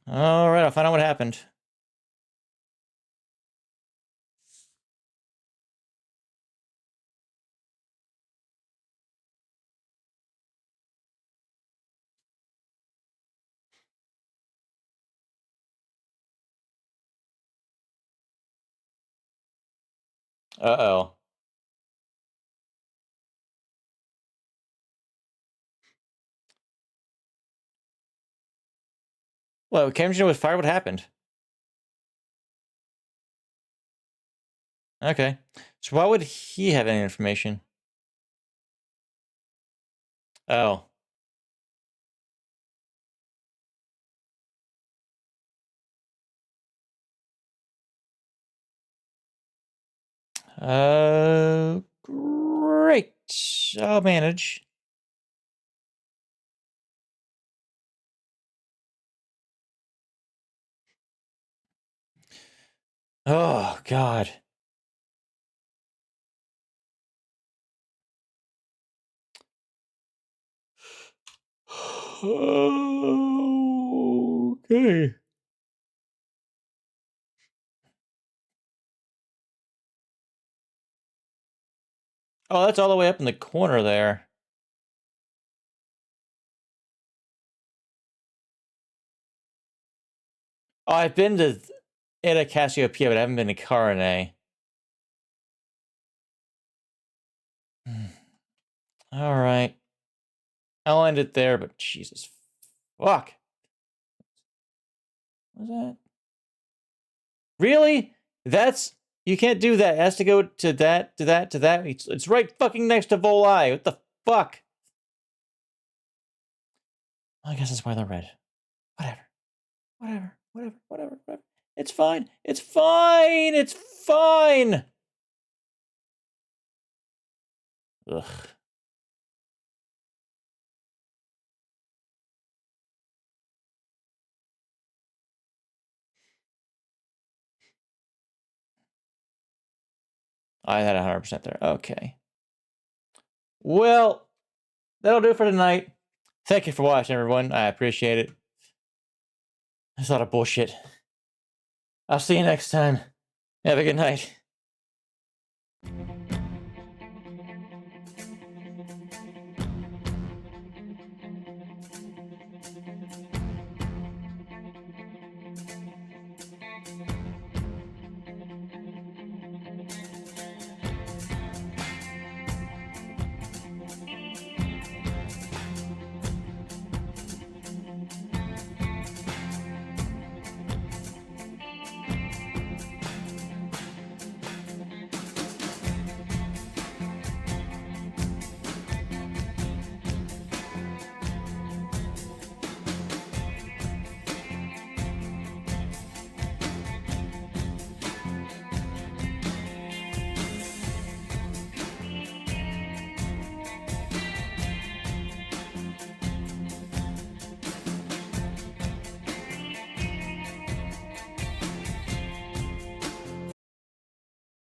All right, I'll find out what happened. Uh-oh. Well, Camden was fired. What happened? Okay. So why would he have any information? Oh. Great. I'll manage. Oh, God. Okay. Oh, that's all the way up in the corner there. Oh, I've been to Eta Cassiopeia, but I haven't been to Carone. All right. I'll end it there, but Jesus fuck. What's that? Really? You can't do that. It has to go to that, to that, to that. It's right fucking next to Volai. What the fuck? I guess that's why they're red. Whatever. It's fine. It's fine. It's fine. Ugh. I had 100% there. Okay. Well, that'll do it for tonight. Thank you for watching, everyone. I appreciate it. That's a lot of bullshit. I'll see you next time. Have a good night.